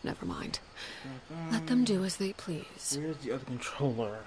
Never mind. Let them do as they please. Where's the other controller?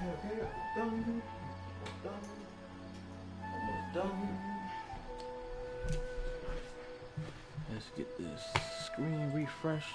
Okay, done. Almost done. Let's get this screen refreshed.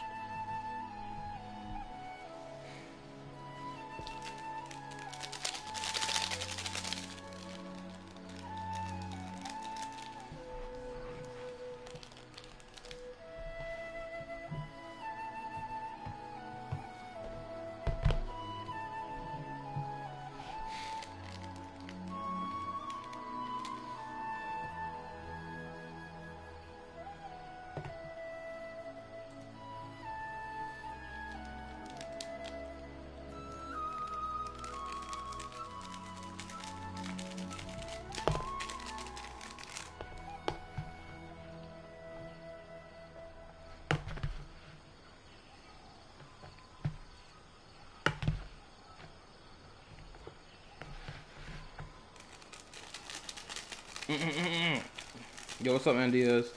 Yo, what's up, man? Diaz?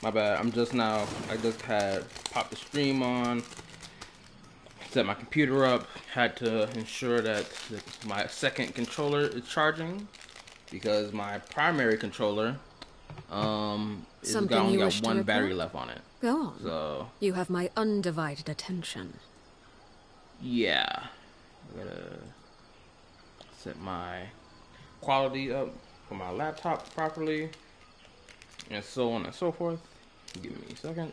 My bad. I just had popped the stream on, set my computer up, had to ensure that my second controller is charging because my primary controller only got one battery left on it. Go on. So you have my undivided attention. Yeah, I gotta set my quality up for my laptop properly, and so on and so forth. Give me a second.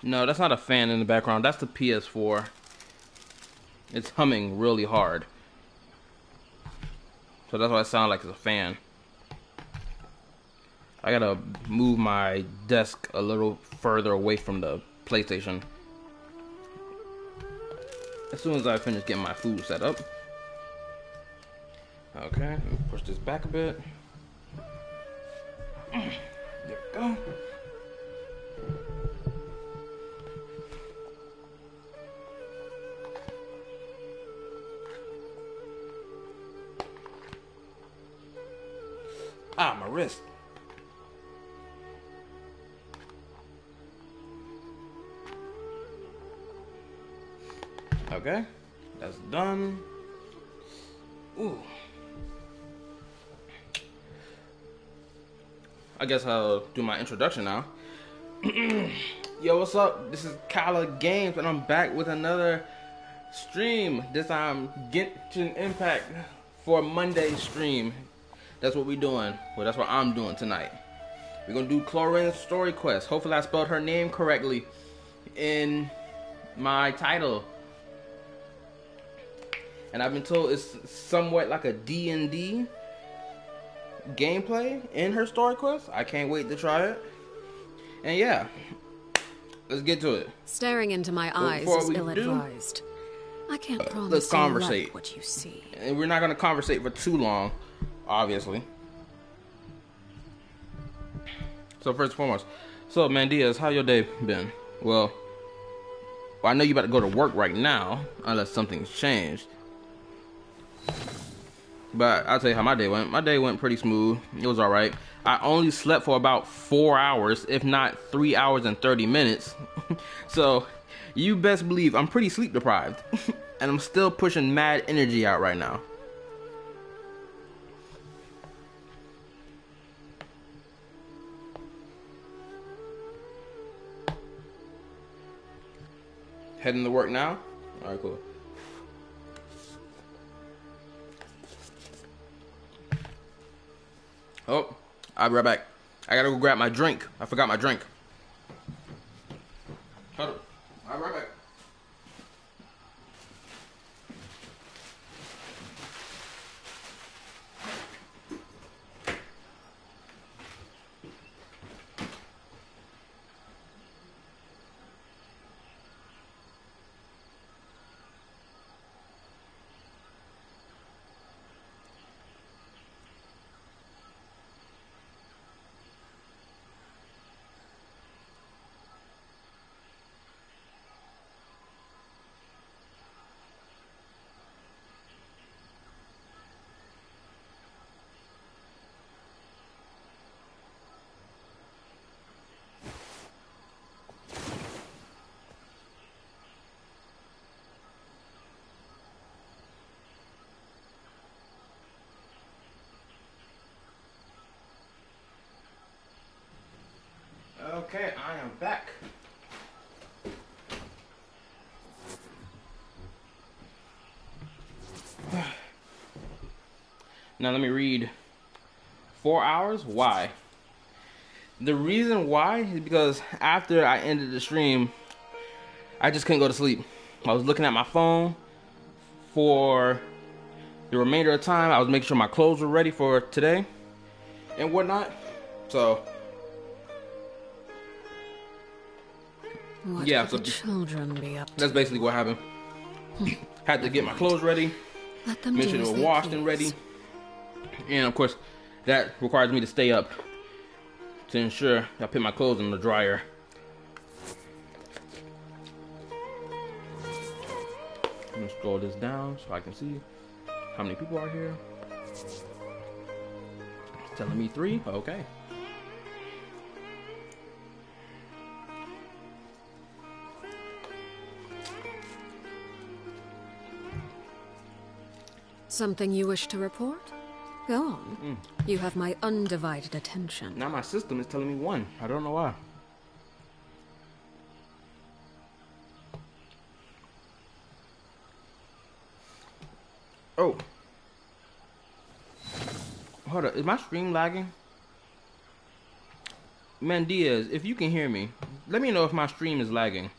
No, that's not a fan in the background. That's the PS4. It's humming really hard. So that's why it sounds like it's a fan. I gotta move my desk a little further away from the PlayStation. As soon as I finish getting my food set up. Okay, let me push this back a bit. There we go. Ah, my wrist. Okay, that's done. Ooh. I guess I'll do my introduction now. Yo, what's up? This is Kala Games, and I'm back with another stream. This time, Genshin Impact for Monday stream. That's what we're doing. Well, that's what I'm doing tonight. We're gonna do Clorinde's story quest. Hopefully I spelled her name correctly in my title. And I've been told it's somewhat like a D&D gameplay in her story quest. I can't wait to try it. And yeah, let's get to it. Staring into my eyes is ill-advised. I can't promise let's conversate. Like what you see. And we're not gonna conversate for too long, obviously. So first and foremost, so man, Diaz, how your day been? Well, I know you about to go to work right now, unless something's changed. But I'll tell you how my day went. My day went pretty smooth. It was alright. I only slept for about 4 hours, if not 3 hours and 30 minutes. So, you best believe I'm pretty sleep deprived. And I'm still pushing mad energy out right now. Heading to work now? Alright, cool. Oh, I'll be right back. I gotta go grab my drink. I forgot my drink. Hold up. I'll be right back. Okay, I am back. Now let me read. 4 hours? Why? The reason why is because after I ended the stream, I just couldn't go to sleep. I was looking at my phone for the remainder of the time. I was making sure my clothes were ready for today and whatnot. So what yeah, could the children be up to? That's basically what happened. Had to get my clothes ready, Let them make do sure as they were they washed please. and ready. And of course, that requires me to stay up to ensure I put my clothes in the dryer. I'm gonna scroll this down so I can see how many people are here. It's telling me 3. Okay. Something you wish to report? Go on. You have my undivided attention. Now my system is telling me 1. I don't know why. Oh. Hold up. Is my stream lagging? Man, Diaz, if you can hear me, let me know if my stream is lagging.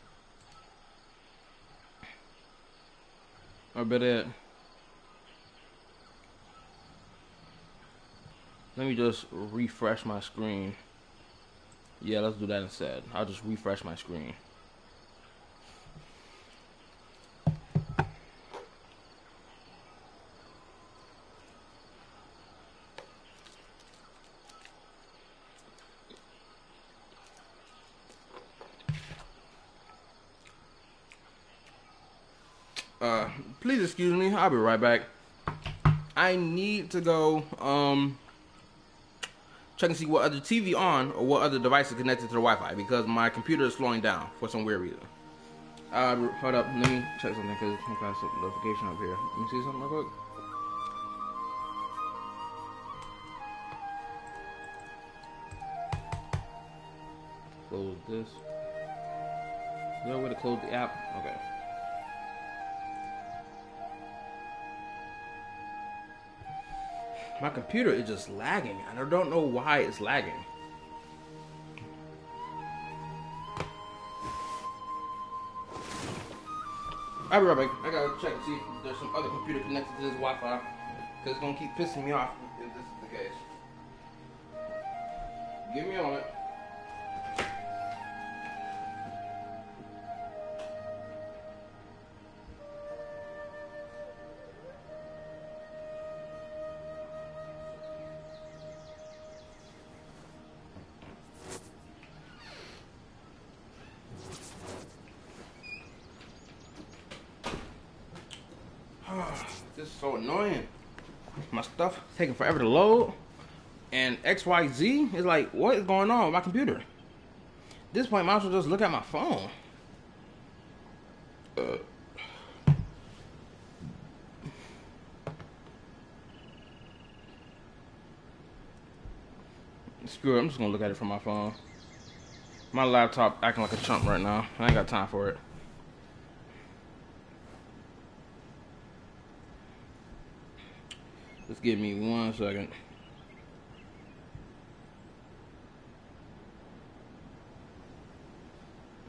Or better, let me just refresh my screen. Yeah, let's do that instead. I'll just refresh my screen. Please excuse me. I'll be right back. I need to go check and see what other TV on or what other device is connected to the Wi-Fi because my computer is slowing down for some weird reason. Hold up, let me check something because I got some notification up here. Let me see something real quick. Close this. Is there a way to close the app? Okay. My computer is just lagging, and I don't know why it's lagging. I'll be right back. I gotta check and see if there's some other computer connected to this Wi-Fi, because it's gonna keep pissing me off if this is the case. Give me a moment. This is so annoying. My stuff taking forever to load. And XYZ is like, what is going on with my computer? At this point, I might as well just look at my phone. Screw it, I'm just gonna look at it from my phone. My laptop acting like a chump right now. I ain't got time for it. give me 1 second.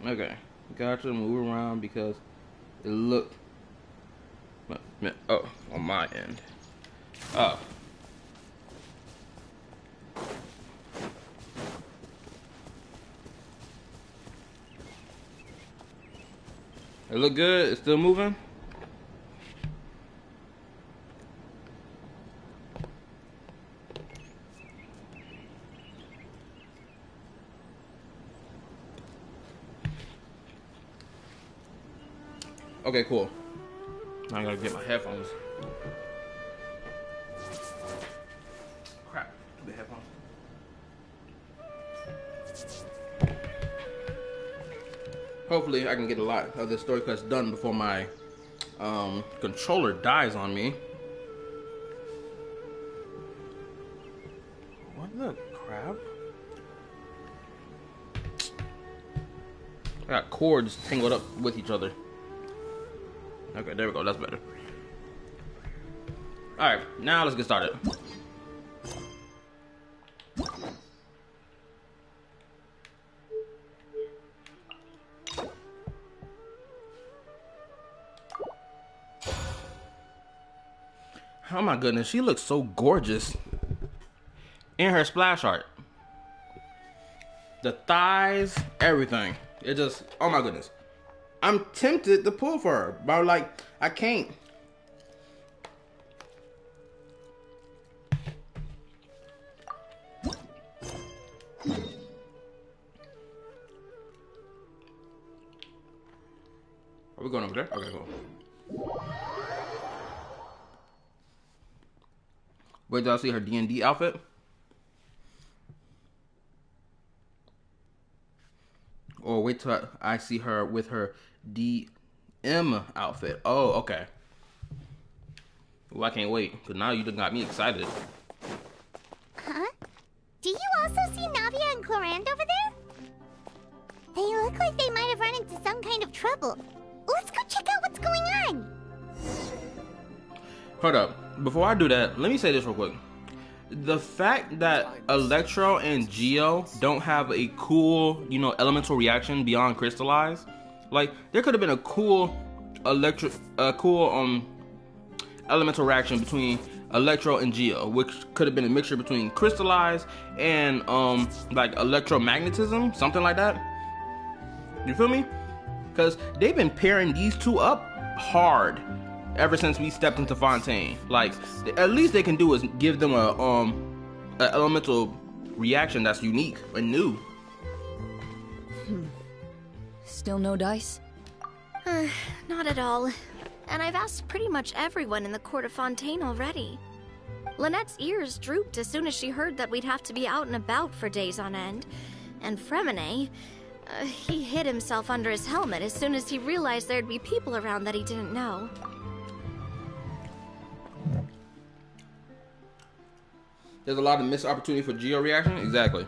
Okay, got to move around because it looked. Oh, on my end. Oh. It look good? It's still moving? Okay, cool. Now I gotta get my headphones. Crap, the headphones. Hopefully I can get a lot of this story quest done before my controller dies on me. What the crap? I got cords tangled up with each other. Okay, there we go, that's better. Alright, now let's get started. Oh my goodness, she looks so gorgeous in her splash art. The thighs, everything. It just, oh my goodness. I'm tempted to pull for her, but I'm like, I can't. Are we going over there? Okay, cool. Wait till I see her D&D outfit. Or wait till I see her with her DM outfit. Oh, okay. Well, I can't wait, because now you done got me excited. Huh? Do you also see Navia and Clorinde over there? They look like they might have run into some kind of trouble. Let's go check out what's going on. Hold up. Before I do that, let me say this real quick. The fact that Electro and Geo don't have a cool, you know, elemental reaction beyond crystallize, like there could have been a cool elemental reaction between Electro and Geo, which could have been a mixture between crystallize and like electromagnetism, something like that. You feel me? Because they've been pairing these two up hard ever since we stepped into Fontaine. Like, at least they can do is give them a elemental reaction that's unique and new. Still no dice? Not at all. And I've asked pretty much everyone in the court of Fontaine already. Lynette's ears drooped as soon as she heard that we'd have to be out and about for days on end. And Fremine, he hid himself under his helmet as soon as he realized there'd be people around that he didn't know. There's a lot of missed opportunity for Geo reaction. Exactly.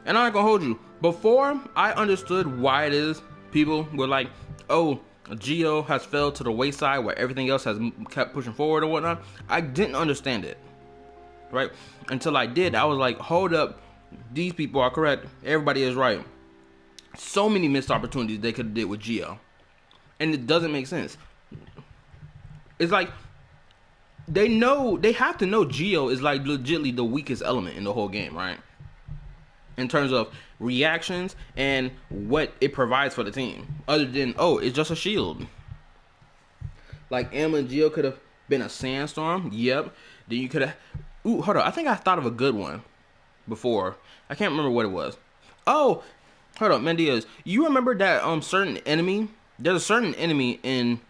And I'm not gonna hold you. Before I understood why it is people were like, oh, Geo has fell to the wayside where everything else has kept pushing forward or whatnot, I didn't understand it. Right? Until I did. I was like, hold up. These people are correct. Everybody is right. So many missed opportunities they could have did with Geo. And it doesn't make sense. It's like, they have to know Geo is like legitimately the weakest element in the whole game, right? In terms of reactions and what it provides for the team. Other than, oh, it's just a shield. Like Emma and Geo could have been a sandstorm. Yep. Then you could have, ooh, hold on. I think I thought of a good one before. I can't remember what it was. Oh, hold on, Mendiaz. You remember that certain enemy? There's a certain enemy in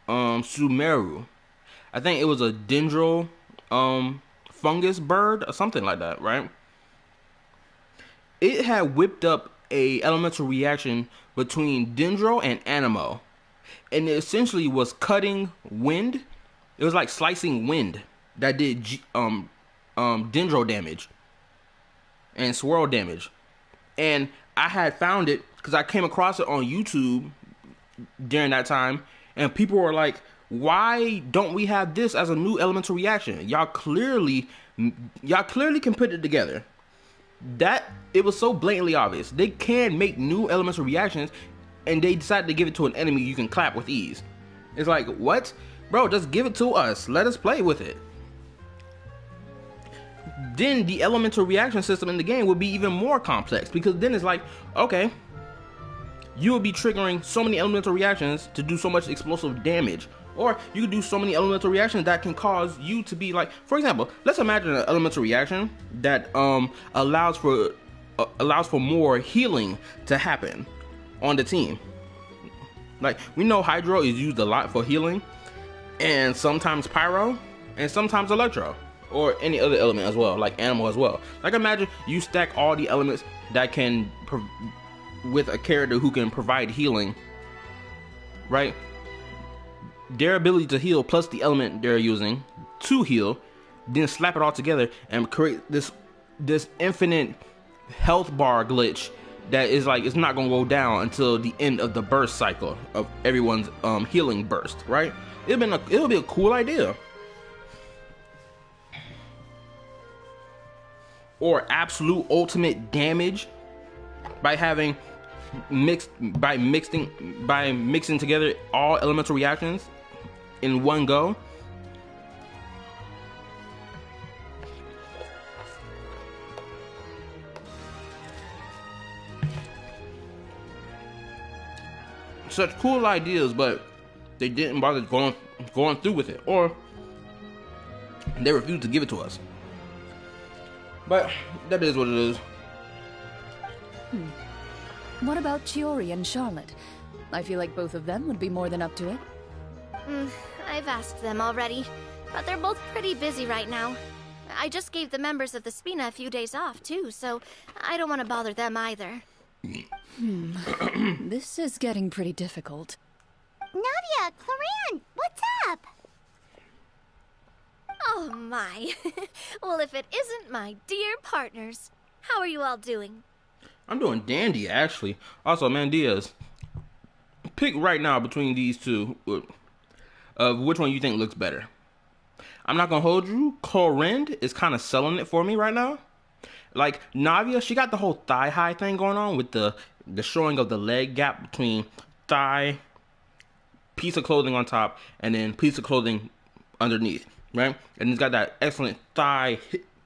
Sumeru. I think it was a dendro fungus bird or something like that, right? It had whipped up a elemental reaction between dendro and animo, and it essentially was cutting wind. It was like slicing wind that did dendro damage and swirl damage. And I had found it because I came across it on YouTube during that time, and people were like, Why don't we have this as a new elemental reaction? Y'all clearly can put it together. That it was so blatantly obvious. They can make new elemental reactions, and they decided to give it to an enemy you can clap with ease. It's like, what? Bro, just give it to us. Let us play with it. Then the elemental reaction system in the game would be even more complex, because then it's like, okay, you will be triggering so many elemental reactions to do so much explosive damage, or you can do so many elemental reactions that can cause you to be like, for example, let's imagine an elemental reaction that allows for more healing to happen on the team. Like, we know Hydro is used a lot for healing, and sometimes Pyro, and sometimes Electro, or any other element as well, like Animal as well. Like, imagine you stack all the elements that can with a character who can provide healing, right? Their ability to heal plus the element they're using to heal, then slap it all together and create this infinite health bar glitch that is like, it's not gonna go down until the end of the burst cycle of everyone's healing burst, right? It'll be a cool idea. Or absolute ultimate damage by mixing together all elemental reactions in one go. Such cool ideas, but they didn't bother going through with it, or they refused to give it to us. But that is what it is. What about Chiori and Charlotte? I feel like both of them would be more than up to it. I've asked them already, but they're both pretty busy right now. I just gave the members of the Spina a few days off, too, so I don't want to bother them either. This is getting pretty difficult. Navia, Clorinde, what's up? Oh my. Well, if it isn't my dear partners. How are you all doing? I'm doing dandy, actually. Also, man, Diaz, pick right now between these two of which one you think looks better. I'm not gonna hold you. Clorinde is kind of selling it for me right now. Like, Navia, she got the whole thigh-high thing going on with the showing of the leg gap between thigh, piece of clothing on top, and then piece of clothing underneath, right? And it's got that excellent thigh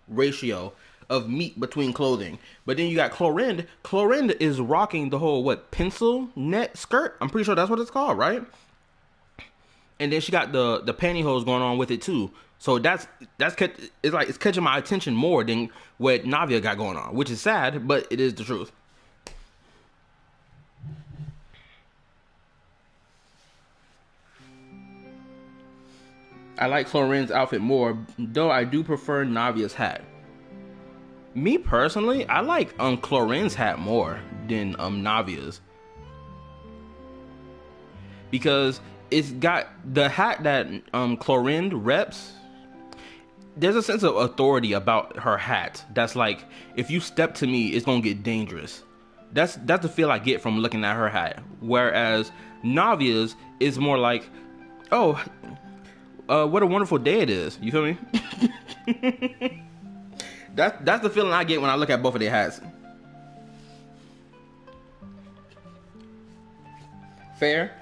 ratio of meat between clothing. But then you got Clorinde. Clorinde is rocking the whole, pencil net skirt? I'm pretty sure that's what it's called, right? And then she got the pantyhose going on with it too. So it's catching my attention more than what Navia got going on, which is sad, but it is the truth. I like Clorinde's outfit more, though I do prefer Navia's hat. Me personally, I like Clorinde's hat more than Navia's. Because it's got the hat that Clorinde reps. There's a sense of authority about her hat that's like, if you step to me, it's gonna get dangerous. That's the feel I get from looking at her hat. Whereas Navia's is more like, oh, what a wonderful day it is. You feel me? That's the feeling I get when I look at both of their hats. Fair?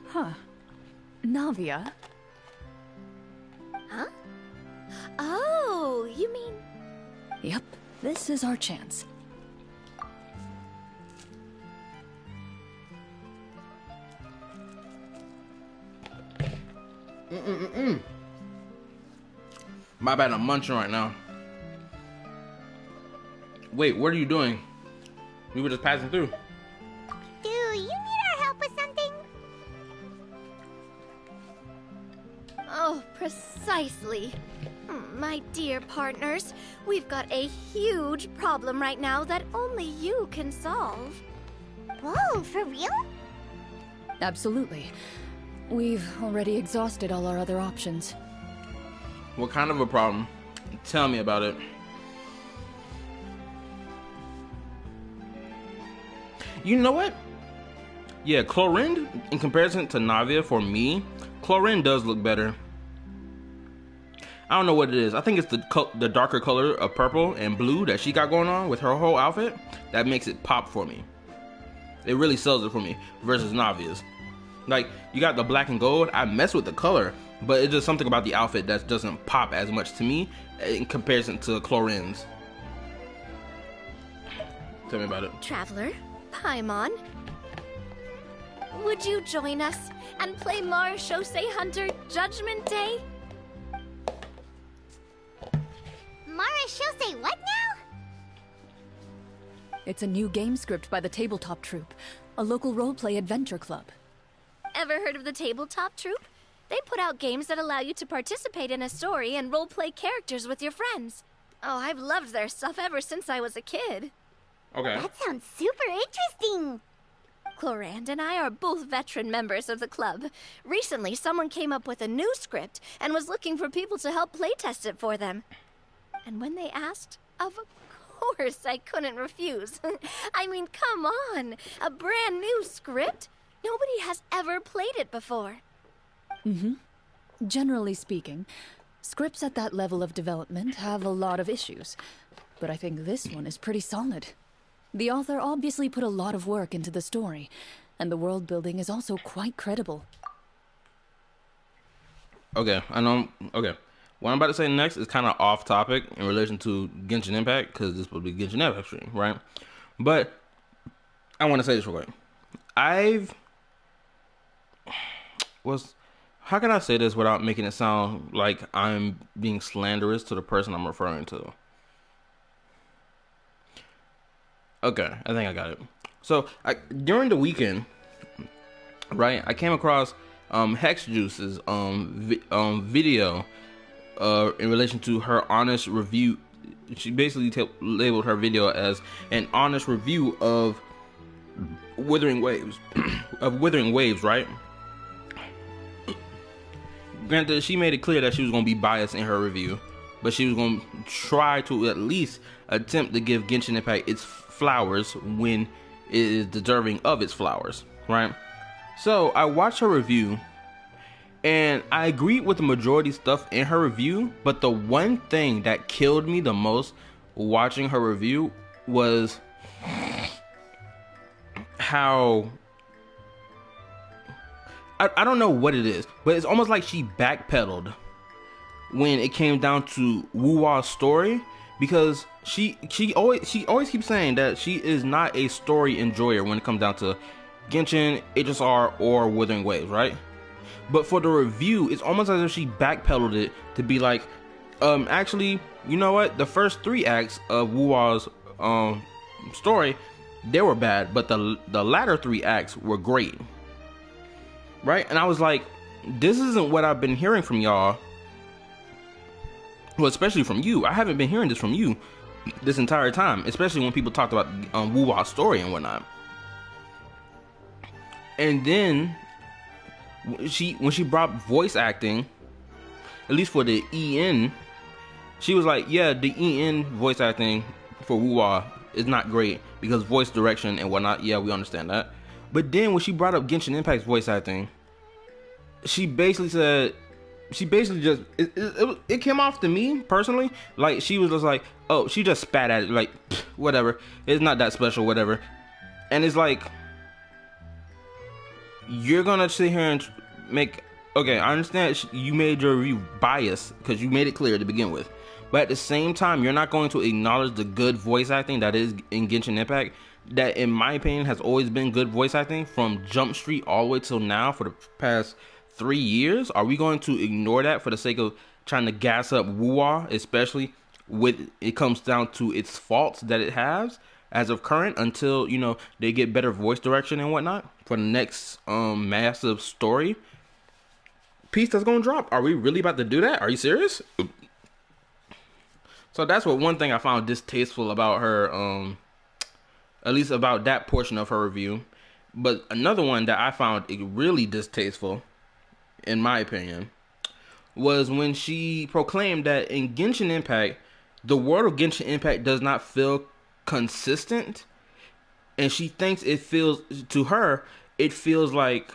Huh. Navia? Huh? Oh, you mean... Yep, this is our chance. My bad, I'm munching right now. Wait, what are you doing? We were just passing through. Do you need our help with something? Oh, precisely. My dear partners, we've got a huge problem right now that only you can solve. Whoa, for real? Absolutely. We've already exhausted all our other options. What kind of a problem? Tell me about it. You know what? Yeah, Clorinde, in comparison to Navia, for me, Clorinde does look better. I don't know what it is. I think it's the darker color of purple and blue that she got going on with her whole outfit that makes it pop for me. It really sells it for me versus Navia's. Like, you got the black and gold. I mess with the color, but it's just something about the outfit that doesn't pop as much to me in comparison to Clorinde's. Tell me about it. Traveler, Paimon, would you join us and play Marechaussee Hunter Judgment Day? Marechaussee what now? It's a new game script by the Tabletop Troupe, a local roleplay adventure club. Ever heard of the Tabletop Troupe? They put out games that allow you to participate in a story and roleplay characters with your friends. Oh, I've loved their stuff ever since I was a kid. Okay. That sounds super interesting. Clorinde and I are both veteran members of the club. Recently, someone came up with a new script and was looking for people to help playtest it for them. And when they asked, of course I couldn't refuse. I mean, come on, a brand new script? Nobody has ever played it before. Generally speaking, scripts at that level of development have a lot of issues, but I think this one is pretty solid. The author obviously put a lot of work into the story, and the world building is also quite credible. Okay, I know. Okay, what I'm about to say next is kind of off topic in relation to Genshin Impact, because this will be Genshin Impact stream, right? But I want to say this real quick. How can I say this without making it sound like I'm being slanderous to the person I'm referring to? Okay, I think I got it. So, during the weekend, right, I came across Hex Juice's video in relation to her honest review. She basically labeled her video as an honest review of Withering Waves, right? Granted, she made it clear that she was going to be biased in her review, but she was going to try to at least attempt to give Genshin Impact its flowers when it is deserving of its flowers, right? So I watched her review, and I agreed with the majority stuff in her review, but the one thing that killed me the most watching her review was how... I don't know what it is, but it's almost like she backpedaled when it came down to Wuwa's story, because she always keeps saying that she is not a story enjoyer when it comes down to Genshin, HSR, or Withering Waves, right? But for the review, it's almost as if she backpedaled it to be like, actually, you know what? The first 3 acts of Wuwa's story, they were bad, but the latter 3 acts were great. Right? And I was like, this isn't what I've been hearing from y'all. Well, especially from you. I haven't been hearing this from you this entire time, especially when people talked about Wuwa's story and whatnot. And then when she brought voice acting, at least for the EN, she was like, yeah, the EN voice acting for Wuwa is not great because voice direction and whatnot. Yeah, we understand that. But then when she brought up Genshin Impact's voice acting, she basically just it came off to me personally like she was just like, oh, she just spat at it like, whatever, it's not that special, whatever. And it's like, you're gonna sit here and make, okay, I understand you made your review biased because you made it clear to begin with, but at the same time, you're not going to acknowledge the good voice acting that is in Genshin Impact, that in my opinion has always been good voice acting from Jump Street all the way till now for the past 3 years. Are we going to ignore that for the sake of trying to gas up Wuwa, especially when it comes down to its faults that it has as of current, until, you know, they get better voice direction and whatnot for the next massive story piece that's gonna drop? Are we really about to do that? Are you serious? So that's one thing I found distasteful about her, at least about that portion of her review. But another one that I found really distasteful, in my opinion, was when she proclaimed that in Genshin Impact, the world of Genshin Impact does not feel consistent, and she thinks it feels, to her, it feels like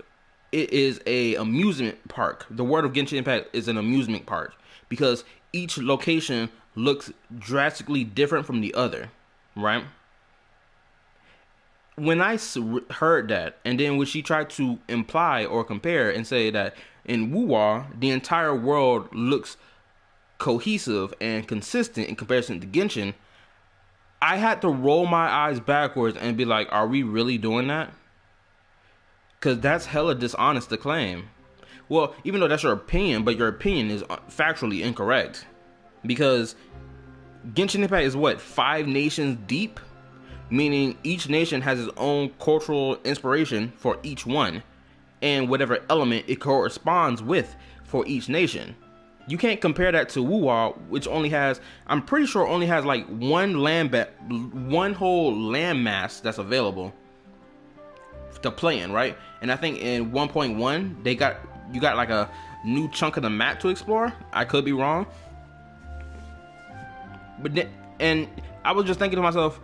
it is a amusement park. The world of Genshin Impact is an amusement park because each location looks drastically different from the other, right? When I heard that, and then when she tried to imply or compare and say that in Wuwa, the entire world looks cohesive and consistent in comparison to Genshin, I had to roll my eyes backwards and be like, are we really doing that? Because that's hella dishonest to claim. Well, even though that's your opinion, but your opinion is factually incorrect. Because Genshin Impact is what, 5 nations deep? Meaning each nation has its own cultural inspiration for each one. And whatever element it corresponds with for each nation. You can't compare that to Wuwa, which only has, I'm pretty sure only has like one whole landmass that's available to play in, right? And I think in 1.1 you got like a new chunk of the map to explore. I could be wrong, but then, and I was just thinking to myself,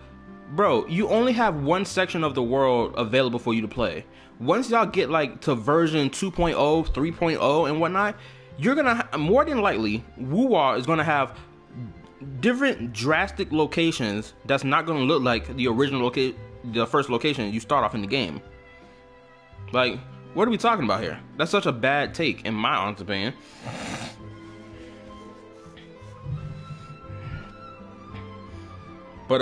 bro, you only have one section of the world available for you to play. Once y'all get like to version 2.0, 3.0 and whatnot, you're gonna more than likely Wuwa is gonna have different drastic locations that's not gonna look like the original the first location you start off in the game. Like, what are we talking about here? That's such a bad take, in my honest opinion. But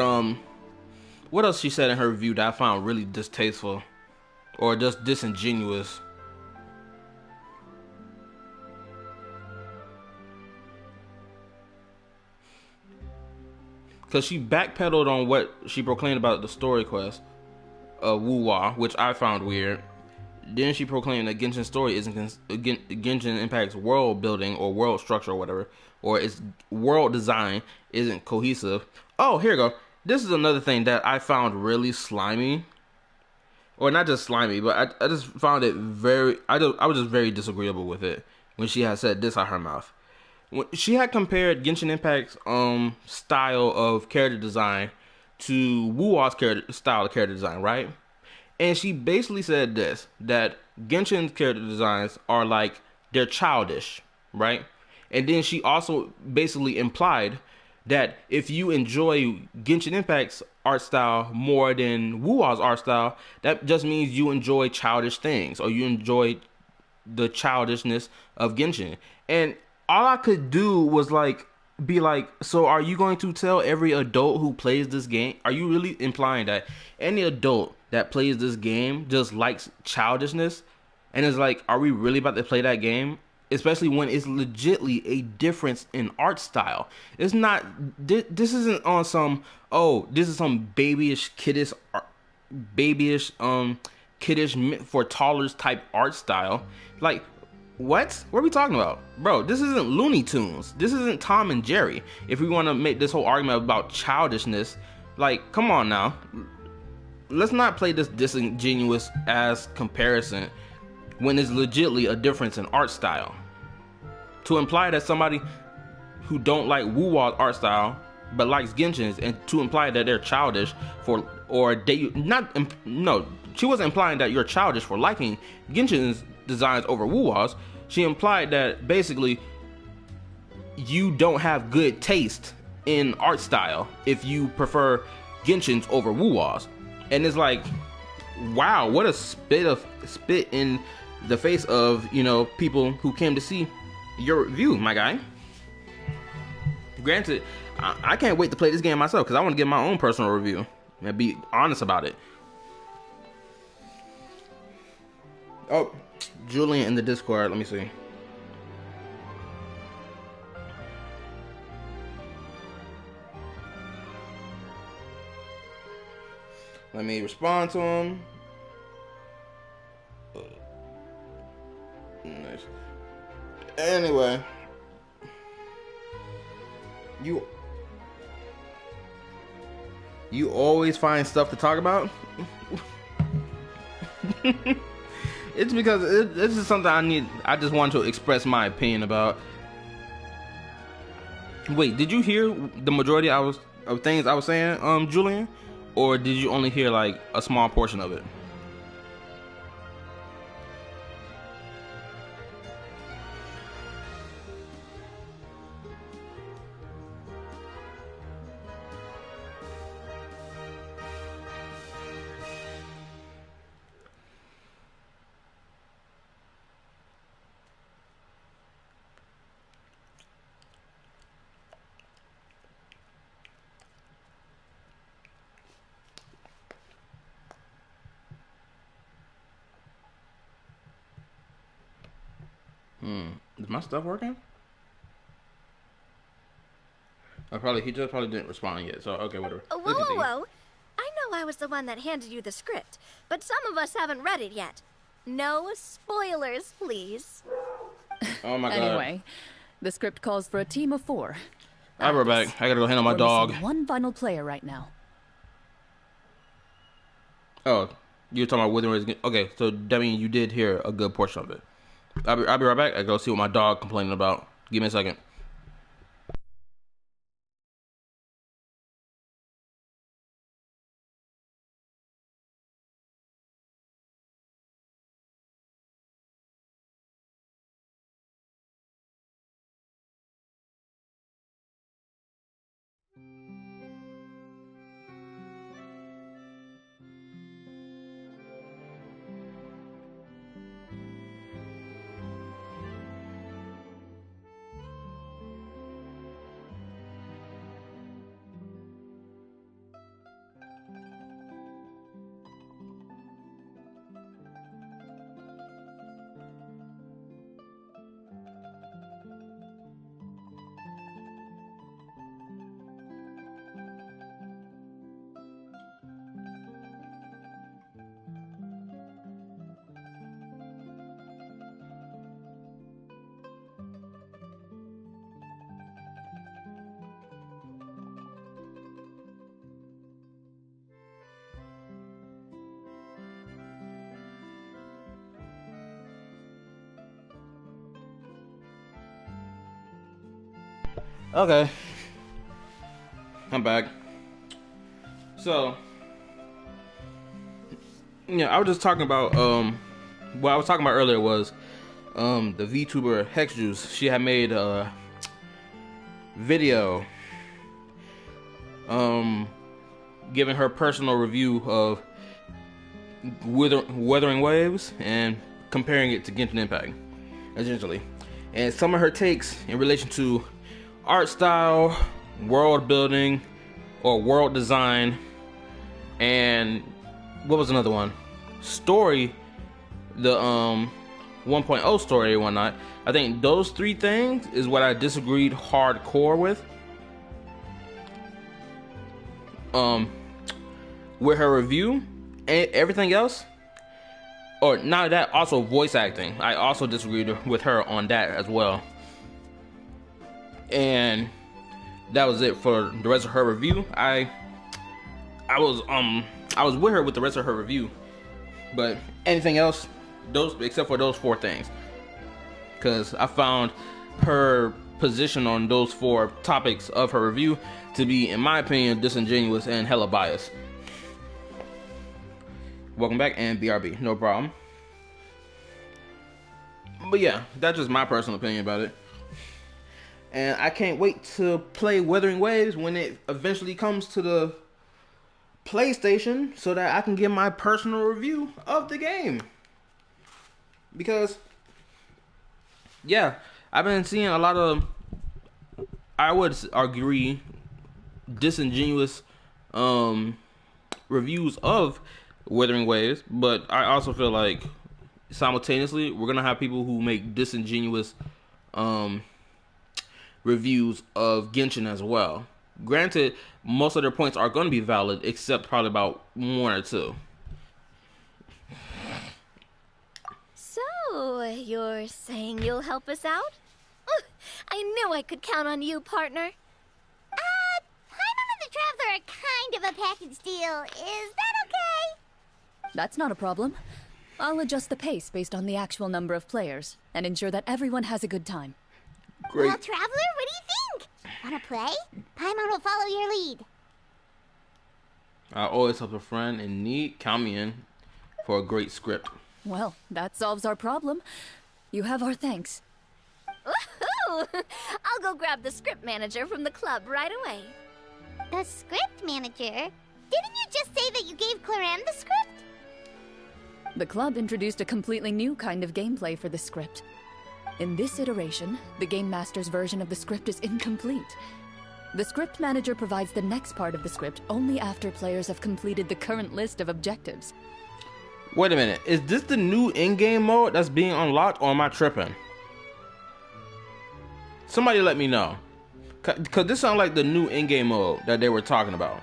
what else she said in her review that I found really distasteful or just disingenuous? Because she backpedaled on what she proclaimed about the story quest of Wuwa, which I found weird. Then she proclaimed that Genshin's story isn't Genshin Impact's world building or world structure or whatever, or its world design isn't cohesive. Oh, here we go. This is another thing that I found really slimy. Or not just slimy, but I just found it I was just very disagreeable with it when she had said this out her mouth. When she had compared Genshin Impact's style of character design to Wuwa's style of character design, right? And she basically said this, that Genshin's character designs are like, they're childish, right? And then she also basically implied that if you enjoy Genshin Impact's art style more than Wuwa's art style, that just means you enjoy childish things, or you enjoy the childishness of Genshin. And all I could do was be like, so are you going to tell every adult who plays this game? Are you really implying that any adult that plays this game just likes childishness? And it's like, are we really about to play that game? Especially when it's legitly a difference in art style. It's not, this isn't on some, oh, this is some babyish, kiddish for toddlers type art style. Like, what are we talking about? Bro, this isn't Looney Tunes. This isn't Tom and Jerry. If we want to make this whole argument about childishness, like, come on now. Let's not play this disingenuous ass comparison when it's legitly a difference in art style. To imply that somebody who don't like Wuwa's art style but likes Genshin's, and to imply that they're childish she wasn't implying that you're childish for liking Genshin's designs over Wuwa's. She implied that basically you don't have good taste in art style if you prefer Genshin's over Wuwa's. And it's like, wow, what a spit in the face of, people who came to see your review, my guy. Granted, I can't wait to play this game myself because I want to give my own personal review and be honest about it. Oh, Julian in the Discord, let me see. Let me respond to him. Nice. Anyway, you always find stuff to talk about. It's because this is something I just want to express my opinion about. Wait, did you hear the majority of things I was saying, Julian? Or did you only hear like a small portion of it? Is my stuff working? He just probably didn't respond yet. So okay, whatever. Whoa. I know I was the one that handed you the script, but some of us haven't read it yet. No spoilers, please. Oh my god. Anyway, the script calls for a team of 4. I'll be right back. I gotta go handle my We're dog. missing one final player right now. Oh, you're talking about whether it's okay. So that means you did hear a good portion of it. I'll be right back. I go see what my dog complaining about. Give me a second. Okay, I'm back. So, yeah, I was just talking about what I was talking about earlier was the VTuber Hex Juice. She had made a video giving her personal review of Wuthering Waves and comparing it to Genshin Impact, essentially, and some of her takes in relation to art style, world building, or world design, and what was another one? Story, the 1.0 story and whatnot. I think those 3 things is what I disagreed hardcore with. With her review and everything else, or not that, also voice acting. I also disagreed with her on that as well. And that was it for the rest of her review. I was with her with the rest of her review, but anything else, those except for those 4 things, because I found her position on those 4 topics of her review to be, in my opinion, disingenuous and hella biased. Welcome back, and BRB, no problem. But yeah, that's just my personal opinion about it. And I can't wait to play Wuthering Waves when it eventually comes to the PlayStation so that I can give my personal review of the game. Because, yeah, I've been seeing a lot of, I would agree, disingenuous reviews of Wuthering Waves. But I also feel like simultaneously we're going to have people who make disingenuous reviews of Genshin as well. Granted, most of their points are going to be valid, except probably about 1 or 2. So, you're saying you'll help us out? I knew I could count on you, partner. Paimon and the Traveler are kind of a package deal. Is that okay? That's not a problem. I'll adjust the pace based on the actual number of players and ensure that everyone has a good time. Great. Well, Traveler, what do you think? Wanna play? Paimon will follow your lead. I always help a friend in need. Count me in for a great script. Well, that solves our problem. You have our thanks. Woohoo! I'll go grab the script manager from the club right away. The script manager? Didn't you just say that you gave Clorinde the script? The club introduced a completely new kind of gameplay for the script. In this iteration, the Game Master's version of the script is incomplete. The script manager provides the next part of the script only after players have completed the current list of objectives. Wait a minute, is this the new in-game mode that's being unlocked, or am I tripping? Somebody let me know. Cause this sounds like the new in-game mode that they were talking about.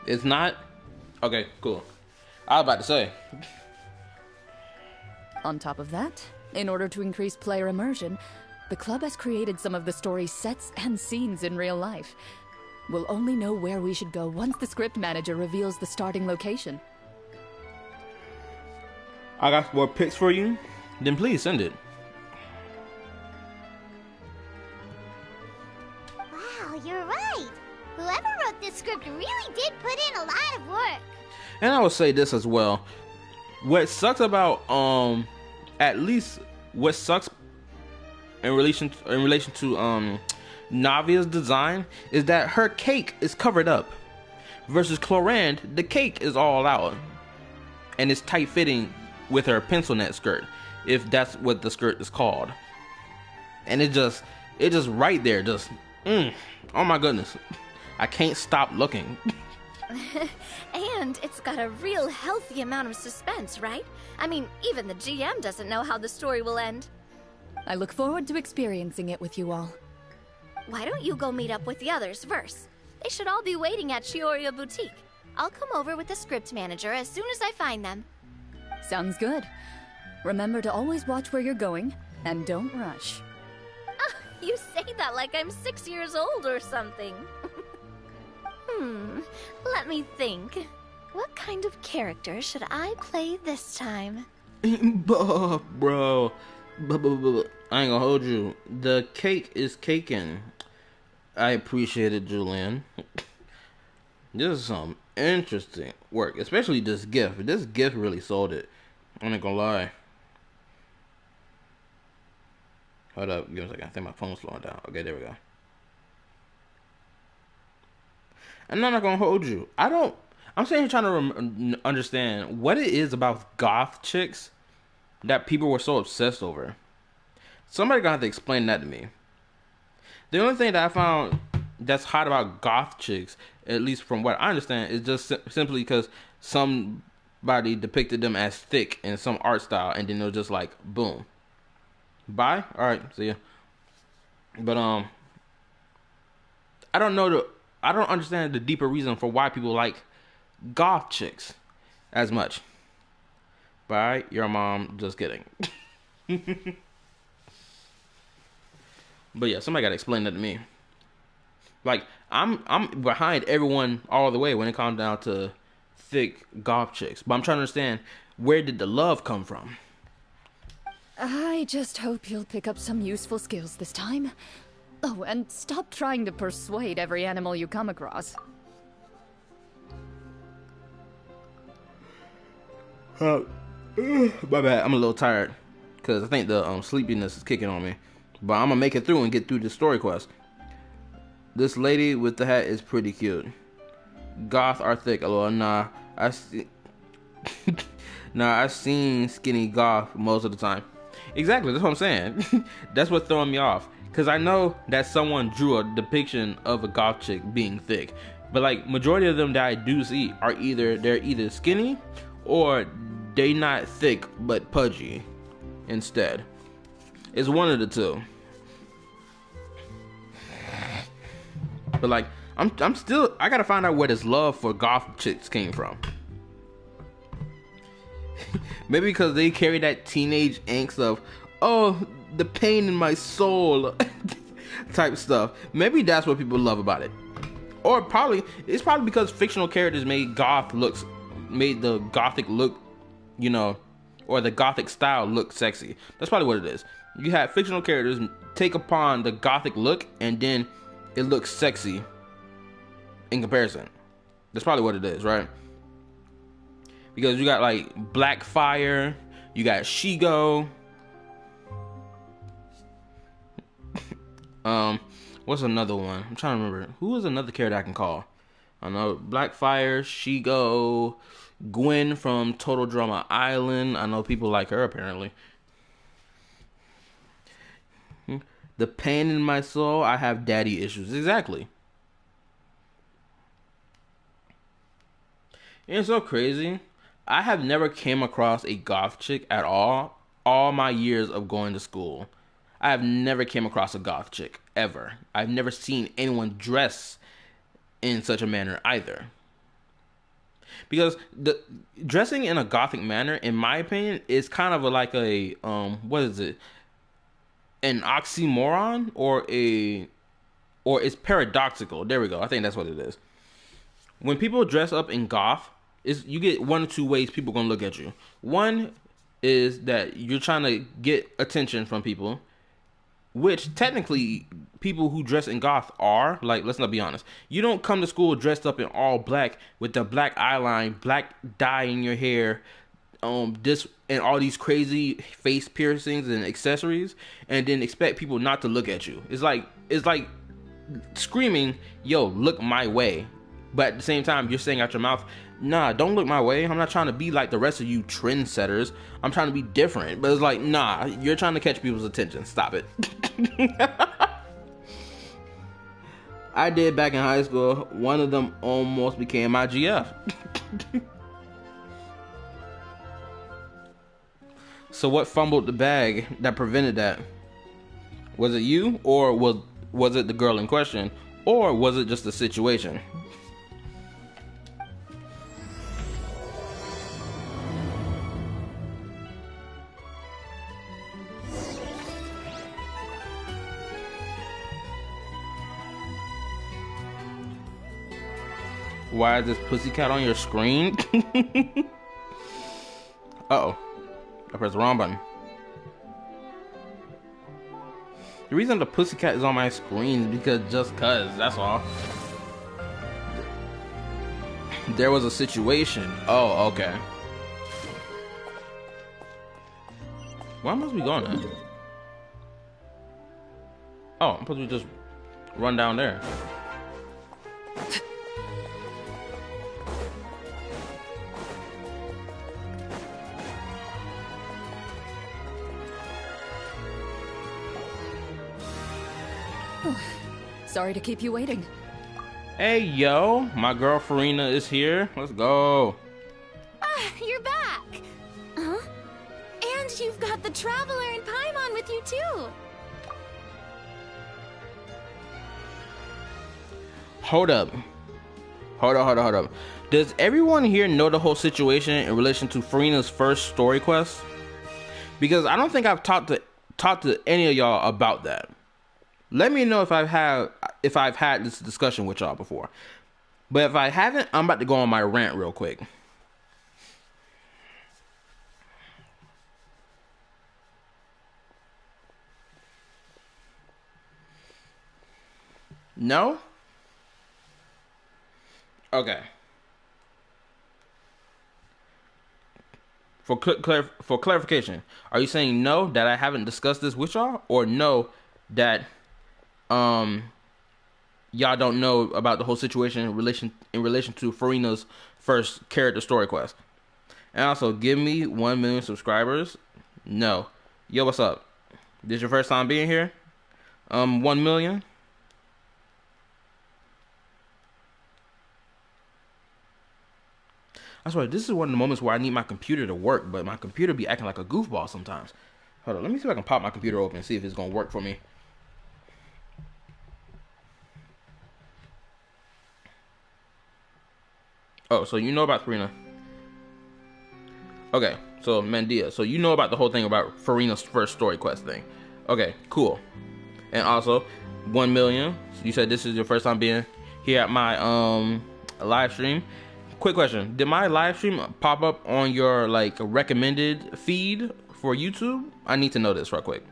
It's not? Okay, cool. I was about to say. On top of that, in order to increase player immersion, the club has created some of the story's sets and scenes in real life. We'll only know where we should go once the script manager reveals the starting location. I got more pics for you. Then please send it. Wow, you're right. Whoever wrote this script really did put in a lot of work. And I will say this as well. What sucks about at least what sucks in relation to Navia's design is that her cake is covered up. Versus Clorinde, the cake is all out. And it's tight fitting with her pencil net skirt, if that's what the skirt is called. And it just right there, just oh my goodness. I can't stop looking. And it's got a real healthy amount of suspense, right? I mean, even the GM doesn't know how the story will end. I look forward to experiencing it with you all. Why don't you go meet up with the others first? They should all be waiting at Chioria Boutique. I'll come over with the script manager as soon as I find them. Sounds good. Remember to always watch where you're going, and don't rush. You say that like I'm 6 years old or something. Let me think. What kind of character should I play this time? Bro, I ain't gonna hold you. The cake is caking. I appreciate it, Julian. This is some interesting work, especially this gift. This gift really sold it. I'm not gonna lie. Hold up, give me a second. I think my phone's slowing down. Okay, there we go. And I'm not gonna hold you. I'm sitting here trying to understand what it is about goth chicks that people were so obsessed over. Somebody gonna have to explain that to me. The only thing that I found that's hot about goth chicks, at least from what I understand, is just simply because somebody depicted them as thick in some art style, and then it was just like, boom. Bye? Alright, see ya. But, I don't understand the deeper reason for why people like goth chicks as much. Bye, your mom, just kidding. But yeah, somebody gotta explain that to me. Like, I'm behind everyone all the way when it comes down to thick goth chicks. But I'm trying to understand, where did the love come from? I just hope you'll pick up some useful skills this time. Oh, and stop trying to persuade every animal you come across. My bad, I'm a little tired. Because I think the sleepiness is kicking on me. But I'm going to make it through and get through the story quest. This lady with the hat is pretty cute. Goth are thick. Lol, nah, I've seen skinny goth most of the time. Exactly, that's what I'm saying. That's what's throwing me off. Because I know that someone drew a depiction of a goth chick being thick. But like, majority of them that I do see are they're either skinny or they not thick but pudgy instead. It's one of the two. But like, I'm still, I gotta find out where this love for goth chicks came from. Maybe because they carry that teenage angst of, oh, the pain in my soul type stuff. Maybe that's what people love about it. Or it's probably because fictional characters made the gothic look, you know, or the gothic style look sexy. That's probably what it is. You have fictional characters take upon the gothic look, and then it looks sexy in comparison. That's probably what it is, right? Because you got like Blackfire, you got Shigo. What's another one? I'm trying to remember. Who is another character I can call? I know Blackfire, Shigo, Gwen from Total Drama Island. I know people like her apparently. The pain in my soul, I have daddy issues. Exactly. And it's so crazy I have never came across a goth chick at all my years of going to school. I have never came across a goth chick ever. I've never seen anyone dress in such a manner either. Because the dressing in a gothic manner, in my opinion, is kind of like a what is it? An oxymoron or it's paradoxical. There we go. I think that's what it is. When people dress up in goth, you get one or two ways people gonna look at you. One is that you're trying to get attention from people, which technically people who dress in goth are. Like, let's not be honest. You don't come to school dressed up in all black with the black eyeline, black dye in your hair, this and all these crazy face piercings and accessories, and then expect people not to look at you. It's like screaming, "Yo, look my way," but at the same time you're saying out your mouth, "Nah, don't look my way. I'm not trying to be like the rest of you trendsetters. I'm trying to be different." But it's like, nah, you're trying to catch people's attention. Stop it. I did back in high school. One of them almost became my GF. So what fumbled the bag that prevented that? Was it you, or was it the girl in question, or was it just the situation? Why is this pussycat on your screen? Uh-oh. I pressed the wrong button. The reason the pussycat is on my screen is because just cuz, that's all. There was a situation. Oh, okay. Where must we go now? Oh, I'm supposed to just run down there. Sorry to keep you waiting. Hey, yo, my girl Farina is here. Let's go. Ah, you're back. Huh? And you've got the Traveler and Paimon with you too. Hold up. Hold up. Does everyone here know the whole situation in relation to Farina's first story quest? Because I don't think I've talked to any of y'all about that. Let me know if I've had this discussion with y'all before. But if I haven't, I'm about to go on my rant real quick. No? Okay. For clarification, are you saying no, that I haven't discussed this with y'all, or no, that y'all don't know about the whole situation in relation to Farina's first character story quest? And also, give me 1 million subscribers. No. Yo, what's up? This your first time being here? 1 million? I swear, this is one of the moments where I need my computer to work, but my computer be acting like a goofball sometimes. Hold on, let me see if I can pop my computer open and see if it's gonna work for me. Oh, so you know about Farina. Okay, so Mandia, so you know about the whole thing about Farina's first story quest thing. Okay, cool. And also, 1 million. You said this is your first time being here at my live stream. Quick question: did my live stream pop up on your like recommended feed for YouTube? I need to know this real quick.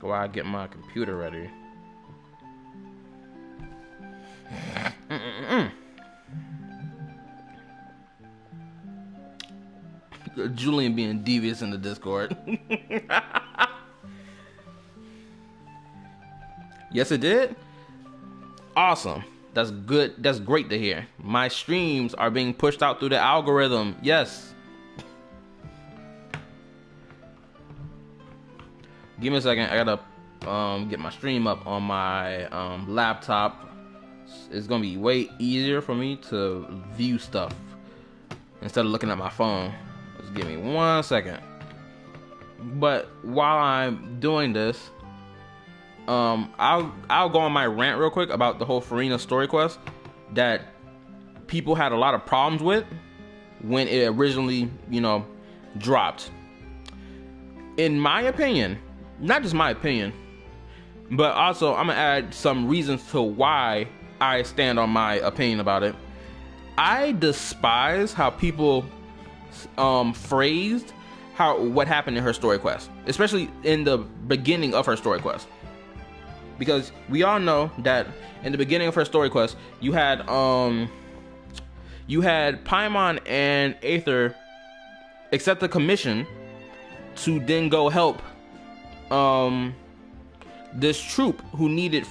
While I get my computer ready. Julian being devious in the Discord. Yes, it did. Awesome. That's good. That's great to hear. My streams are being pushed out through the algorithm. Yes. Give me a second. I gotta get my stream up on my laptop it's gonna be way easier for me to view stuff instead of looking at my phone. Just give me 1 second. But while I'm doing this, I'll go on my rant real quick about the whole Furina story quest that people had a lot of problems with when it originally, dropped. In my opinion, not just my opinion, but also I'm gonna add some reasons to why I stand on my opinion about it. I despise how people phrased what happened in her story quest, especially in the beginning of her story quest. Because we all know that in the beginning of her story quest, you had Paimon and Aether accept the commission to then go help this troupe who needed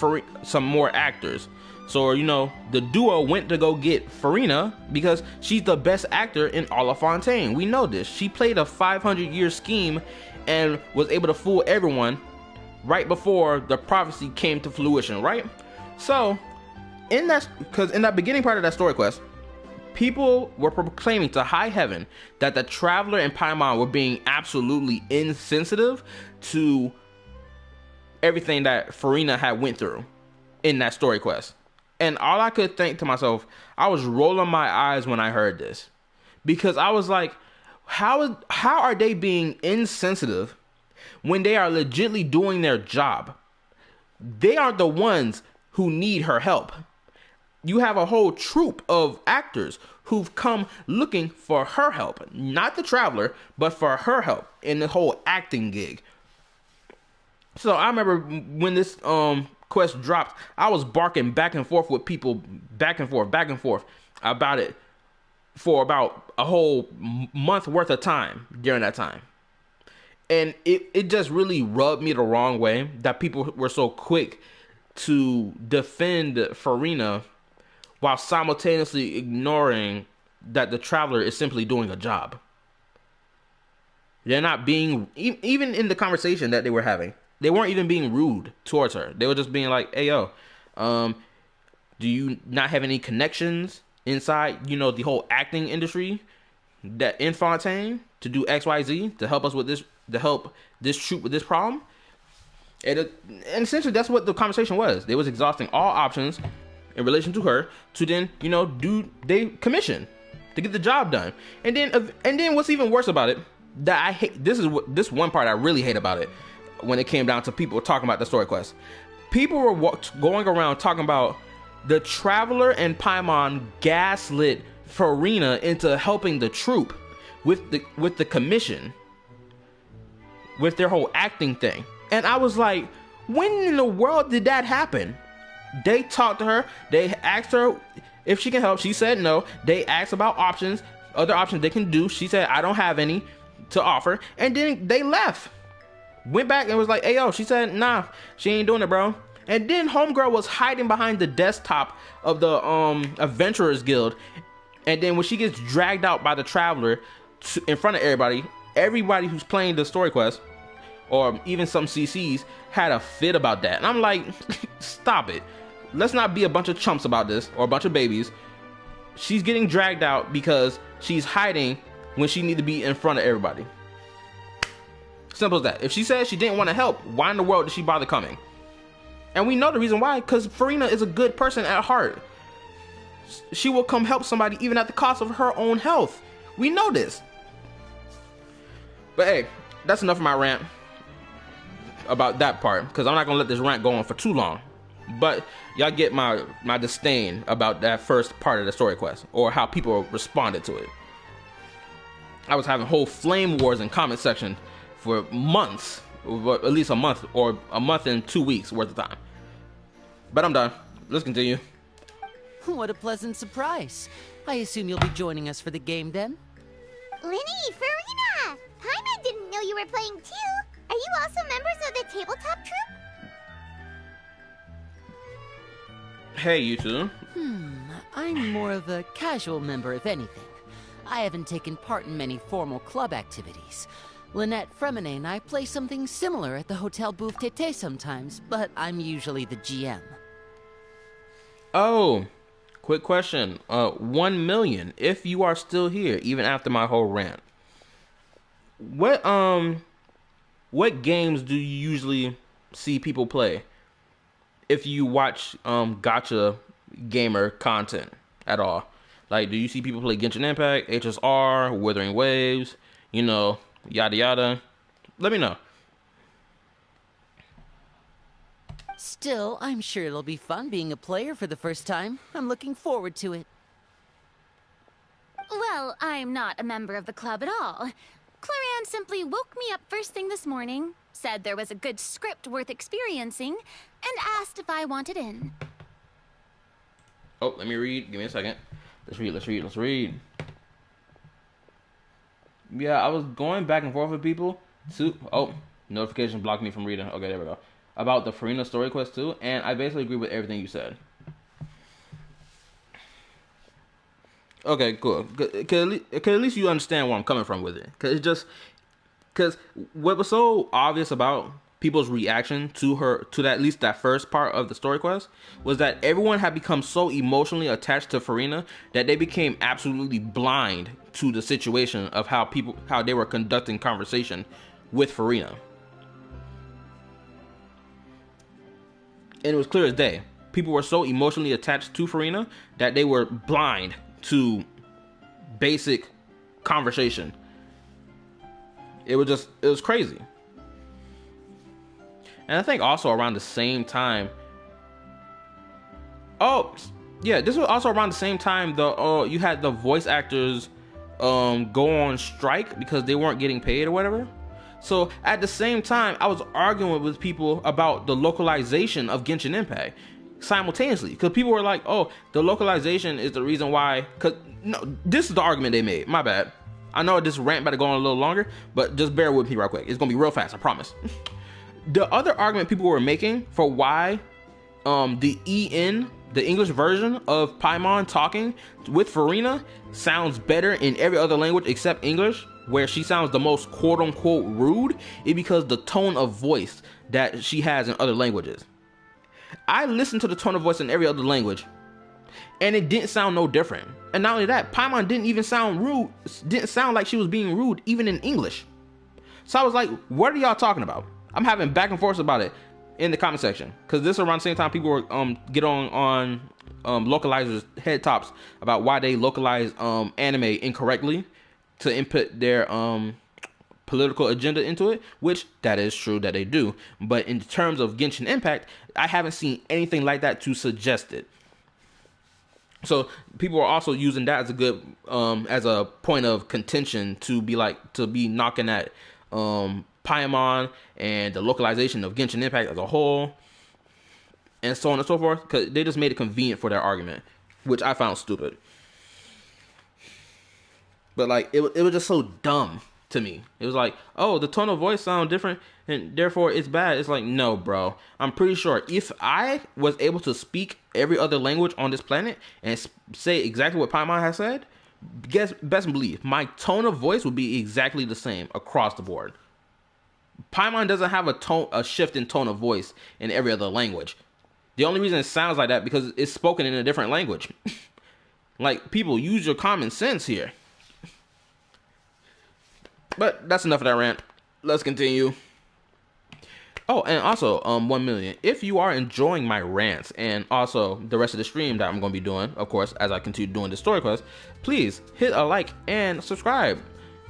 some more actors. So, the duo went to go get Furina because she's the best actor in all of Fontaine. We know this. She played a 500-year scheme and was able to fool everyone right before the prophecy came to fruition, right? So, in that beginning part of that story quest, people were proclaiming to high heaven that the Traveler and Paimon were being absolutely insensitive to everything that Furina had went through in that story quest. And all I could think to myself, I was rolling my eyes when I heard this, because I was like, how are they being insensitive when they are legitimately doing their job? They aren't the ones who need her help. You have a whole troupe of actors who've come looking for her help, not the Traveler, but for her help in the whole acting gig. So I remember when this quest dropped, I was barking back and forth with people, back and forth about it for about a whole month worth of time during that time. And it just really rubbed me the wrong way that people were so quick to defend Furina while simultaneously ignoring that the Traveler is simply doing a job. They're not being, even in the conversation that they were having, they weren't even being rude towards her. They were just being like, hey, yo, do you not have any connections inside, the whole acting industry that in Fontaine to do XYZ to help us with this, to help this troupe with this problem? And essentially that's what the conversation was. They was exhausting all options in relation to her to then, do they commission to get the job done. And then what's even worse about it, that I hate, this one part I really hate about it, when it came down to people talking about the story quest. People were going around talking about the Traveler and Paimon gaslit Furina into helping the troupe with the commission, with their whole acting thing. And I was like, when in the world did that happen? They talked to her, they asked her if she can help, she said no. They asked about other options they can do, she said I don't have any to offer, and then they left. Went back and was like, hey, yo, she said, nah, she ain't doing it, bro. And then Homegirl was hiding behind the desktop of the Adventurers Guild. And then when she gets dragged out by the Traveler in front of everybody who's playing the story quest, or even some CCs, had a fit about that. And I'm like, stop it. Let's not be a bunch of chumps about this, or a bunch of babies. She's getting dragged out because she's hiding when she need to be in front of everybody. Simple as that. If she said she didn't want to help, why in the world did she bother coming? And we know the reason why, because Furina is a good person at heart. She will come help somebody even at the cost of her own health. We know this. But hey, that's enough of my rant about that part, because I'm not gonna let this rant go on for too long. But y'all get my disdain about that first part of the story quest, or how people responded to it. I was having whole flame wars in comment section for months, at least a month, or a month and 2 weeks worth of time. But I'm done. Let's continue. What a pleasant surprise. I assume you'll be joining us for the game then? Linny, Furina! Paimon didn't know you were playing too. Are you also members of the tabletop troupe? Hey, you two. I'm more of a casual member, if anything. I haven't taken part in many formal club activities. Lynette, Fremine, and I play something similar at the Hotel Booth Tété sometimes, but I'm usually the GM. Oh, quick question. 1 million. If you are still here, even after my whole rant, what games do you usually see people play if you watch gotcha gamer content at all? Like, do you see people play Genshin Impact, HSR, Wuthering Waves, yada yada? Let me know. Still, I'm sure it'll be fun being a player for the first time. I'm looking forward to it. Well, I'm not a member of the club at all. Clorinde simply woke me up first thing this morning, said there was a good script worth experiencing, and asked if I wanted in. Oh, let me read. Give me a second. Let's read. Yeah, I was going back and forth with people. Notification blocked me from reading. Okay, there we go. About the Furina story quest too, and I basically agree with everything you said. Okay, cool. Cause at least you understand where I'm coming from with it. Cause what was so obvious about people's reaction to at least that first part of the story quest was that everyone had become so emotionally attached to Furina that they became absolutely blind to the situation of how they were conducting conversation with Furina. And it was clear as day. People were so emotionally attached to Furina that they were blind to basic conversation. It was crazy. And I think also around the same time. Oh, yeah, this was also around the same time you had the voice actors go on strike because they weren't getting paid or whatever. So at the same time, I was arguing with people about the localization of Genshin Impact simultaneously, because people were like, "Oh, the localization is the reason why." This is the argument they made. My bad. I know this rant about to go on a little longer, but just bear with me real quick. It's gonna be real fast, I promise. The other argument people were making for why the English version of Paimon talking with Furina sounds better in every other language except English, where she sounds the most quote-unquote rude, is because the tone of voice that she has in other languages. I listened to the tone of voice in every other language, and it didn't sound no different. And not only that, Paimon didn't even sound rude, didn't sound like she was being rude even in English. So I was like, what are y'all talking about? I'm having back and forth about it in the comment section, because this is around the same time people were get on localizers' head tops about why they localize anime incorrectly to input their political agenda into it, which that is true that they do. But in terms of Genshin Impact, I haven't seen anything like that to suggest it. So people are also using that as a good as a point of contention to be knocking at Paimon and the localization of Genshin Impact as a whole, and so on and so forth, because they just made it convenient for their argument, which I found stupid. But like it was just so dumb to me. It was like, oh, the tone of voice sounds different and therefore it's bad. It's like, no, bro. I'm pretty sure if I was able to speak every other language on this planet and say exactly what Paimon has said, best believe my tone of voice would be exactly the same across the board. Paimon doesn't have a shift in tone of voice in every other language. The only reason it sounds like that because it's spoken in a different language. Like, people, use your common sense here. But that's enough of that rant. Let's continue. Oh, and also, 1 million. If you are enjoying my rants and also the rest of the stream that I'm going to be doing, of course, as I continue doing the story quest, please hit a like and subscribe.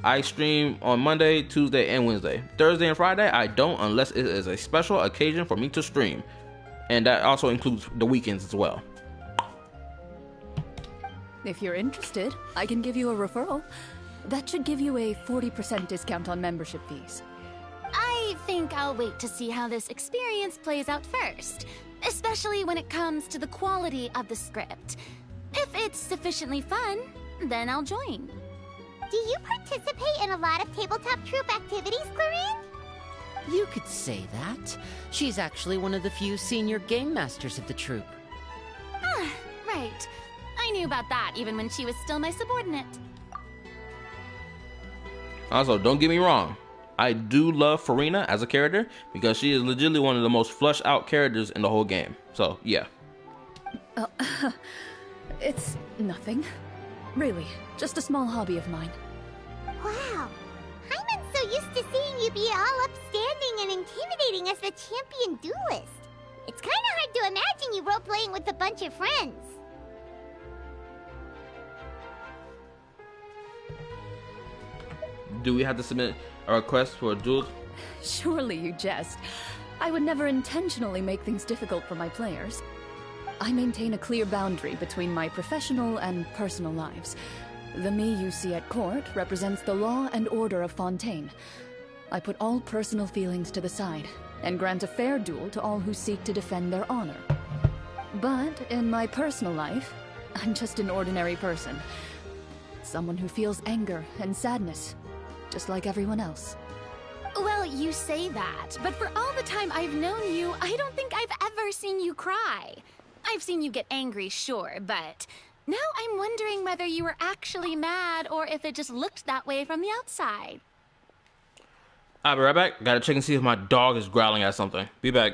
I stream on Monday, Tuesday, and Wednesday. Thursday and Friday, I don't unless it is a special occasion for me to stream. And that also includes the weekends as well. If you're interested, I can give you a referral. That should give you a 40% discount on membership fees. I think I'll wait to see how this experience plays out first, especially when it comes to the quality of the script. If it's sufficiently fun, then I'll join. Do you participate in a lot of tabletop troupe activities, Clorinde? You could say that. She's actually one of the few senior game masters of the troupe. Ah, right. I knew about that even when she was still my subordinate. Also, don't get me wrong. I do love Furina as a character because she is legitimately one of the most fleshed out characters in the whole game. So, yeah. It's nothing. Really, just a small hobby of mine. Wow. Hyman's so used to seeing you be all upstanding and intimidating as the champion duelist. It's kind of hard to imagine you role-playing with a bunch of friends. Do we have to submit a request for a duel? Surely you jest. I would never intentionally make things difficult for my players. I maintain a clear boundary between my professional and personal lives. The me you see at court represents the law and order of Fontaine. I put all personal feelings to the side and grant a fair duel to all who seek to defend their honor. But in my personal life, I'm just an ordinary person. Someone who feels anger and sadness, just like everyone else. Well, you say that, but for all the time I've known you, I don't think I've ever seen you cry. I've seen you get angry, sure, but now I'm wondering whether you were actually mad or if it just looked that way from the outside. I'll be right back. Gotta check and see if my dog is growling at something. Be back.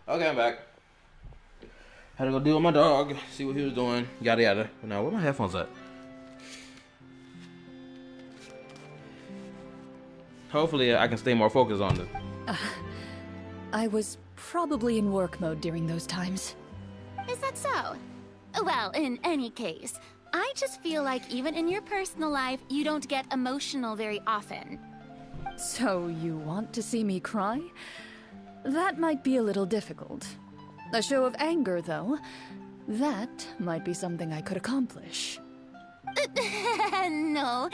Okay, I'm back. Had to go deal with my dog, see what he was doing, yada yada. Now, where my headphones at? Hopefully, I can stay more focused on this. I was probably in work mode during those times. Is that so? Well, in any case, I just feel like even in your personal life, you don't get emotional very often. So you want to see me cry? That might be a little difficult. A show of anger, though, that might be something I could accomplish. No,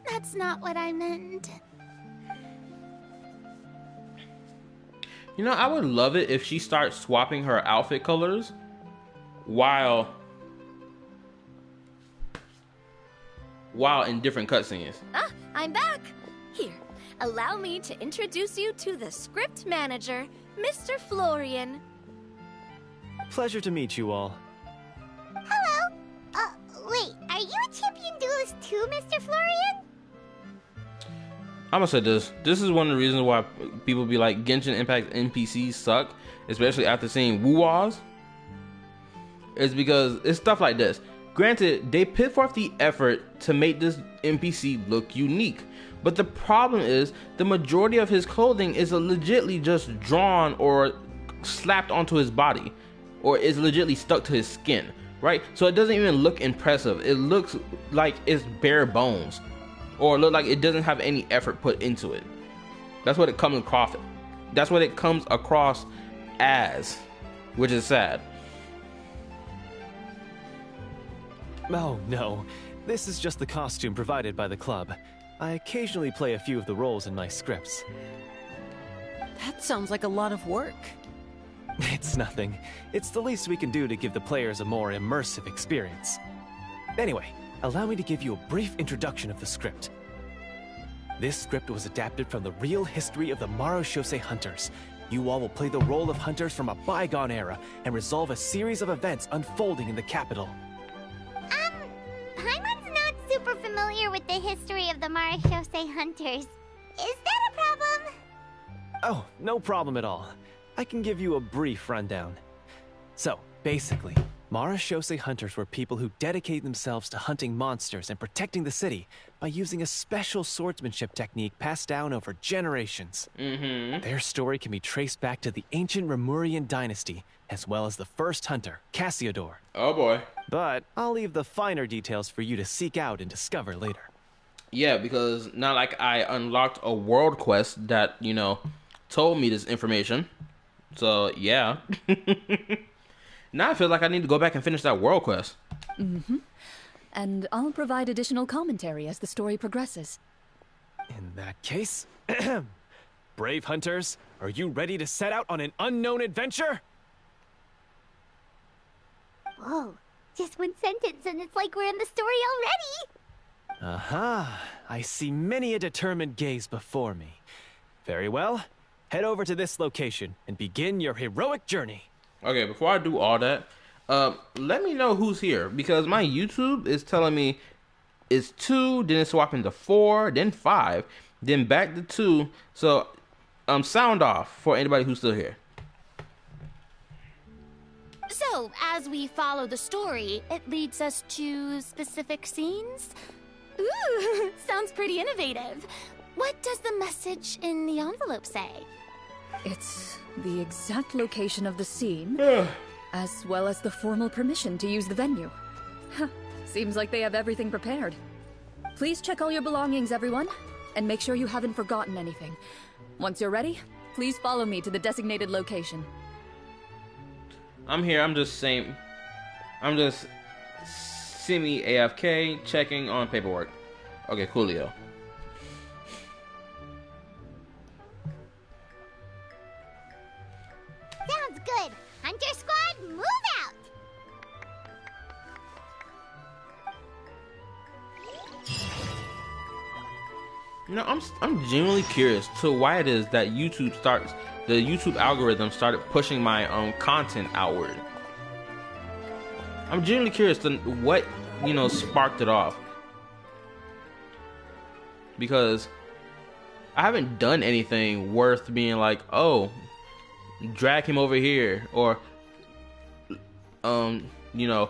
that's not what I meant. You know, I would love it if she starts swapping her outfit colors while in different cutscenes. Ah, I'm back! Here, allow me to introduce you to the script manager, Mr. Florian. Pleasure to meet you all. Hello. Wait, are you a champion duelist too, Mr. Florian? I'm gonna say this. This is one of the reasons why people be like Genshin Impact NPCs suck, especially after seeing Wuwas. It's because it's stuff like this. Granted, they put forth the effort to make this NPC look unique, but the problem is the majority of his clothing is legitly just drawn or slapped onto his body, or is legitly stuck to his skin, right? So it doesn't even look impressive. It looks like it's bare bones, or look like it doesn't have any effort put into it. That's what it comes across. That's what it comes across as, which is sad. Oh, no. This is just the costume provided by the club. I occasionally play a few of the roles in my scripts. That sounds like a lot of work. It's nothing. It's the least we can do to give the players a more immersive experience. Anyway, allow me to give you a brief introduction of the script. This script was adapted from the real history of the Marashose Hunters. You all will play the role of hunters from a bygone era and resolve a series of events unfolding in the capital. Paimon's not super familiar with the history of the Marashose Hunters. Is that a problem? Oh, no problem at all. I can give you a brief rundown. So, basically, Marashose Hunters were people who dedicated themselves to hunting monsters and protecting the city by using a special swordsmanship technique passed down over generations. Their story can be traced back to the ancient Remurian dynasty, as well as the first hunter, Cassiodor. Oh boy. But I'll leave the finer details for you to seek out and discover later. Yeah, because not like I unlocked a world quest that, you know, told me this information. So, yeah. Now I feel like I need to go back and finish that world quest. Mm-hmm. And I'll provide additional commentary as the story progresses. In that case, brave hunters, are you ready to set out on an unknown adventure? Whoa, just one sentence and it's like we're in the story already! Aha, I see many a determined gaze before me. Very well, head over to this location and begin your heroic journey. Okay, before I do all that, let me know who's here, because my YouTube is telling me it's 2, then it's swapping to 4, then 5, then back to 2. So, sound off for anybody who's still here. So, as we follow the story, it leads us to specific scenes? Ooh, sounds pretty innovative. What does the message in the envelope say? It's the exact location of the scene, as well as the formal permission to use the venue. Huh, seems like they have everything prepared. Please check all your belongings, everyone, and make sure you haven't forgotten anything. Once you're ready, please follow me to the designated location. I'm here, I'm just semi-AFK checking on paperwork. Okay, coolio. Sounds good! Hunter Squad, move out! You know, I'm genuinely curious to why it is that the YouTube algorithm started pushing my content outward. I'm genuinely curious to what, you know, sparked it off. Because I haven't done anything worth being like, oh, drag him over here, or you know,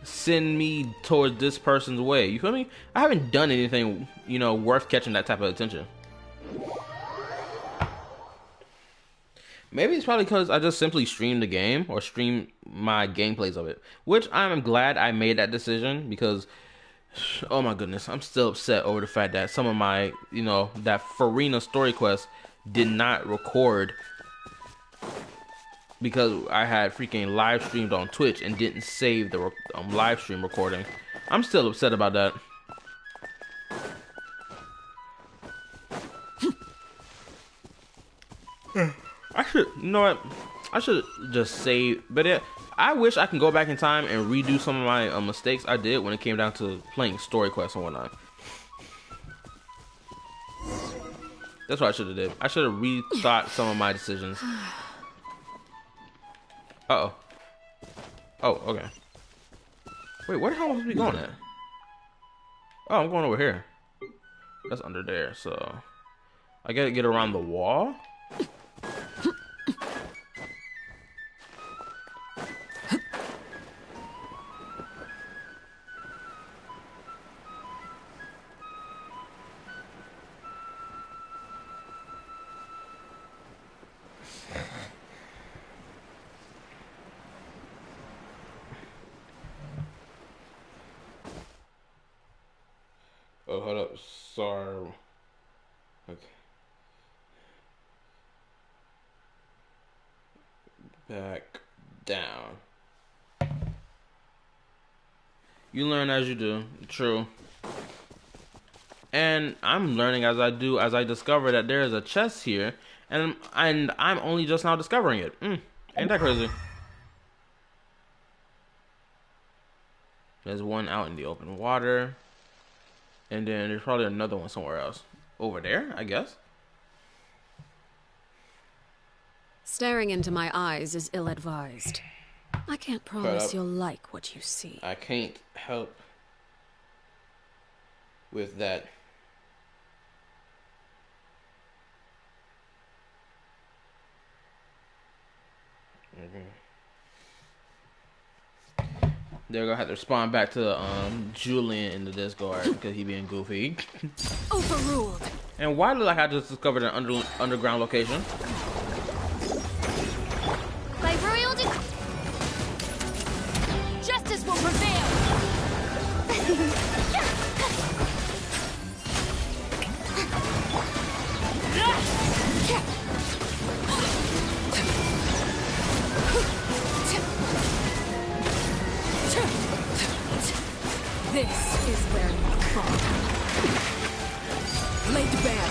send me towards this person's way. You feel me? I haven't done anything, you know, worth catching that type of attention. Maybe it's probably because I just simply streamed the game, or streamed my gameplays of it, which I'm glad I made that decision, because oh my goodness, I'm still upset over the fact that some of my, you know, that Farina story quest did not record because I had freaking live streamed on Twitch and didn't save the live stream recording. I'm still upset about that. I should, you know what? I should just save, but I wish I can go back in time and redo some of my mistakes I did when it came down to playing story quests and whatnot. That's what I should have did. I should have rethought some of my decisions. Uh-oh. Oh, okay. Wait, where the hell am I supposed to be going at? Oh, I'm going over here. That's under there, so I gotta get around the wall. Oh, hold up. Sorry. Okay. Back down. You learn as you do. True. And I'm learning as I do, as I discover that there is a chest here, and I'm only just now discovering it. Ain't that crazy? There's one out in the open water. And then there's probably another one somewhere else. Over there, I guess. Staring into my eyes is ill-advised. I can't promise you'll like what you see. I can't help with that. They're gonna have to respond back to Julian in the Discord because he being goofy. Overruled. And why look like I just discovered an underground location? By royal justice will prevail. This is where you fall. Laid bare.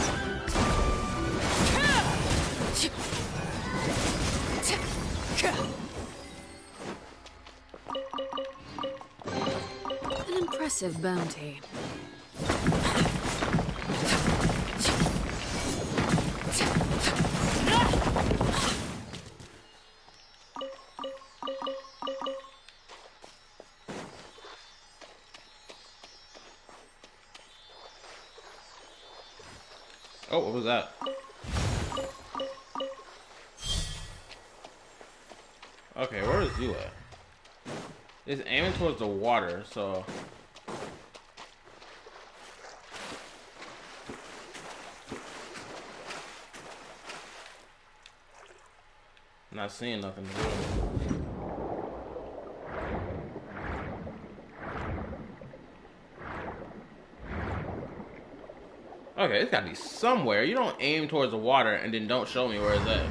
An impressive bounty. Oh, what was that? Okay, where is you at? It's aiming towards the water, so... Not seeing nothing really. Okay, it's gotta be somewhere. You don't aim towards the water and then don't show me where it's at.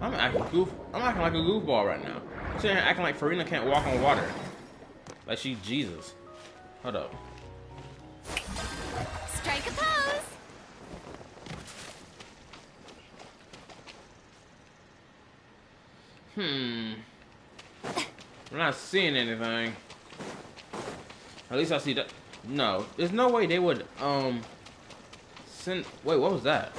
I'm acting like a goofball right now. I'm sitting here acting like Farina can't walk on water. Like she's Jesus. Hold up. Strike a pose! I'm not seeing anything. At least I see that. No, there's no way they would send. Wait, what was that?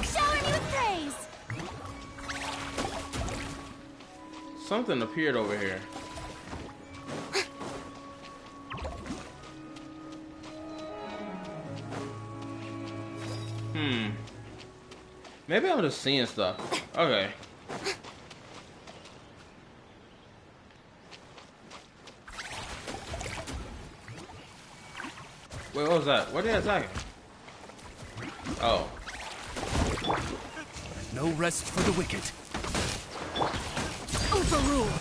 Shower me with praise! Something appeared over here. Maybe I'm just seeing stuff. Okay. Wait, what was that? What did they attack? Oh. No rest for the wicked. Overruled.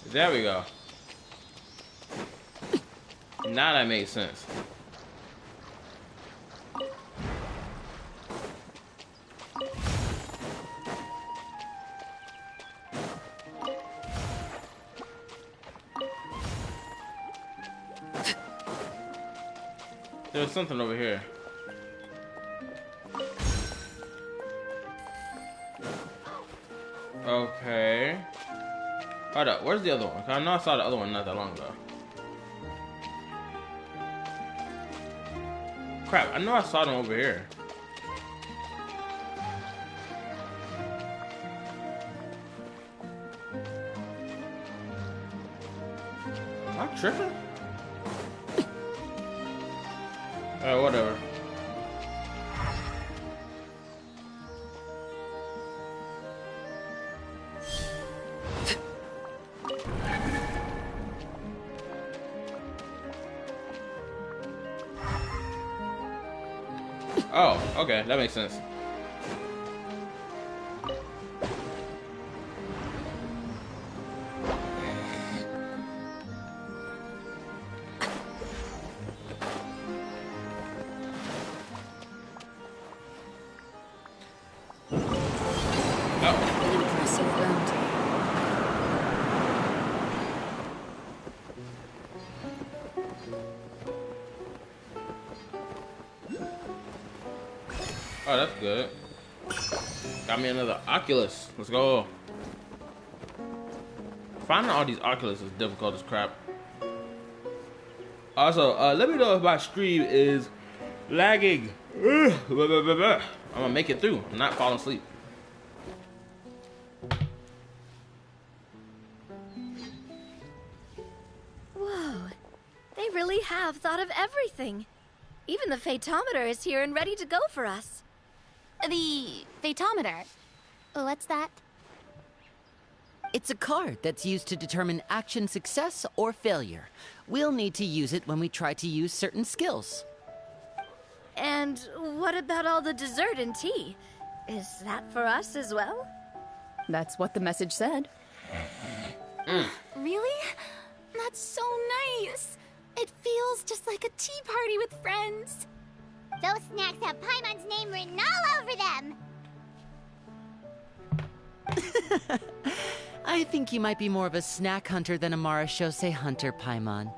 There we go. Now that makes sense. There's something over here. Okay. Hold up, where's the other one? 'Cause I know I saw the other one not that long ago. Crap, I know I saw them over here. Am I tripping? Whatever. Oh, okay, that makes sense. An impressive bounty. Oh, that's good. Got me another Oculus. Let's go. Finding all these Oculus is difficult as crap. Also, let me know if my stream is lagging. I'm gonna make it through. I'm not falling asleep. Whoa. They really have thought of everything. Even the phaetometer is here and ready to go for us. The phaetometer. What's that? It's a card that's used to determine action success or failure. We'll need to use it when we try to use certain skills. And what about all the dessert and tea? Is that for us as well? That's what the message said. Really? That's so nice. It feels just like a tea party with friends. Those snacks have Paimon's name written all over them. I think you might be more of a snack hunter than a Marachose hunter, Paimon.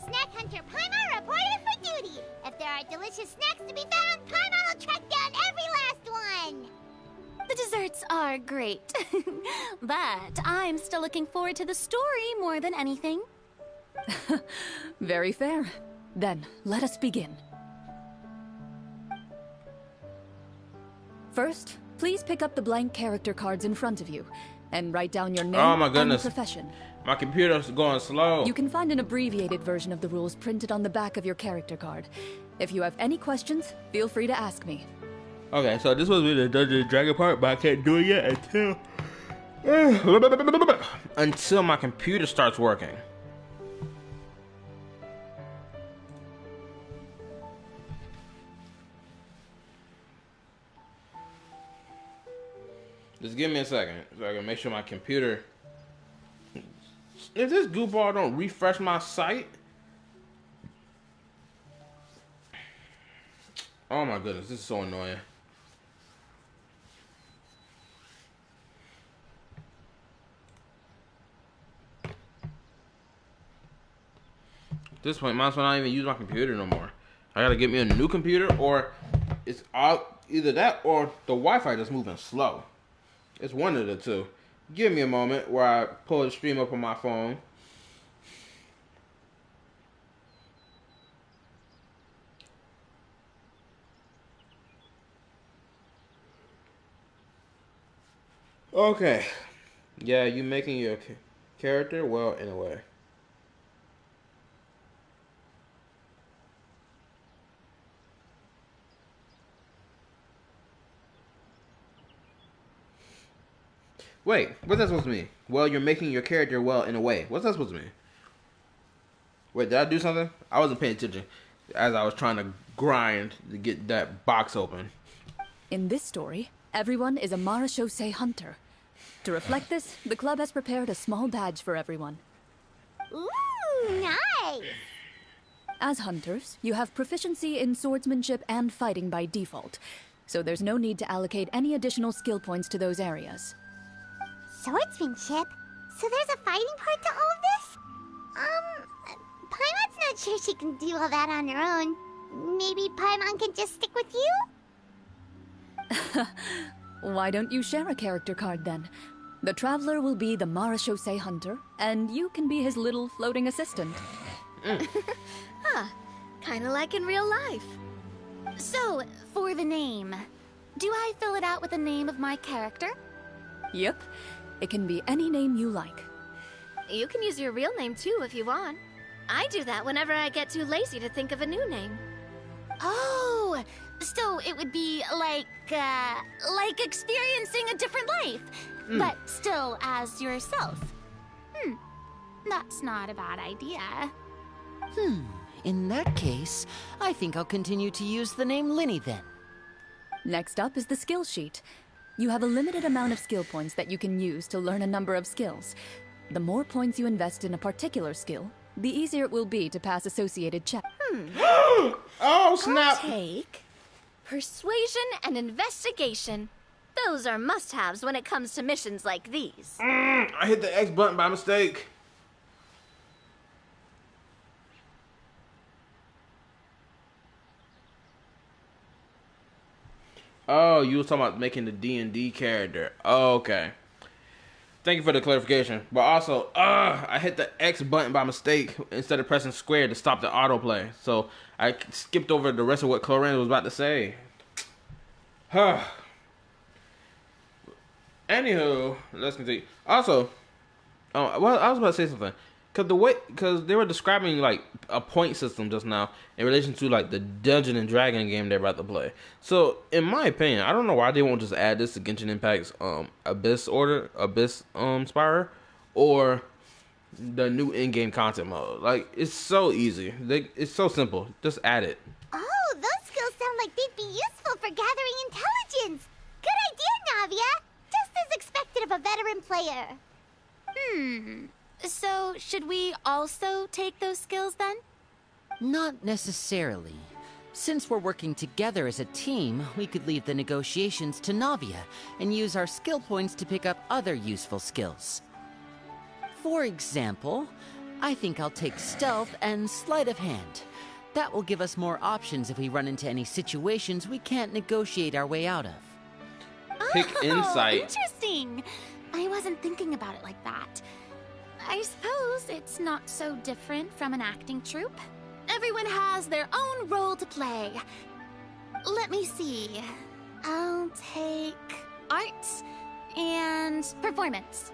Snack Hunter Paimon reported for duty. If there are delicious snacks to be found, Paimon will track down every last one. The desserts are great. But I'm still looking forward to the story more than anything. Very fair. Then, let us begin. First, please pick up the blank character cards in front of you and write down your name Oh my goodness. and profession. My computer's going slow. You can find an abbreviated version of the rules printed on the back of your character card. If you have any questions, feel free to ask me. Okay, so this was the Dungeons and Dragon part, but I can't do it yet until my computer starts working. Just give me a second so I can make sure my computer. If this goofball don't refresh my site. Oh my goodness, this is so annoying. At this point, might as well not even use my computer no more. I gotta get me a new computer, or it's out, either that or the Wi-Fi just moving slow. It's one of the two. Give me a moment where I pull the stream up on my phone. Okay. Yeah, you making your character? Well, in a way. Wait, what's that supposed to mean? Well, you're making your character well in a way. What's that supposed to mean? Wait, did I do something? I wasn't paying attention as I was trying to grind to get that box open. In this story, everyone is a Marachose hunter. To reflect this, the club has prepared a small badge for everyone. Ooh, nice. As hunters, you have proficiency in swordsmanship and fighting by default, so there's no need to allocate any additional skill points to those areas. Swordsmanship? So there's a fighting part to all of this? Paimon's not sure she can do all that on her own. Maybe Paimon can just stick with you? Why don't you share a character card then? The Traveler will be the Marachose hunter, and you can be his little floating assistant. Kinda like in real life. So, for the name, do I fill it out with the name of my character? Yep. It can be any name you like. You can use your real name too if you want. I do that whenever I get too lazy to think of a new name. Oh, so it would be like experiencing a different life, but still as yourself. That's not a bad idea. In that case, I think I'll continue to use the name Linny then. Next up is the skill sheet. You have a limited amount of skill points that you can use to learn a number of skills. The more points you invest in a particular skill, the easier it will be to pass associated checks. Oh, snap! I'll take persuasion and investigation. Those are must-haves when it comes to missions like these. I hit the X button by mistake. Oh, you was talking about making the D&D character. Oh, okay. Thank you for the clarification. But also, I hit the X button by mistake instead of pressing square to stop the autoplay. So I skipped over the rest of what Clorinde was about to say. Anywho, let's continue. Also, well, I was about to say something. because they were describing like a point system just now in relation to like the Dungeon and Dragon game they're about to play. So in my opinion, I don't know why they won't just add this to Genshin Impact's Abyss Spire, or the new in-game content mode. Like, it's so easy. It's so simple. Just add it. Oh, those skills sound like they'd be useful for gathering intelligence. Good idea, Navia. Just as expected of a veteran player. So, should we also take those skills then? Not necessarily. Since we're working together as a team, we could leave the negotiations to Navia and use our skill points to pick up other useful skills. For example, I think I'll take Stealth and Sleight of Hand. That will give us more options if we run into any situations we can't negotiate our way out of. Pick Insight. Interesting. I wasn't thinking about it like that. I suppose it's not so different from an acting troupe. Everyone has their own role to play. Let me see. I'll take art and performance.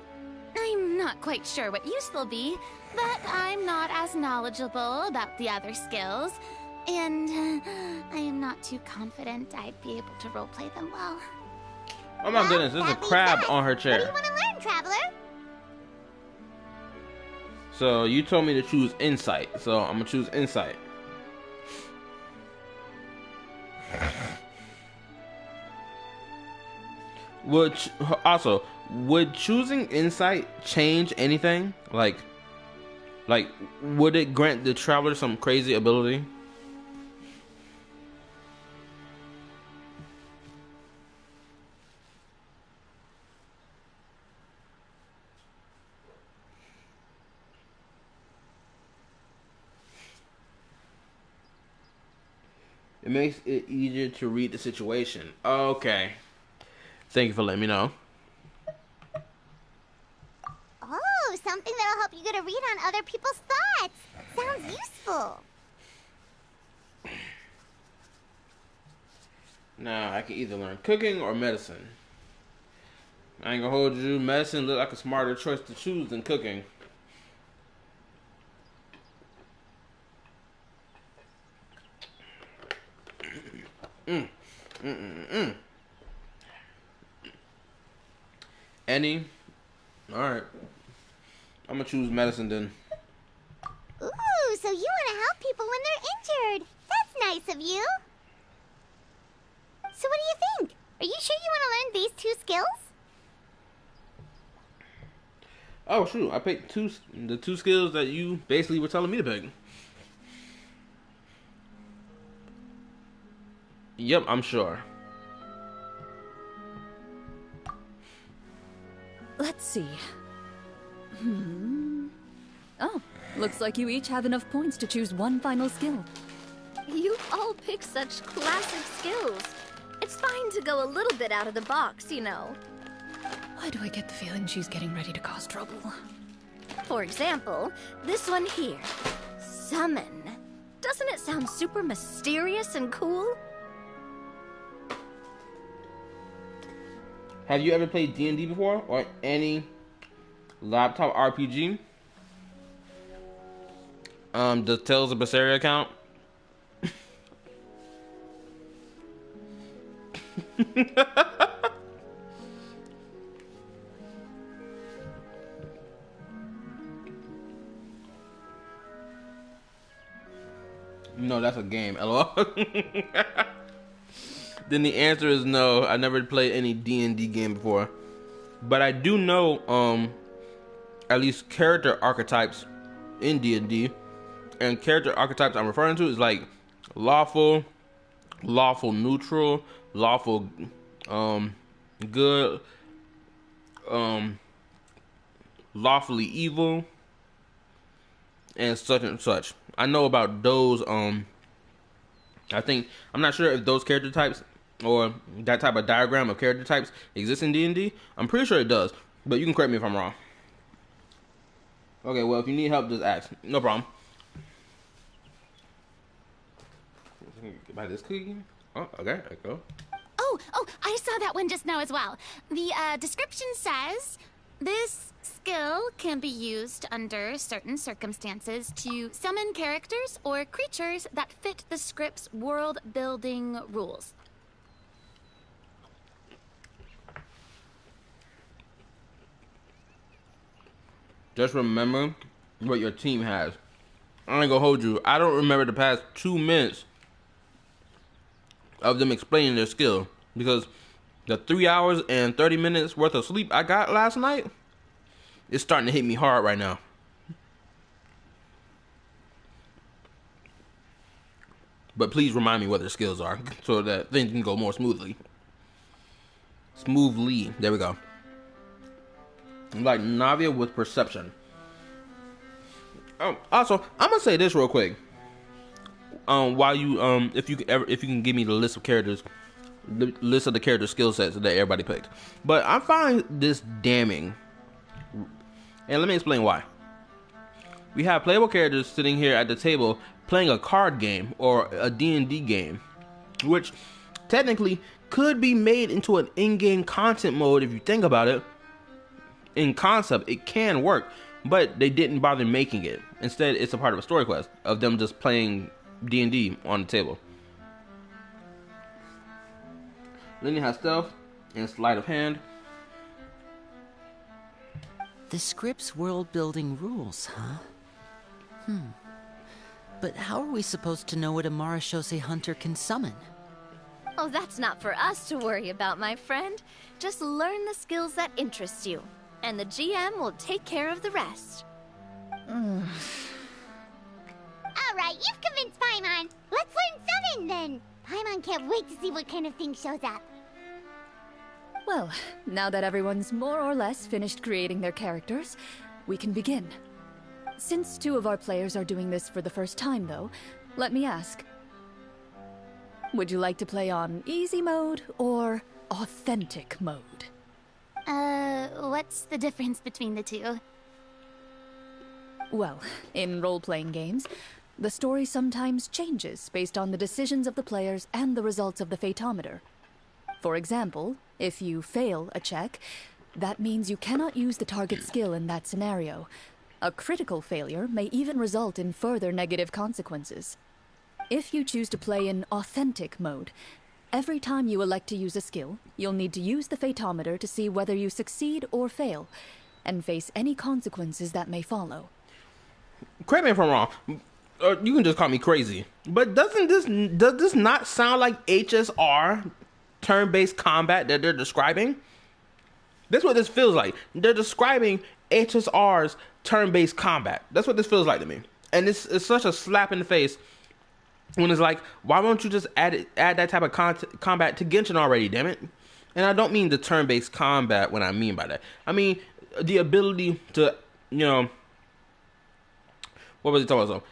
I'm not quite sure what use they'll be, but I'm not as knowledgeable about the other skills, and I am not too confident I'd be able to roleplay them well. Oh my goodness, there's a crab on her What do chair. you want to learn, Traveler? So you told me to choose Insight, so I'm gonna choose Insight. Would choosing Insight change anything? Like, would it grant the Traveler some crazy ability? It makes it easier to read the situation. Okay. Thank you for letting me know. Oh, something that'll help you get a read on other people's thoughts. Sounds useful. Now, I can either learn cooking or medicine. I ain't gonna hold you. Medicine look like a smarter choice to choose than cooking. Any? Alright. I'm gonna choose medicine then. Ooh, so you want to help people when they're injured. That's nice of you. So what do you think? Are you sure you want to learn these two skills? Oh shoot, I picked the two skills that you basically were telling me to pick. Yep, I'm sure. Let's see. Oh, looks like you each have enough points to choose one final skill. You've all picked such classic skills. It's fine to go a little bit out of the box, you know. Why do I get the feeling she's getting ready to cause trouble? For example, this one here. Summon. Doesn't it sound super mysterious and cool? Have you ever played D&D before? Or any laptop RPG? Does Tales of Berseria count? No, that's a game. LOL. Then the answer is no. I never played any D&D game before, but I do know at least character archetypes in D&D, and character archetypes I'm referring to is like lawful, lawful neutral, lawful good, lawfully evil, and such and such. I know about those. I think I'm not sure if those character types or that type of diagram of character types exists in D&D. I'm pretty sure it does, but you can correct me if I'm wrong. Okay, well, if you need help, just ask. No problem. Buy this cookie. Oh, okay, there you go. Oh, I saw that one just now as well. The description says, this Skill can be used under certain circumstances to summon characters or creatures that fit the script's world-building rules. Just remember what your team has. I ain't gonna hold you. I don't remember the past 2 minutes of them explaining their skill, because the 3 hours and 30 minutes worth of sleep I got last night, it's starting to hit me hard right now. But please remind me what their skills are so that things can go more smoothly. There we go. Like Navia with perception. Also, I'm gonna say this real quick. While you if you can give me the list of characters, the list of the character skill sets that everybody picked. But I find this damning, and let me explain why. We have playable characters sitting here at the table playing a card game or a D&D game, which technically could be made into an in-game content mode if you think about it. In concept, it can work, but they didn't bother making it. Instead, it's a part of a story quest of them just playing D&D on the table. Then you have stealth and sleight of hand. The script's world-building rules, huh? But how are we supposed to know what a Marashose hunter can summon? Oh, that's not for us to worry about, my friend. Just learn the skills that interest you, and the GM will take care of the rest. Alright, you've convinced Paimon. Let's learn summon then. Paimon can't wait to see what kind of thing shows up. Well, now that everyone's more or less finished creating their characters, we can begin. Since 2 of our players are doing this for the first time, though, let me ask. Would you like to play on easy mode or authentic mode? What's the difference between the two? Well, in role-playing games, the story sometimes changes based on the decisions of the players and the results of the Fatometer. For example, if you fail a check, that means you cannot use the target skill in that scenario. A critical failure may even result in further negative consequences. If you choose to play in authentic mode, every time you elect to use a skill, you'll need to use the Fatometer to see whether you succeed or fail, and face any consequences that may follow. Correct me if I'm wrong. You can just call me crazy. But does this not sound like HSR turn-based combat that they're describing? That's what this feels like. They're describing HSR's turn-based combat. That's what this feels like to me. And it's such a slap in the face when it's like, why won't you just add that type of combat to Genshin already, damn it? And I don't mean the turn-based combat when I mean by that. I mean the ability to, what was he talking about?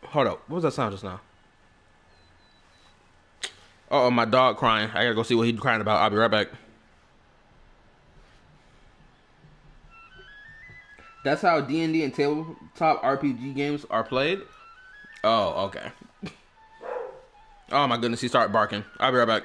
Hold up. What was that sound just now? Uh-oh, my dog crying. I gotta go see what he's crying about. I'll be right back. That's how D&D and tabletop RPG games are played? Oh, okay. Oh my goodness, he started barking. I'll be right back.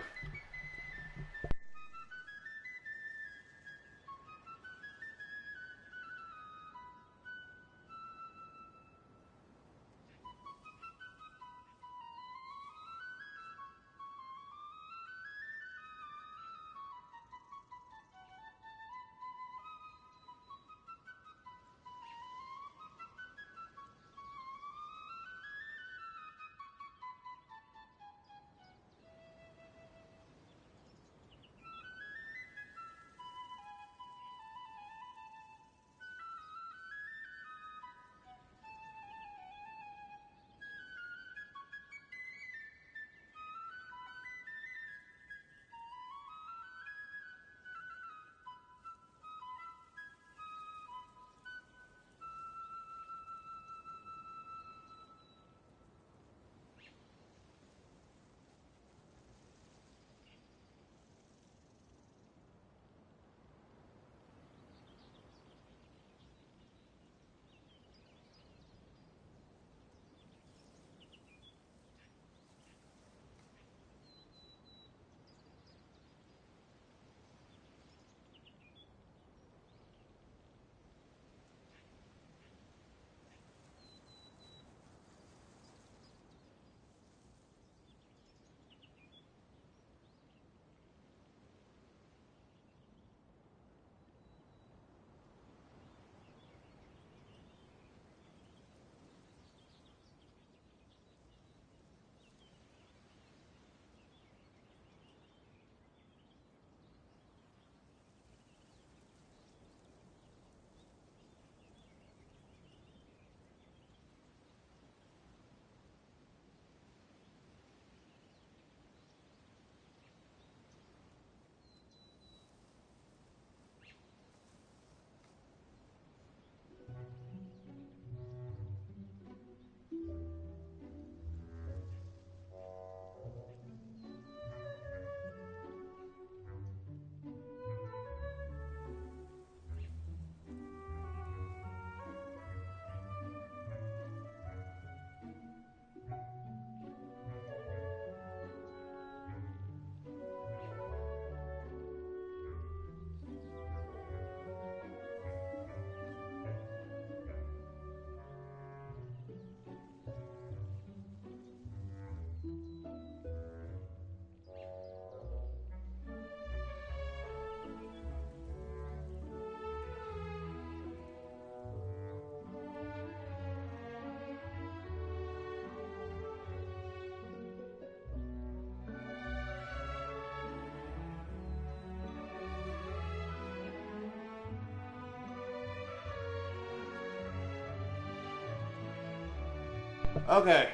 Okay.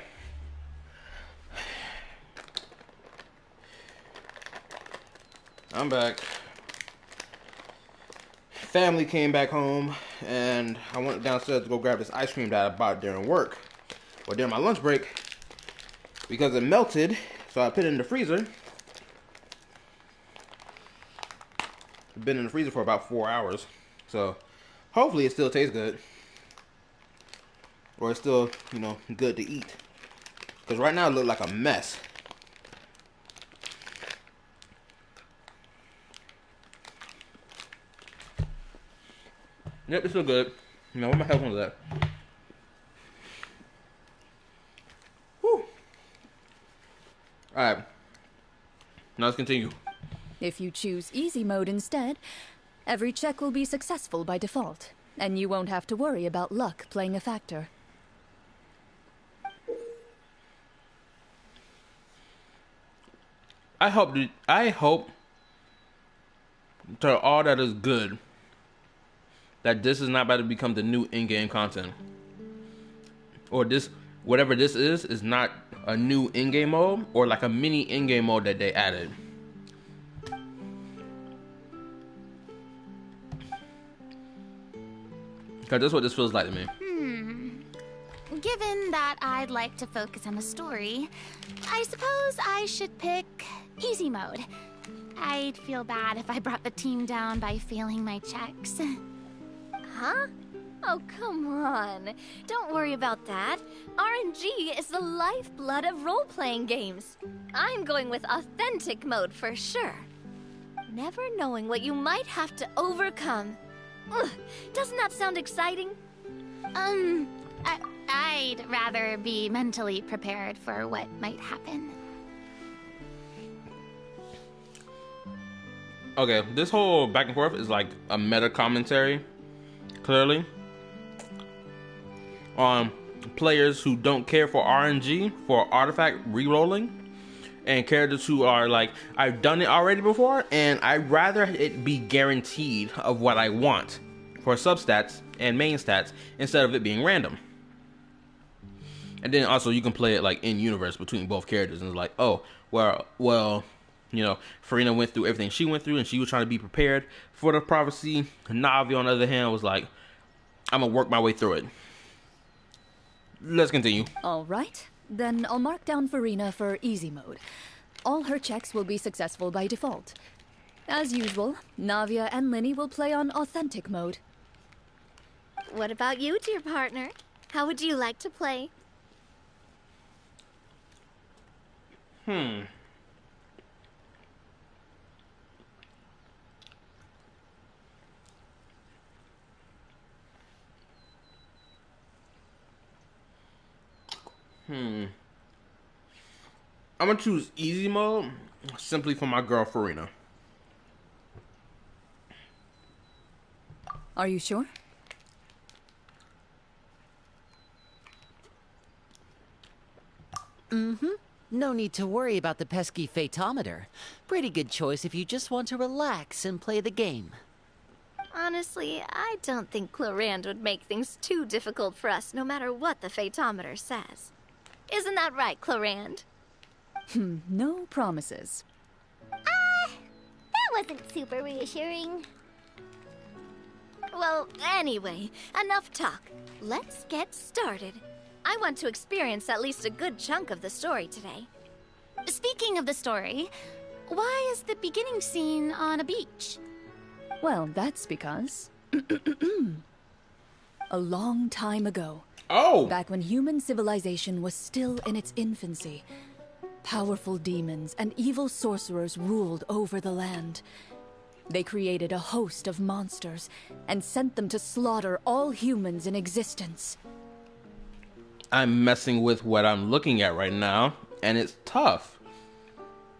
I'm back. Family came back home, and I went downstairs to go grab this ice cream that I bought during work, or during my lunch break, because it melted. So I put it in the freezer. It's been in the freezer for about 4 hours, so hopefully it still tastes good, or it's still, you know, good to eat. Because right now it looks like a mess. Yep, it's still good. You know, where my headphones at? Whew. Alright. Now let's continue. If you choose easy mode instead, every check will be successful by default, and you won't have to worry about luck playing a factor. I hope to all that is good that this is not about to become the new in-game content. Or this, whatever this is not a new in-game mode or like a mini in-game mode that they added. Because that's what this feels like to me. Given that I'd like to focus on the story, I suppose I should pick easy mode. I'd feel bad if I brought the team down by failing my checks. Huh? Oh, come on. Don't worry about that. RNG is the lifeblood of role-playing games. I'm going with authentic mode for sure. Never knowing what you might have to overcome. Ugh, doesn't that sound exciting? I'd rather be mentally prepared for what might happen. Okay, this whole back and forth is like a meta commentary, clearly, on players who don't care for RNG, for artifact re-rolling, and characters who are like, I've done it already before, and I'd rather it be guaranteed of what I want for substats and main stats instead of it being random. And then also you can play it like in universe between both characters, and it's like, oh, well, you know, Farina went through everything she went through, and she was trying to be prepared for the prophecy. Navi, on the other hand, was like, I'm gonna work my way through it. Let's continue. All right, then I'll mark down Farina for easy mode. All her checks will be successful by default. As usual, Navia and Linny will play on authentic mode. What about you, dear partner? How would you like to play? I'm gonna choose easy mode simply for my girl Farina. Are you sure? No need to worry about the pesky fatometer. Pretty good choice if you just want to relax and play the game. Honestly, I don't think Clorinde would make things too difficult for us, no matter what the fatometer says. Isn't that right, Clorinde? No promises. That wasn't super reassuring. Well, anyway, enough talk. Let's get started. I want to experience at least a good chunk of the story today. Speaking of the story, why is the beginning scene on a beach? Well, that's because... a long time ago, Oh! back when human civilization was still in its infancy, powerful demons and evil sorcerers ruled over the land. They created a host of monsters and sent them to slaughter all humans in existence. I'm messing with what I'm looking at right now, and it's tough.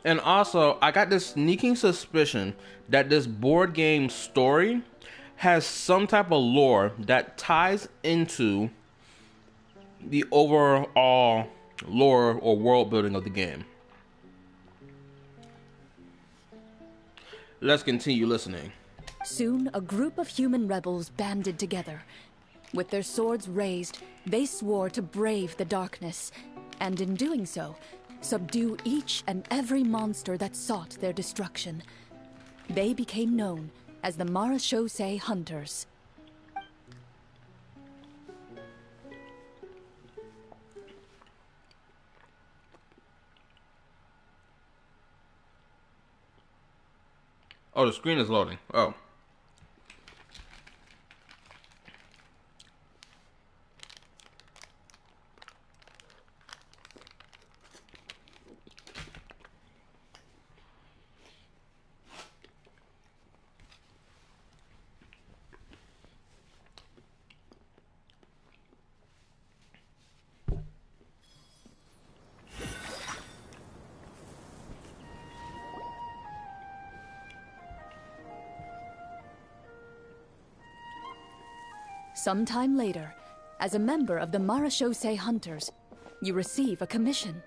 And also, I got this sneaking suspicion that this board game story has some type of lore that ties into the overall lore or world building of the game. Let's continue listening. Soon, a group of human rebels banded together. With their swords raised, they swore to brave the darkness, and in doing so, subdue each and every monster that sought their destruction. They became known as the Marachose Hunters. Oh, the screen is loading. Oh. Sometime later, as a member of the Marachose Hunters, you receive a commission.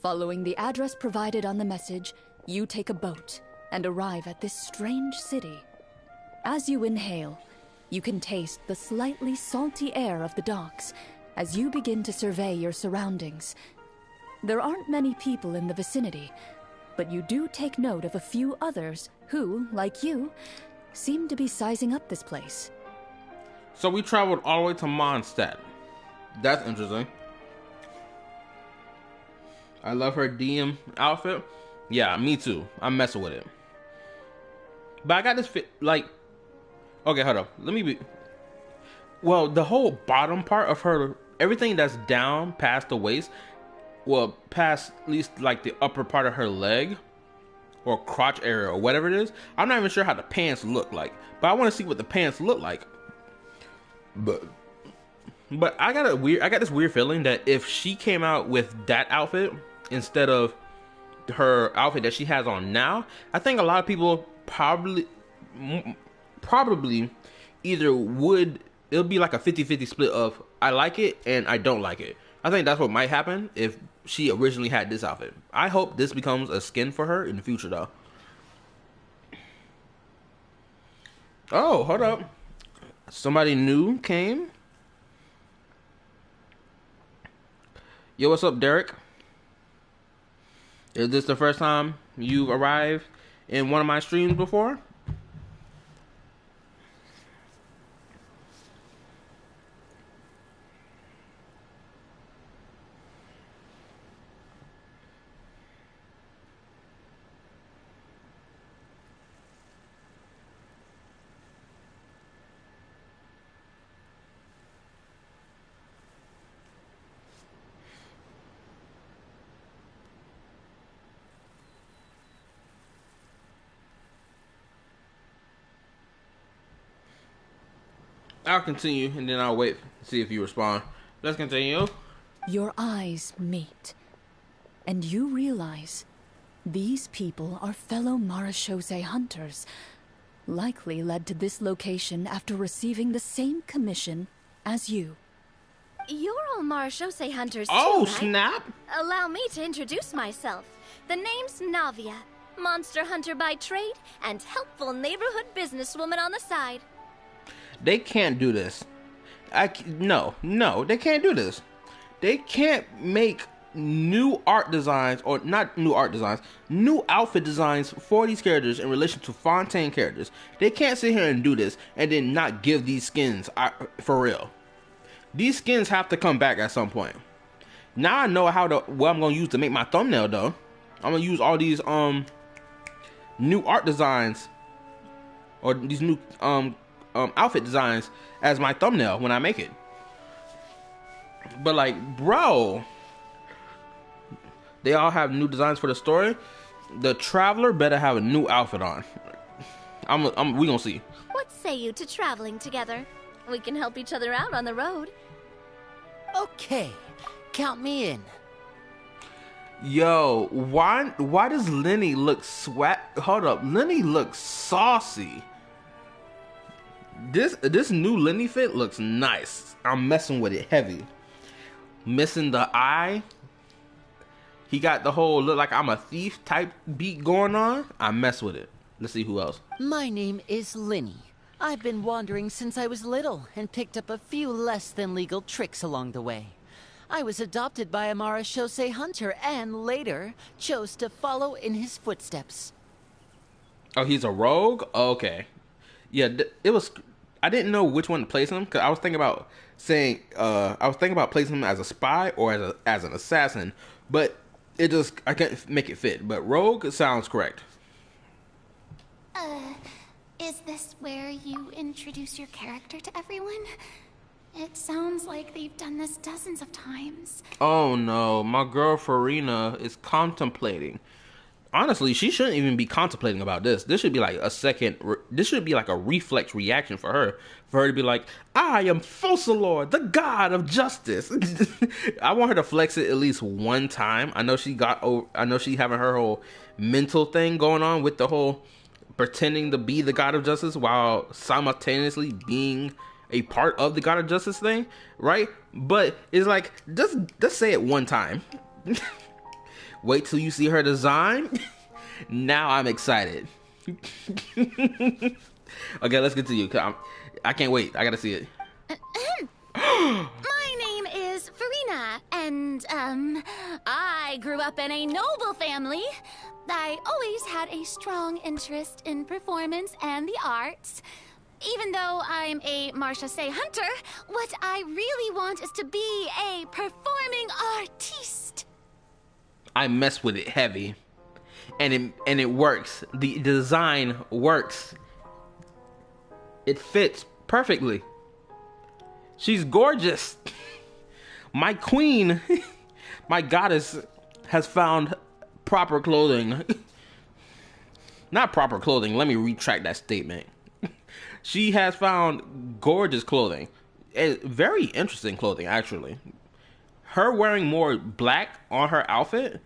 Following the address provided on the message, you take a boat and arrive at this strange city. As you inhale, you can taste the slightly salty air of the docks as you begin to survey your surroundings. There aren't many people in the vicinity, but you do take note of a few others who, like you, seem to be sizing up this place. So we traveled all the way to Mondstadt. That's interesting. I love her DM outfit. Yeah, me too. I'm messing with it. But I got this fit, like... Okay, hold up. Let me be... Well, the whole bottom part of her... Everything that's down past the waist... Well, past at least like the upper part of her leg... Or crotch area or whatever it is. I'm not even sure how the pants look like. But I want to see what the pants look like. But I got this weird feeling that if she came out with that outfit instead of her outfit that she has on now, I think a lot of people probably either it'll be like a 50-50 split of I like it and I don't like it. I think that's what might happen if she originally had this outfit. I hope this becomes a skin for her in the future though. Oh, hold up. Somebody new came. Yo, what's up, Derek? Is this the first time you've arrived in one of my streams before? I'll continue and then I'll wait to see if you respond. Let's continue. Your eyes meet, and you realize these people are fellow Marachose hunters, likely led to this location after receiving the same commission as you. You're all Marachose hunters too, Oh, right? snap! Allow me to introduce myself. The name's Navia, monster hunter by trade and helpful neighborhood businesswoman on the side. They can't do this. No, they can't do this. They can't make new art designs, or not new art designs, new outfit designs for these characters in relation to Fontaine characters. They can't sit here and do this and then not give these skins for real. These skins have to come back at some point. Now I know what I'm gonna use to make my thumbnail though. I'm gonna use all these new art designs or these new outfit designs as my thumbnail when I make it. But like, bro, they all have new designs for the story. The traveler better have a new outfit on. We gonna see. What say you to traveling together? We can help each other out on the road. Okay, count me in. Yo, why does Lenny look Hold up, Lenny looks saucy. This new Lenny fit looks nice. I'm messing with it heavy. Missing the eye. He got the whole look like I'm a thief type beat going on. I mess with it. Let's see who else. My name is Lenny. I've been wandering since I was little and picked up a few less than legal tricks along the way. I was adopted by a Marashose hunter and later chose to follow in his footsteps. Oh, he's a rogue? Okay. Yeah, it was... I didn't know which one to place him, because I was thinking about saying... I was thinking about placing him as a spy or as an assassin, but it just... I can't make it fit, but rogue sounds correct. Is this where you introduce your character to everyone? It sounds like they've done this dozens of times. Oh no, my girl Farina is contemplating. Honestly, she shouldn't even be contemplating about this. This should be like this should be like a reflex reaction for her. For her to be like, I am Focalor, the god of justice. I want her to flex it at least one time. I know she having her whole mental thing going on with the whole pretending to be the god of justice while simultaneously being a part of the god of justice thing, right? But it's like, just say it one time. Wait till you see her design. Now I'm excited. Okay, let's continue. I can't wait. I gotta see it. My name is Farina, and, I grew up in a noble family. I always had a strong interest in performance and the arts. Even though I'm a Marashose hunter, what I really want is to be a performing artiste. I mess with it heavy, and it works. The design works. It fits perfectly. She's gorgeous. My queen, my goddess, has found proper clothing. Not proper clothing. Let me retract that statement. She has found gorgeous clothing. Very interesting clothing, actually. Her wearing more black on her outfit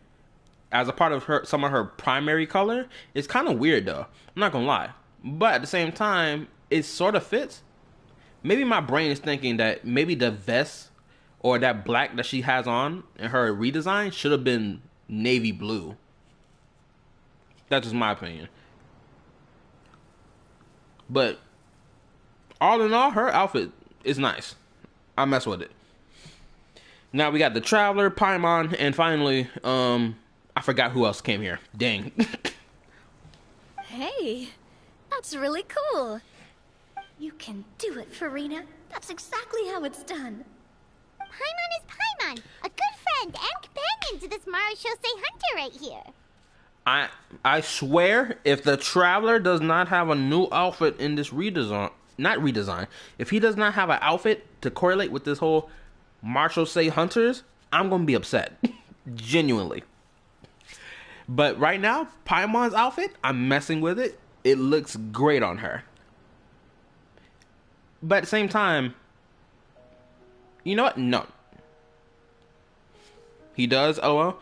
as a part of some of her primary color is kind of weird, though. I'm not gonna lie. But at the same time, it sort of fits. Maybe my brain is thinking that maybe the vest or that black that she has on in her redesign should have been navy blue. That's just my opinion. But all in all, her outfit is nice. I mess with it. Now we got the Traveler, Paimon, and finally, I forgot who else came here. Dang. Hey, that's really cool. You can do it, Farina. That's exactly how it's done. Paimon is Paimon, a good friend and companion to this Marashose hunter right here. I swear, if the Traveler does not have a new outfit in this redesign, if he does not have an outfit to correlate with this whole Marashose hunters, I'm gonna be upset. Genuinely. But right now, Paimon's outfit, I'm messing with it. It looks great on her. But at the same time, you know what? No. He does, LOL.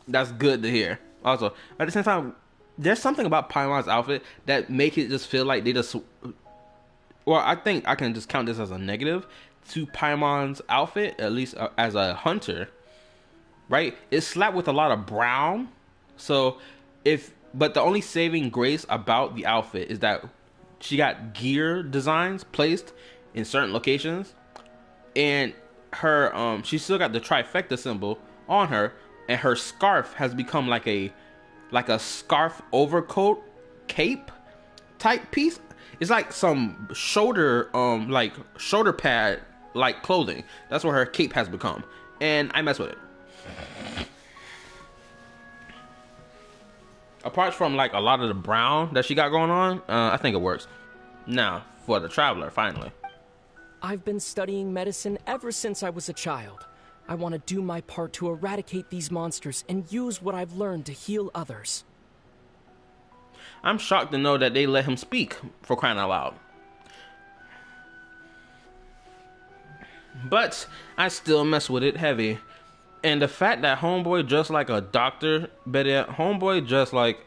That's good to hear. Also, at the same time, there's something about Paimon's outfit that make it just feel like they just... Well, I think I can just count this as a negative to Paimon's outfit, at least as a hunter, right? It's slapped with a lot of brown. So, but the only saving grace about the outfit is that she got gear designs placed in certain locations, and her she still got the trifecta symbol on her, and her scarf has become like a scarf overcoat cape type piece. It's like some shoulder pad like clothing. That's what her cape has become, and I mess with it. Apart from like a lot of the brown that she got going on, I think it works. Now for the Traveler, finally. I've been studying medicine ever since I was a child. I want to do my part to eradicate these monsters and use what I've learned to heal others. I'm shocked to know that they let him speak, for crying out loud. But I still mess with it heavy. And the fact that homeboy just like a doctor, better yet, homeboy just like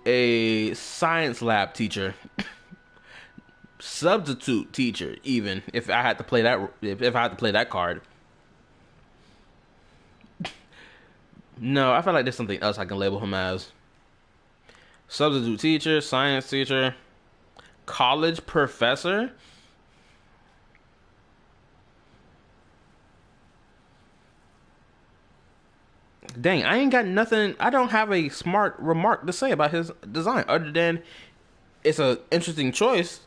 a science lab teacher. Substitute teacher, even if I had to play that card. No, I feel like there's something else I can label him as. Substitute teacher, science teacher, college professor? Dang, I ain't got nothing. I don't have a smart remark to say about his design other than it's a interesting choice.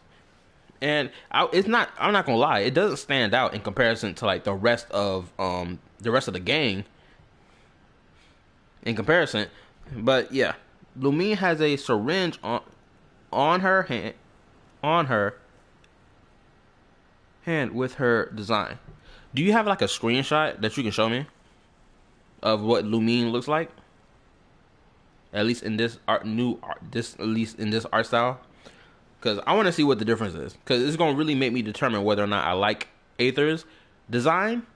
And it's not. I'm not gonna lie. It doesn't stand out in comparison to like the rest of the gang. In comparison, but yeah, Lumine has a syringe on her hand with her design. Do you have like a screenshot that you can show me of what Lumine looks like? At least in this art style, because I want to see what the difference is. Because it's gonna really make me determine whether or not I like Aether's design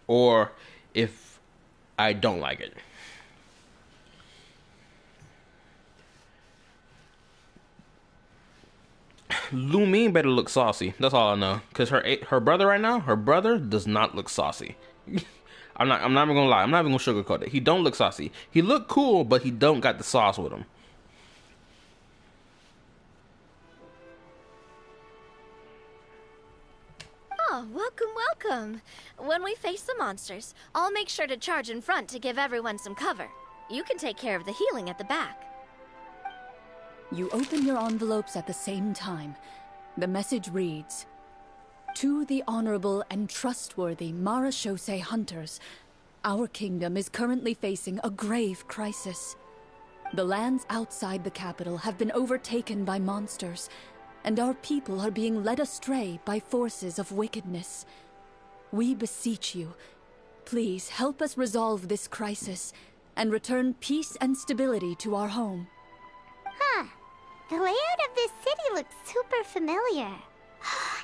or if I don't like it. Lumine better look saucy. That's all I know. Cause her brother right now, her brother does not look saucy. I'm not even gonna lie. I'm not even gonna sugarcoat it. He don't look saucy. He look cool, but he don't got the sauce with him. Oh, welcome. When we face the monsters, I'll make sure to charge in front to give everyone some cover. You can take care of the healing at the back. You open your envelopes at the same time. The message reads, "To the honorable and trustworthy Marachose hunters, our kingdom is currently facing a grave crisis. The lands outside the capital have been overtaken by monsters, and our people are being led astray by forces of wickedness. We beseech you, please help us resolve this crisis and return peace and stability to our home." Huh. The layout of this city looks super familiar.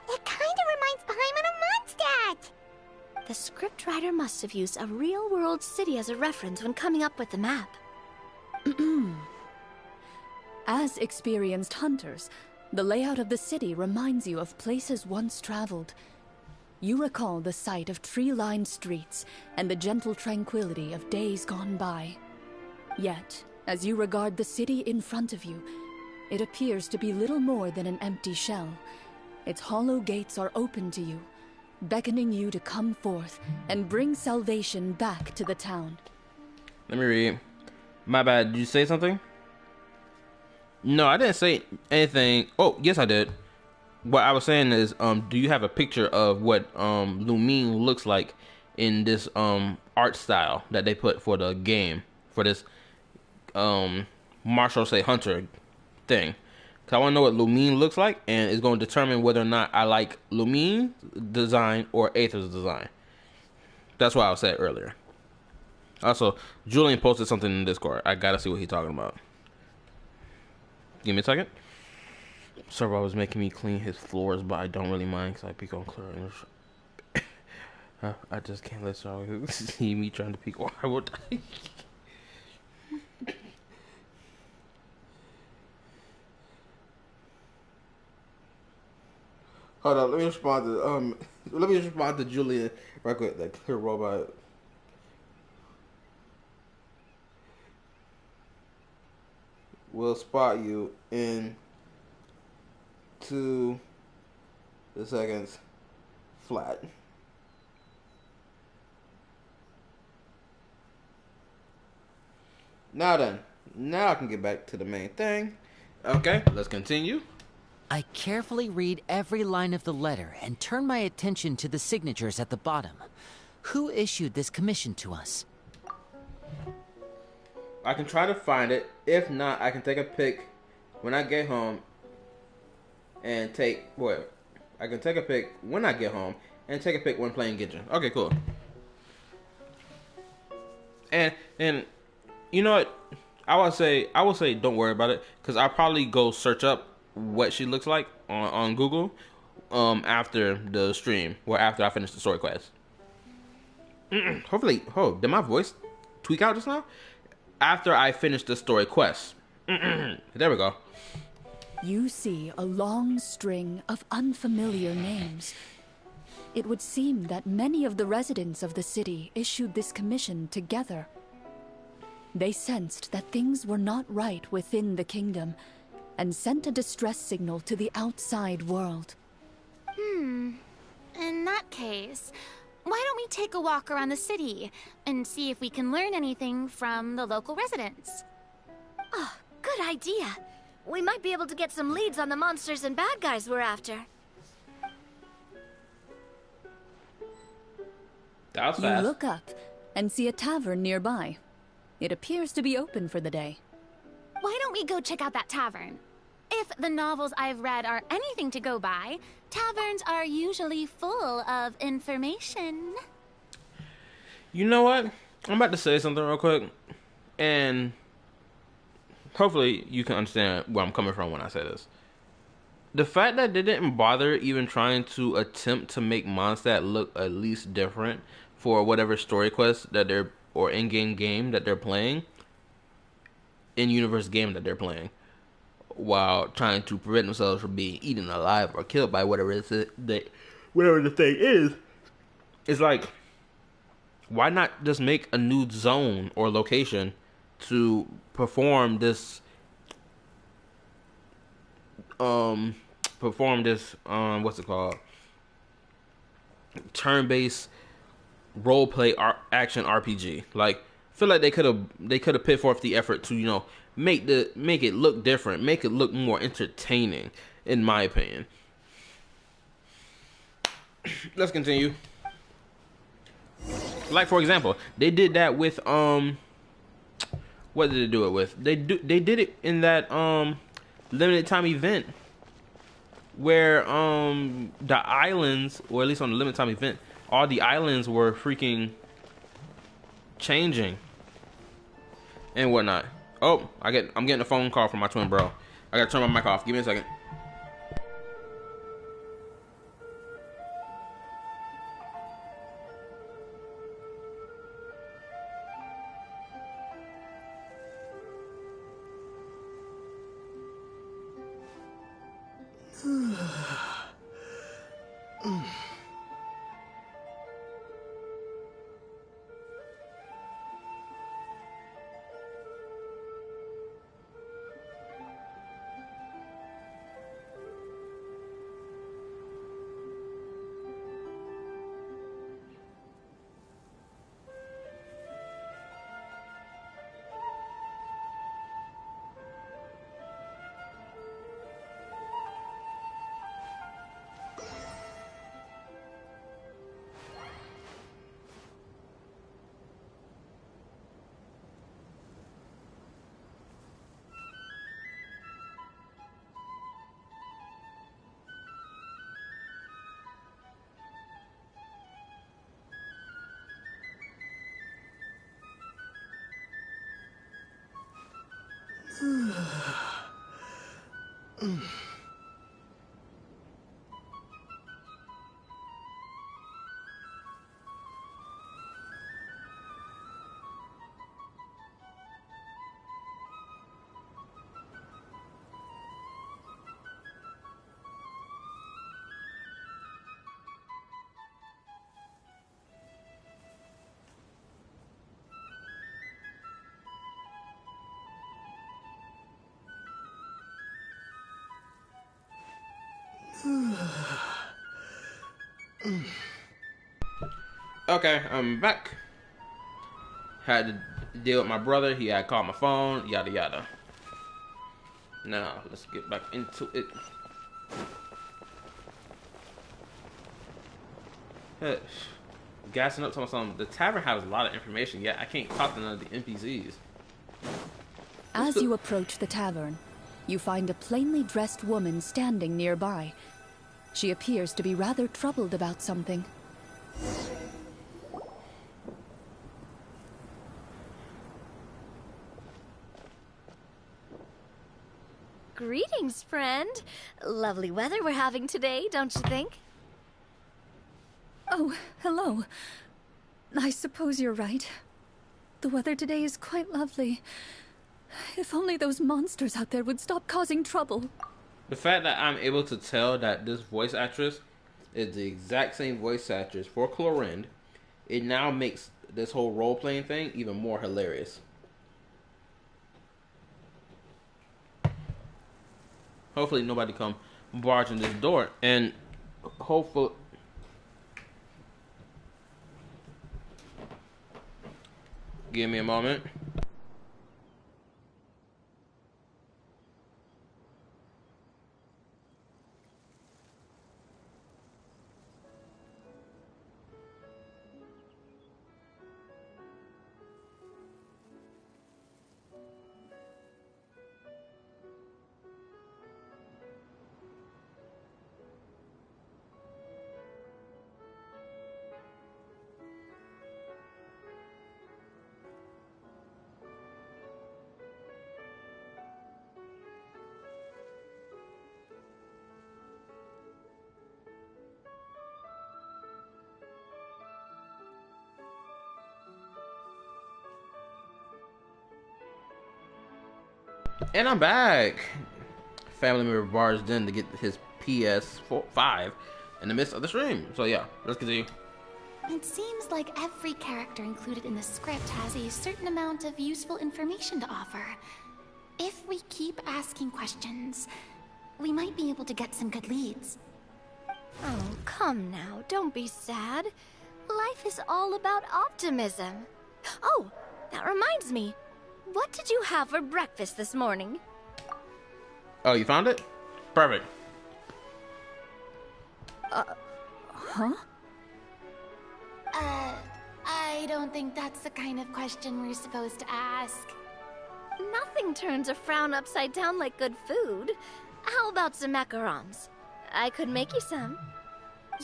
It kind of reminds Paimon of Mondstadt. The scriptwriter must have used a real-world city as a reference when coming up with the map. As experienced hunters, the layout of the city reminds you of places once traveled. You recall the sight of tree-lined streets and the gentle tranquility of days gone by. Yet, as you regard the city in front of you, it appears to be little more than an empty shell. Its hollow gates are open to you, beckoning you to come forth and bring salvation back to the town. Let me read. My bad. Did you say something? No, I didn't say anything. Oh, yes, I did. What I was saying is, do you have a picture of what Lumine looks like in this art style that they put for the game, for this Marachose Hunter thing? Because I want to know what Lumine looks like, and it's going to determine whether or not I like Lumine's design or Aether's design. That's what I said earlier. Also, Julian posted something in Discord. I gotta see what he's talking about. Give me a second. Server was making me clean his floors, but I don't really mind because I peek on Clorinde. I just can't let y'all see me trying to peek. Or I will die. Hold on, let me respond to Julian right quick. That clear robot. Will spot you in 2 seconds flat. Now then, now I can get back to the main thing. Okay, let's continue. I carefully read every line of the letter and turn my attention to the signatures at the bottom. Who issued this commission to us? I can try to find it. If not, I can take a pic when I get home and take... What? I can take a pic when I get home and take a pic when playing Genshin. Okay, cool. And you know what? I will say don't worry about it, because I'll probably go search up what she looks like on Google after the stream, or after I finish the story quest. Hopefully, did my voice tweak out just now? After I finish the story quest. There we go. You see a long string of unfamiliar names. It would seem that many of the residents of the city issued this commission together. They sensed that things were not right within the kingdom, and sent a distress signal to the outside world. In that case, why don't we take a walk around the city and see if we can learn anything from the local residents? Oh, good idea. We might be able to get some leads on the monsters and bad guys we're after. That was You fast. look up and see a tavern nearby. It appears to be open for the day. Why don't we go check out that tavern? If the novels I've read are anything to go by, taverns are usually full of information. You know what? I'm about to say something real quick, and hopefully you can understand where I'm coming from when I say this. The fact that they didn't bother even trying to attempt to make Mondstadt look at least different for whatever story quest that they're, or in-game game that they're playing, in-universe game that they're playing, while trying to prevent themselves from being eaten alive or killed by whatever whatever the thing is. It's like, why not just make a new zone or location to perform this what's it called, turn-based role-play action RPG. Like, I feel like they could have put forth the effort to, you know, make it look different, make it look more entertaining, in my opinion. Let's continue. Like, for example, they did that with what did they do it with? They did it in that limited time event where the islands, or at least on the limited time event, all the islands were freaking changing and whatnot. Oh, I'm getting a phone call from my twin bro. I gotta turn my mic off. Give me a second. Okay, I'm back. Had to deal with my brother. He had called my phone. Yada yada. Now let's get back into it. Gassing up, talking something. The tavern has a lot of information. Yet I can't talk to none of the NPCs. As you approach the tavern, you find a plainly dressed woman standing nearby. She appears to be rather troubled about something. Greetings, friend. Lovely weather we're having today, don't you think? Oh, hello. I suppose you're right. The weather today is quite lovely. If only those monsters out there would stop causing trouble. The fact that I'm able to tell that this voice actress is the exact same voice actress for Clorinde, it now makes this whole role-playing thing even more hilarious. Hopefully nobody come barging this door, and hopefully. Give me a moment. And I'm back. Family member barged in to get his PS5 in the midst of the stream. So yeah, let's continue. It seems like every character included in the script has a certain amount of useful information to offer. If we keep asking questions, we might be able to get some good leads. Oh, come now, don't be sad. Life is all about optimism. Oh, that reminds me. What did you have for breakfast this morning? Oh, you found it? Perfect. Huh? I don't think that's the kind of question we're supposed to ask. Nothing turns a frown upside down like good food. How about some macarons? I could make you some.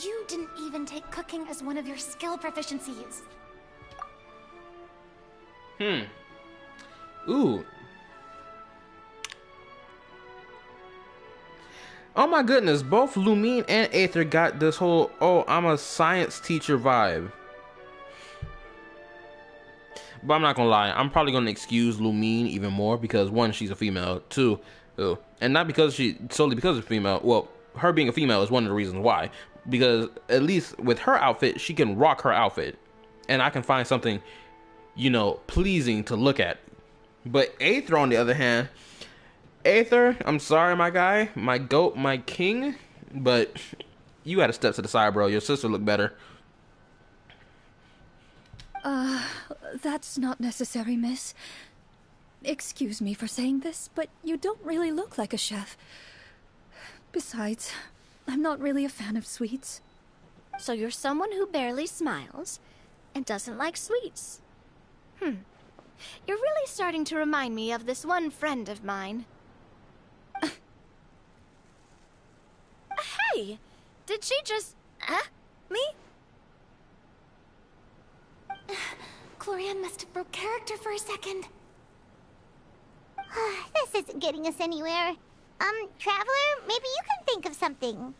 You didn't even take cooking as one of your skill proficiencies. Ooh. Oh my goodness, both Lumine and Aether got this whole, oh, I'm a science teacher vibe. But I'm not gonna lie, I'm probably gonna excuse Lumine even more because one, she's a female, two, and not because solely because of female. Well, her being a female is one of the reasons why. Because at least with her outfit, she can rock her outfit, and I can find something, you know, pleasing to look at. But Aether, on the other hand, Aether, I'm sorry, my guy, my goat, my king, but you gotta step to the side, bro. Your sister look better. That's not necessary, miss. Excuse me for saying this, but you don't really look like a chef. Besides, I'm not really a fan of sweets. So you're someone who barely smiles and doesn't like sweets. You're really starting to remind me of this one friend of mine. Hey! Did she just... me? Clorinde must have broke character for a second. This isn't getting us anywhere. Traveler, maybe you can think of something.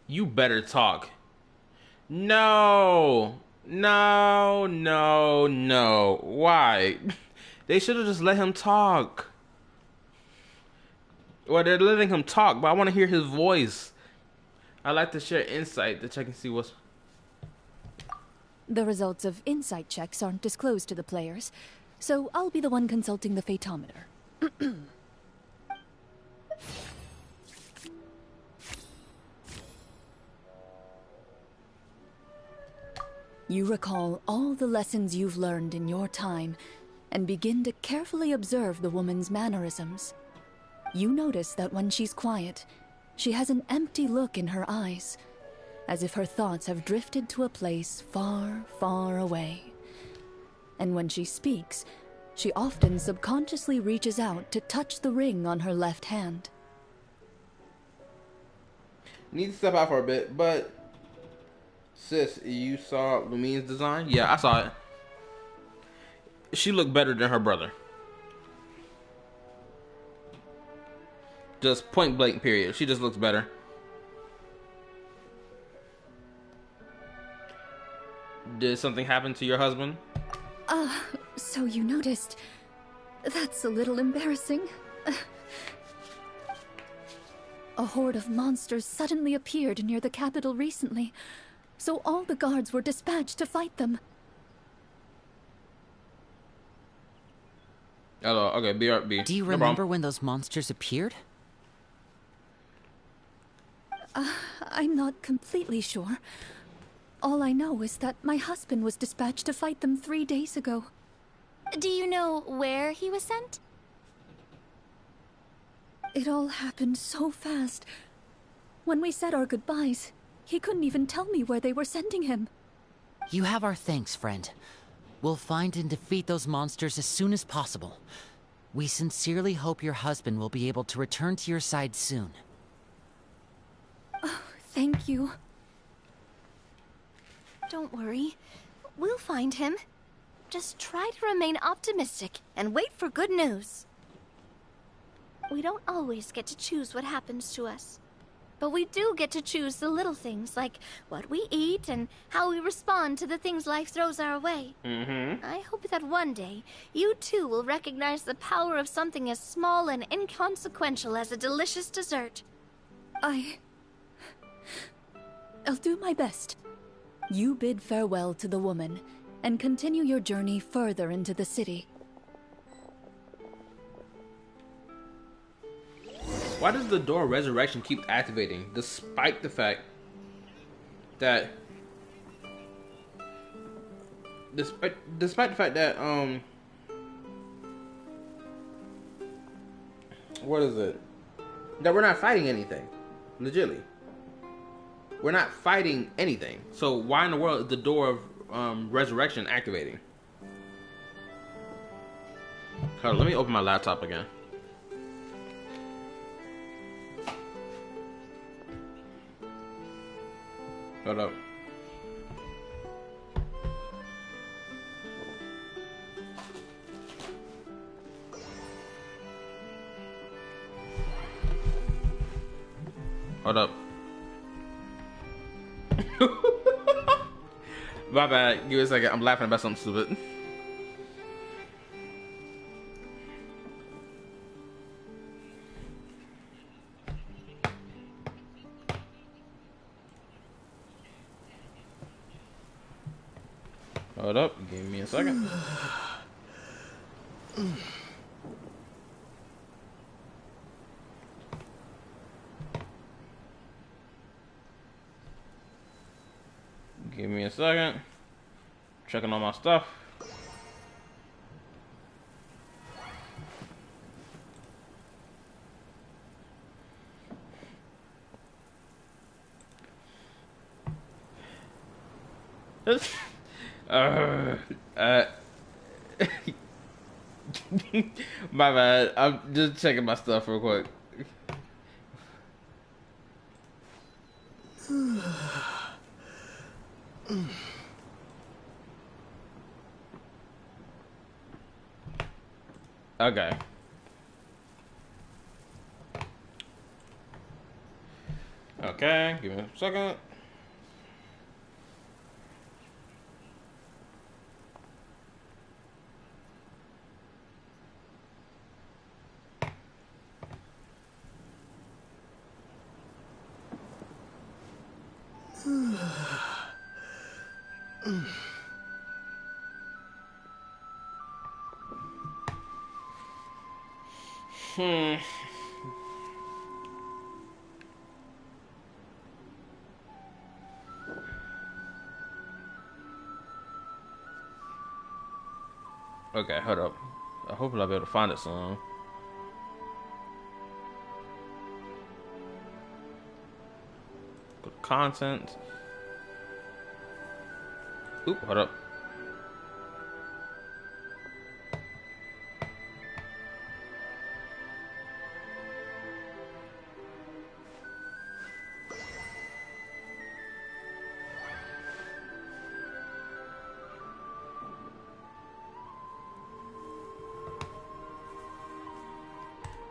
You better talk. No. No, no, no. Why? They should have just let him talk. Well, they're letting him talk, but I want to hear his voice. I like to share insight to check and see what's... The results of insight checks aren't disclosed to the players, so I'll be the one consulting the phaetometer. You recall all the lessons you've learned in your time and begin to carefully observe the woman's mannerisms. You notice that when she's quiet, she has an empty look in her eyes, as if her thoughts have drifted to a place far, far away. And when she speaks, she often subconsciously reaches out to touch the ring on her left hand. Need to step out for a bit, but... Sis, you saw Lumine's design? Yeah, I saw it. She looked better than her brother. Just point blank period. She just looks better. Did something happen to your husband? So you noticed. That's a little embarrassing. A horde of monsters suddenly appeared near the capital recently, so all the guards were dispatched to fight them. Hello. Okay, BRB. Do you No remember problem. when those monsters appeared? I'm not completely sure. All I know is that my husband was dispatched to fight them 3 days ago. Do you know where he was sent? It all happened so fast. When we said our goodbyes, he couldn't even tell me where they were sending him. You have our thanks, friend. We'll find and defeat those monsters as soon as possible. We sincerely hope your husband will be able to return to your side soon. Oh, thank you. Don't worry. We'll find him. Just try to remain optimistic and wait for good news. We don't always get to choose what happens to us. But we do get to choose the little things, like what we eat and how we respond to the things life throws our way. I hope that one day, you too will recognize the power of something as small and inconsequential as a delicious dessert. I'll do my best. You bid farewell to the woman, and continue your journey further into the city. Why does the door of resurrection keep activating, despite the fact that what is it? That we're not fighting anything. Legitly. We're not fighting anything. So why in the world is the door of resurrection activating? Hold on, let me open my laptop again. Hold up. Hold up. My bad. Give me a second. I'm laughing about something stupid. Hold up. Give me a second. Give me a second. Checking on my stuff. My bad. I'm just checking my stuff real quick. Okay. Okay, give me a second. Okay, hold up. I hope I'll be able to find it soon. Go to content. Oop, hold up.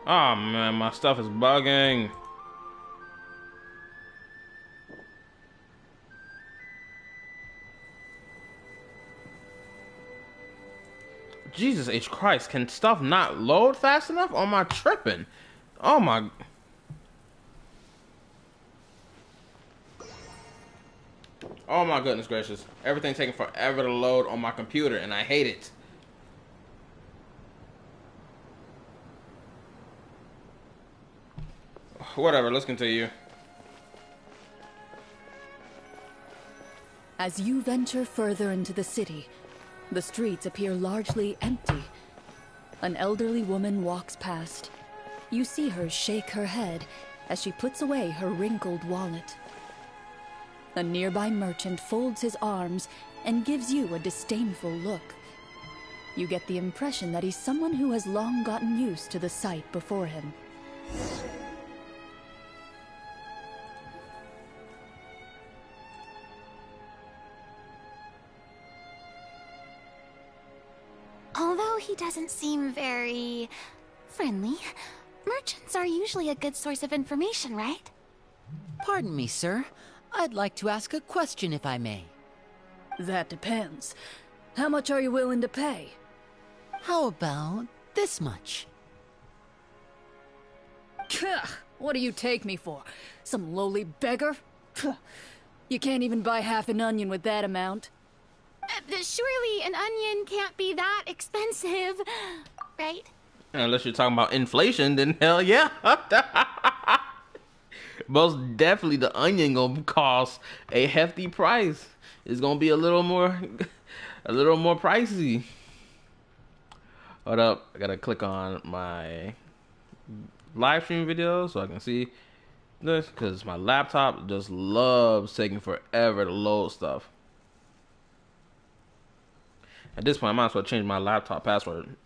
Oh man, my stuff is bugging. Jesus H. Christ, can stuff not load fast enough? Or am I tripping? Oh my. Oh my goodness gracious. Everything taking forever to load on my computer and I hate it. Whatever, let's continue. As you venture further into the city, the streets appear largely empty. An elderly woman walks past. You see her shake her head as she puts away her wrinkled wallet. A nearby merchant folds his arms and gives you a disdainful look. You get the impression that he's someone who has long gotten used to the sight before him. Although he doesn't seem very friendly, merchants are usually a good source of information, right? Pardon me, sir. I'd like to ask a question if I may. That depends. How much are you willing to pay? How about this much? What do you take me for? Some lowly beggar? You can't even buy half an onion with that amount. Surely an onion can't be that expensive, right? Unless you're talking about inflation, then hell yeah. Most definitely the onion gonna cost a hefty price. It's gonna be a little more pricey. Hold up, I gotta click on my live stream video so I can see this, because my laptop just loves taking forever to load stuff. At this point, I might as well change my laptop password.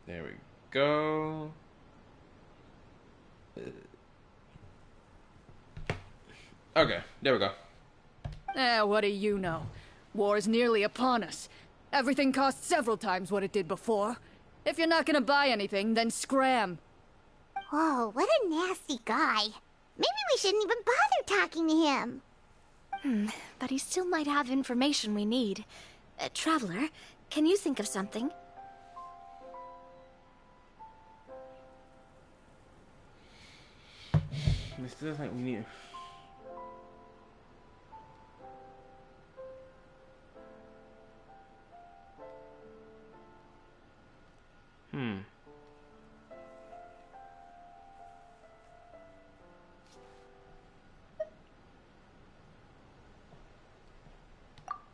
There we go. Okay, there we go. What do you know? War's nearly upon us. Everything costs several times what it did before. If you're not gonna buy anything, then scram. Whoa, what a nasty guy. Maybe we shouldn't even bother talking to him. But he still might have information we need. Traveler, can you think of something? I still think we need.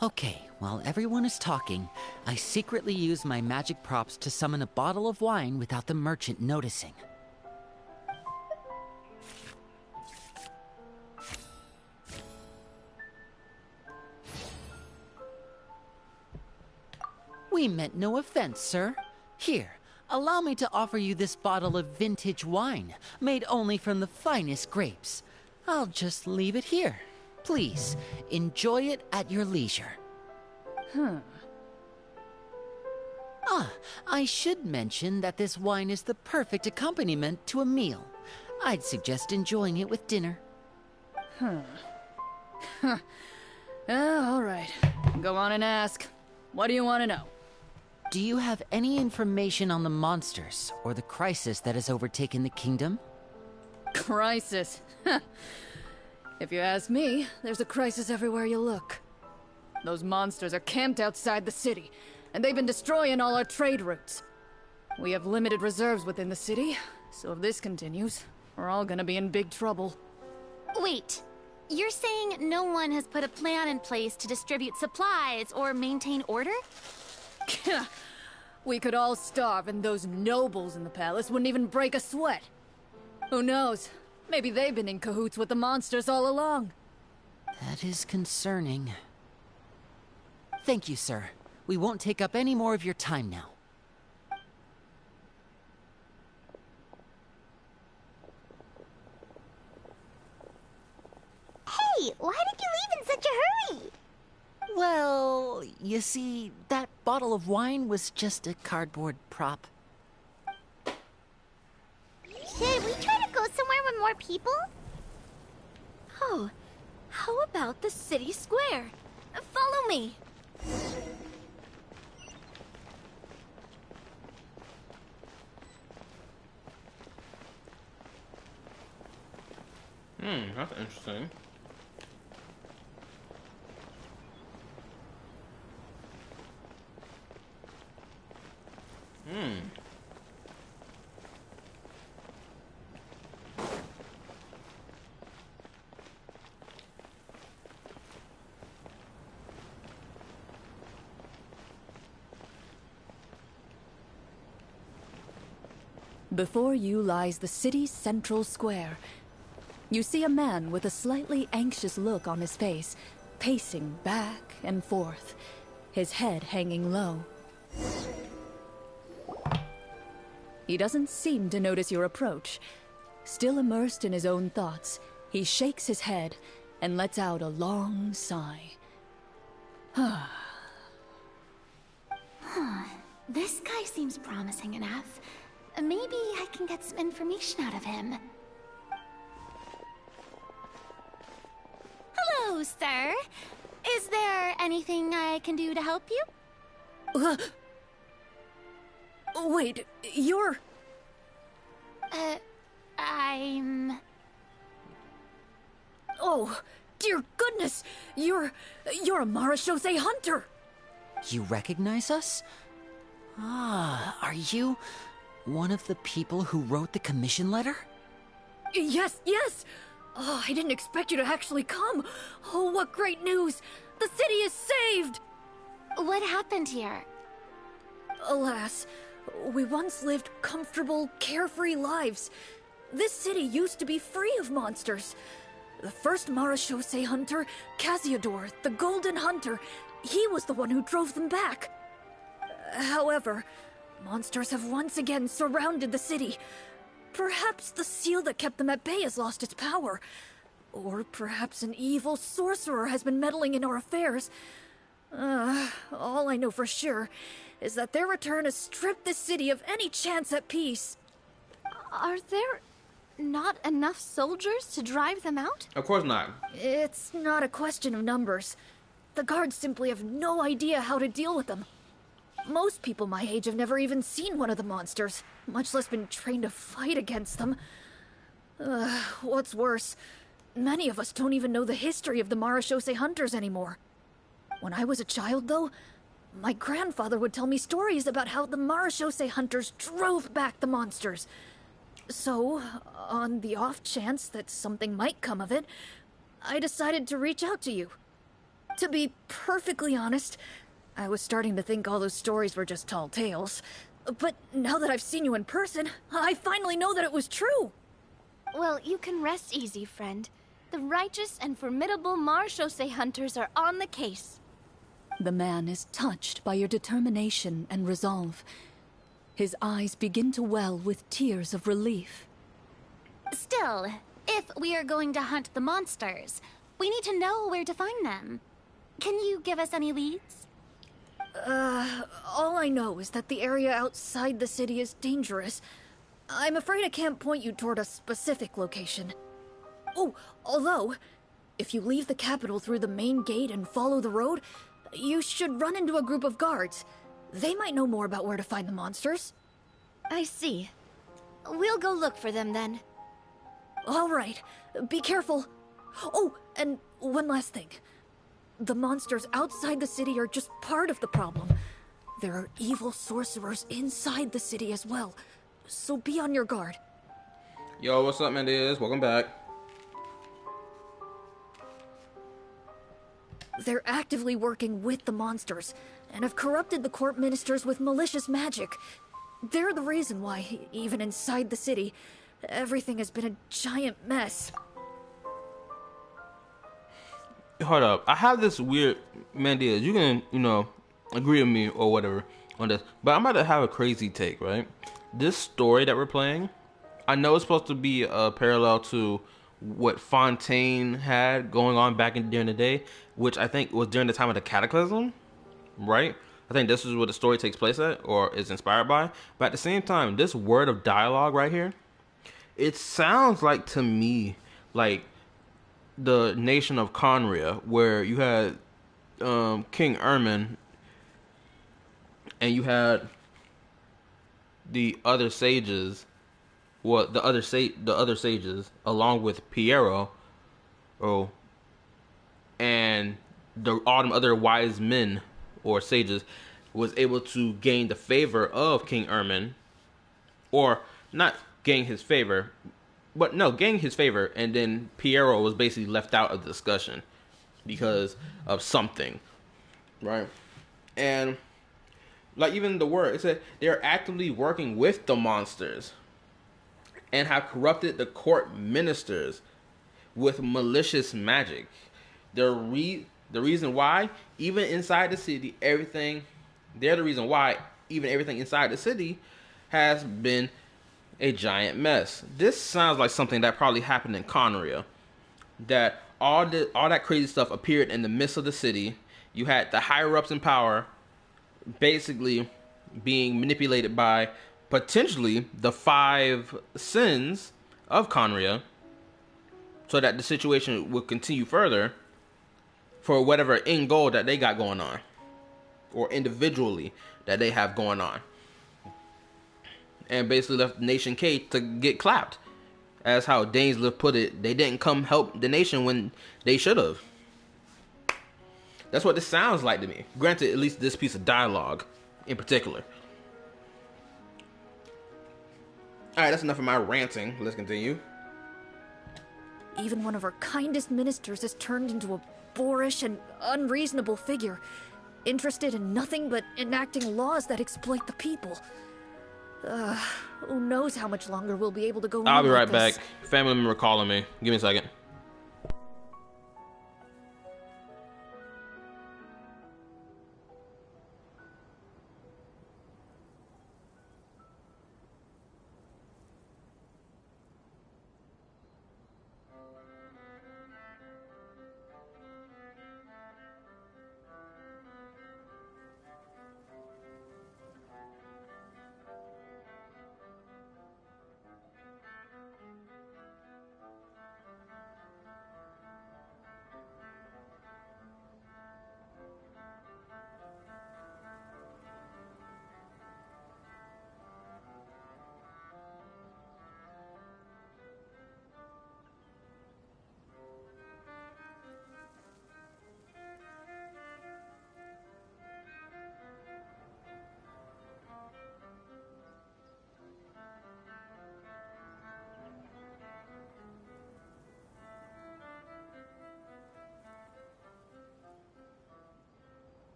Okay, while everyone is talking, I secretly use my magic props to summon a bottle of wine without the merchant noticing. We meant no offense, sir. Here, allow me to offer you this bottle of vintage wine, made only from the finest grapes. I'll just leave it here. Please, enjoy it at your leisure. I should mention that this wine is the perfect accompaniment to a meal. I'd suggest enjoying it with dinner. All right. Go on and ask. What do you want to know? Do you have any information on the monsters or the crisis that has overtaken the kingdom? Crisis? If you ask me, there's a crisis everywhere you look. Those monsters are camped outside the city, and they've been destroying all our trade routes. We have limited reserves within the city, so if this continues, we're all gonna be in big trouble. Wait, you're saying no one has put a plan in place to distribute supplies or maintain order? We could all starve, and those nobles in the palace wouldn't even break a sweat. Who knows? Maybe they've been in cahoots with the monsters all along. That is concerning. Thank you, sir. We won't take up any more of your time now. Hey, why did you leave in such a hurry? Well, you see, that bottle of wine was just a cardboard prop. Should we try to go somewhere with more people? Oh, how about the city square? Follow me. That's interesting. Before you lies the city's central square. You see a man with a slightly anxious look on his face, pacing back and forth, his head hanging low. He doesn't seem to notice your approach. Still immersed in his own thoughts, he shakes his head and lets out a long sigh. This guy seems promising enough. Maybe I can get some information out of him. Hello, sir. Is there anything I can do to help you? Wait, you're... I'm... Oh, dear goodness! You're a Marashose hunter! You recognize us? Ah, are you one of the people who wrote the commission letter? Yes, yes! Oh, I didn't expect you to actually come. Oh, what great news! The city is saved! What happened here? Alas, we once lived comfortable, carefree lives. This city used to be free of monsters. The first Marashose hunter, Casiodor, the Golden Hunter, he was the one who drove them back. However, monsters have once again surrounded the city. Perhaps the seal that kept them at bay has lost its power. Or perhaps an evil sorcerer has been meddling in our affairs. All I know for sure is that their return has stripped this city of any chance at peace. Are there not enough soldiers to drive them out? Of course not. It's not a question of numbers. The guards simply have no idea how to deal with them. Most people my age have never even seen one of the monsters, much less been trained to fight against them. What's worse, many of us don't even know the history of the Marashose hunters anymore. When I was a child, though, my grandfather would tell me stories about how the Marashose hunters drove back the monsters. So, on the off chance that something might come of it, I decided to reach out to you. To be perfectly honest, I was starting to think all those stories were just tall tales. But now that I've seen you in person, I finally know that it was true! Well, you can rest easy, friend. The righteous and formidable Marashose hunters are on the case. The man is touched by your determination and resolve. His eyes begin to well with tears of relief. Still, if we are going to hunt the monsters, we need to know where to find them. Can you give us any leads? All I know is that the area outside the city is dangerous. I'm afraid I can't point you toward a specific location. Oh, although, if you leave the capital through the main gate and follow the road, you should run into a group of guards. They might know more about where to find the monsters. I see. We'll go look for them then. All right, be careful. Oh, and one last thing. The monsters outside the city are just part of the problem. There are evil sorcerers inside the city as well, so be on your guard. Yo, what's up, Mendes? Welcome back. They're actively working with the monsters, and have corrupted the court ministers with malicious magic. They're the reason why, even inside the city, everything has been a giant mess. Hold up. I have this weird... Mendes, you can, agree with me or whatever on this, but I'm about to have a crazy take, right? This story that we're playing, I know it's supposed to be a parallel to what Fontaine had going on back during the day, which I think was during the time of the Cataclysm, right? I think this is what the story takes place at, or is inspired by. But at the same time, this word of dialogue right here, it sounds like to me like the nation of Conria, where you had King Ermin, and you had the other sages, the other sages, along with Piero, and all them other wise men or sages. was able to gain the favor of King Ermin, or not gain his favor, but no, gain his favor, and then Piero was basically left out of the discussion because of something, right? And like even the word, it said they're actively working with the monsters and have corrupted the court ministers with malicious magic. The reason why, even inside the city, they're the reason why even everything inside the city has been a giant mess. This sounds like something that probably happened in Conria. That all that crazy stuff appeared in the midst of the city. You had the higher ups in power basically being manipulated by potentially the 5 sins of Conria, so that the situation will continue further for whatever end goal that they got going on, or individually that they have going on, and basically left Nation K to get clapped. As how Dainsleif put it, they didn't come help the nation when they should have. That's what this sounds like to me. Granted, at least this piece of dialogue in particular. Alright, that's enough of my ranting. Let's continue. Even one of our kindest ministers is turned into a boorish and unreasonable figure, interested in nothing but enacting laws that exploit the people. Who knows how much longer we'll be able to go on. I'll be right like this. back. Family member calling me. Give me a second.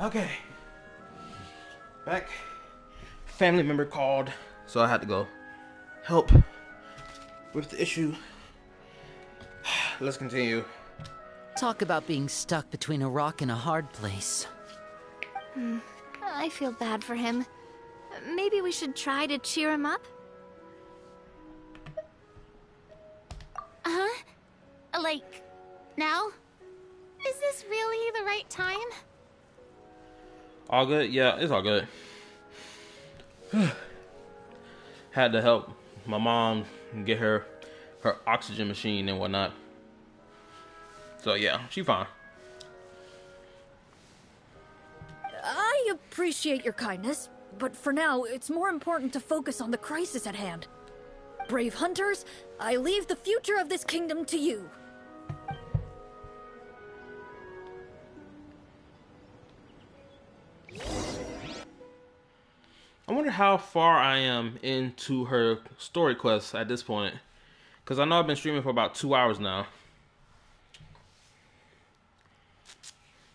Okay. Back. Family member called, so I had to go help with the issue. Let's continue. Talk about being stuck between a rock and a hard place. I feel bad for him. Maybe we should try to cheer him up? Huh? Like, now? Is this really the right time? All good? Yeah, it's all good. Had to help my mom get her oxygen machine and whatnot. So yeah, she fine. I appreciate your kindness, but for now, it's more important to focus on the crisis at hand. Brave hunters, I leave the future of this kingdom to you. I wonder how far I am into her story quest at this point. Because I know I've been streaming for about 2 hours now.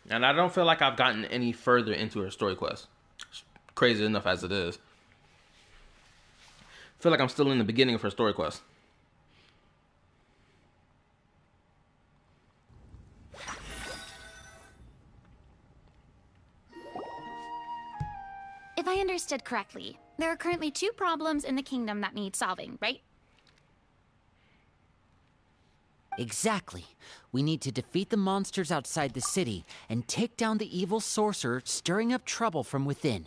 And I don't feel like I've gotten any further into her story quest. Crazy enough as it is. I feel like I'm still in the beginning of her story quest. If I understood correctly, there are currently 2 problems in the kingdom that need solving, right? Exactly. We need to defeat the monsters outside the city and take down the evil sorcerer stirring up trouble from within.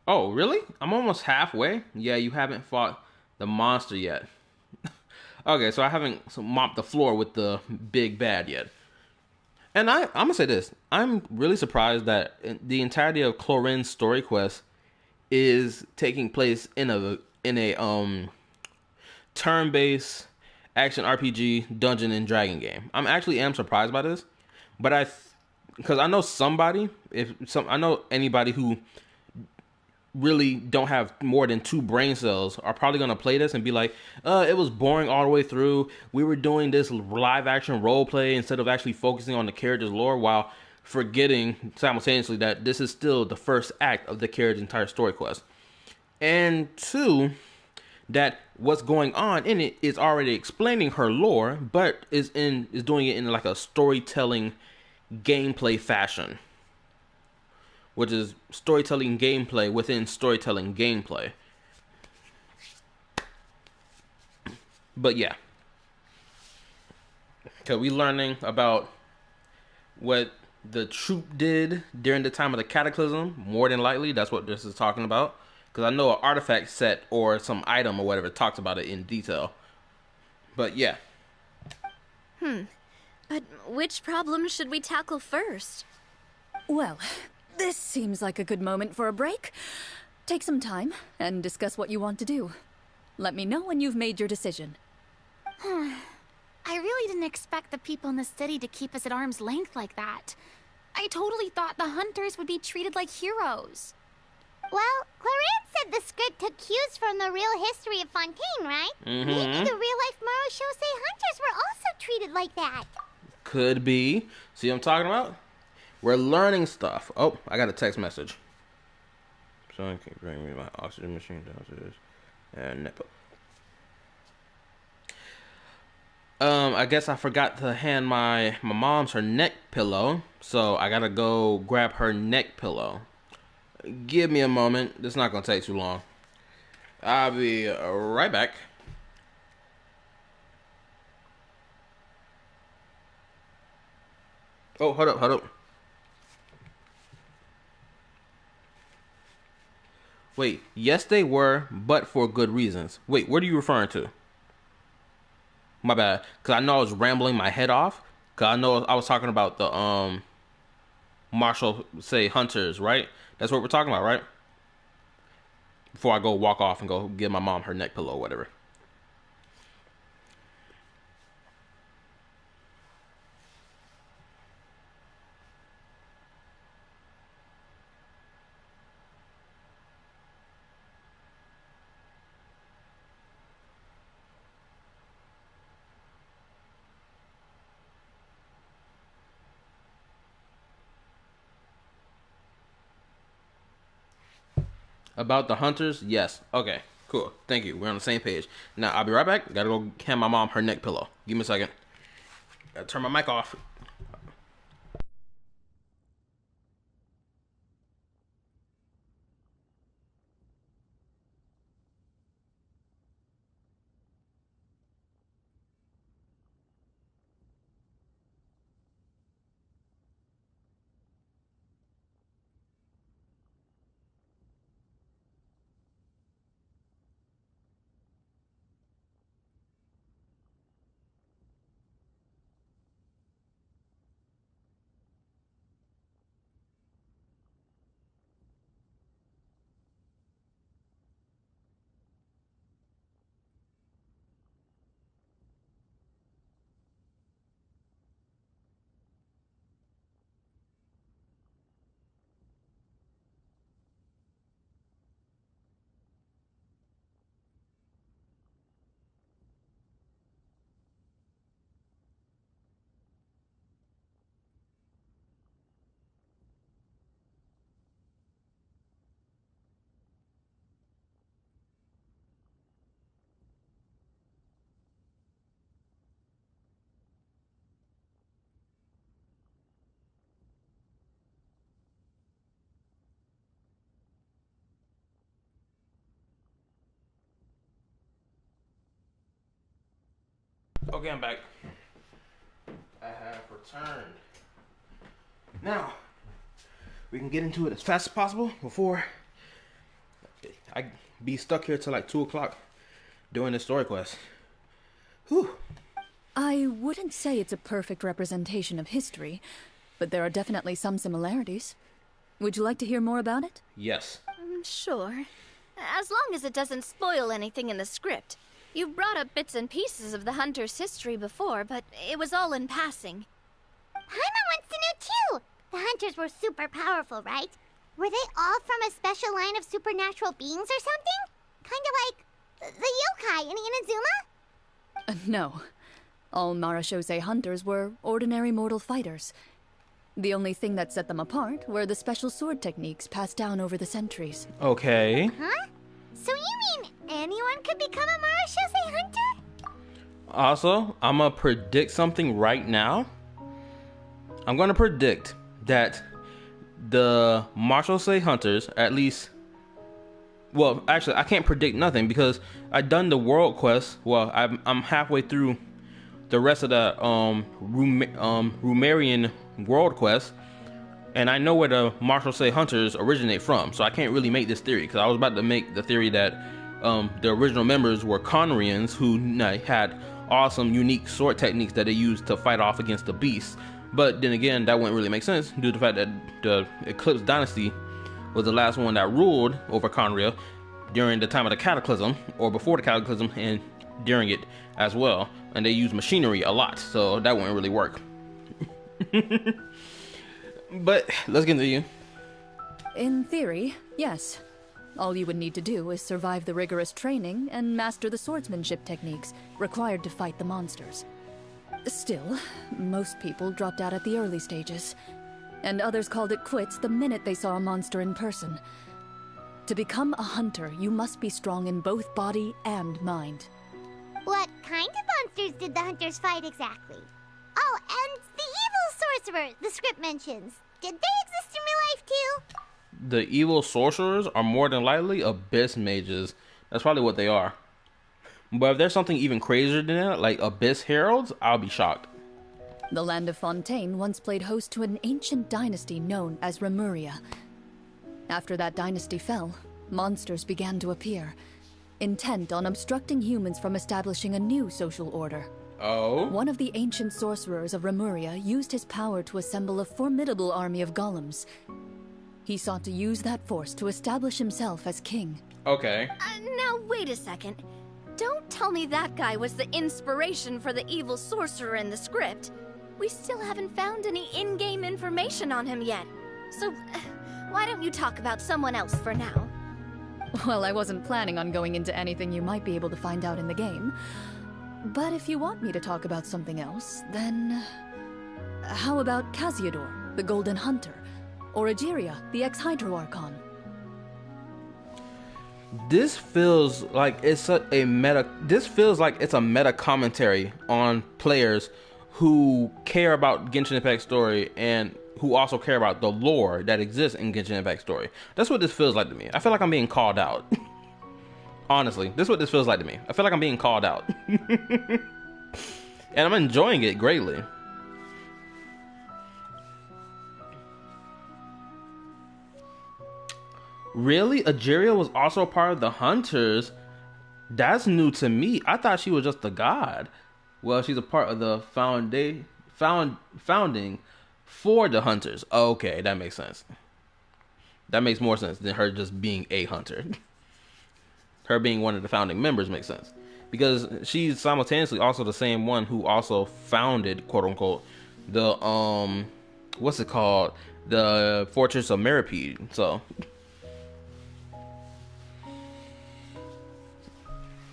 Oh, really? I'm almost halfway? Yeah, you haven't fought the monster yet. Okay, so I haven't mopped the floor with the big bad yet. And I'm gonna say this. I'm really surprised that the entirety of Clorinde's story quest is taking place in a turn-based action RPG Dungeon and Dragon game. I'm actually surprised by this, but because I know I know anybody who really don't have more than 2 brain cells are probably gonna play this and be like, it was boring all the way through. We were doing this live action role play instead of actually focusing on the character's lore, while forgetting simultaneously that this is still the first act of the character's entire story quest. And 2, that what's going on in it is already explaining her lore, but is doing it in like a storytelling gameplay fashion, which is storytelling gameplay within storytelling gameplay. But yeah, because we learning about what the troop did during the time of the Cataclysm. More than likely, that's what this is talking about. Because I know an artifact set or some item or whatever talks about it in detail. But yeah. But which problem should we tackle first? Well, this seems like a good moment for a break. Take some time and discuss what you want to do. Let me know when you've made your decision. I really didn't expect the people in the city to keep us at arm's length like that. I totally thought the hunters would be treated like heroes. Well, Clorinde said the script took cues from the real history of Fontaine, right? Mm-hmm. Maybe the real-life Marishosei hunters were also treated like that. Could be. See what I'm talking about? We're learning stuff. Oh, I got a text message. Someone can bring me my oxygen machine downstairs. And nipple. I guess I forgot to hand my mom's her neck pillow, so I gotta go grab her neck pillow. Give me a moment. This is not gonna take too long. I'll be right back. Oh, hold up. Wait, yes they were, but for good reasons. Wait, what are you referring to? My bad. Because I know I was rambling my head off. Because I know I was talking about the martial, say, hunters, right? That's what we're talking about, right? Before I go walk off and go give my mom her neck pillow or whatever. About the hunters? Yes. Okay, cool. Thank you. We're on the same page. Now, I'll be right back. Gotta go hand my mom her neck pillow. Give me a second. Gotta turn my mic off. Okay, I'm back. I have returned. Now, we can get into it as fast as possible before I be stuck here till like 2 o'clock doing this story quest. Whew. I wouldn't say it's a perfect representation of history, but there are definitely some similarities. Would you like to hear more about it? Yes. Sure. As long as it doesn't spoil anything in the script. You've brought up bits and pieces of the Hunter's history before, but it was all in passing. Paimon wants to know too! The Hunters were super powerful, right? Were they all from a special line of supernatural beings or something? Kind of like the yokai in Inazuma? No. All Marashose hunters were ordinary mortal fighters. The only thing that set them apart were the special sword techniques passed down over the centuries. Okay. Huh? So you mean anyone could become a Marashose hunter? Also, I'm gonna predict something right now. I'm gonna predict that the Marashose hunters, at least... Well, actually, I can't predict nothing because I've done the world quest. Well, I'm halfway through the rest of the Rumarian world quest, and I know where the Marashose hunters originate from, so I can't really make this theory because I was about to make the theory that the original members were Conrians who had awesome, unique sword techniques that they used to fight off against the beasts. But then again, that wouldn't really make sense due to the fact that the Eclipse Dynasty was the last one that ruled over Conria during the time of the Cataclysm, or before the Cataclysm and during it as well. And they used machinery a lot, so that wouldn't really work. But let's get into you. In theory, yes. All you would need to do is survive the rigorous training and master the swordsmanship techniques required to fight the monsters. Still, most people dropped out at the early stages, and others called it quits the minute they saw a monster in person. To become a hunter, you must be strong in both body and mind. What kind of monsters did the hunters fight exactly? Oh, and the evil sorcerer the script mentions. Did they exist in real life too? The evil sorcerers are more than likely abyss mages. That's probably what they are. But if there's something even crazier than that, like abyss heralds, I'll be shocked. The land of Fontaine once played host to an ancient dynasty known as Remuria. After that dynasty fell, monsters began to appear, intent on obstructing humans from establishing a new social order. Oh? One of the ancient sorcerers of Remuria used his power to assemble a formidable army of golems. He sought to use that force to establish himself as king. Okay. Now, wait a second. Don't tell me that guy was the inspiration for the evil sorcerer in the script. We still haven't found any in-game information on him yet. So, why don't you talk about someone else for now? Well, I wasn't planning on going into anything you might be able to find out in the game. But if you want me to talk about something else, then... How about Casiodor, the Golden Hunter? Or Egeria, the ex-Hydro Archon? this feels like it's a meta. This feels like it's a meta commentary on players who care about Genshin Impact story and who also care about the lore that exists in Genshin Impact story. That's what this feels like to me. I feel like I'm being called out. Honestly, this is what this feels like to me. I feel like I'm being called out. And I'm enjoying it greatly. Really? Ageria was also a part of the Hunters? That's new to me. I thought she was just a god. Well, she's a part of the founding for the Hunters. Okay, that makes sense. That makes more sense than her just being a hunter. Her being one of the founding members makes sense. Because she's simultaneously also the same one who also founded, quote unquote, the, what's it called? The Fortress of Meripede. So...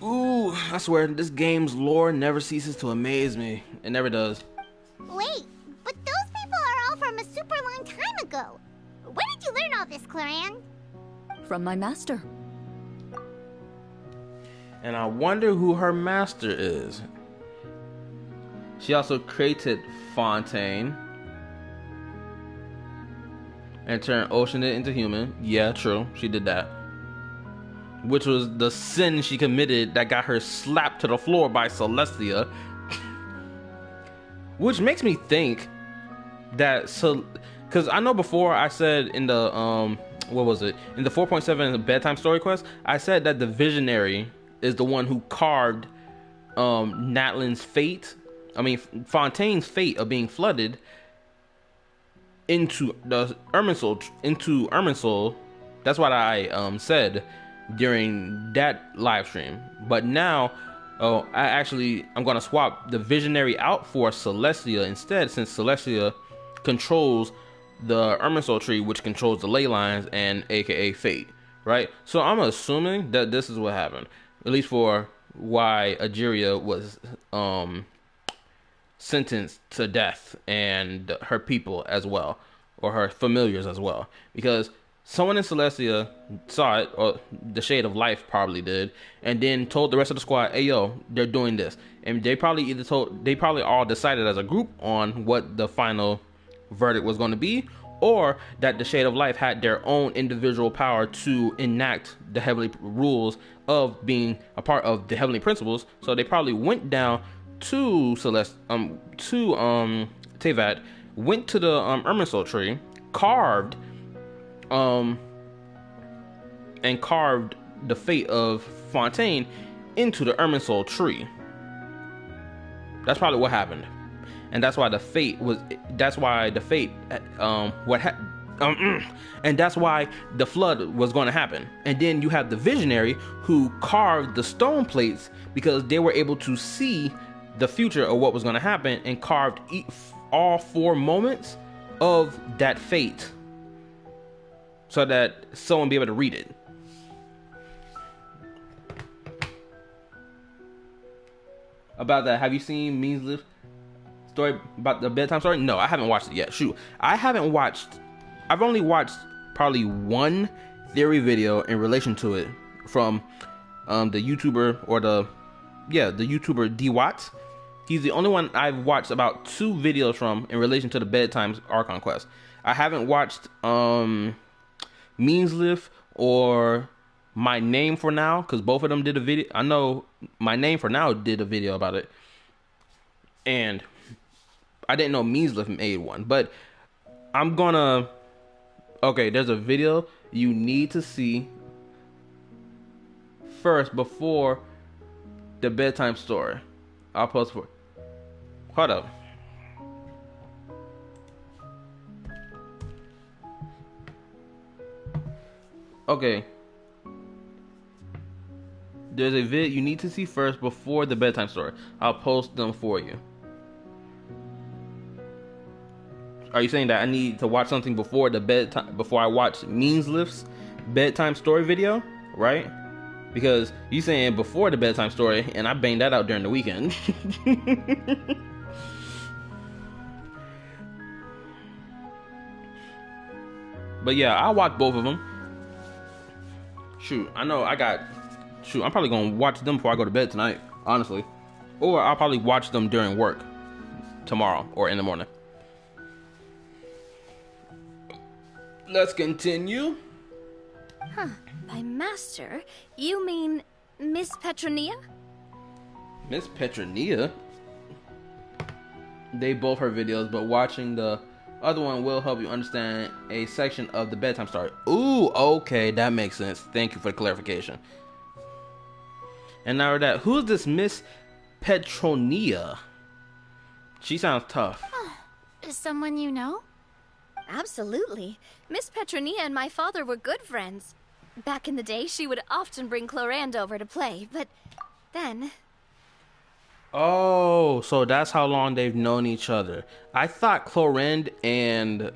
Ooh, I swear, this game's lore never ceases to amaze me. It never does. Wait, but those people are all from a super long time ago. Where did you learn all this, Clorinde? From my master. And I wonder who her master is. She also created Fontaine and turned Oceanid into human. Yeah, true. She did that. Which was the sin she committed that got her slapped to the floor by Celestia. Which makes me think that... Because I know before I said in the... what was it? In the 4.7 bedtime story quest, I said that the Visionary is the one who carved Natlan's fate. I mean, Fontaine's fate of being flooded into the Irminsul. That's what I said during that live stream. But now I'm gonna swap the Visionary out for Celestia instead, since Celestia controls the Irminsul tree, which controls the ley lines and aka fate, right? So I'm assuming that this is what happened, at least for why Ageria was sentenced to death, and her people as well, or her familiars as well, because someone in Celestia saw it, or the Shade of Life probably did, and then told the rest of the squad, hey yo, they're doing this. And they probably all decided as a group on what the final verdict was going to be, or that the Shade of Life had their own individual power to enact the heavenly rules of being a part of the heavenly principles. So they probably went down to Tevat, went to the Irminsul tree, carved the fate of Fontaine into the Irminsul tree. That's probably what happened, and that's why the fate and that's why the flood was going to happen. And then you have the Visionary who carved the stone plates because they were able to see the future of what was going to happen, and carved all 4 moments of that fate, so that someone be able to read it. About that, have you seen Meanslift's story about the bedtime story? No, I haven't watched it yet. Shoot, I've only watched probably one theory video in relation to it from the YouTuber, or the YouTuber D Watts. He's the only one I've watched about 2 videos from in relation to the bedtime Archon quest. I haven't watched Meanslift or My Name for Now, because both of them did a video. I know My Name for Now did a video about it, and I didn't know Meanslift made one. But I'm gonna... Okay, there's a video you need to see first before the bedtime story. I'll post for... Hold up. Okay. There's a vid you need to see first before the bedtime story. I'll post them for you. Are you saying that I need to watch something before the bedtime, before I watch Meanslift's bedtime story video, right? Because you saying before the bedtime story, and I banged that out during the weekend. But yeah, I'll watch both of them. shoot, I know I got, shoot, I'm probably gonna watch them before I go to bed tonight, honestly. Or I'll probably watch them during work tomorrow or in the morning. Let's continue. Huh. By master, you mean Miss Petronia? Miss Petronia? They both her videos, but watching the other one will help you understand a section of the bedtime story. Ooh, okay, that makes sense. Thank you for the clarification. And now that, who's this Miss Petronia? She sounds tough. Is someone you know? Absolutely. Miss Petronia and my father were good friends. Back in the day, she would often bring Clorinde over to play, but then... Oh, so that's how long they've known each other. I thought Clorinde and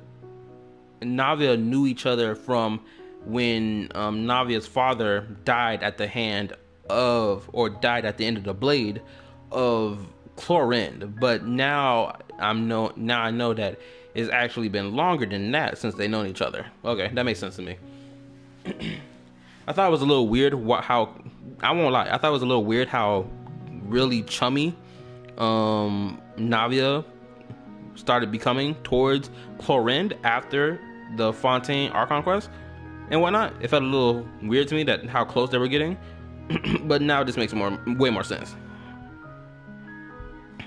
Navia knew each other from when Navia's father died at the hand of, or died at the end of the blade of Clorinde. But now I know that it's actually been longer than that since they known each other. Okay, that makes sense to me. I thought it was a little weird how, I won't lie, I thought it was a little weird how really chummy Navia started becoming towards Clorinde after the Fontaine Archon quest and whatnot. It felt a little weird to me that how close they were getting. But now this makes way more sense.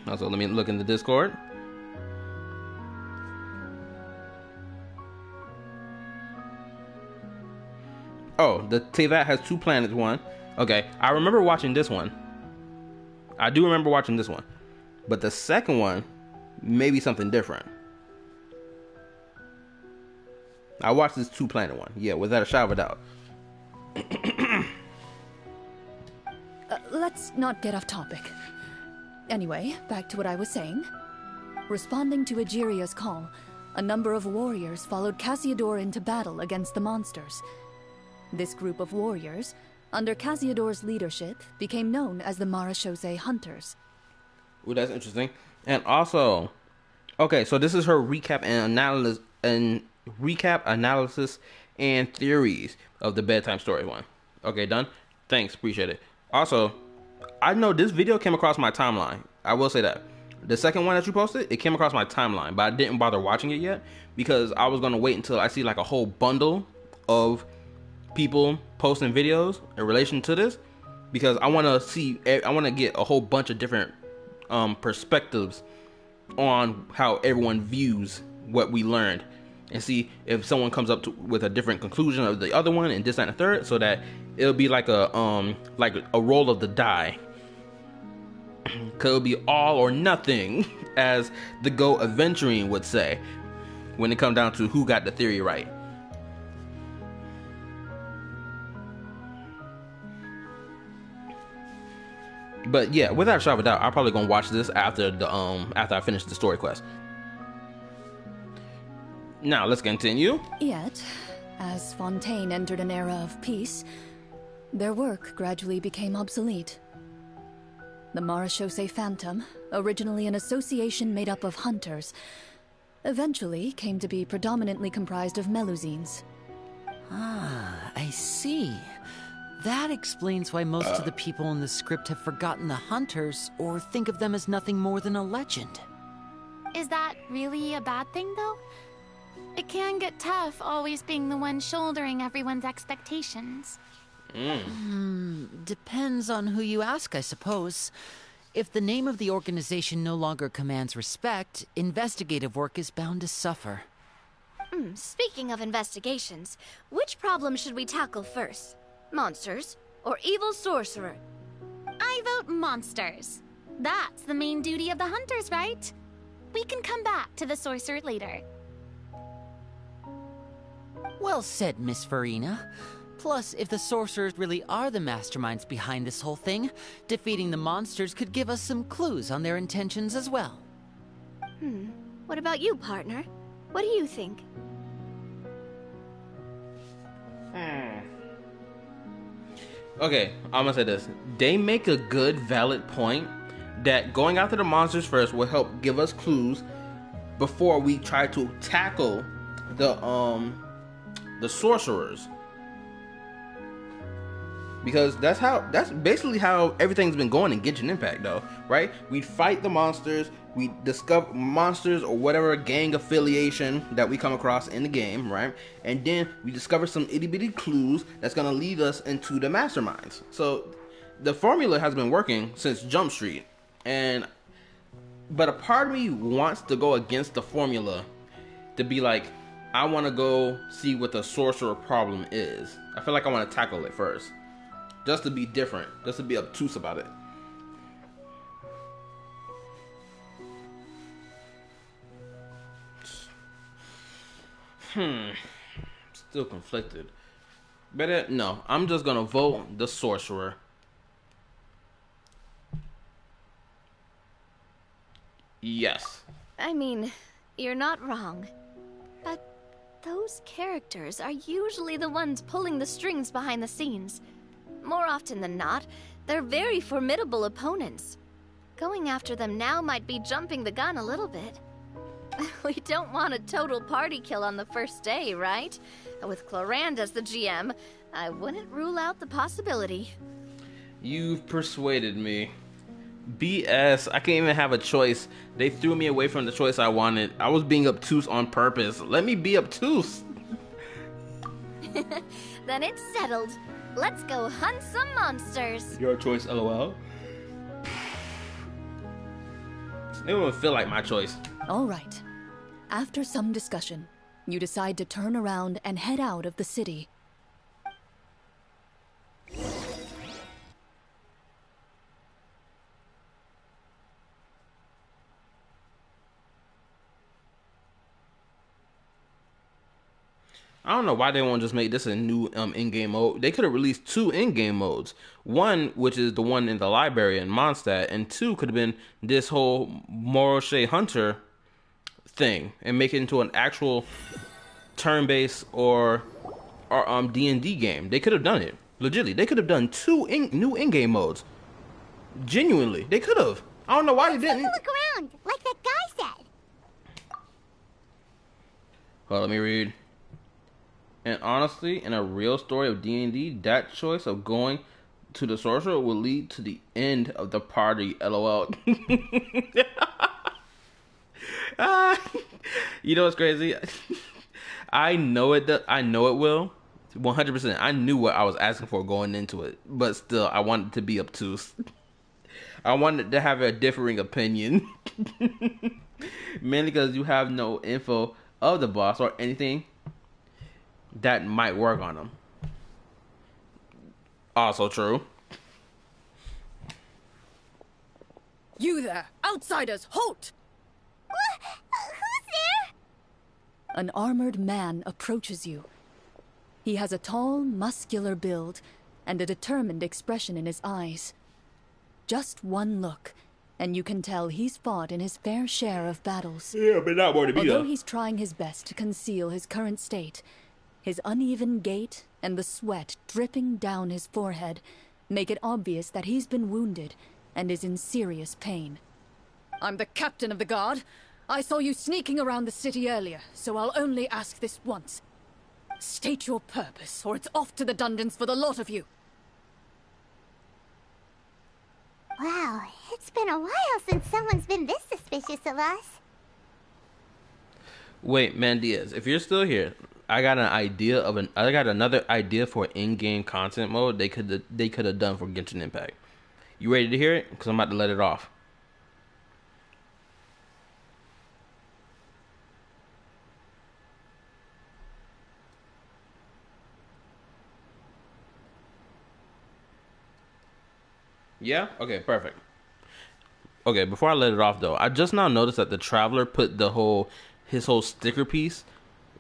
Also, let me look in the Discord. Oh, the Teyvat has 2 planets, one. Okay, I remember watching this one. I do remember watching this one. But the second one, maybe something different. I watched this 2-planet one. Yeah, without a shadow of a doubt. Let's not get off topic. Anyway, back to what I was saying. Responding to Egeria's call, a number of warriors followed Cassiodor into battle against the monsters. This group of warriors, under Cassiodor's leadership, became known as the Marechaussee Hunters. Ooh, that's interesting. And also, okay, so this is her recap analysis and theories of the bedtime story one. Okay, done. Thanks, appreciate it. Also, I know this video came across my timeline. I will say that. The second one that you posted, it came across my timeline, but I didn't bother watching it yet because I was gonna wait until I see like a whole bundle of people posting videos in relation to this, because I want to get a whole bunch of different perspectives on how everyone views what we learned, and see if someone comes up with a different conclusion of the other one and this, that, and the third, so that it'll be like a roll of the die. Cause it'll be all or nothing, as the Go Adventuring would say, when it comes down to who got the theory right. But yeah, without a shadow of a doubt, I'm probably gonna watch this after I finish the story quest. Now let's continue. Yet, as Fontaine entered an era of peace, their work gradually became obsolete. The Marechaussee Phantom, originally an association made up of hunters, eventually came to be predominantly comprised of Melusines. Ah, I see. That explains why most of the people in the script have forgotten the hunters or think of them as nothing more than a legend. Is that really a bad thing, though? It can get tough always being the one shouldering everyone's expectations. Depends on who you ask, I suppose. If the name of the organization no longer commands respect, investigative work is bound to suffer. Speaking of investigations, which problem should we tackle first? Monsters or evil sorcerer? I vote monsters. That's the main duty of the hunters, right? We can come back to the sorcerer later. Well said, Miss Farina. Plus, if the sorcerers really are the masterminds behind this whole thing, defeating the monsters could give us some clues on their intentions as well. What about you, partner? What do you think? Okay, I'm gonna say this. They make a good, valid point that going after the monsters first will help give us clues before we try to tackle the sorcerers. Because that's basically how everything's been going in Genshin Impact, though, right? We fight the monsters, we discover monsters or whatever gang affiliation that we come across in the game, right? And then we discover some itty bitty clues that's gonna lead us into the masterminds. So the formula has been working since Jump Street, but a part of me wants to go against the formula to be like, I want to go see what the sorcerer problem is. I feel like I want to tackle it first. Just to be different. Just to be obtuse about it. Still conflicted. Better, no. I'm just going to vote the sorcerer. Yes. I mean, you're not wrong. But those characters are usually the ones pulling the strings behind the scenes. More often than not, they're very formidable opponents. Going after them now might be jumping the gun a little bit. We don't want a total party kill on the first day, right? With Clorinde as the GM, I wouldn't rule out the possibility. You've persuaded me. BS. I can't even have a choice. They threw me away from the choice I wanted. I was being obtuse on purpose. Let me be obtuse. Then it's settled. Let's go hunt some monsters. Your choice, LOL. It don't feel like my choice. All right. After some discussion, you decide to turn around and head out of the city. I don't know why they won't just make this a new in-game mode. They could have released 2 in-game modes. One, which is the one in the library in Mondstadt, and 2 could have been this whole Morochet Hunter thing and make it into an actual turn-based or D&D game. They could have done it. Legitimately, they could have done 2 new in-game modes. Genuinely, they could have. I don't know why they didn't. Look around, like that guy said. Well, let me read. And honestly, in a real story of D&D, that choice of going to the sorcerer will lead to the end of the party. LOL. You know what's crazy? I know it. I know it will. 100%. I knew what I was asking for going into it, but still, I wanted to be obtuse. I wanted to have a differing opinion, mainly because you have no info of the boss or anything that might work on them. Also true. You there! Outsiders, halt! Who's there? An armored man approaches you. He has a tall, muscular build and a determined expression in his eyes. Just one look, and you can tell he's fought in his fair share of battles. Yeah, but not more to be. Although he's trying his best to conceal his current state, his uneven gait and the sweat dripping down his forehead make it obvious that he's been wounded and is in serious pain. I'm the captain of the guard. I saw you sneaking around the city earlier, so I'll only ask this once. State your purpose, or it's off to the dungeons for the lot of you. Wow, it's been a while since someone's been this suspicious of us. Wait, man, Diaz, if you're still here, I got another idea for in-game content mode they could have done for Genshin Impact. You ready to hear it? Because I'm about to let it off. Yeah? Okay, perfect. Okay, before I let it off though, I just now noticed that the Traveler put his whole sticker piece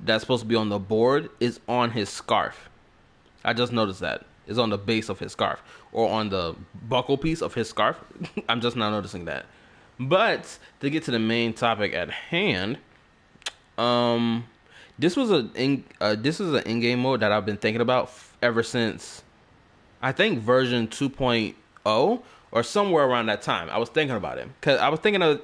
that's supposed to be on the board is on his scarf. I just noticed that. It's on the base of his scarf. Or on the buckle piece of his scarf. I'm just now noticing that. But to get to the main topic at hand, this is an in-game mode that I've been thinking about ever since I think version 2.0 or somewhere around that time. I was thinking about it because I was thinking it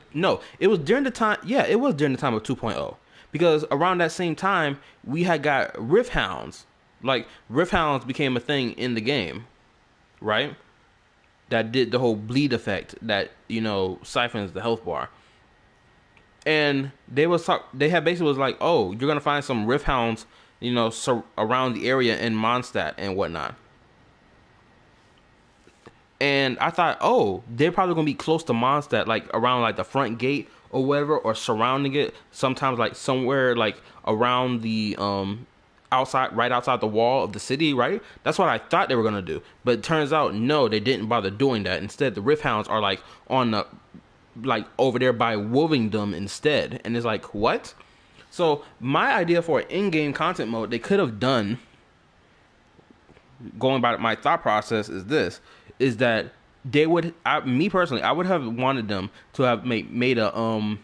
was during the time. Yeah, it was during the time of 2.0 because around that same time we had got Rift Hounds. Like Rift Hounds became a thing in the game, right? That did the whole bleed effect that, you know, siphons the health bar. And they had basically was like, oh, you're gonna find some Rift Hounds, you know, around the area in Mondstadt and whatnot. And I thought, oh, they're probably gonna be close to Mondstadt, like around like the front gate or whatever, or surrounding it. Sometimes like somewhere like around the outside, right outside the wall of the city, right? That's what I thought they were gonna do. But it turns out, no, they didn't bother doing that. Instead, the Rift Hounds are like on the, like over there by Wolvingdom instead. And it's like, what? So my idea for an in-game content mode they could have done, going by my thought process, is that they would, me personally, I would have wanted them to have made a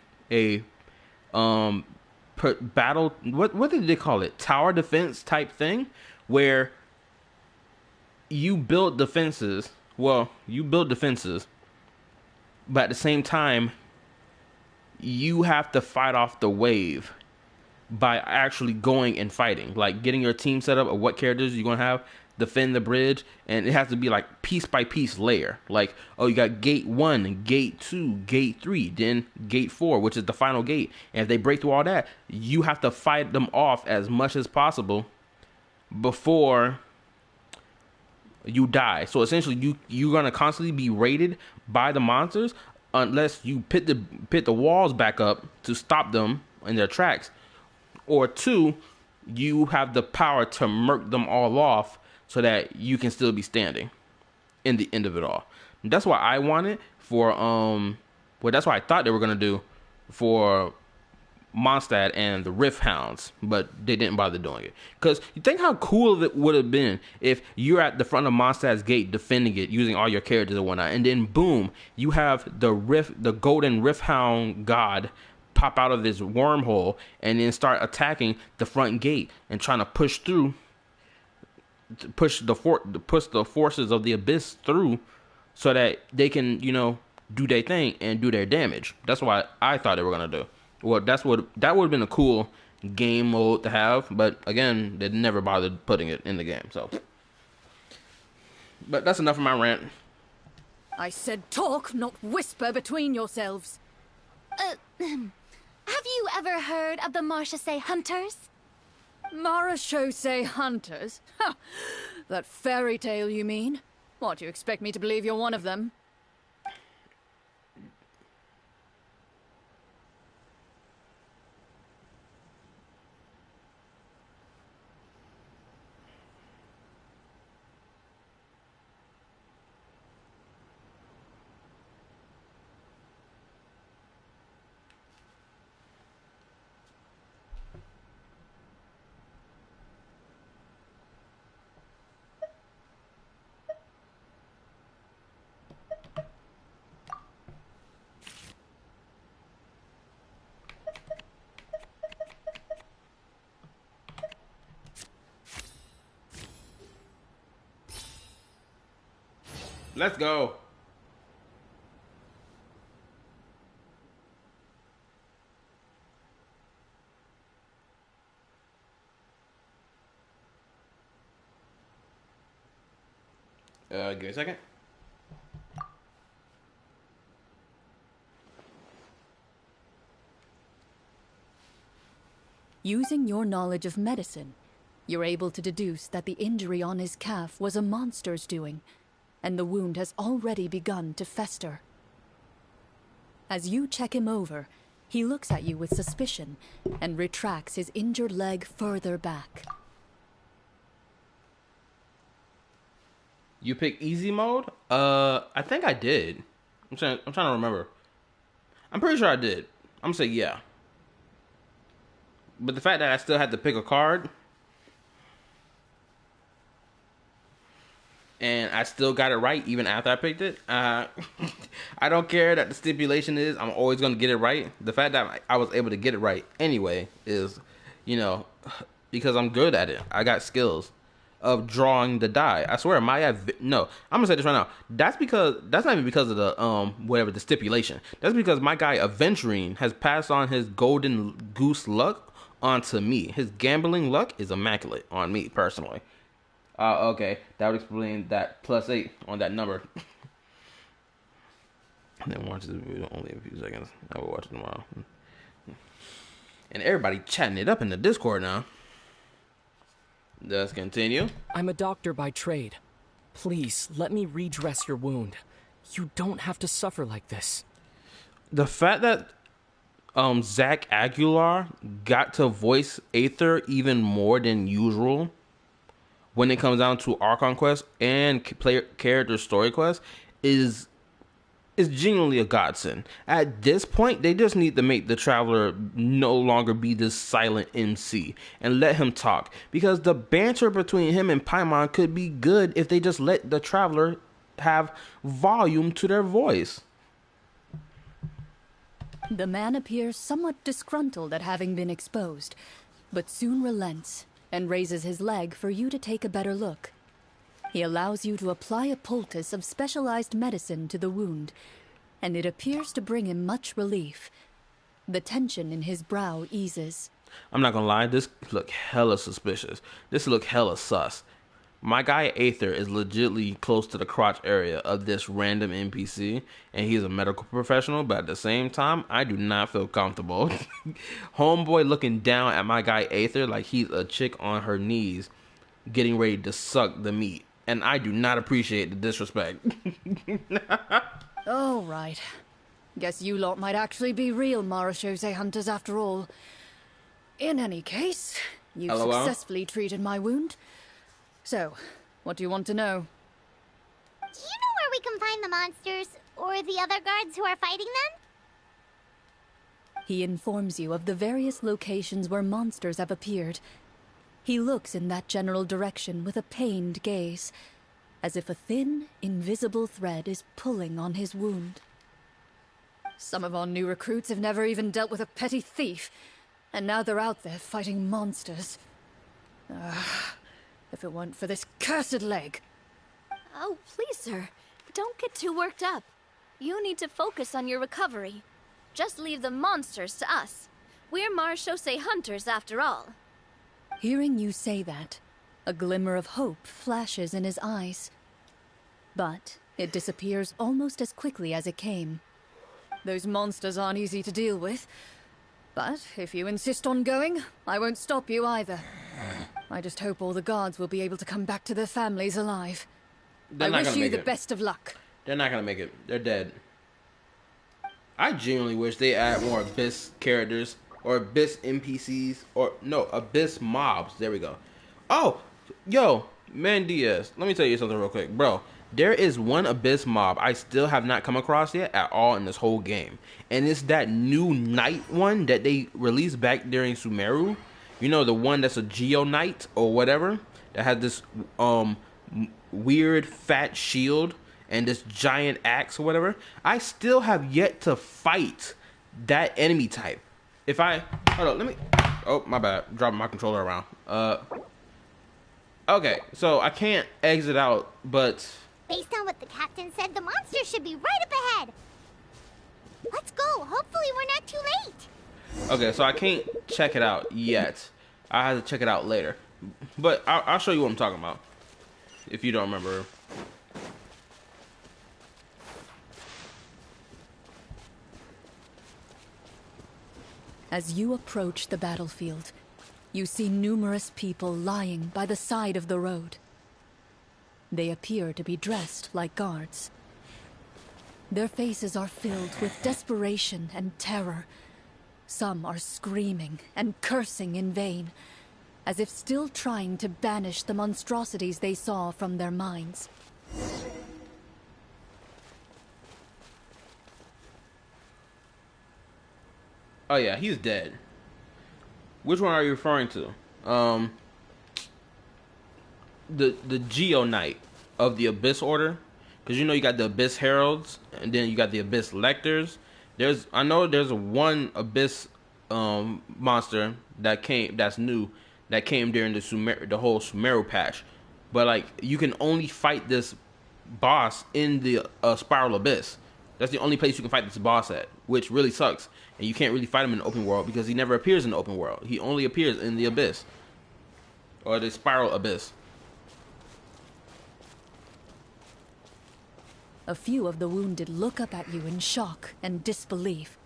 battle, what did they call it, tower defense type thing, where you build defenses, but at the same time you have to fight off the wave by actually going and fighting, like getting your team set up of what characters you're gonna have defend the bridge, and it has to be like piece by piece layer. Like, oh, you got gate 1, gate 2, gate 3, then gate 4, which is the final gate. And if they break through all that, you have to fight them off as much as possible before you die. So essentially, you're gonna constantly be raided by the monsters unless you pit the walls back up to stop them in their tracks, or 2, you have the power to murk them all off so that you can still be standing in the end of it all. And that's what I wanted for that's what I thought they were gonna do for Mondstadt and the Rift Hounds, but they didn't bother doing it. Because you think how cool it would have been if you're at the front of Mondstadt's gate defending it using all your characters and whatnot, and then boom, you have the golden Rift Hound god pop out of this wormhole and then start attacking the front gate and trying to push through, to push the forces of the abyss through, so that they can, you know, do their thing and do their damage. That's what I thought they were gonna do. Well, that would have been a cool game mode to have, but again, they never bothered putting it in the game. So, but that's enough of my rant. I said talk, not whisper between yourselves. Have you ever heard of the Marchese Hunters? Marachose hunters? Ha! That fairy tale, you mean? What, you expect me to believe you're one of them? Let's go. Give me a second. Using your knowledge of medicine, you're able to deduce that the injury on his calf was a monster's doing, and the wound has already begun to fester. As you check him over, he looks at you with suspicion and retracts his injured leg further back. You pick easy mode? I think I did. I'm trying to remember. I'm pretty sure I did. I'm gonna say yeah. But the fact that I still had to pick a card, and I still got it right even after I picked it. I don't care that the stipulation is I'm always going to get it right. The fact that I was able to get it right anyway is, you know, because I'm good at it. I got skills of drawing the die. I swear, no, I'm gonna say this right now. That's not even because of the whatever the stipulation. That's because my guy Aventurine has passed on his golden goose luck onto me. His gambling luck is immaculate on me personally. Okay, that would explain that +8 on that number. And then watch this video only in a few seconds. I will watch it tomorrow. And everybody chatting it up in the Discord now. Let's continue. I'm a doctor by trade. Please, let me redress your wound. You don't have to suffer like this. The fact that Zach Aguilar got to voice Aether even more than usual when it comes down to Archon Quest and player character story quest is genuinely a godsend. At this point, they just need to make the Traveler no longer be this silent MC and let him talk, because the banter between him and Paimon could be good if they just let the Traveler have volume to their voice. The man appears somewhat disgruntled at having been exposed, but soon relents and raises his leg for you to take a better look. He allows you to apply a poultice of specialized medicine to the wound, and it appears to bring him much relief. The tension in his brow eases. I'm not gonna lie, this look hella suspicious. This look hella sus. My guy Aether is legitimately close to the crotch area of this random NPC, and he's a medical professional, but at the same time, I do not feel comfortable. Homeboy looking down at my guy Aether like he's a chick on her knees getting ready to suck the meat, and I do not appreciate the disrespect. All right. Guess you lot might actually be real Marechaussee hunters after all. In any case, you've successfully treated my wound. So, what do you want to know? Do you know where we can find the monsters, or the other guards who are fighting them? He informs you of the various locations where monsters have appeared. He looks in that general direction with a pained gaze, as if a thin, invisible thread is pulling on his wound. Some of our new recruits have never even dealt with a petty thief, and now they're out there fighting monsters. If it weren't for this cursed leg. Oh, please, sir. Don't get too worked up. You need to focus on your recovery. Just leave the monsters to us. We're Marechaussee hunters, after all. Hearing you say that, a glimmer of hope flashes in his eyes. But it disappears almost as quickly as it came. Those monsters aren't easy to deal with. But if you insist on going, I won't stop you either. I just hope all the guards will be able to come back to their families alive. I wish you the best of luck. They're not gonna make it. They're dead. I genuinely wish they add more Abyss characters, or Abyss NPCs, or no, Abyss mobs. There we go. Oh, yo, Man Diaz, let me tell you something real quick, bro. There is one Abyss mob I still have not come across yet at all in this whole game, and it's that new Knight one that they released back during Sumeru. You know, the one that's a Geo Knight or whatever, that has this weird fat shield and this giant axe or whatever. I still have yet to fight that enemy type. If I hold on, let me. Oh, my bad. Dropping my controller around. Okay, so I can't exit out, but based on what the captain said, the monsters should be right up ahead. Let's go. Hopefully we're not too late. Okay, so I can't check it out yet. I have to check it out later. But I'll show you what I'm talking about, if you don't remember. As you approach the battlefield, you see numerous people lying by the side of the road. They appear to be dressed like guards. Their faces are filled with desperation and terror. Some are screaming and cursing in vain, as if still trying to banish the monstrosities they saw from their minds. Oh yeah, he's dead. Which one are you referring to? The Geo Knight of the Abyss Order, because you know you got the Abyss Heralds, and then you got the Abyss Lectors. I know there's one Abyss monster that's new that came during the whole Sumeru patch, but like you can only fight this boss in the Spiral Abyss. That's the only place you can fight this boss at, which really sucks. And you can't really fight him in the open world because he never appears in the open world. He only appears in the Abyss, or the Spiral Abyss. A few of the wounded look up at you in shock and disbelief.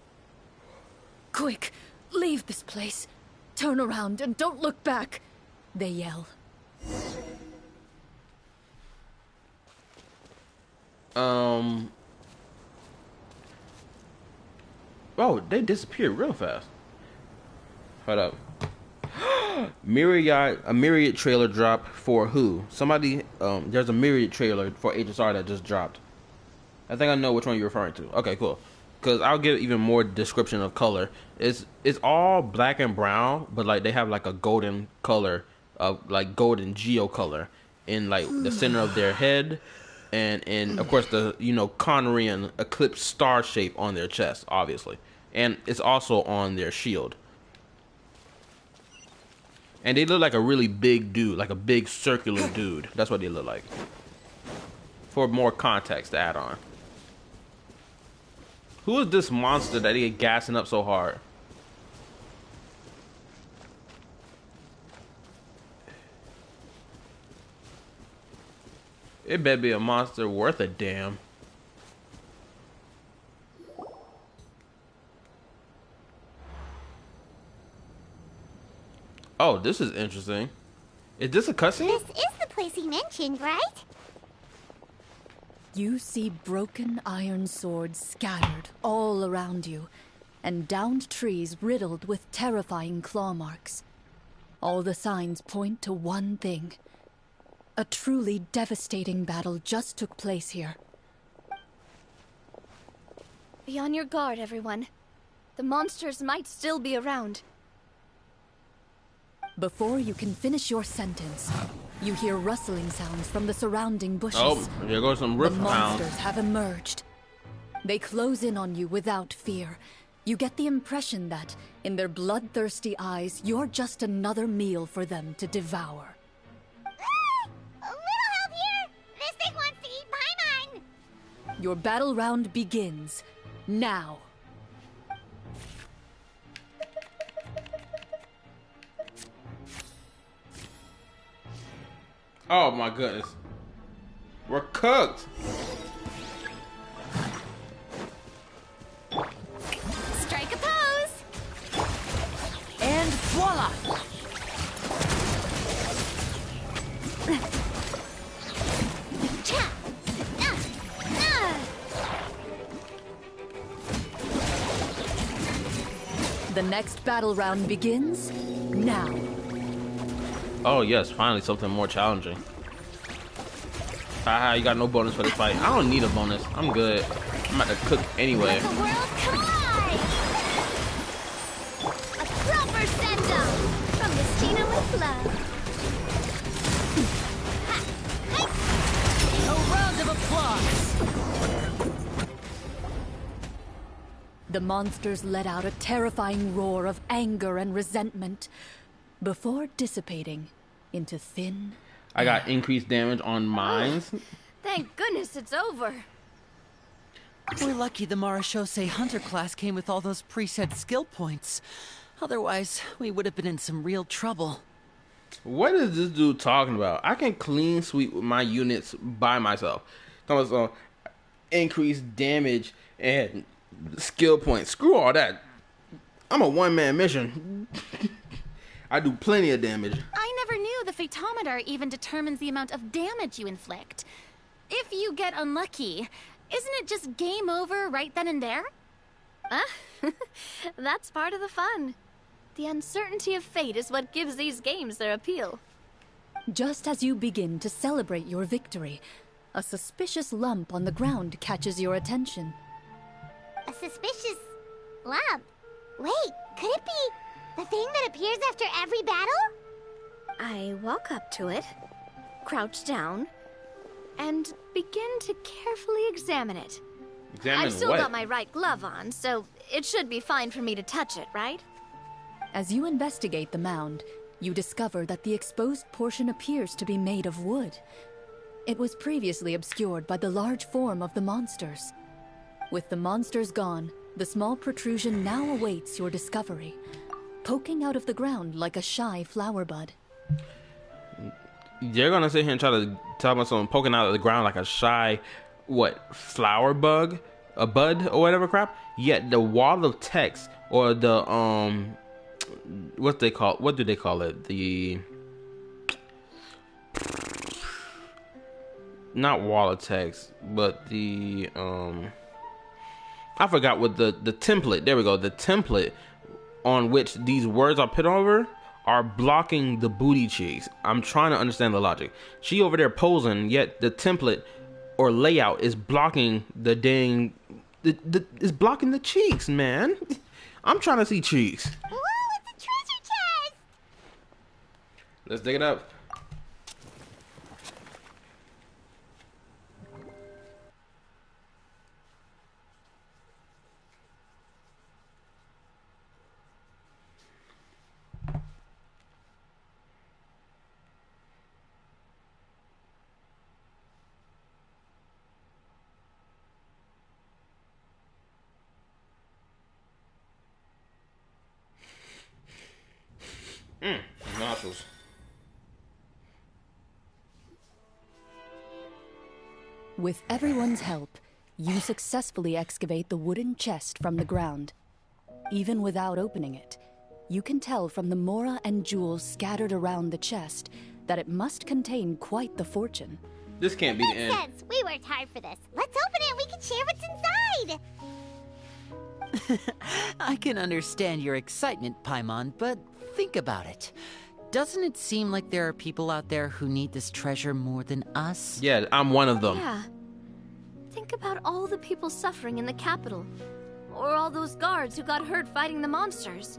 Quick, leave this place. Turn around and don't look back, they yell. Oh, they disappeared real fast. Hold up. A myriad trailer drop for who? Somebody, there's a myriad trailer for HSR that just dropped. I think I know which one you're referring to. Okay, cool. Because I'll give even more description of color. It's all black and brown, but like they have like a golden color, like golden geo color in like the center of their head, and of course the Conrian eclipse star shape on their chest, obviously, and it's also on their shield. And they look like a really big dude, like a big circular dude. That's what they look like. For more context to add on. Who is this monster that they get gassing up so hard? It better be a monster worth a damn. Oh, this is interesting. Is this a cutscene? This is the place he mentioned, right? You see broken iron swords scattered all around you, and downed trees riddled with terrifying claw marks. All the signs point to one thing. A truly devastating battle just took place here. Be on your guard, everyone. The monsters might still be around. Before you can finish your sentence, you hear rustling sounds from the surrounding bushes. Oh, there goes some rift The hounds. monsters have emerged. They close in on you without fear. You get the impression that, in their bloodthirsty eyes, you're just another meal for them to devour. A little help here! This thing wants to eat my mine! Your battle round begins now. Oh my goodness. We're cooked. Strike a pose! And voila! Cha! The next battle round begins now. Oh yes, finally something more challenging. Haha, you got no bonus for this fight. I don't need a bonus. I'm good. I'm about to cook anyway. The world collide! A proper send-up from Miss Tina with love. A round of applause! The monsters let out a terrifying roar of anger and resentment before dissipating into thin. I got increased damage on mines. Thank goodness it's over. We're lucky the Marashose Hunter class came with all those preset skill points. Otherwise, we would have been in some real trouble. What is this dude talking about? I can clean sweep with my units by myself. Talking about increased damage and skill points. Screw all that. I'm a one-man mission. I do plenty of damage. I never knew the Fatometer even determines the amount of damage you inflict. If you get unlucky, isn't it just game over right then and there? That's part of the fun. The uncertainty of fate is what gives these games their appeal. Just as you begin to celebrate your victory, a suspicious lump on the ground catches your attention. A suspicious lump. Wait, could it be the thing that appears after every battle? I walk up to it, crouch down, and begin to carefully examine it. Examine I've still what? got my right glove on, so it should be fine for me to touch it, right? As you investigate the mound, you discover that the exposed portion appears to be made of wood. It was previously obscured by the large form of the monsters. With the monsters gone, the small protrusion now awaits your discovery, poking out of the ground like a shy flower bud. You're gonna sit here and try to tell me something poking out of the ground like a shy what, flower bug, a bud or whatever crap. Yet the wall of text, or the what do they call it? The, not wall of text, but the I forgot what the template. There we go. The template on which these words are put over are blocking the booty cheeks. I'm trying to understand the logic. She over there posing, yet the template or layout is blocking the dang, is blocking the cheeks, man. I'm trying to see cheeks. Ooh, it's a treasure chest! Let's dig it up. Nostrils. With everyone's help, you successfully excavate the wooden chest from the ground. Even without opening it, you can tell from the mora and jewels scattered around the chest that it must contain quite the fortune. This can't be the end. Makes sense. We worked hard for this. Let's open it and we can share what's inside. I can understand your excitement, Paimon, but think about it. Doesn't it seem like there are people out there who need this treasure more than us? Yeah, I'm one of them. Yeah. Think about all the people suffering in the capital. Or all those guards who got hurt fighting the monsters.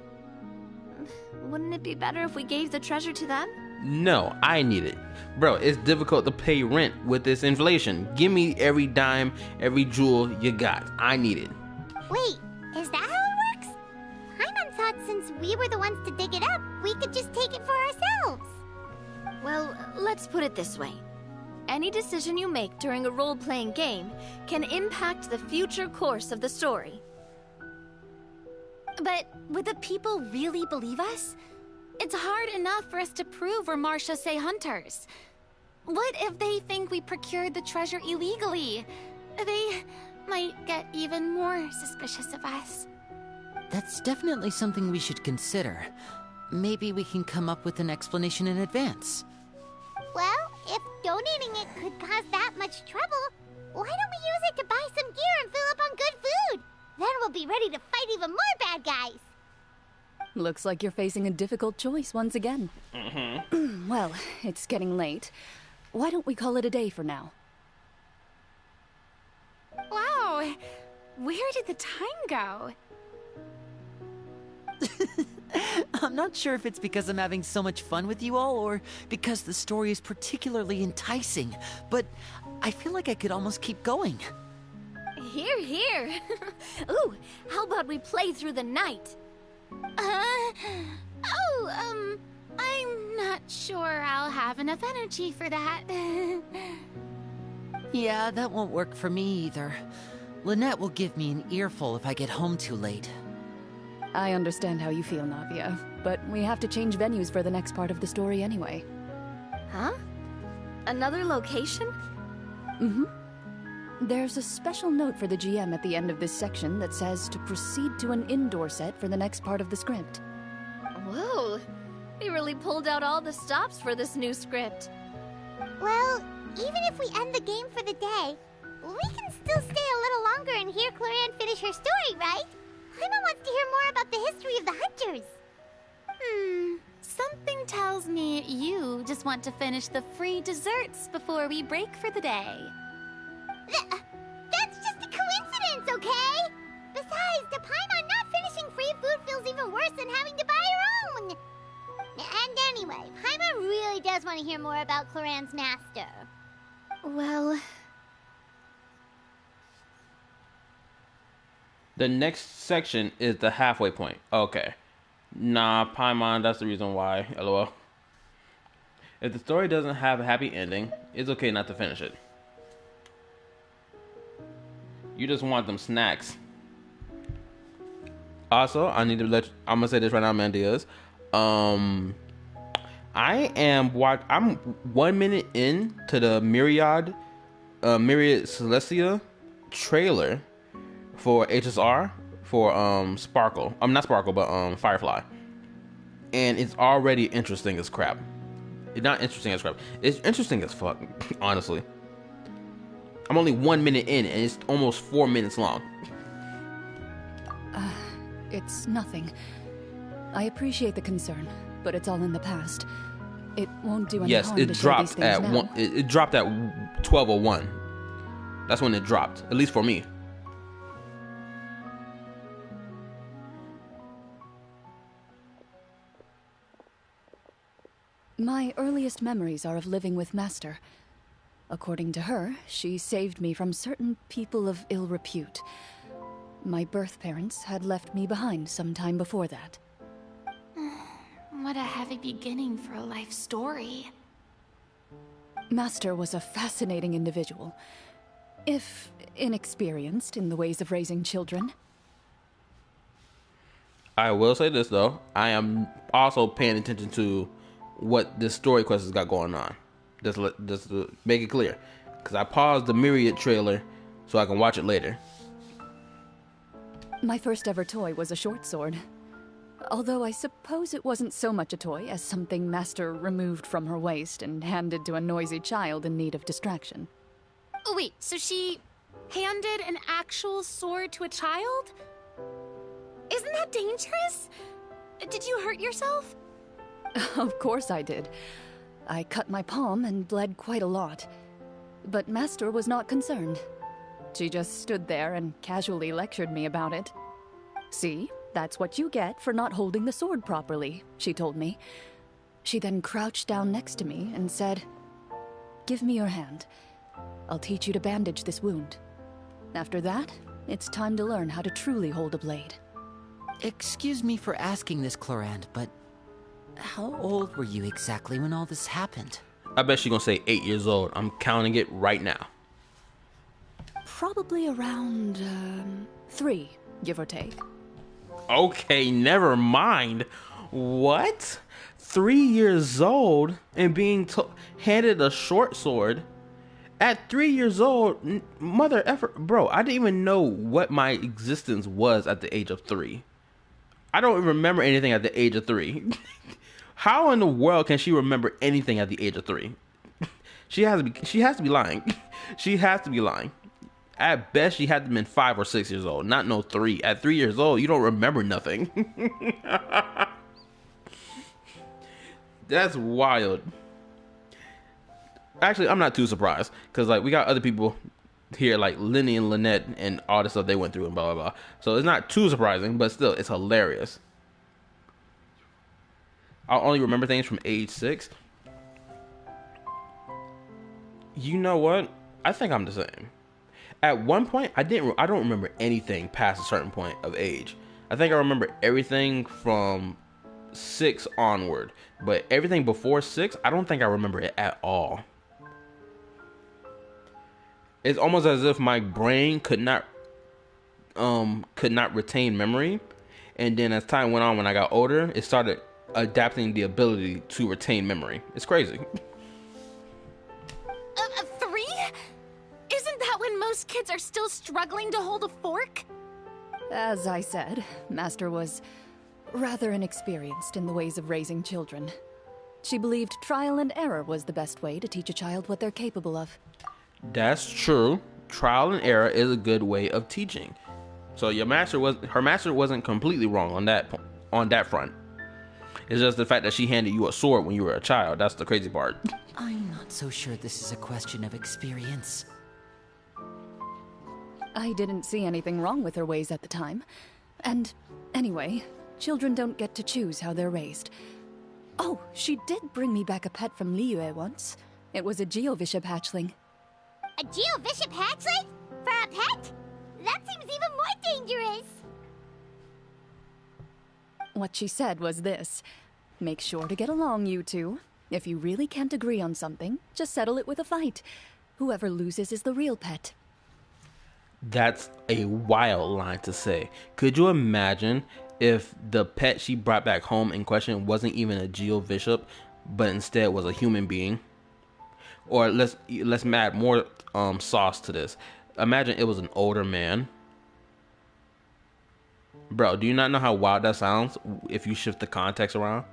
Wouldn't it be better if we gave the treasure to them? No, I need it. Bro, it's difficult to pay rent with this inflation. Give me every dime, every jewel you got. I need it. Wait, is that how it works? Paimon thought since we were the ones to dig it up, we could just take it for ourselves. Well, let's put it this way. Any decision you make during a role-playing game can impact the future course of the story. But would the people really believe us? It's hard enough for us to prove we're Marchese hunters. What if they think we procured the treasure illegally? They might get even more suspicious of us. That's definitely something we should consider. Maybe we can come up with an explanation in advance. Well, if donating it could cause that much trouble, why don't we use it to buy some gear and fill up on good food? Then we'll be ready to fight even more bad guys. Looks like you're facing a difficult choice once again. Well, it's getting late. Why don't we call it a day for now? Wow, where did the time go? I'm not sure if it's because I'm having so much fun with you all, or because the story is particularly enticing, but I feel like I could almost keep going. Here, here. Ooh, how about we play through the night? I'm not sure I'll have enough energy for that. Yeah, that won't work for me either. Lynette will give me an earful if I get home too late. I understand how you feel, Navia, but we have to change venues for the next part of the story anyway. Huh? Another location? Mm-hmm. There's a special note for the GM at the end of this section that says to proceed to an indoor set for the next part of the script. Whoa, they really pulled out all the stops for this new script. Well, even if we end the game for the day, we can still stay a little longer and hear Clorinde finish her story, right? Paimon wants to hear more about the history of the hunters. Something tells me you just want to finish the free desserts before we break for the day. That's just a coincidence, okay? Besides, to Paimon, not finishing free food feels even worse than having to buy her own. And anyway, Paimon really does want to hear more about Clorinde's master. Well... The next section is the halfway point. Okay. Nah, Paimon, that's the reason why. LOL. If the story doesn't have a happy ending, it's okay not to finish it. You just want them snacks. Also, I'm gonna say this right now, Mandias. I'm 1 minute in to the Myriad Myriad Celestia trailer for HSR for Sparkle. Not Sparkle, but Firefly. And it's already interesting as crap. It's not interesting as crap. It's interesting as fuck, honestly. I'm only 1 minute in, and it's almost 4 minutes long. It's nothing. I appreciate the concern, but it's all in the past. It won't do any harm to share these things at now. it dropped at 12:01. That's when it dropped, at least for me. My earliest memories are of living with Master. According to her, she saved me from certain people of ill repute. My birth parents had left me behind some time before that. What a heavy beginning for a life story. Master was a fascinating individual, if inexperienced in the ways of raising children. I will say this though, I am also paying attention to what this story quest has got going on. Just to make it clear, because I paused the Myriad trailer so I can watch it later. My first ever toy was a short sword. Although I suppose it wasn't so much a toy as something Master removed from her waist and handed to a noisy child in need of distraction. Oh wait, so she handed an actual sword to a child? Isn't that dangerous? Did you hurt yourself? Of course I did. I cut my palm and bled quite a lot. But Master was not concerned. She just stood there and casually lectured me about it. See? That's what you get for not holding the sword properly, she told me. She then crouched down next to me and said, "Give me your hand. I'll teach you to bandage this wound. After that, it's time to learn how to truly hold a blade." Excuse me for asking this, Clorinde, but how old were you exactly when all this happened? I bet she's gonna say 8 years old. I'm counting it right now. Probably around 3, give or take. Okay, never mind. What? 3 years old and being handed a short sword? At 3 years old, mother effer, bro, I didn't even know what my existence was at the age of 3. I don't remember anything at the age of 3. How in the world can she remember anything at the age of 3? She has to be lying. She has to be lying. At best, she had to have been 5 or 6 years old, not no 3. At 3 years old, you don't remember nothing. That's wild. Actually, I'm not too surprised, because like we got other people here like Lenny and Lynette and all the stuff they went through and blah blah blah. So it's not too surprising, but still, it's hilarious. I'll only remember things from age 6. You know what? I think I'm the same. At one point, I don't remember anything past a certain point of age. I think I remember everything from 6 onward, but everything before 6, I don't think I remember it at all. It's almost as if my brain could not retain memory, and then as time went on, when I got older, it started adapting the ability to retain memory. It's crazy. 3? Isn't that when most kids are still struggling to hold a fork? As I said, Master was rather inexperienced in the ways of raising children. She believed trial and error was the best way to teach a child what they're capable of. That's true. Trial and error is a good way of teaching. So her master wasn't completely wrong on that front. It's just the fact that she handed you a sword when you were a child. That's the crazy part. I'm not so sure this is a question of experience. I didn't see anything wrong with her ways at the time. And anyway, children don't get to choose how they're raised. Oh, she did bring me back a pet from Liyue once. It was a Geovishap hatchling. A Geovishap hatchling? For a pet? That seems even more dangerous. What she said was this: make sure to get along, you two. If you really can't agree on something, just settle it with a fight. Whoever loses is the real pet. That's a wild line to say. Could you imagine if the pet she brought back home in question wasn't even a Geovishap, but instead was a human being? Or let's add more sauce to this. Imagine it was an older man. Bro, do you not know how wild that sounds if you shift the context around?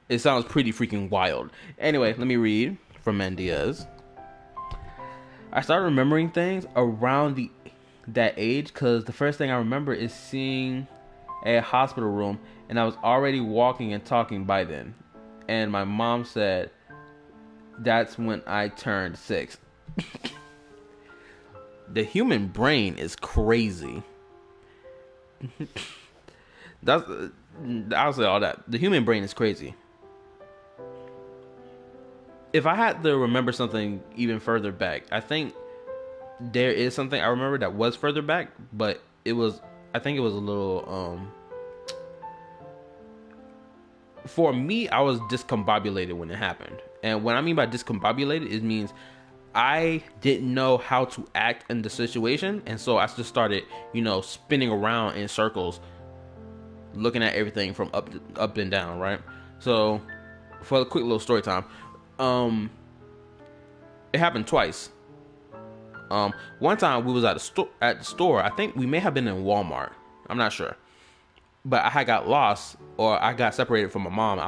It sounds pretty freaking wild. Anyway, let me read from Mendiaz. I started remembering things around that age because the first thing I remember is seeing a hospital room, and I was already walking and talking by then. And my mom said that's when I turned 6. The human brain is crazy. I'll say all that. The human brain is crazy. If I had to remember something even further back, I think there is something I remember that was further back, but I think it was a little, for me, I was discombobulated when it happened. And what I mean by discombobulated, it means I didn't know how to act in the situation. And so I just started, spinning around in circles, looking at everything from up and down, right? So for a quick little story time, it happened twice. One time we was at the store. I think we may have been in Walmart. I'm not sure. But I had got lost, or I got separated from my mom.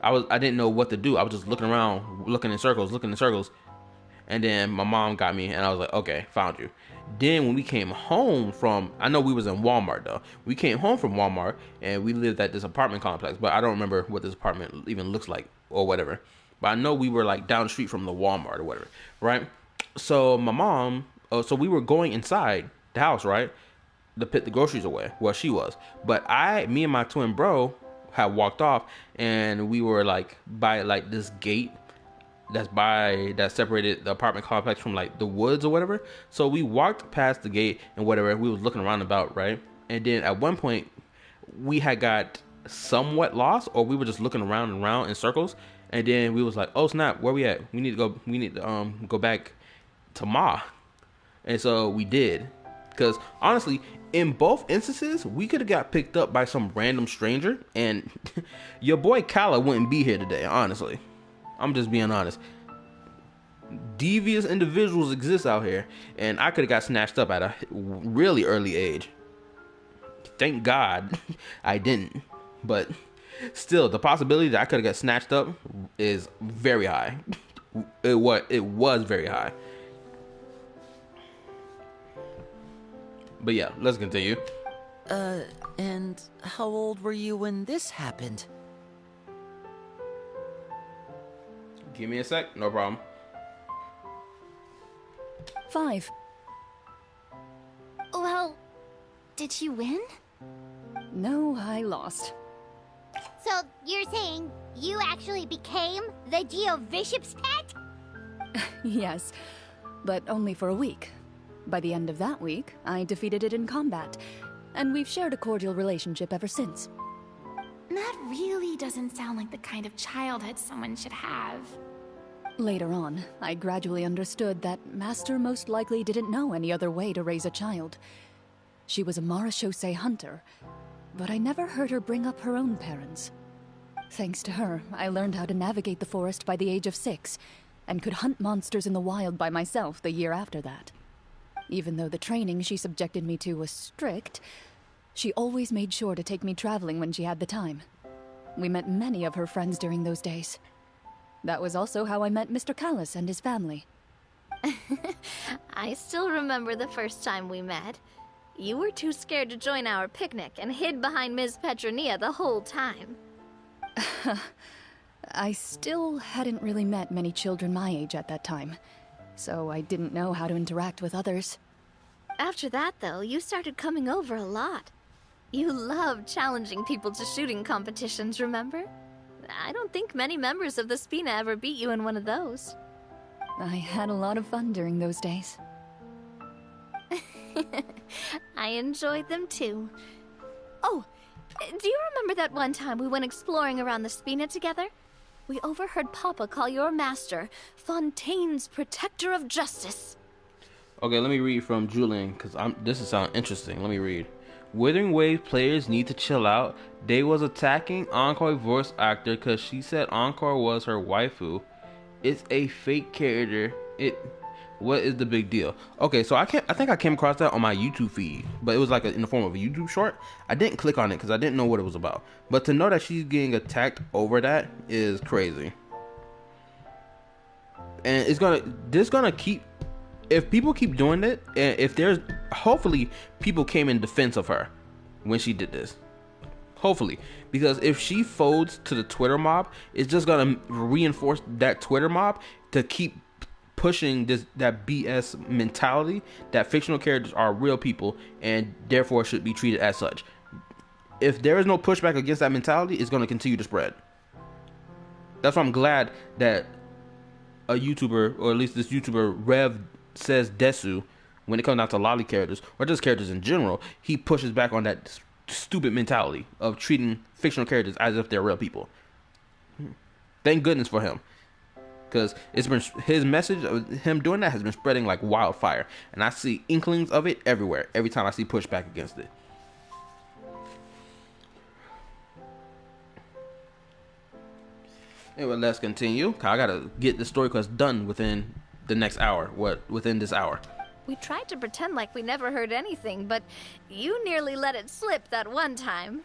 I didn't know what to do. I was just looking around, looking in circles. And then my mom got me, and I was like, okay, found you. Then when we came home I know we was in Walmart though. We came home from Walmart, and we lived at this apartment complex, but I don't remember what this apartment even looks like or whatever. But I know we were like down the street from the Walmart or whatever, right? So my mom, so we were going inside the house, right? To put the groceries away. Well, she was. But me and my twin bro had walked off, and we were like by like this gate that separated the apartment complex from like the woods or whatever. So we walked past the gate and whatever. We was looking around about, right? And then at one point we had got somewhat lost, or we were just looking around and around in circles. And then we was like, oh snap, where we at? We need to go back to Ma. And so we did. Because honestly, in both instances, we could have got picked up by some random stranger, and your boy Kala wouldn't be here today, honestly. I'm just being honest. Devious individuals exist out here, and I could have got snatched up at a really early age. Thank God I didn't. But still, the possibility that I could have got snatched up is very high. It was very high. But yeah, let's continue. And how old were you when this happened? Give me a sec, no problem. 5. Well, did you win? No, I lost. So you're saying you actually became the Geovishop's pet? Yes, but only for a week. By the end of that week, I defeated it in combat, and we've shared a cordial relationship ever since. That really doesn't sound like the kind of childhood someone should have. Later on, I gradually understood that Master most likely didn't know any other way to raise a child. She was a Marachose hunter, but I never heard her bring up her own parents. Thanks to her, I learned how to navigate the forest by the age of 6, and could hunt monsters in the wild by myself the year after that. Even though the training she subjected me to was strict, she always made sure to take me traveling when she had the time. We met many of her friends during those days. That was also how I met Mr. Callis and his family. I still remember the first time we met. You were too scared to join our picnic and hid behind Ms. Petronia the whole time. I still hadn't really met many children my age at that time, so I didn't know how to interact with others. After that, though, you started coming over a lot. You loved challenging people to shooting competitions, remember? I don't think many members of the Spina ever beat you in one of those. I had a lot of fun during those days. I enjoyed them too. Oh, do you remember that one time we went exploring around the Spina together? We overheard Papa call your master Fontaine's Protector of Justice. Okay, let me read from Julian, because this is sound interesting. Let me read. Withering Wave players need to chill out. They was attacking Encore voice actor because she said Encore was her waifu. It's a fake character. What is the big deal? Okay, so I think I came across that on my YouTube feed, but it was like in the form of a YouTube short. I didn't click on it because I didn't know what it was about. But to know that she's getting attacked over that is crazy. And this gonna keep, if people keep doing it, and if there's, hopefully people came in defense of her when she did this. Hopefully, because if she folds to the Twitter mob, it's just gonna reinforce that Twitter mob to keep pushing that BS mentality that fictional characters are real people and therefore should be treated as such. If there is no pushback against that mentality, it's gonna continue to spread. That's why I'm glad that a YouTuber, or at least this YouTuber Rev Says Desu, when it comes down to lolly characters or just characters in general, he pushes back on that stupid mentality of treating fictional characters as if they're real people. Thank goodness for him, because it's been, his message of him doing that has been spreading like wildfire, and I see inklings of it everywhere every time I see pushback against it. Anyway, let's continue. I gotta get the story quest done within the next hour. Within this hour. We tried to pretend like we never heard anything, but you nearly let it slip that one time.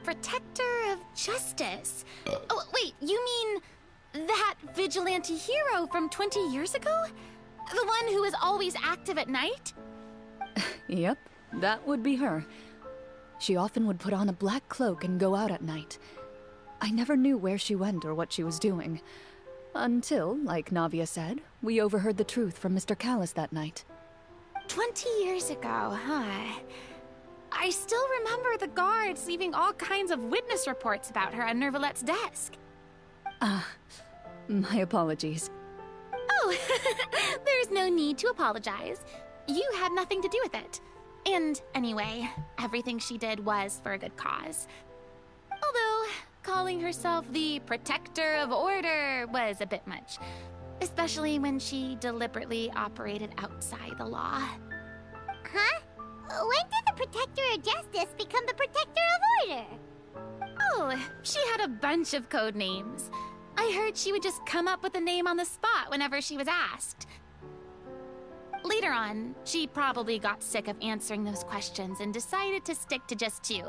Protector of Justice. Oh, wait, you mean that vigilante hero from 20 years ago? The one who is always active at night? Yep, that would be her. She often would put on a black cloak and go out at night. I never knew where she went or what she was doing. Until, like Navia said, we overheard the truth from Mr. Callis that night. 20 years ago, huh? I still remember the guards leaving all kinds of witness reports about her on Nervalette's desk. My apologies. Oh, there's no need to apologize. You had nothing to do with it. And anyway, everything she did was for a good cause. Although, calling herself the Protector of Order was a bit much. Especially when she deliberately operated outside the law. Huh? When did the Protector of Justice become the Protector of Order? Oh, she had a bunch of code names. I heard she would just come up with a name on the spot whenever she was asked. Later on, she probably got sick of answering those questions and decided to stick to just two.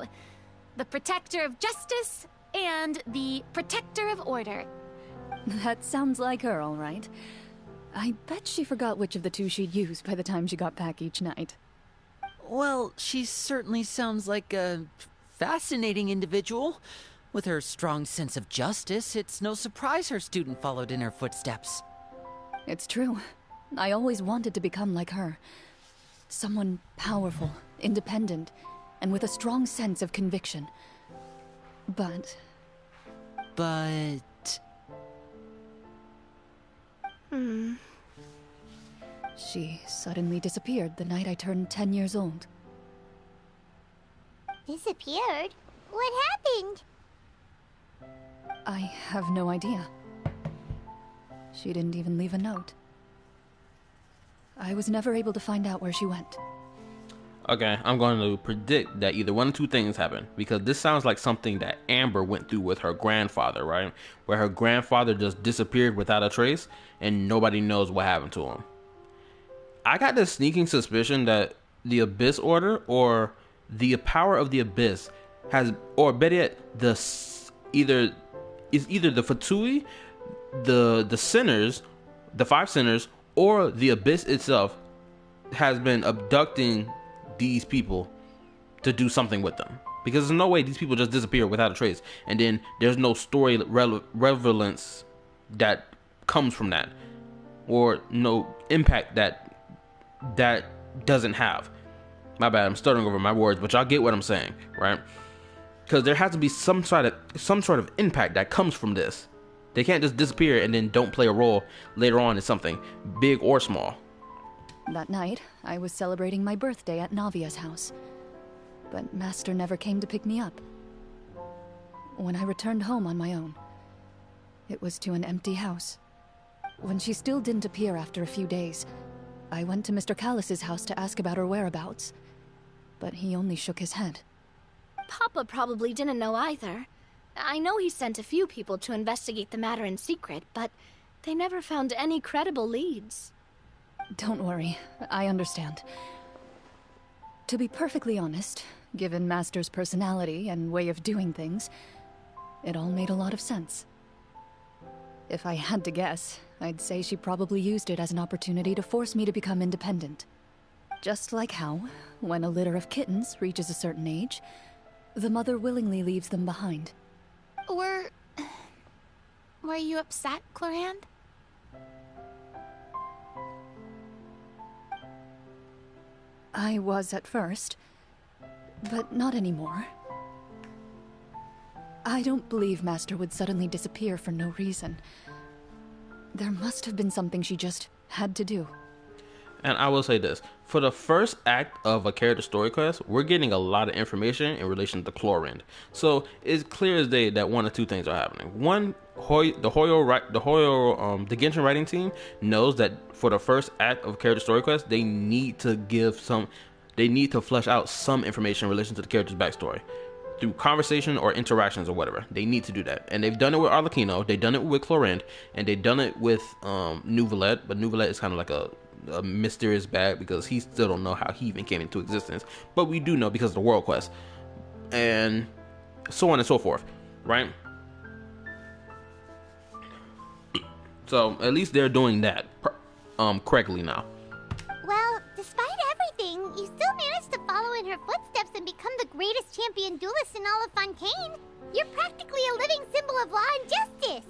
The Protector of Justice and the Protector of Order. That sounds like her, all right. I bet she forgot which of the two she'd use by the time she got back each night. Well, she certainly sounds like a fascinating individual. With her strong sense of justice, it's no surprise her student followed in her footsteps. It's true. I always wanted to become like her. Someone powerful, independent, and with a strong sense of conviction. But... She suddenly disappeared the night I turned 10 years old. Disappeared? What happened? I have no idea. She didn't even leave a note. I was never able to find out where she went. Okay, I'm going to predict that either one of two things happened, because this sounds like something that Amber went through with her grandfather, right? Where her grandfather just disappeared without a trace and nobody knows what happened to him. I got this sneaking suspicion that the Abyss Order, or the power of the Abyss, has, or better yet, either the Fatui, the sinners, the five sinners, or the Abyss itself has been abducting these people to do something with them. Because there's no way these people just disappear without a trace, and then there's no story relevance that comes from that, or no impact that doesn't have. My bad, I'm stuttering over my words, but y'all get what I'm saying, right? Because there has to be some sort of impact that comes from this. They can't just disappear and then don't play a role later on in something, big or small. That night, I was celebrating my birthday at Navia's house. But Master never came to pick me up. When I returned home on my own, it was to an empty house. When she still didn't appear after a few days, I went to Mr. Callus's house to ask about her whereabouts, but he only shook his head. Papa probably didn't know either. I know he sent a few people to investigate the matter in secret, but they never found any credible leads. Don't worry, I understand. To be perfectly honest, given Master's personality and way of doing things, it all made a lot of sense. If I had to guess, I'd say she probably used it as an opportunity to force me to become independent. Just like how, when a litter of kittens reaches a certain age, the mother willingly leaves them behind. Were you upset, Clorinde? I was at first, but not anymore. I don't believe Master would suddenly disappear for no reason. There must have been something she just had to do. And I will say this, for the first act of a character story quest, we're getting a lot of information in relation to Clorinde. So it's clear as day that one of two things are happening. One, the Genshin writing team knows that for the first act of character story quest, they need to flesh out some information in relation to the character's backstory through conversation or interactions or whatever. They need to do that, and they've done it with Arlecchino, they've done it with Clorinde, and they've done it with Neuvillette. But Neuvillette is kind of like a mysterious bag because he still don't know how he even came into existence, but we do know because of the world quest, and so on and so forth, right? So at least they're doing that correctly now. Well, despite everything, you still managed to follow in her footsteps and become the greatest champion duelist in all of Fontaine. You're practically a living symbol of law and justice.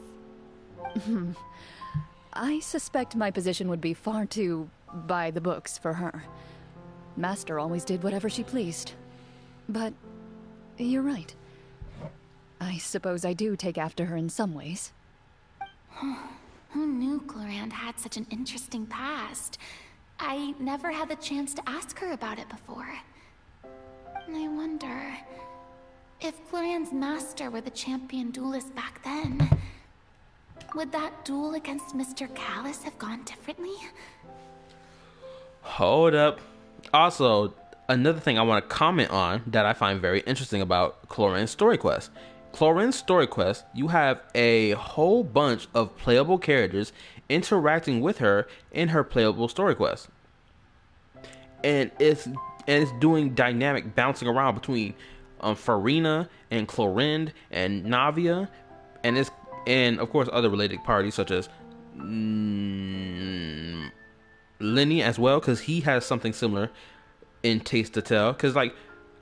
I suspect my position would be far too by the books for her. Master always did whatever she pleased. But you're right. I suppose I do take after her in some ways. Who knew Clorinde had such an interesting past? I never had the chance to ask her about it before. I wonder if Clorinde's master were the champion duelist back then, would that duel against Mr. Callus have gone differently? Hold up. Also, another thing I want to comment on that I find very interesting about Clorinde's story quest. Clorinde's story quest, you have a whole bunch of playable characters interacting with her in her playable story quest. And it's doing dynamic bouncing around between Farina and Clorinde and Navia, and of course other related parties such as Lenny as well, because he has something similar in taste to tell. Because like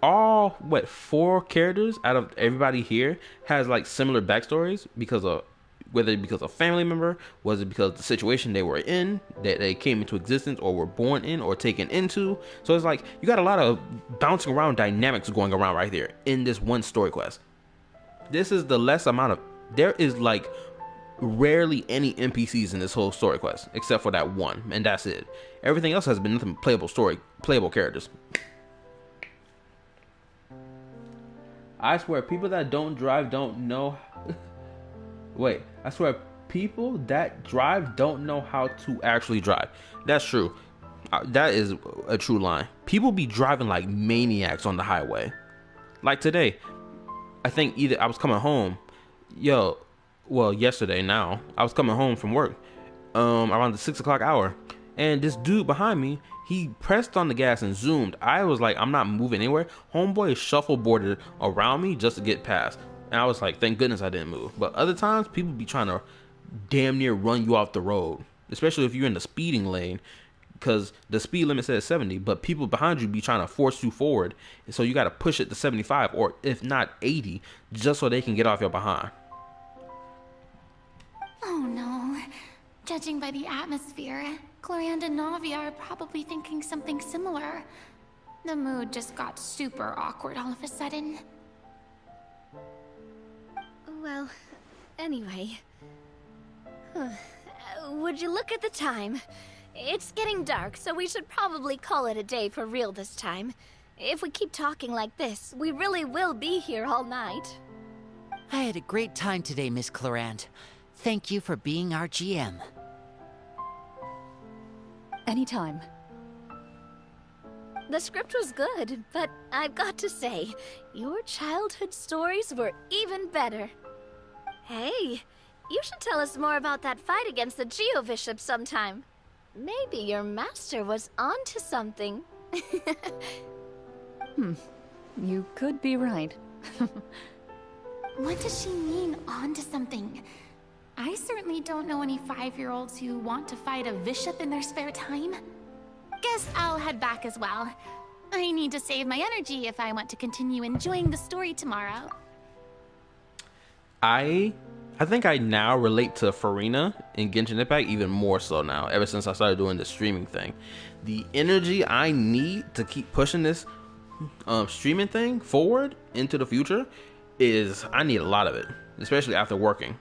all 4 characters out of everybody here has like similar backstories because of whether it because of family member, was it because of the situation they were in, that they came into existence or were born in or taken into. So it's like you got a lot of bouncing around dynamics going around right there in this one story quest. This is the less amount of, there is like rarely any NPCs in this whole story quest except for that one, and that's it. Everything else has been nothing playable characters. I swear, people that don't drive don't know. Wait, I swear, people that drive don't know how to actually drive. That's true. That is a true line. People be driving like maniacs on the highway. Like today, I think either I was coming home, yesterday now, I was coming home from work, around the 6 o'clock hour, and this dude behind me, he pressed on the gas and zoomed. I was like, I'm not moving anywhere. Homeboy shuffleboarded around me just to get past. And I was like, thank goodness I didn't move. But other times, people be trying to damn near run you off the road, especially if you're in the speeding lane, because the speed limit says 70, but people behind you be trying to force you forward. So you got to push it to 75, or if not 80, just so they can get off your behind. Oh no. Judging by the atmosphere, Clorinde and Navia are probably thinking something similar. The mood just got super awkward all of a sudden. Well, anyway. Would you look at the time? It's getting dark, so we should probably call it a day for real this time. If we keep talking like this, we really will be here all night. I had a great time today, Miss Clorinde. Thank you for being our GM. Anytime. The script was good, but I've got to say, your childhood stories were even better. Hey, you should tell us more about that fight against the Geo-Bishop sometime. Maybe your master was onto something. You could be right. What does she mean, onto something? I certainly don't know any 5-year-olds who want to fight a bishop in their spare time. Guess I'll head back as well. I need to save my energy if I want to continue enjoying the story tomorrow. I think I now relate to Farina in Genshin Impact even more so now, ever since I started doing the streaming thing. The energy I need to keep pushing this streaming thing forward into the future is, I need a lot of it, especially after working.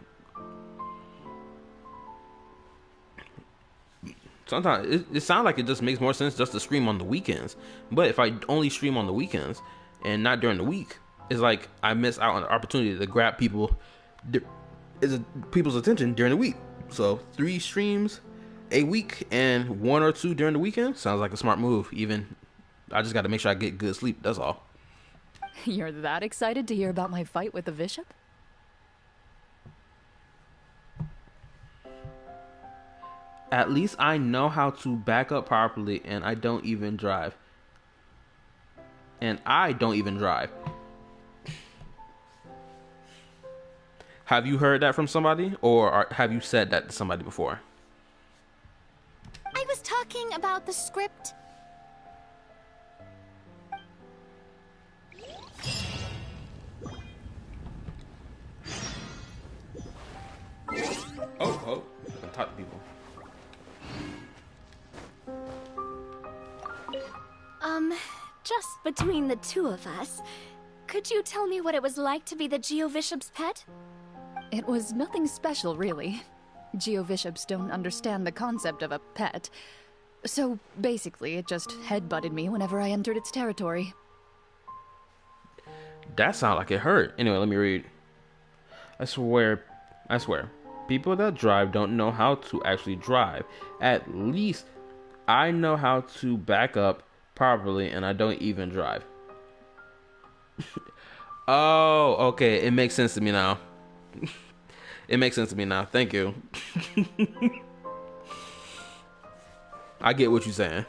Sometimes it sounds like it just makes more sense just to stream on the weekends, but if I only stream on the weekends and not during the week, it's like I miss out on the opportunity to grab people's attention during the week. So 3 streams a week and 1 or 2 during the weekend sounds like a smart move. Even I just got to make sure I get good sleep, that's all. You're that excited to hear about my fight with the bishop? At least I know how to back up properly, and I don't even drive. Have you heard that from somebody, or have you said that to somebody before? I was talking about the script. Oh, I can talk to people. Just between the two of us, could you tell me what it was like to be the Geo-Bishop's pet? It was nothing special, really. Geo-Bishops don't understand the concept of a pet. So, basically, it just headbutted me whenever I entered its territory. That sounded like it hurt. Anyway, let me read. I swear, people that drive don't know how to actually drive. At least I know how to back up properly, and I don't even drive. Oh, okay. It makes sense to me now. It makes sense to me now. Thank you. I get what you're saying.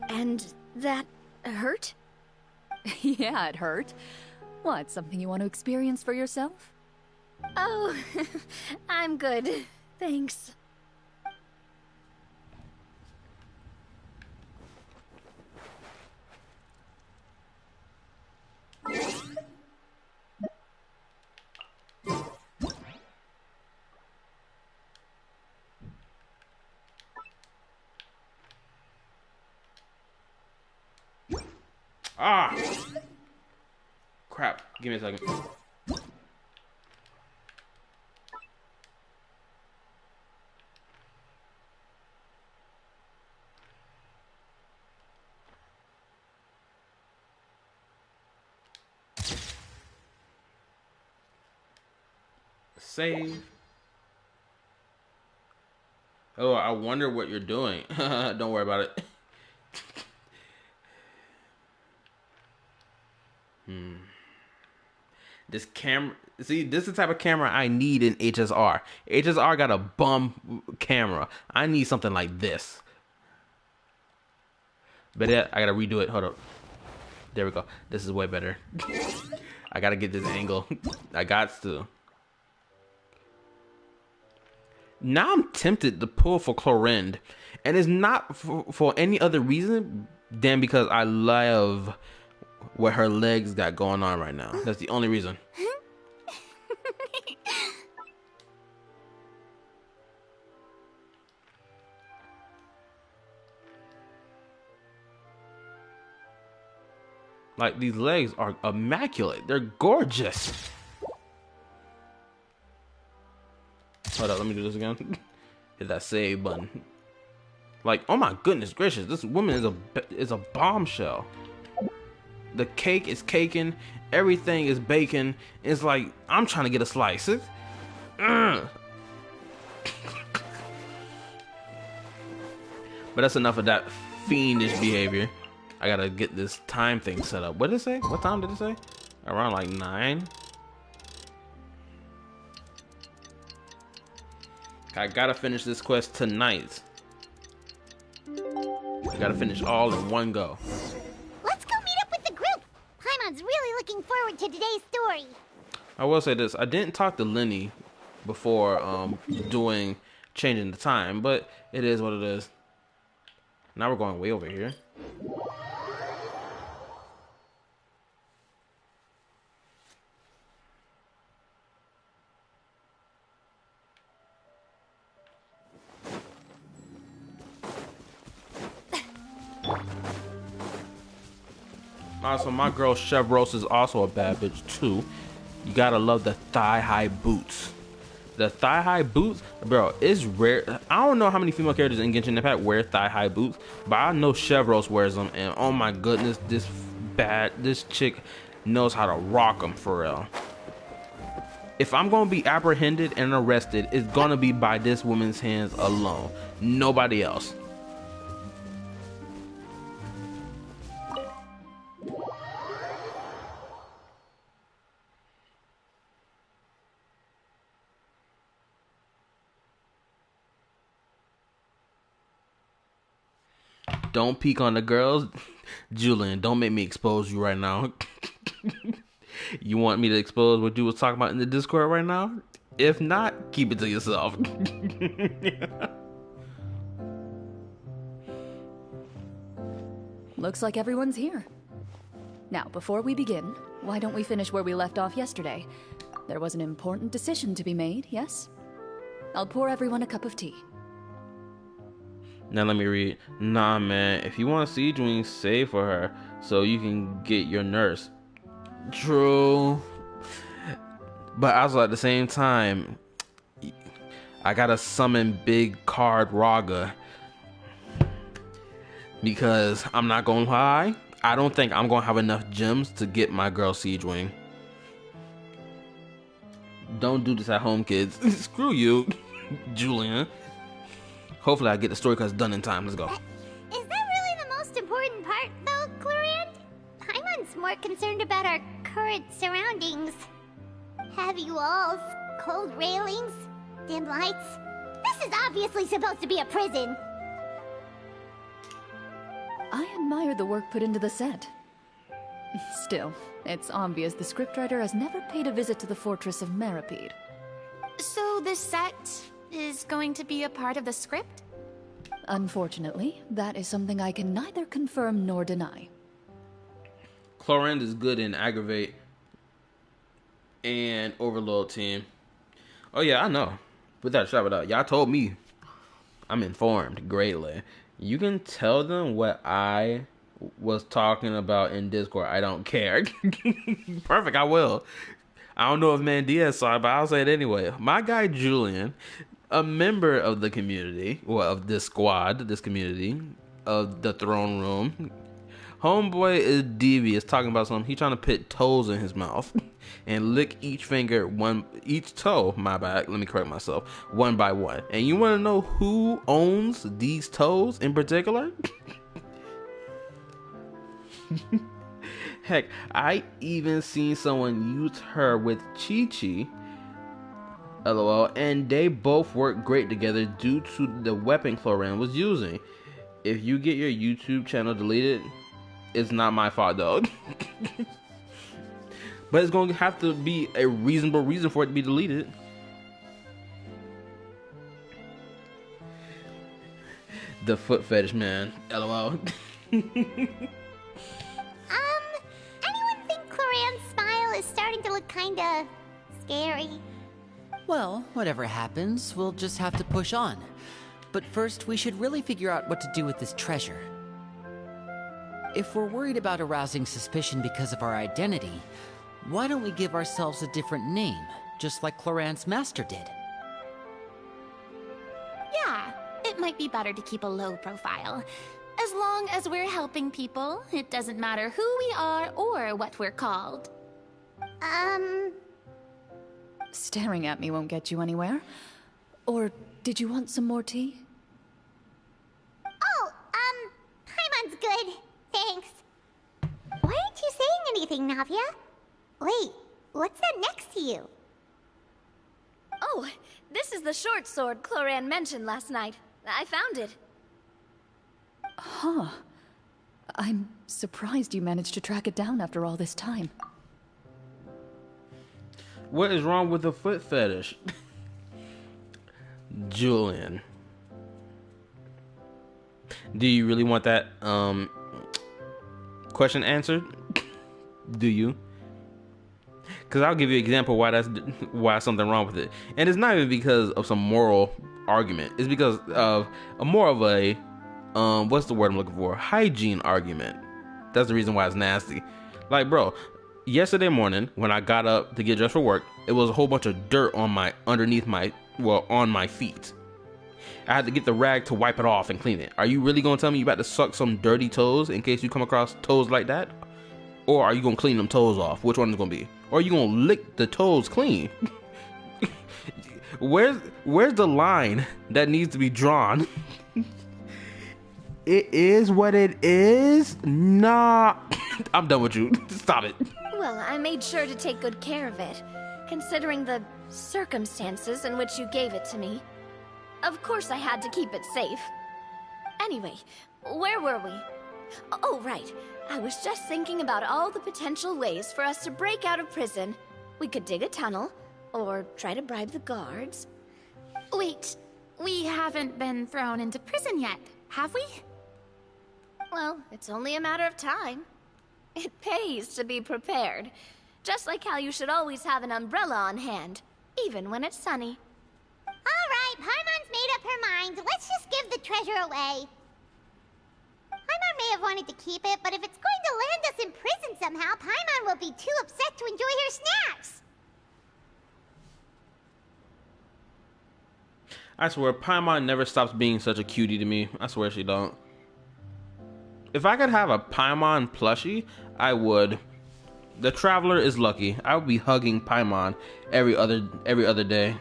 And that hurt? Yeah, it hurt. What, something you want to experience for yourself? Oh, I'm good. Thanks. Ah! Crap. Give me a second. Save. Oh, I wonder what you're doing. Don't worry about it. This camera, see, this is the type of camera I need in HSR. HSR got a bum camera. I need something like this. But yeah, I gotta redo it. Hold up. There we go. This is way better. I gotta get this angle. I got to. Now I'm tempted to pull for Clorinde, and it's not for any other reason than because I love what her legs got going on right now. That's the only reason. Like, these legs are immaculate. They're gorgeous. Hold up, let me do this again. Hit that save button. Like, oh my goodness gracious, this woman is a bombshell. The cake is caking. Everything is baking. It's like, I'm trying to get a slice. But that's enough of that fiendish behavior. I gotta get this time thing set up. What did it say? What time did it say? Around like 9. I gotta finish this quest tonight. I gotta finish all in one go. Let's go meet up with the group. Paimon's really looking forward to today's story. I will say this. I didn't talk to Lenny before changing the time, but it is what it is. Now we're going way over here. Also, my girl Chevros is also a bad bitch too. You gotta love the thigh-high boots. The thigh-high boots, bro, it's rare. I don't know how many female characters in Genshin Impact wear thigh-high boots, but I know Chevros wears them, and oh my goodness, this chick knows how to rock them for real. If I'm gonna be apprehended and arrested, it's gonna be by this woman's hands alone. Nobody else. Don't peek on the girls. Julian, don't make me expose you right now. You want me to expose what you was talking about in the Discord right now? If not, keep it to yourself. Looks like everyone's here. Now, before we begin, why don't we finish where we left off yesterday? There was an important decision to be made, yes? I'll pour everyone a cup of tea. Now let me read. Nah, man. If you want to see Siege, save for her so you can get your nurse. True. But also at the same time, I gotta summon Big Card Raga. Because I'm not gonna lie, I don't think I'm gonna have enough gems to get my girl Siege. Don't do this at home, kids. Screw you, Julian. Hopefully I get the story cuts done in time. Let's go. Is that really the most important part, though, Clorinde? Paimon's more concerned about our current surroundings. Heavy walls, cold railings, dim lights. This is obviously supposed to be a prison. I admire the work put into the set. Still, it's obvious the scriptwriter has never paid a visit to the fortress of Meripede. So this set is going to be a part of the script? Unfortunately, that is something I can neither confirm nor deny. Clorinde is good in Aggravate and Overload team. Oh yeah, I know. Without a shadow of a doubt. Y'all told me. I'm informed greatly. You can tell them what I was talking about in Discord. I don't care. Perfect, I will. I don't know if Mandia saw it, but I'll say it anyway. My guy Julian, a member of the community, well, of this squad, this community, of the throne room. Homeboy is devious, talking about something. He trying to put toes in his mouth and lick each toe, my bad, let me correct myself, one by one. And you want to know who owns these toes in particular? Heck, I even seen someone use her with Chi-Chi, LOL, and they both work great together due to the weapon Clorinde was using. If you get your YouTube channel deleted, it's not my fault though. But it's going to have to be a reasonable reason for it to be deleted. The foot fetish man, LOL. Anyone think Clorinde's smile is starting to look kinda scary? Well, whatever happens, we'll just have to push on. But first, we should really figure out what to do with this treasure. If we're worried about arousing suspicion because of our identity, why don't we give ourselves a different name, just like Clorinde's master did? Yeah, it might be better to keep a low profile. As long as we're helping people, it doesn't matter who we are or what we're called. Staring at me won't get you anywhere. Or did you want some more tea? Oh, Paimon's good. Thanks. Why aren't you saying anything, Navia? Wait, what's that next to you? Oh, this is the short sword Clorinde mentioned last night. I found it. Huh. I'm surprised you managed to track it down after all this time. What is wrong with the foot fetish? Julian. Do you really want that question answered? Do you? Because I'll give you an example why something wrong with it. And it's not even because of some moral argument. It's because of more of a what's the word I'm looking for? Hygiene argument. That's the reason why it's nasty. Like, bro, yesterday morning when I got up to get dressed for work, it was a whole bunch of dirt on my feet. I had to get the rag to wipe it off and clean it. Are you really gonna tell me you about to suck some dirty toes in case you come across toes like that? Or are you gonna clean them toes off? Which one is it gonna be? Or are you gonna lick the toes clean? Where's the line that needs to be drawn? It is what it is? Nah. I'm done with you. Stop it. Well, I made sure to take good care of it, considering the circumstances in which you gave it to me. Of course I had to keep it safe. Anyway, where were we? Oh, right. I was just thinking about all the potential ways for us to break out of prison. We could dig a tunnel, or try to bribe the guards. Wait, we haven't been thrown into prison yet, have we? Well, it's only a matter of time. It pays to be prepared. Just like how you should always have an umbrella on hand, even when it's sunny. Alright, Paimon's made up her mind. Let's just give the treasure away. Paimon may have wanted to keep it, but if it's going to land us in prison somehow, Paimon will be too upset to enjoy her snacks. I swear, Paimon never stops being such a cutie to me. I swear she don't. If I could have a Paimon plushie, I would. The Traveler is lucky. I would be hugging Paimon every other day.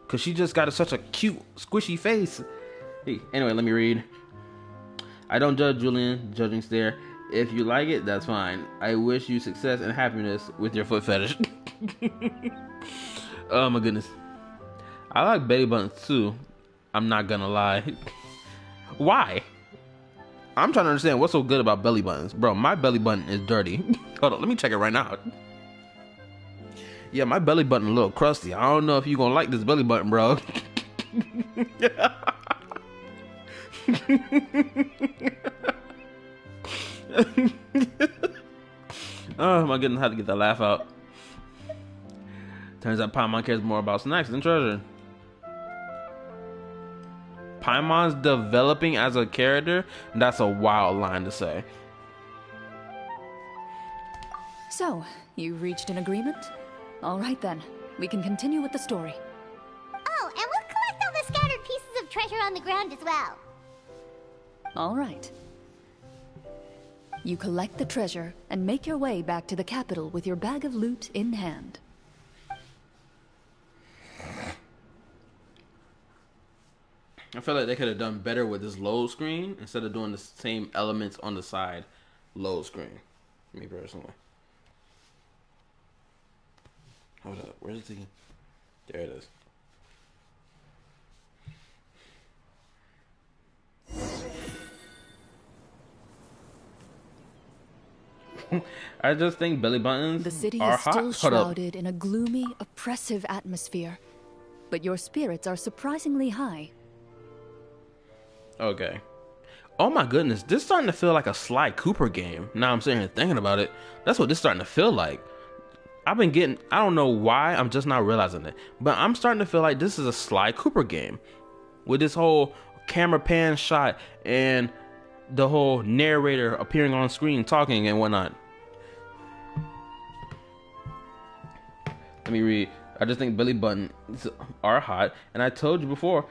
Cause she just got such a cute, squishy face. Hey, anyway, let me read. I don't judge Julian, judging stare. If you like it, that's fine. I wish you success and happiness with your foot fetish. Oh my goodness. I like belly buttons too. I'm not gonna lie. Why? I'm trying to understand what's so good about belly buttons. Bro, my belly button is dirty. Hold on, let me check it right now. Yeah, my belly button a little crusty. I don't know if you're gonna like this belly button, bro. Oh my goodness, I had to get that laugh out. Turns out Paimon cares more about snacks than treasure. Paimon's developing as a character? That's a wild line to say. So, you reached an agreement? All right then, we can continue with the story. Oh, and we'll collect all the scattered pieces of treasure on the ground as well. All right. You collect the treasure and make your way back to the capital with your bag of loot in hand. I feel like they could have done better with this load screen instead of doing the same elements on the side load screen. Me personally. Hold up, where's the... There it is. I just think belly buttons The city are is still hot. shrouded in a gloomy, oppressive atmosphere, but your spirits are surprisingly high. Okay. Oh my goodness, this is starting to feel like a Sly Cooper game. Now I'm sitting here thinking about it. That's what this is starting to feel like. I've been getting, I don't know why, I'm just not realizing it, but I'm starting to feel like this is a Sly Cooper game. With this whole camera pan shot and the whole narrator appearing on screen talking and whatnot. Let me read. I just think belly buttons are hot, and I told you before,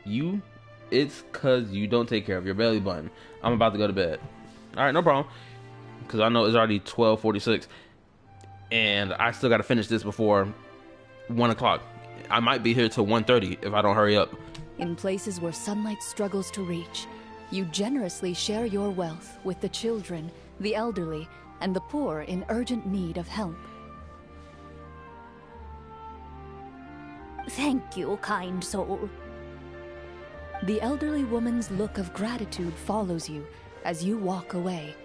you It's because you don't take care of your belly button. I'm about to go to bed. All right, no problem. Because I know it's already 12:46. And I still got to finish this before 1 o'clock. I might be here till 1:30 if I don't hurry up. In places where sunlight struggles to reach, you generously share your wealth with the children, the elderly, and the poor in urgent need of help. Thank you, kind soul. The elderly woman's look of gratitude follows you as you walk away,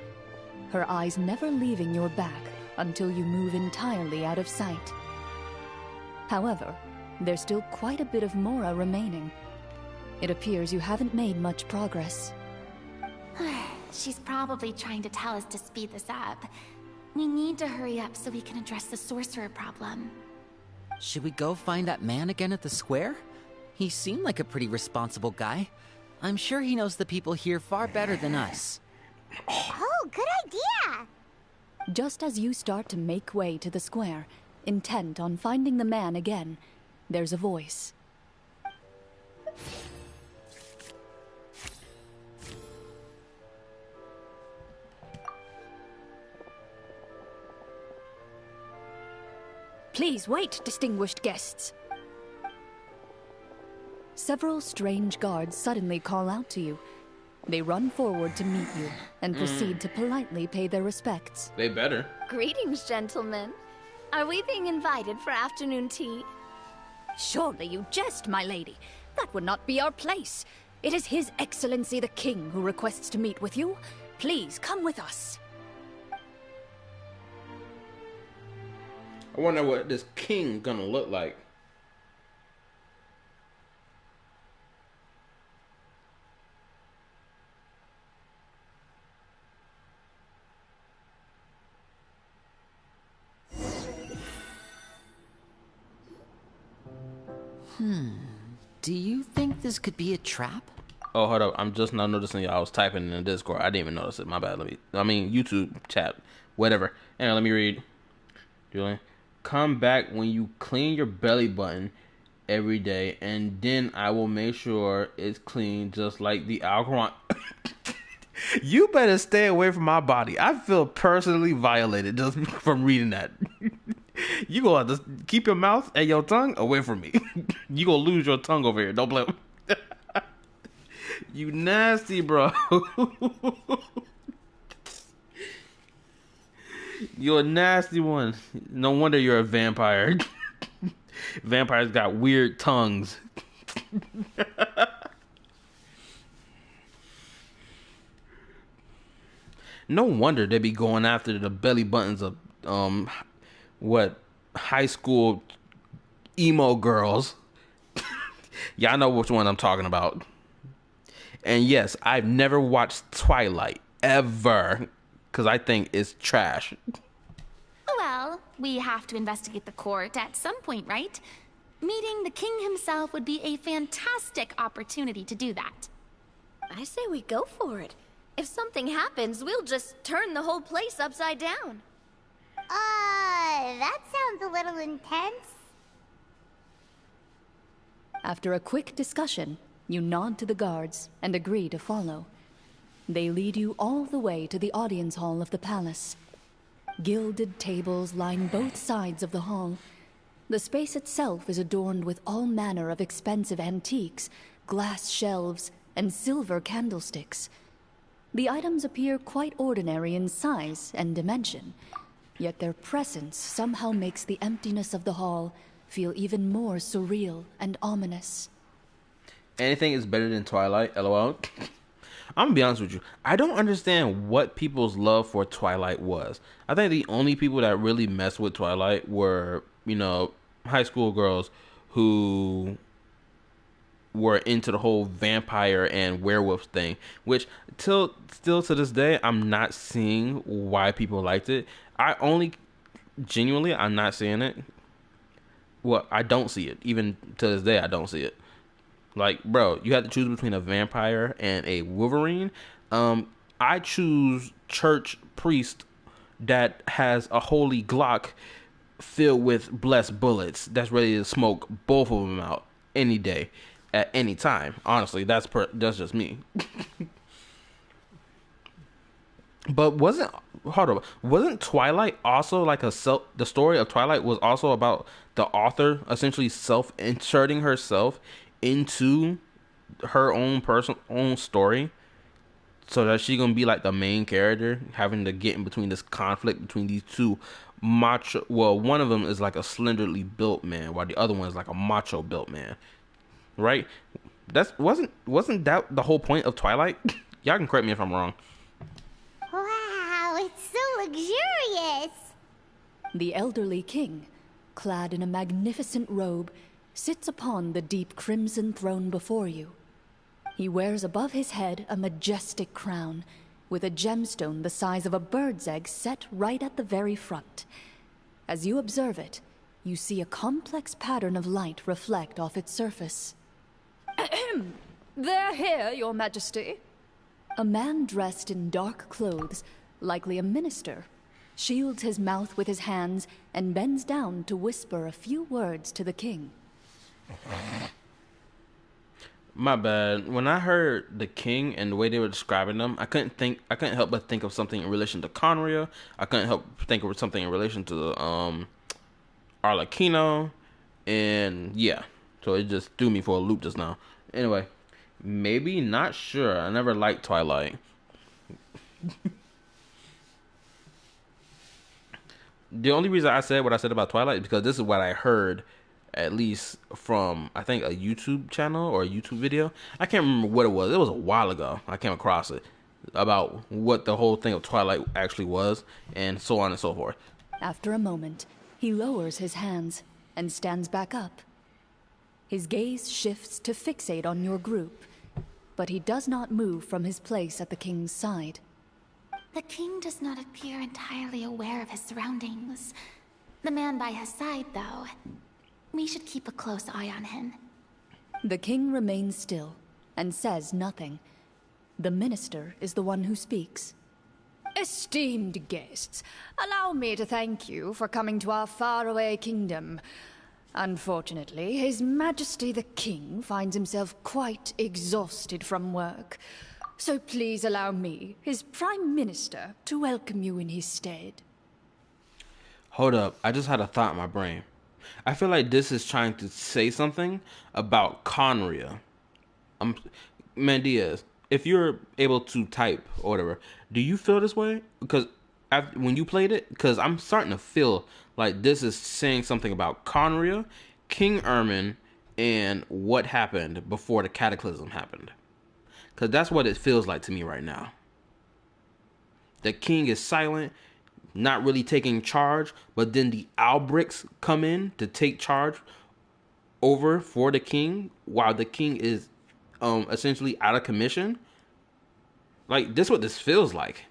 her eyes never leaving your back until you move entirely out of sight. However, there's still quite a bit of Mora remaining. It appears you haven't made much progress. She's probably trying to tell us to speed this up. We need to hurry up so we can address the sorcerer problem. Should we go find that man again at the square? He seemed like a pretty responsible guy. I'm sure he knows the people here far better than us. Oh, good idea! Just as you start to make way to the square, intent on finding the man again, there's a voice. Please wait, distinguished guests. Several strange guards suddenly call out to you. They run forward to meet you and proceed to politely pay their respects. They better. Greetings, gentlemen. Are we being invited for afternoon tea? Surely you jest, my lady. That would not be our place. It is His Excellency the King who requests to meet with you. Please come with us. I wonder what this king gonna look like. Do you think this could be a trap? Oh, hold up. I'm just not noticing y'all. I was typing in the Discord. I didn't even notice it. My bad. YouTube chat. Whatever. Anyway, let me read. Julian. Come back when you clean your belly button every day, and then I will make sure it's clean just like the Alquran. You better stay away from my body. I feel personally violated just from reading that. You gonna have to keep your mouth and your tongue away from me. You gonna lose your tongue over here. Don't blame me. You nasty, bro. You're a nasty one. No wonder you're a vampire. Vampires got weird tongues. No wonder they be going after the belly buttons of high school emo girls. Y'all know which one I'm talking about. And yes, I've never watched Twilight ever because I think it's trash. Well, we have to investigate the court at some point, right? Meeting the king himself would be a fantastic opportunity to do that. I say we go for it. If something happens, we'll just turn the whole place upside down. That sounds a little intense. After a quick discussion, you nod to the guards and agree to follow. They lead you all the way to the audience hall of the palace. Gilded tables line both sides of the hall. The space itself is adorned with all manner of expensive antiques, glass shelves, and silver candlesticks. The items appear quite ordinary in size and dimension, yet their presence somehow makes the emptiness of the hall feel even more surreal and ominous. Anything is better than Twilight, LOL. I'm gonna be honest with you. I don't understand what people's love for Twilight was. I think the only people that really messed with Twilight were, high school girls who were into the whole vampire and werewolf thing, which still to this day, I'm not seeing why people liked it. I'm not seeing it. Well, I don't see it. Even to this day, I don't see it. Like, bro, you have to choose between a vampire and a Wolverine. I choose church priest that has a holy Glock filled with blessed bullets that's ready to smoke both of them out any day. at any time. Honestly, that's just me. But wasn't Twilight also like the story of Twilight was also about the author essentially self-inserting herself into her own own story, so that she gonna be like the main character, having to get in between this conflict between these two macho. Well, one of them is like a slenderly built man, while the other one is like a macho built man, right? That's wasn't that the whole point of Twilight? Y'all can correct me if I'm wrong. Wow, it's so luxurious. The elderly king, clad in a magnificent robe, sits upon the deep crimson throne before you. He wears above his head a majestic crown, with a gemstone the size of a bird's egg set right at the very front. As you observe it, you see a complex pattern of light reflect off its surface. They're here, Your Majesty. A man dressed in dark clothes, likely a minister, shields his mouth with his hands and bends down to whisper a few words to the king. My bad. When I heard the king and the way they were describing them, I couldn't help but think of something in relation to Conria. I couldn't help think of something in relation to Arlecchino, and yeah. So it just threw me for a loop just now. Anyway, maybe, not sure. I never liked Twilight. The only reason I said what I said about Twilight is because this is what I heard, at least from, I think, a YouTube channel or a YouTube video. I can't remember what it was. It was a while ago. I came across it, about what the whole thing of Twilight actually was, and so on and so forth. After a moment, he lowers his hands and stands back up. His gaze shifts to fixate on your group, but he does not move from his place at the king's side. The king does not appear entirely aware of his surroundings. The man by his side, though, we should keep a close eye on him. The king remains still and says nothing. The minister is the one who speaks. Esteemed guests, allow me to thank you for coming to our faraway kingdom. Unfortunately, His Majesty the King finds himself quite exhausted from work. So please allow me, his Prime Minister, to welcome you in his stead. Hold up, I just had a thought in my brain. I feel like this is trying to say something about Conria. Mandias, if you're able to type or whatever, do you feel this way? Because when you played it, because I'm starting to feel like this is saying something about Conria, King Ermin, and what happened before the cataclysm happened. Because that's what it feels like to me right now. The king is silent, not really taking charge, but then the Albricks come in to take charge over for the king, while the king is essentially out of commission. Like, this is what this feels like.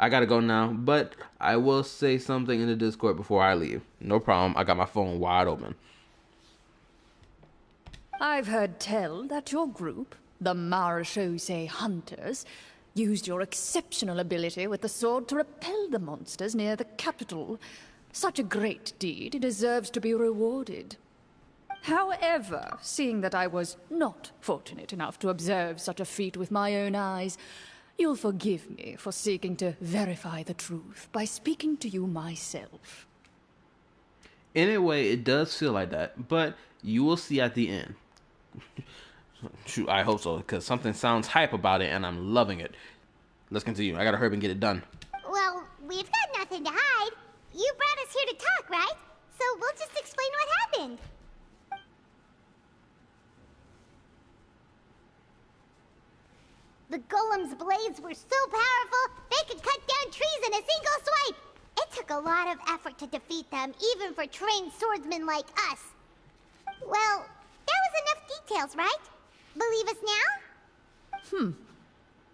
I gotta go now, but I will say something in the Discord before I leave. No problem, I got my phone wide open. I've heard tell that your group, the Marechaussee Hunters, used your exceptional ability with the sword to repel the monsters near the capital. Such a great deed deserves to be rewarded. However, seeing that I was not fortunate enough to observe such a feat with my own eyes, you'll forgive me for seeking to verify the truth by speaking to you myself. In a way, it does feel like that, but you will see at the end. Shoot, I hope so, because something sounds hype about it, and I'm loving it. Let's continue. I gotta hurry and get it done. Well, we've got nothing to hide. You brought us here to talk, right? So we'll just explain what happened. The golem's blades were so powerful, they could cut down trees in a single swipe. It took a lot of effort to defeat them, even for trained swordsmen like us. Well, that was enough details, right? Believe us now?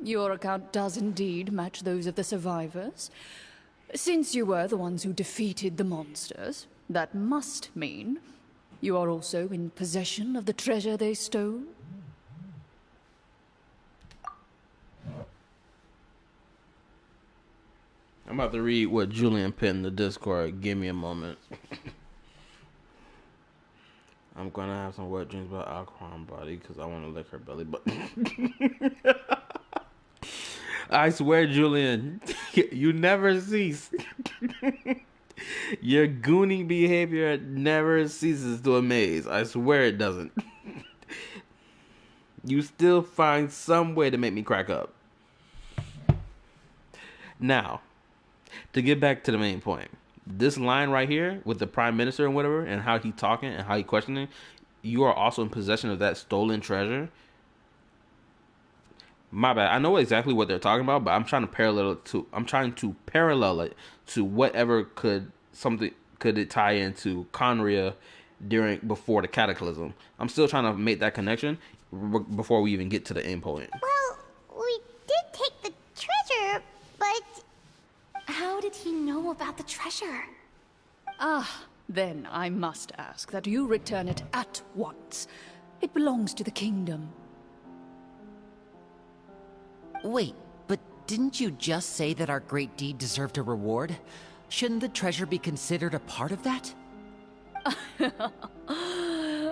Your account does indeed match those of the survivors. Since you were the ones who defeated the monsters, that must mean you are also in possession of the treasure they stole. I'm about to read what Julian put in the Discord. Give me a moment. I'm gonna have some wet dreams about Alcron body because I want to lick her belly button. I swear, Julian, you never cease. Your gooning behavior never ceases to amaze. I swear it doesn't. You still find some way to make me crack up. Now, to get back to the main point. This line right here with the Prime Minister and whatever, and how he talking and how he questioning, you are also in possession of that stolen treasure. My bad. I know exactly what they're talking about, but I'm trying to parallel it to whatever could it tie into Conria before the Cataclysm. I'm still trying to make that connection before we even get to the end point. Well, we did take the treasure, but how did he know about the treasure? Ah, then I must ask that you return it at once. It belongs to the kingdom. Wait, but didn't you just say that our great deed deserved a reward? Shouldn't the treasure be considered a part of that?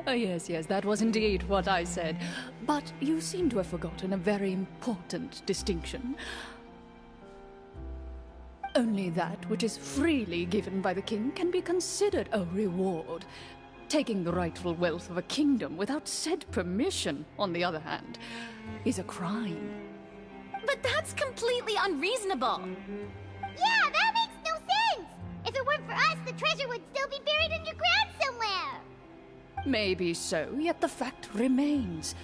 Yes, that was indeed what I said. But you seem to have forgotten a very important distinction. Only that which is freely given by the king can be considered a reward. Taking the rightful wealth of a kingdom without said permission, on the other hand, is a crime. But that's completely unreasonable. yeah, that makes no sense. If it weren't for us, the treasure would still be buried underground somewhere. Maybe so, yet the fact remains.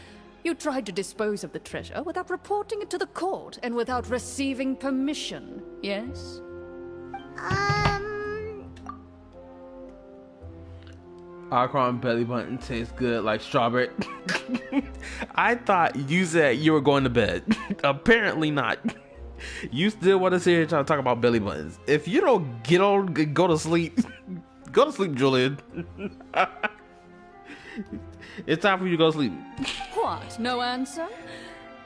You tried to dispose of the treasure without reporting it to the court and without receiving permission, yes? Alcron belly button tastes good like strawberry. I thought you said you were going to bed. Apparently not. You still want to sit here trying to talk about belly buttons. If you don't go to sleep. Go to sleep, Julian. It's time for you to go to sleep. What, no answer?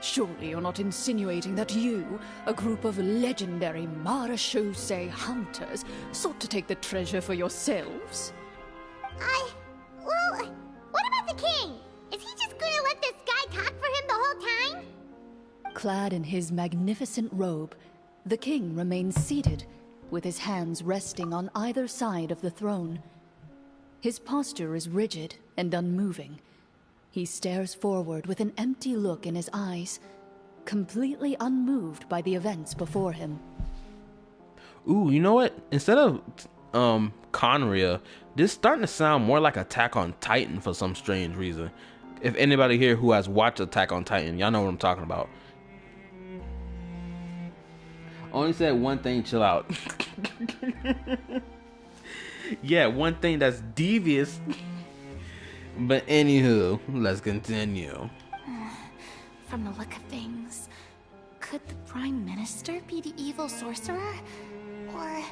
Surely you're not insinuating that you, a group of legendary Marechaussee hunters, sought to take the treasure for yourselves? Well, what about the king? Is he just gonna let this guy talk for him the whole time? Clad in his magnificent robe, the king remains seated, with his hands resting on either side of the throne. His posture is rigid and unmoving. He stares forward with an empty look in his eyes, completely unmoved by the events before him. Ooh, you know what? Instead of Conria, this is starting to sound more like Attack on Titan for some strange reason. If anybody here who has watched Attack on Titan, y'all know what I'm talking about. Only said one thing, chill out. Yeah, one thing that's devious. But anywho, let's continue. From the look of things, could the Prime Minister be the evil sorcerer? Or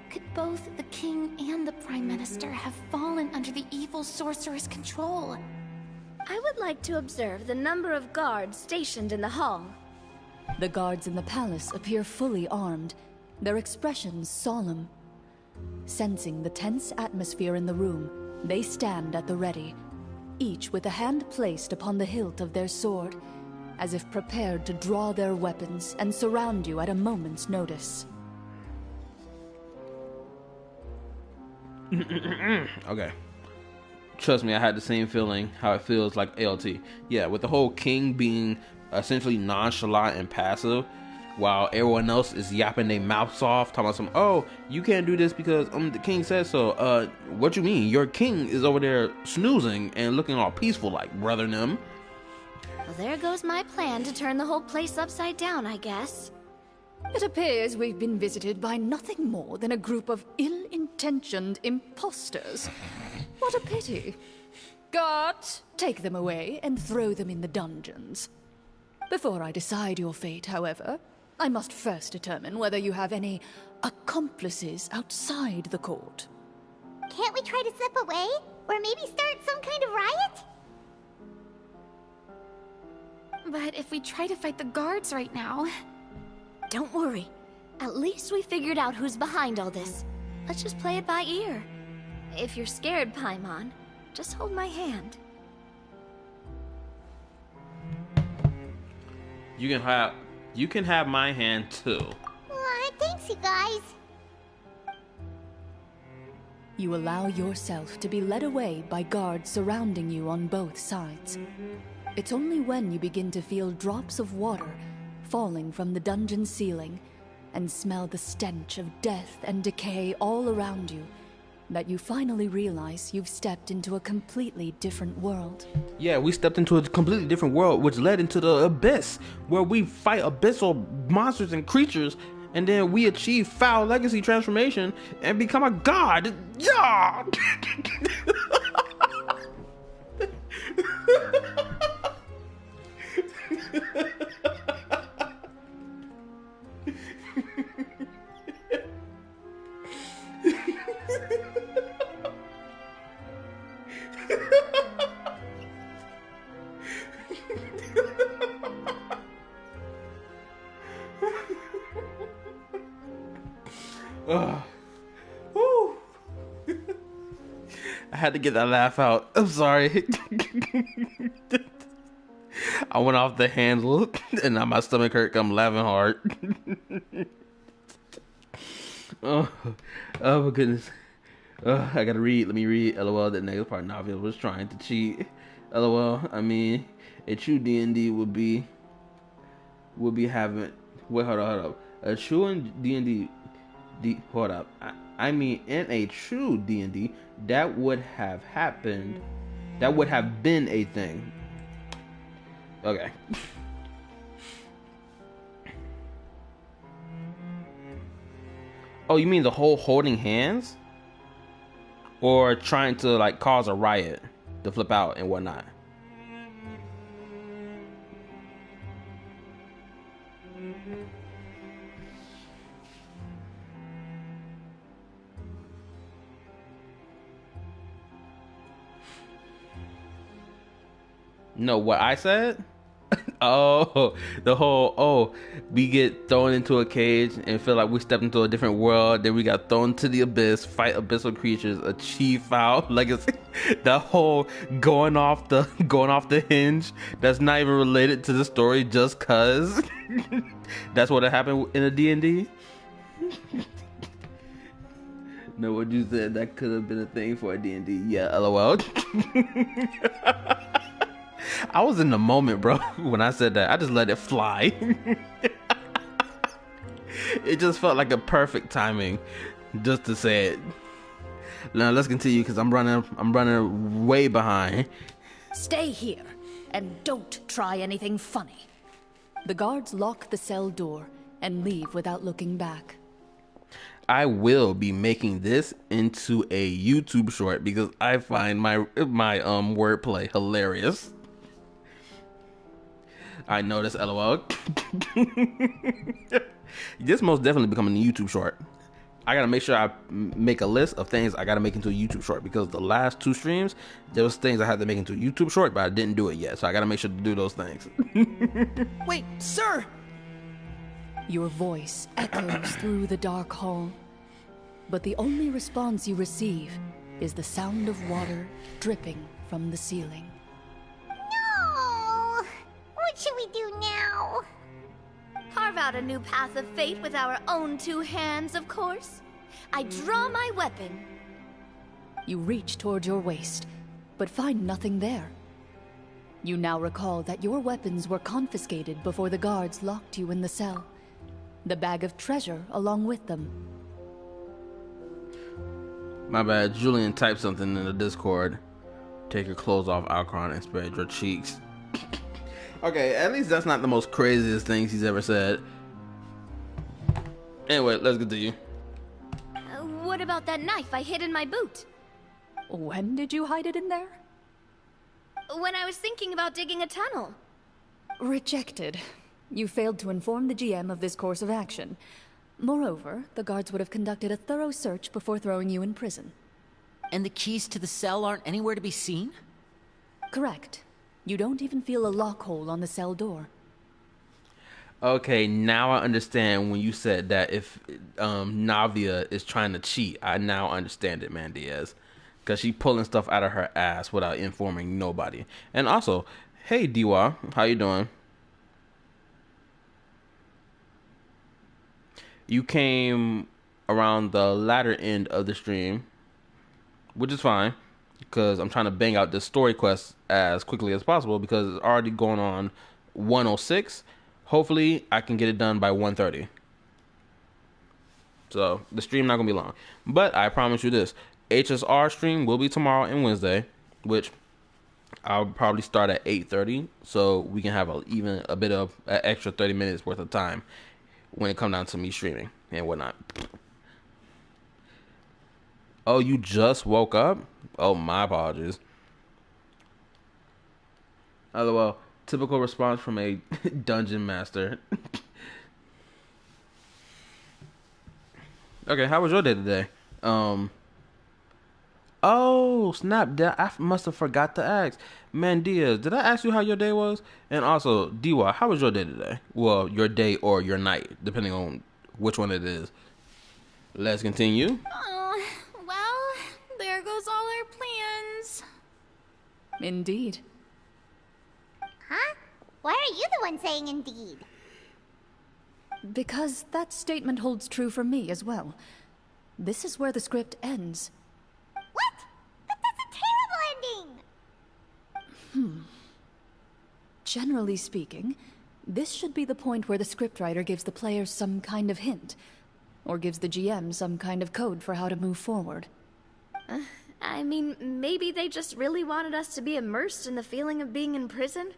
could both the King and the Prime Minister have fallen under the evil sorcerer's control? I would like to observe the number of guards stationed in the hall. The guards in the palace appear fully armed, their expressions solemn. Sensing the tense atmosphere in the room, they stand at the ready, each with a hand placed upon the hilt of their sword, as if prepared to draw their weapons and surround you at a moment's notice. Okay. Trust me, I had the same feeling how it feels like ALT. Yeah, with the whole king being essentially nonchalant and passive, while everyone else is yapping their mouths off, talking about some, oh, you can't do this because the king said so. What you mean? Your king is over there snoozing and looking all peaceful like, brother them. Well, there goes my plan to turn the whole place upside down, I guess. It appears we've been visited by nothing more than a group of ill-intentioned imposters. What a pity. Guards, take them away and throw them in the dungeons. Before I decide your fate, however, I must first determine whether you have any accomplices outside the court. Can't we try to slip away? Or maybe start some kind of riot? But if we try to fight the guards right now... Don't worry. At least we figured out who's behind all this. Let's just play it by ear. If you're scared, Paimon, Just hold my hand. You can have my hand too. Thanks, you guys. You allow yourself to be led away by guards surrounding you on both sides. It's only when you begin to feel drops of water falling from the dungeon ceiling and smell the stench of death and decay all around you that you finally realize you've stepped into a completely different world. Yeah, we stepped into a completely different world, which led into the abyss, where we fight abyssal monsters and creatures, and then we achieve foul legacy transformation and become a god. Yeah! Woo. I had to get that laugh out. I'm sorry. I went off the handle and now my stomach hurt. I'm laughing hard. Oh my goodness. I gotta read. Let me read. LOL. The negative part. Navia was trying to cheat. LOL. I mean, a true D&D would be having. Wait, hold up. A true D&D. Hold up. I mean, in a true D&D, that would have happened. That would have been a thing. Okay. Oh, you mean the whole holding hands? Or trying to like cause a riot to flip out and whatnot? No, what I said? Oh, the whole, we get thrown into a cage and feel like we stepped into a different world. Then we got thrown to the abyss, fight abyssal creatures, achieve foul legacy. That whole going off the hinge. That's not even related to the story, just cause. That's what happened in a D&D. No, what you said, that could have been a thing for a D&D. Yeah, LOL. I was in the moment, bro. When I said that, I just let it fly. It just felt like a perfect timing just to say it. Now let's continue because I'm running way behind. Stay here and don't try anything funny. The guards lock the cell door and leave without looking back. I will be making this into a YouTube short because I find my wordplay hilarious. I noticed, LOL. This most definitely becoming a YouTube short. I gotta make sure I make a list of things I gotta make into a YouTube short because the last 2 streams, there was things I had to make into a YouTube short, but I didn't do it yet. So I gotta make sure to do those things. Wait, sir! Your voice echoes through the dark hall, but the only response you receive is the sound of water dripping from the ceiling. No! What should we do now? Carve out a new path of fate with our own 2 hands, of course. I draw my weapon. You reach toward your waist, but find nothing there. You now recall that your weapons were confiscated before the guards locked you in the cell. The bag of treasure along with them. My bad. Julian typed something in the Discord. Take your clothes off, Alcron, and spread your cheeks. Okay, at least that's not the most craziest things he's ever said. Anyway, let's continue. What about that knife I hid in my boot? When did you hide it in there? When I was thinking about digging a tunnel. Rejected. You failed to inform the GM of this course of action. Moreover, the guards would have conducted a thorough search before throwing you in prison. And the keys to the cell aren't anywhere to be seen? Correct. You don't even feel a lock hole on the cell door. Okay, now I understand when you said that if Navia is trying to cheat. I now understand it, man, Diaz. because she pulling stuff out of her ass without informing nobody. And also, hey Diwa, how you doing? You came around the latter end of the stream, which is fine, because I'm trying to bang out this story quest as quickly as possible because it's already going on 106. Hopefully, I can get it done by 1:30. So, the stream not going to be long. But I promise you this. HSR stream will be tomorrow and Wednesday, which I'll probably start at 8:30, so we can have even a bit of an extra 30 minutes worth of time when it comes down to me streaming and whatnot. Oh, you just woke up? Oh, my apologies. LOL. Typical response from a dungeon master. Okay, how was your day today? Oh, snap. I must have forgot to ask. Man, Diaz, did I ask you how your day was? And also, Diwa, how was your day today? Well, your day or your night, depending on which one it is. Let's continue. Oh, well, there goes all our plans. Indeed. Huh? Why are you the one saying indeed? Because that statement holds true for me as well. This is where the script ends. What? But that's a terrible ending! Generally speaking, this should be the point where the scriptwriter gives the players some kind of hint, or gives the GM some kind of code for how to move forward. I mean, maybe they just really wanted us to be immersed in the feeling of being in prison?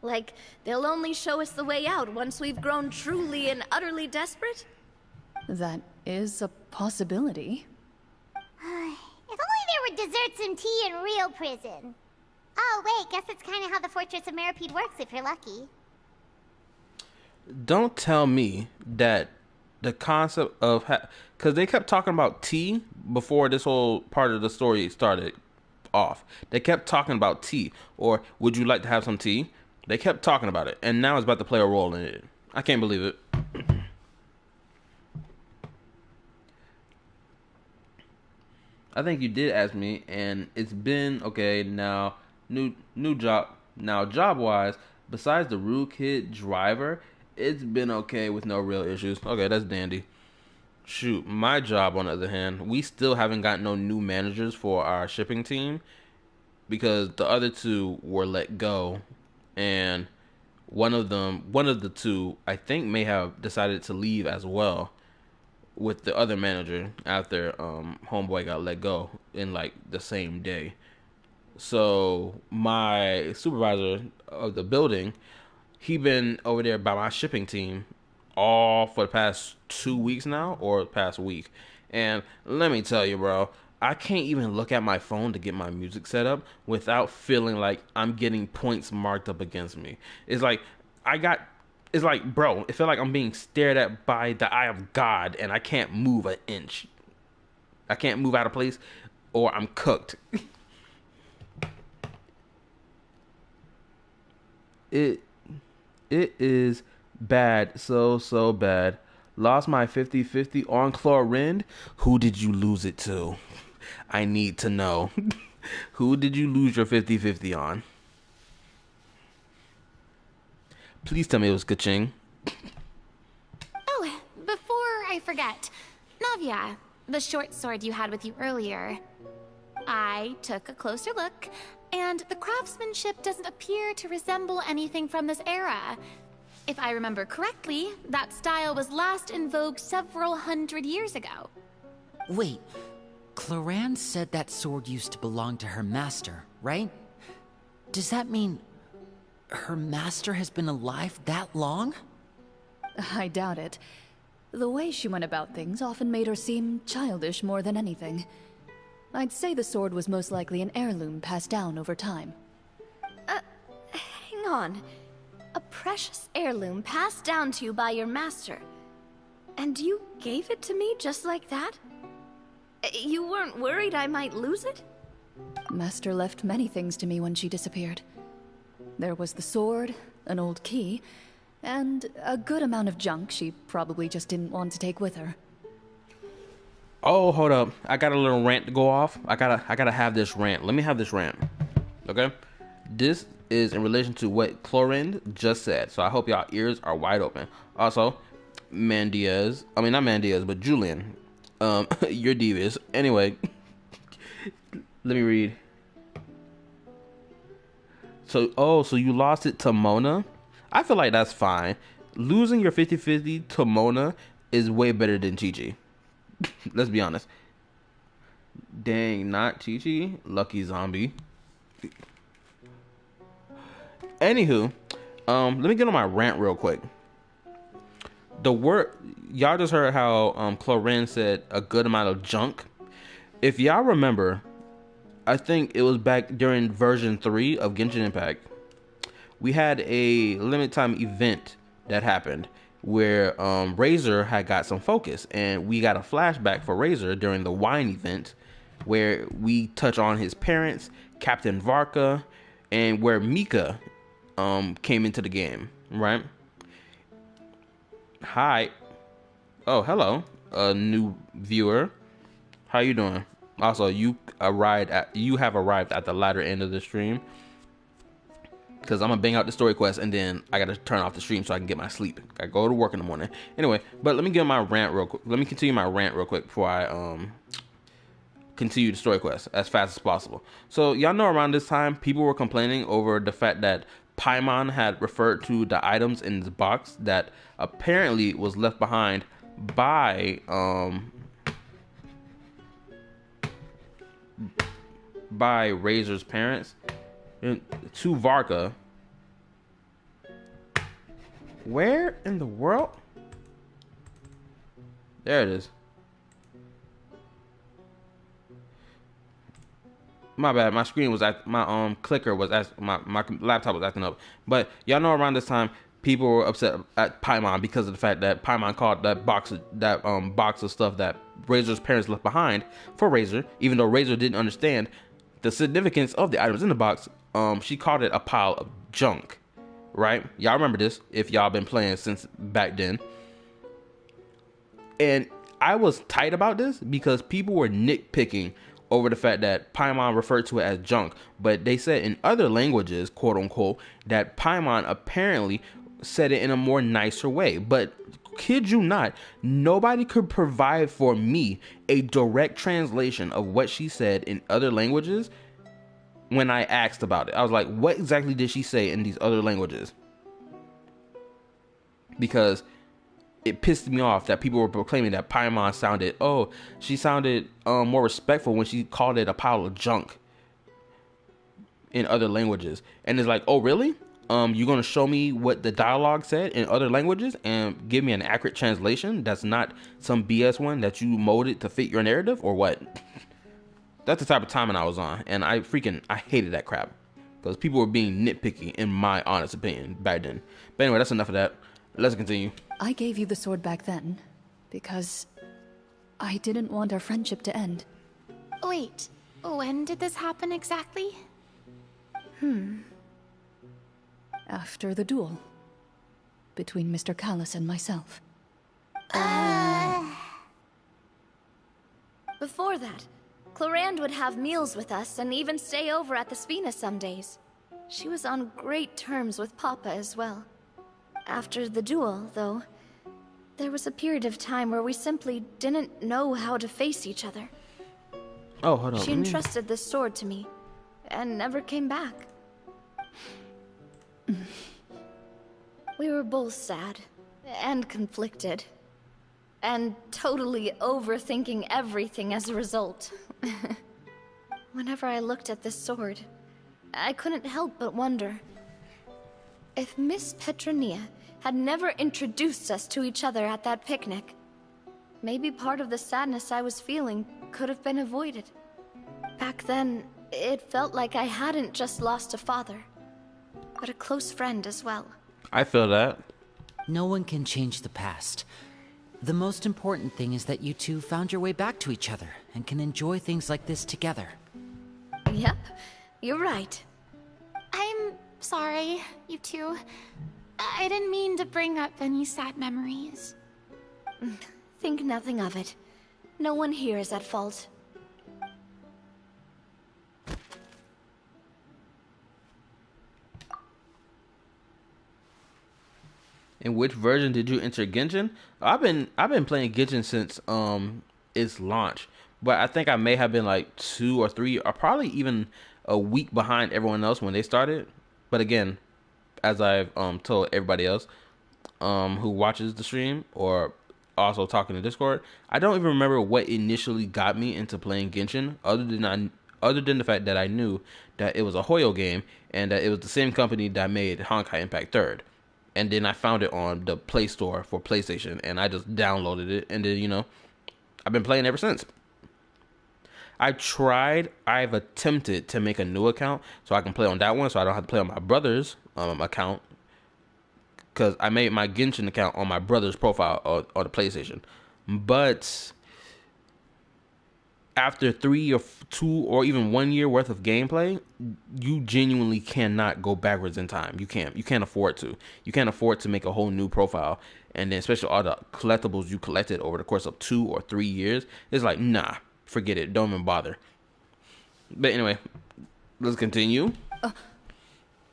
Like, they'll only show us the way out once we've grown truly and utterly desperate? That is a possibility. If only there were desserts and tea in real prison. Oh, wait, guess it's kind of how the Fortress of Meripede works if you're lucky. Don't tell me that the concept of... Because they kept talking about tea before this whole part of the story started off. They kept talking about tea. Or, would you like to have some tea? They kept talking about it. And now it's about to play a role in it. I can't believe it. I think you did ask me, and it's been okay. Now, new job. Now, job-wise, besides the rude kid driver, it's been okay with no real issues. Okay, that's dandy. Shoot, my job, on the other hand, we still haven't got no new managers for our shipping team because the other two were let go, and one of the two, I think, may have decided to leave as well with the other manager after homeboy got let go in like the same day. So my supervisor of the building, he been over there by my shipping team all for the past 2 weeks now, or past week. And let me tell you, bro, I can't even look at my phone to get my music set up without feeling like I'm getting points marked up against me. It's like bro, it feel like I'm being stared at by the eye of God and I can't move an inch. I can't move out of place or I'm cooked. It is bad, so bad. Lost my 50-50 on Clorinde. Who did you lose it to? I need to know. Who did you lose your 50-50 on? Please tell me it was Kaching. Oh, before I forget, Navia, the short sword you had with you earlier. I took a closer look, and the craftsmanship doesn't appear to resemble anything from this era. If I remember correctly, that style was last in vogue several hundred years ago. Wait, Clorinde said that sword used to belong to her master, right? Does that mean her master has been alive that long? I doubt it. The way she went about things often made her seem childish more than anything. I'd say the sword was most likely an heirloom passed down over time. Hang on. A precious heirloom passed down to you by your master. And you gave it to me just like that? You weren't worried I might lose it? Master left many things to me when she disappeared. There was the sword, an old key, and a good amount of junk she probably just didn't want to take with her. Oh, hold up. I got a little rant to go off. I gotta have this rant. Let me have this rant. Okay? This is in relation to what Clorinde just said. So I hope y'all ears are wide open. Also, not Man Diaz, but Julian. You're devious. Anyway, let me read. So you lost it to Mona? I feel like that's fine. Losing your 50-50 to Mona is way better than Chi-Chi. Let's be honest. Dang, not Chi-Chi. Lucky zombie. Anywho, let me get on my rant real quick. Y'all just heard how Clorinde said a good amount of junk. If y'all remember, I think it was back during version 3 of Genshin Impact. We had a limited time event that happened where Razor had got some focus, and we got a flashback for Razor during the wine event where we touch on his parents, Captain Varka, and where Mika came into the game, right? Hi. Oh, hello, a new viewer. How you doing? Also, you have arrived at the latter end of the stream, because I'm gonna bang out the story quest and then I gotta turn off the stream so I can get my sleep. I go to work in the morning. Anyway, but let me get my rant real quick. Let me continue my rant real quick before I continue the story quest as fast as possible. So y'all know around this time people were complaining over the fact that Paimon had referred to the items in the box that apparently was left behind by Razor's parents to Varka. Where in the world? There it is. My bad. My screen was my clicker was my laptop was acting up. But y'all know around this time people were upset at Paimon because of the fact that Paimon called that box of stuff that Razor's parents left behind for Razor, even though Razor didn't understand the significance of the items in the box. She called it a pile of junk, right? Y'all remember this if y'all been playing since back then. And I was tight about this because people were nitpicking over the fact that Paimon referred to it as junk, but they said in other languages, quote unquote, that Paimon apparently said it in a more nicer way. But kid you not, nobody could provide for me a direct translation of what she said in other languages. When I asked about it, I was like, what exactly did she say in these other languages? Because it pissed me off that people were proclaiming that Paimon sounded more respectful when she called it a pile of junk in other languages. And it's like, oh really? You're gonna show me what the dialogue said in other languages and give me an accurate translation that's not some BS one that you molded to fit your narrative, or what? That's the type of timing I was on, and I hated that crap because people were being nitpicky, in my honest opinion, back then. But anyway, that's enough of that. Let's continue. I gave you the sword back then because I didn't want our friendship to end. Wait, when did this happen exactly? After the duel between Mr. Callis and myself. Before that, Clorinde would have meals with us and even stay over at the Spina some days. She was on great terms with Papa as well. After the duel, though, there was a period of time where we simply didn't know how to face each other. Oh, hold on. She entrusted this sword to me and never came back. We were both sad and conflicted and totally overthinking everything as a result. Whenever I looked at this sword, I couldn't help but wonder if Miss Petronia had never introduced us to each other at that picnic. Maybe part of the sadness I was feeling could have been avoided. Back then, it felt like I hadn't just lost a father, but a close friend as well. I feel that. No one can change the past. The most important thing is that you two found your way back to each other and can enjoy things like this together. Yep, you're right. I'm sorry, you two. I didn't mean to bring up any sad memories. Think nothing of it. No one here is at fault. In which version did you enter Genshin? I've been playing Genshin since its launch, but I think I may have been like 2 or 3 or probably even a week behind everyone else when they started. But again, as I've told everybody else who watches the stream or also talking to Discord, I don't even remember what initially got me into playing Genshin, other than the fact that I knew that it was a Hoyo game and that it was the same company that made Honkai Impact 3rd. And then I found it on the Play Store for PlayStation, and I just downloaded it, and then, I've been playing ever since. I've attempted to make a new account so I can play on that one, so I don't have to play on my brother's account, because I made my Genshin account on my brother's profile on the PlayStation. But after 3 or 2 or even 1 year worth of gameplay, you genuinely cannot go backwards in time. You can't afford to. You can't afford to make a whole new profile, and then especially all the collectibles you collected over the course of 2 or 3 years. It's like, nah, forget it. Don't even bother. But anyway, let's continue.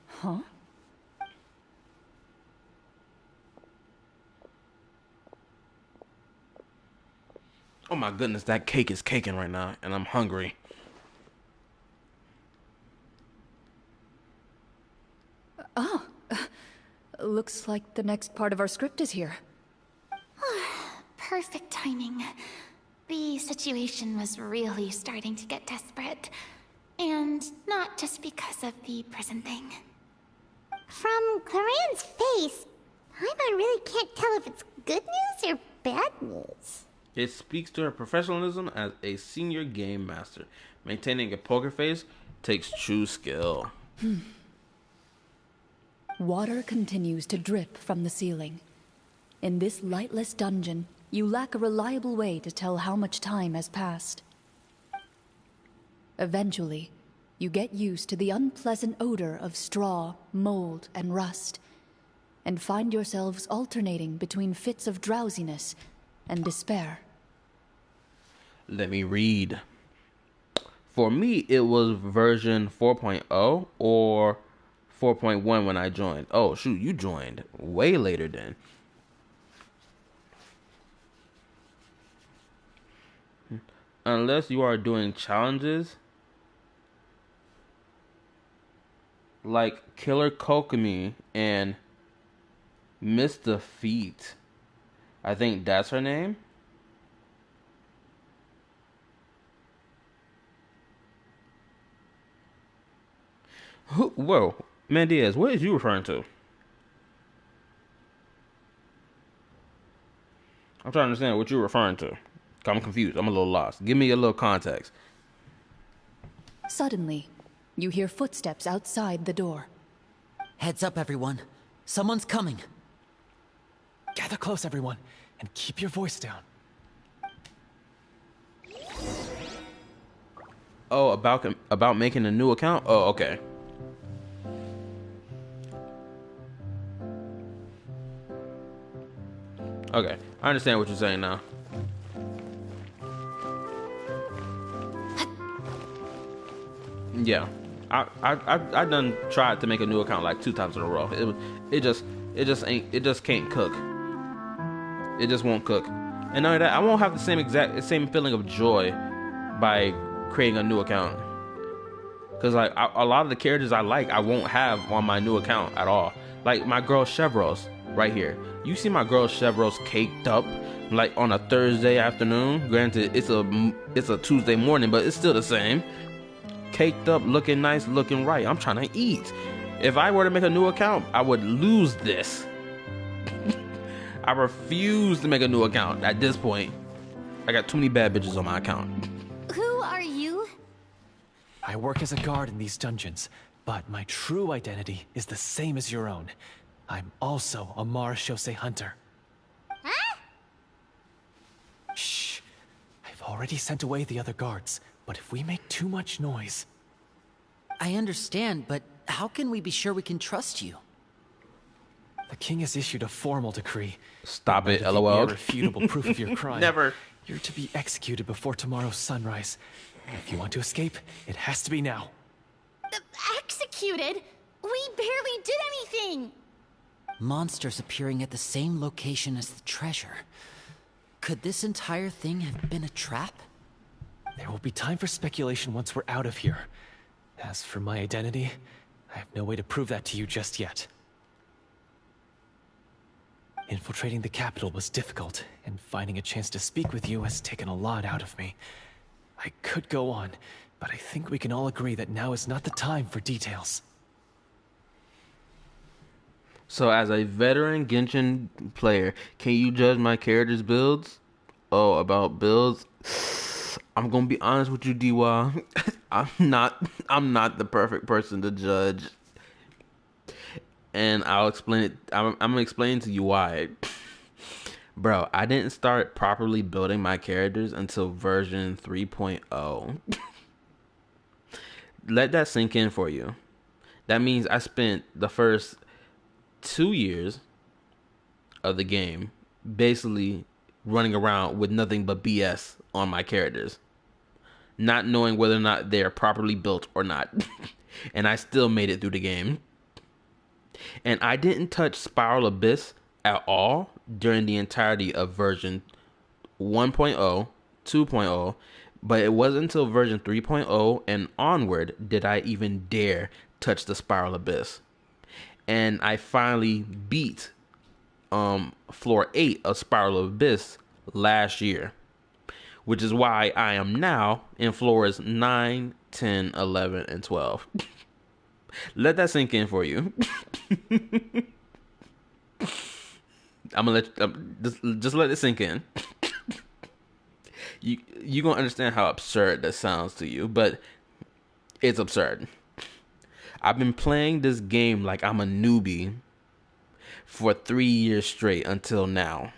Huh? Oh my goodness, that cake is caking right now, and I'm hungry. Looks like the next part of our script is here. Perfect timing. The situation was really starting to get desperate. And not just because of the prison thing. From Clorinde's face, I really can't tell if it's good news or bad news. It speaks to her professionalism as a senior game master. Maintaining a poker face takes true skill. Water continues to drip from the ceiling. In this lightless dungeon, you lack a reliable way to tell how much time has passed. Eventually, you get used to the unpleasant odor of straw, mold, and rust, and find yourselves alternating between fits of drowsiness and despair. Let me read. For me, it was version 4.0 or 4.1 when I joined. Oh, shoot, you joined way later then. Unless you are doing challenges like Killer Kokomi and Miss Defeat. I think that's her name. Whoa, Mandiaz, what is you referring to? I'm trying to understand what you're referring to. I'm confused. I'm a little lost. Give me a little context. Suddenly, you hear footsteps outside the door. Heads up, everyone. Someone's coming. Gather close, everyone, and keep your voice down. Oh, about making a new account? Oh, okay. Okay, I understand what you're saying now. Yeah, I done tried to make a new account like 2 times in a row. It just can't cook. It just won't cook. And none of that, I won't have the same feeling of joy by creating a new account. Cause like a lot of the characters I like, I won't have on my new account at all. Like my girl Chevros right here. You see my girl Chevros caked up like on a Thursday afternoon. Granted, it's a Tuesday morning, but it's still the same. Caked up, looking nice, looking right. I'm trying to eat. If I were to make a new account, I would lose this. I refuse to make a new account at this point. I got too many bad bitches on my account. Who are you? I work as a guard in these dungeons, but my true identity is the same as your own. I'm also a Marashose hunter. Huh? Shh. I've already sent away the other guards, but if we make too much noise... I understand, but how can we be sure we can trust you? The king has issued a formal decree. Stop it, The LOL. irrefutable proof of your crime. Never. You're to be executed before tomorrow's sunrise. If you want to escape, it has to be now. Executed? We barely did anything! Monsters appearing at the same location as the treasure. Could this entire thing have been a trap? There will be time for speculation once we're out of here. As for my identity, I have no way to prove that to you just yet. Infiltrating the capital was difficult, and finding a chance to speak with you has taken a lot out of me. I could go on, but I think we can all agree that now is not the time for details. So as a veteran Genshin player, can you judge my character's builds? Oh, about builds? I'm gonna be honest with you, DY. I'm not the perfect person to judge. And I'll explain it. I'm gonna explain to you why. Bro, I didn't start properly building my characters until version 3.0. Let that sink in for you. That means I spent the first 2 years of the game basically running around with nothing but BS on my characters, not knowing whether or not they're properly built or not. And I still made it through the game. And I didn't touch Spiral Abyss at all during the entirety of version 1.0, 2.0, but it wasn't until version 3.0 and onward did I even dare touch the Spiral Abyss. And I finally beat floor 8 of Spiral Abyss last year, which is why I am now in floors 9, 10, 11, and 12. Let that sink in for you. I'm gonna just let it sink in. You gonna understand how absurd that sounds to you, but it's absurd. I've been playing this game like I'm a newbie for 3 years straight until now.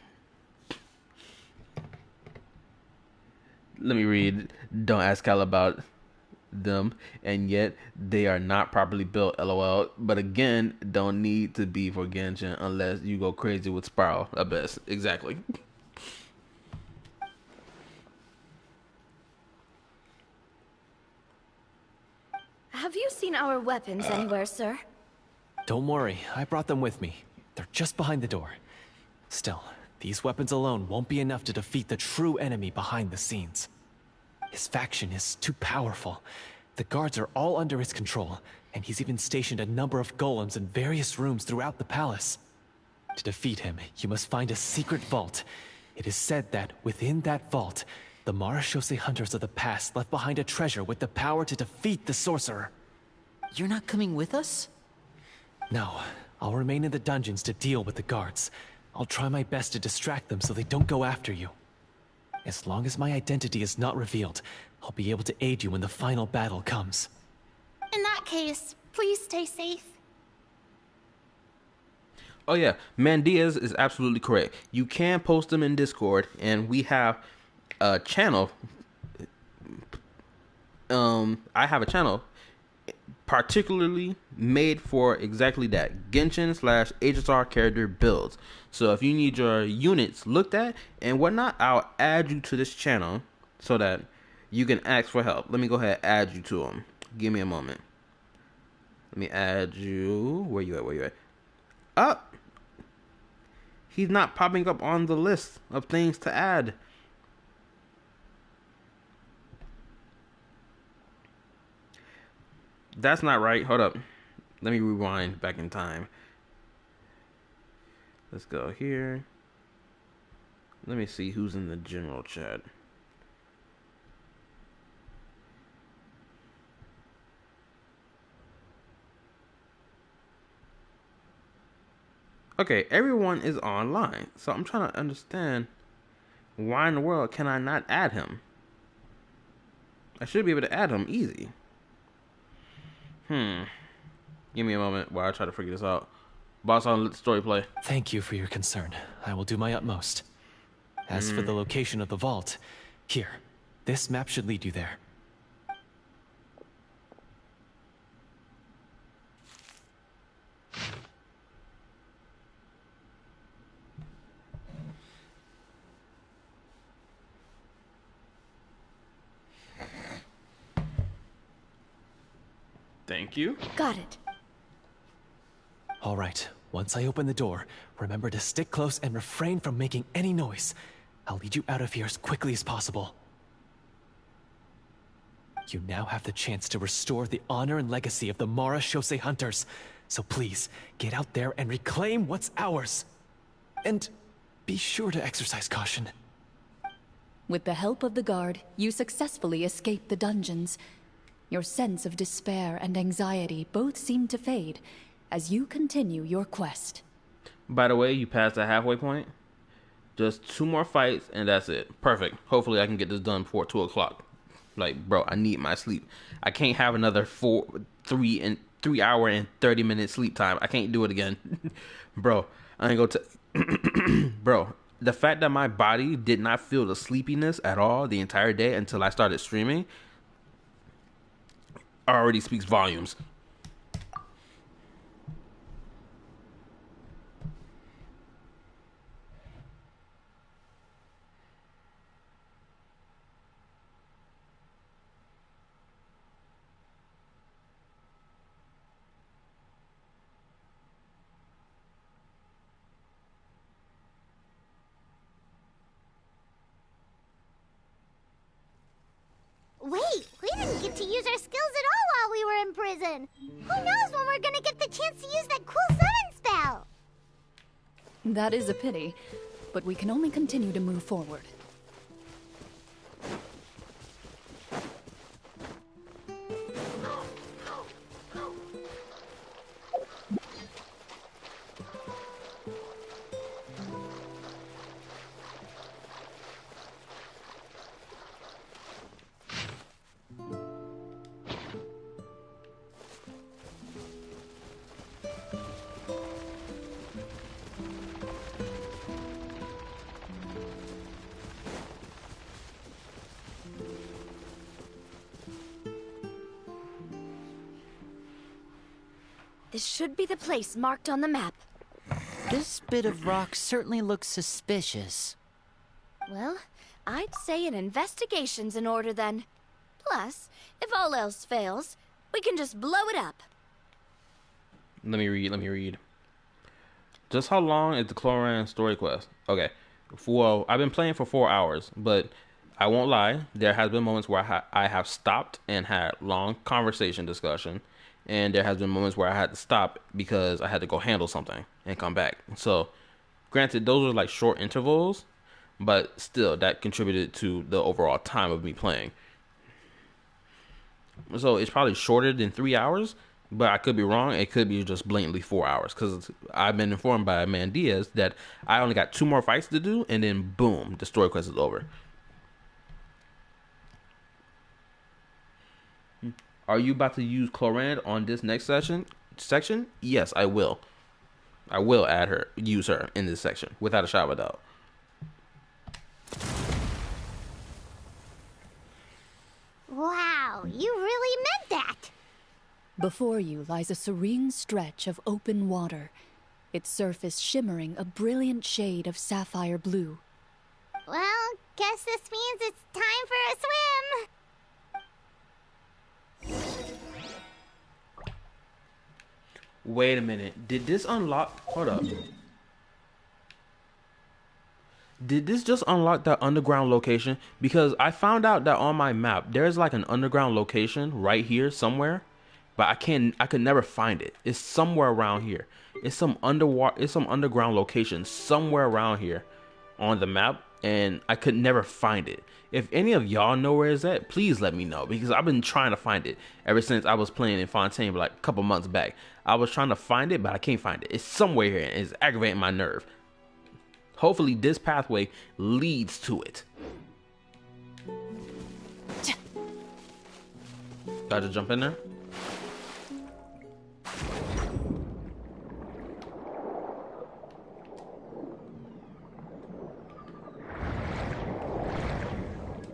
Let me read. Don't ask Cal about them, and yet they are not properly built, lol. But again, don't need to be for Genshin unless you go crazy with Spiral Abyss. Exactly. Have you seen our weapons anywhere, sir? Don't worry, I brought them with me. They're just behind the door. Still, these weapons alone won't be enough to defeat the true enemy behind the scenes. His faction is too powerful. The guards are all under his control, and he's even stationed a number of golems in various rooms throughout the palace. To defeat him, you must find a secret vault. It is said that within that vault, the Marashose hunters of the past left behind a treasure with the power to defeat the sorcerer. You're not coming with us? No, I'll remain in the dungeons to deal with the guards. I'll try my best to distract them so they don't go after you. As long as my identity is not revealed, I'll be able to aid you when the final battle comes. In that case, please stay safe. Oh yeah, Mandiaz is absolutely correct. You can post them in Discord, and we have a channel. I have a channel particularly made for exactly that, Genshin/HSR character builds. So if you need your units looked at and whatnot, I'll add you to this channel so that you can ask for help. Let me go ahead and add you to them. Give me a moment. Let me add you. Where you at? Up. He's not popping up on the list of things to add. That's not right. Hold up. Let me rewind back in time. Let's go here. Let me see who's in the general chat. Okay, everyone is online. So I'm trying to understand why in the world can I not add him? I should be able to add him easy. Give me a moment while I try to figure this out. Boss, on, let the story play. Thank you for your concern. I will do my utmost. As for the location of the vault, here, this map should lead you there. Thank you. Got it. All right, once I open the door, remember to stick close and refrain from making any noise. I'll lead you out of here as quickly as possible. You now have the chance to restore the honor and legacy of the Mara Shosei Hunters. So please, get out there and reclaim what's ours. And be sure to exercise caution. With the help of the guard, you successfully escape the dungeons. Your sense of despair and anxiety both seem to fade as you continue your quest. By the way, you passed the halfway point. Just 2 more fights and that's it. Perfect. Hopefully I can get this done before 2 o'clock. Like, bro, I need my sleep. I can't have another 3 hour and 30-minute sleep time. I can't do it again. Bro, I ain't gonna bro, the fact that my body did not feel the sleepiness at all the entire day until I started streaming already speaks volumes. Wait, we didn't get to use our skills at all while we were in prison. Who knows when we're gonna get the chance to use that cool summon spell? That is a pity, but we can only continue to move forward. This should be the place marked on the map. This bit of rock certainly looks suspicious. Well, I'd say an investigation's in order then. Plus, if all else fails, we can just blow it up. Let me read. Just how long is the Clorinde story quest? Okay. Well, I've been playing for 4 hours, but I won't lie. There has been moments where I have stopped and had long conversation discussion. And there has been moments where I had to stop because I had to go handle something and come back. So, granted, those are like short intervals, but still, that contributed to the overall time of me playing. So, it's probably shorter than 3 hours, but I could be wrong. It could be just blatantly 4 hours because I've been informed by Man Diaz that I only got 2 more fights to do, and then boom, the story quest is over. Are you about to use Clorinde on this next section? Yes, I will. I will use her in this section, without a shadow of a doubt. Wow, you really meant that. Before you lies a serene stretch of open water, its surface shimmering a brilliant shade of sapphire blue. Well, guess this means it's time for a swim. Wait a minute. Did this unlock... Hold up. Did this just unlock that underground location? Because I found out that on my map, there's like an underground location right here somewhere. But I could never find it. It's somewhere around here. It's some underground location somewhere around here on the map. And I could never find it. If any of y'all know where it's at, please let me know. Because I've been trying to find it ever since I was playing in Fontaine like a couple months back. I was trying to find it, but I can't find it. It's somewhere here, and it's aggravating my nerve. Hopefully this pathway leads to it. Got to jump in there?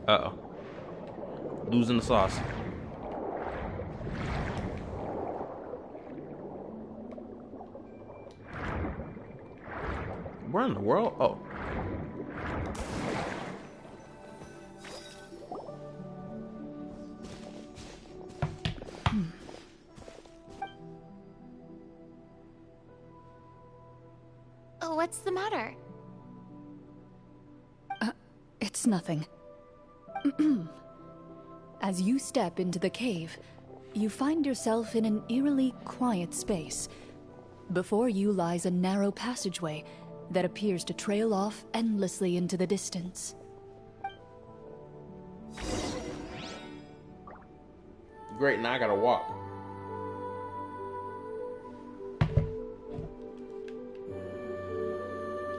Uh-oh. Losing the sauce. Where in the world? Oh. What's the matter? It's nothing. As you step into the cave, you find yourself in an eerily quiet space. Before you lies a narrow passageway that appears to trail off endlessly into the distance. Great, now I gotta walk.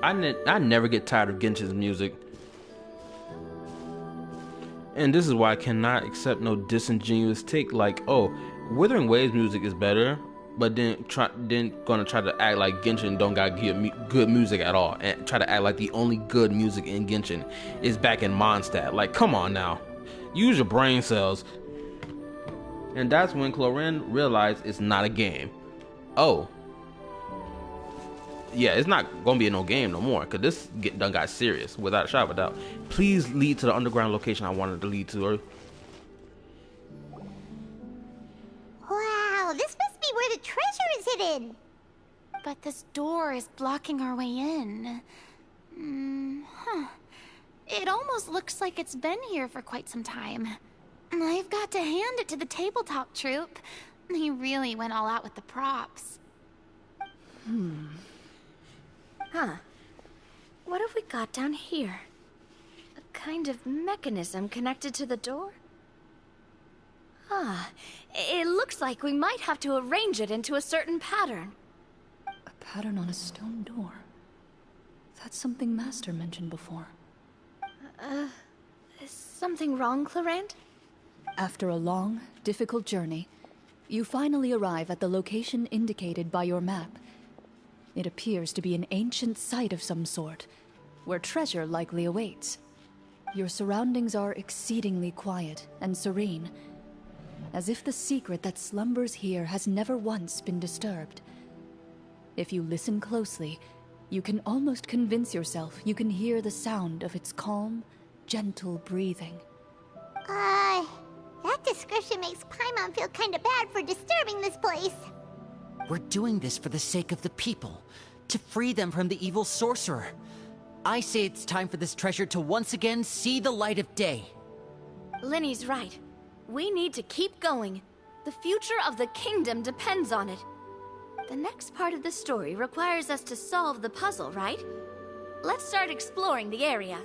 I never get tired of Genshin's music. And this is why I cannot accept no disingenuous take like, oh, Wuthering Waves music is better, but then gonna try to act like Genshin don't got good music at all, and try to act like the only good music in Genshin is back in Mondstadt. Like, come on now, use your brain cells. And that's when Clorinde realized it's not a game. Oh, yeah, it's not gonna be no game no more, cause this done got serious without a shot of a doubt. Please lead to the underground location I wanted to lead to. Wow, this must be where the treasure is hidden. But this door is blocking our way in. It almost looks like it's been here for quite some time. I've got to hand it to the tabletop troupe. They really went all out with the props. Huh. What have we got down here? A kind of mechanism connected to the door? Ah, it looks like we might have to arrange it into a certain pattern. A pattern on a stone door. That's something Master mentioned before. Is something wrong, Clorinde? After a long, difficult journey, you finally arrive at the location indicated by your map. It appears to be an ancient site of some sort, where treasure likely awaits. Your surroundings are exceedingly quiet and serene, as if the secret that slumbers here has never once been disturbed. If you listen closely, you can almost convince yourself you can hear the sound of its calm, gentle breathing. That description makes Paimon feel kinda bad for disturbing this place. We're doing this for the sake of the people, to free them from the evil sorcerer. I say it's time for this treasure to once again see the light of day. Linny's right. We need to keep going. The future of the kingdom depends on it. The next part of the story requires us to solve the puzzle, right? Let's start exploring the area.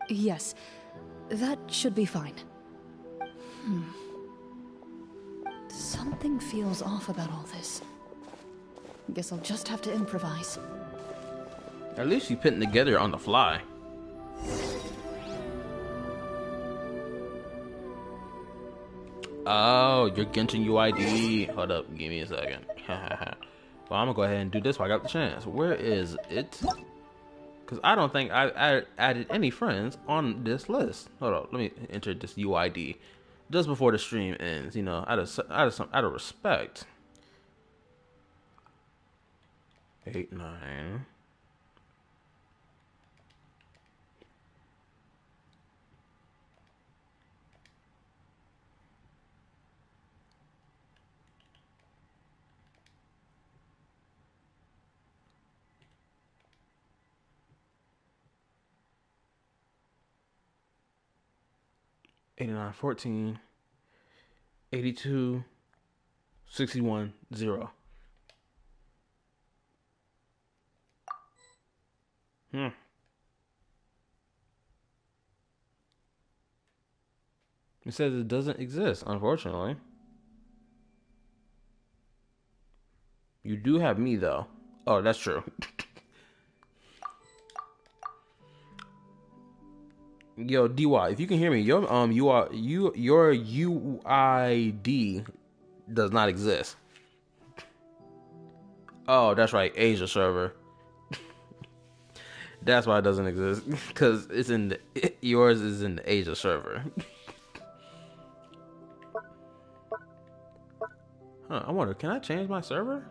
Yes, that should be fine. Something feels off about all this. Guess I'll just have to improvise. At least you putting together on the fly. Oh, you're Genshin UID. Hold up, give me a second. Well, I'm gonna go ahead and do this while I got the chance. Where is it? Because I don't think I added any friends on this list. Hold on, let me enter this UID just before the stream ends. You know, out of respect. 8, 9. 89, 14, 82, 61, 0. It says it doesn't exist, unfortunately. You do have me, though. Oh, that's true. Yo, DY, if you can hear me, your UID does not exist. Oh, that's right, Asia server. That's why it doesn't exist, because it's in yours is in the Asia server. Huh, I wonder, can I change my server?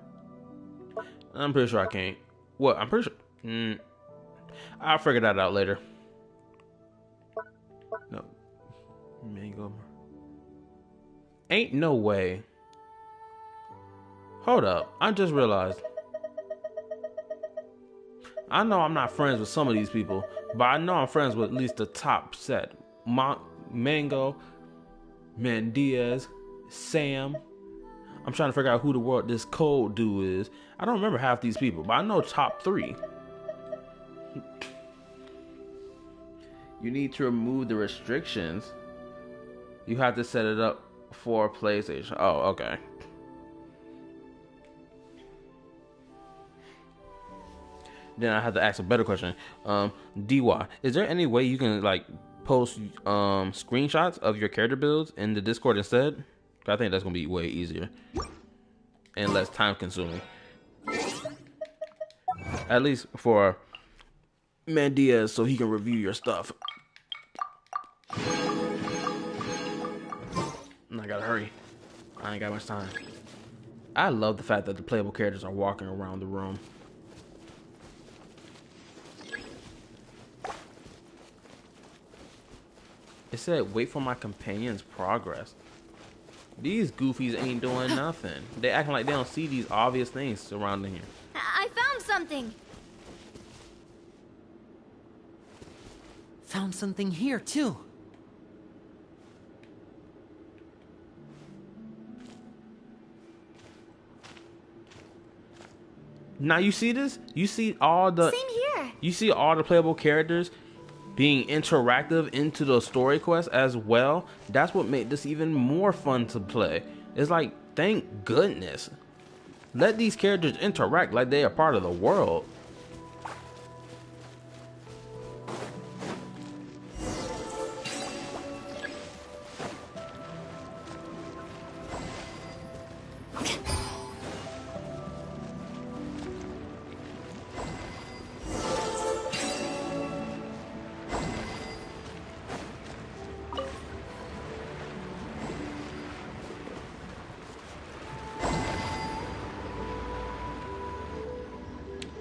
I'm pretty sure I can't. What? I'm pretty sure. I'll figure that out later. No. Mango. Ain't no way. Hold up. I just realized. I know I'm not friends with some of these people, but I know I'm friends with at least the top set. Mango, Mandiaz, Sam. I'm trying to figure out who the world this cold dude is. I don't remember half these people, but I know top 3. You need to remove the restrictions. You have to set it up for PlayStation. Oh, okay. Then I have to ask a better question. DY, is there any way you can like post screenshots of your character builds in the Discord instead? I think that's gonna be way easier and less time consuming. At least for Mandiaz, so he can review your stuff. And I gotta hurry. I ain't got much time. I love the fact that the playable characters are walking around the room. It said, wait for my companion's progress. These goofies ain't doing nothing. They acting like they don't see these obvious things surrounding here. I found something. Found something here, too. Now you see this? You see all the... Same here. You see all the playable characters being interactive into the story quest as well. That's what made this even more fun to play. It's like, thank goodness. Let these characters interact like they are part of the world.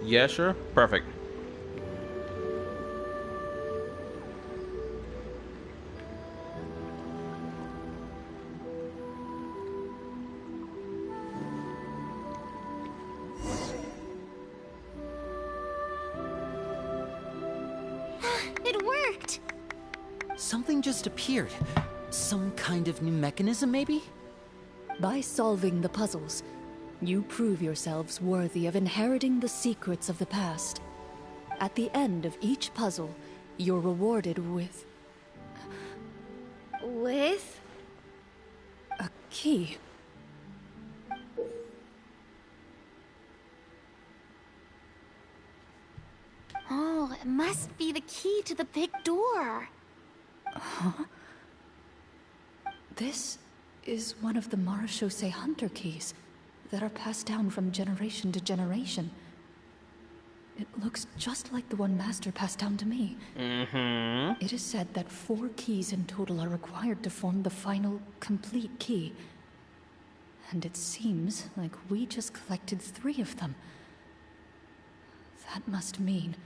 Yeah, sure. Perfect. It worked! Something just appeared. Some kind of new mechanism, maybe? By solving the puzzles, you prove yourselves worthy of inheriting the secrets of the past. At the end of each puzzle, you're rewarded with With? a key. Oh, it must be the key to the big door. This is one of the Marechaussee Hunter keys that are passed down from generation to generation. It looks just like the one Master passed down to me. It is said that 4 keys in total are required to form the final, complete key. And it seems like we just collected 3 of them. That must mean...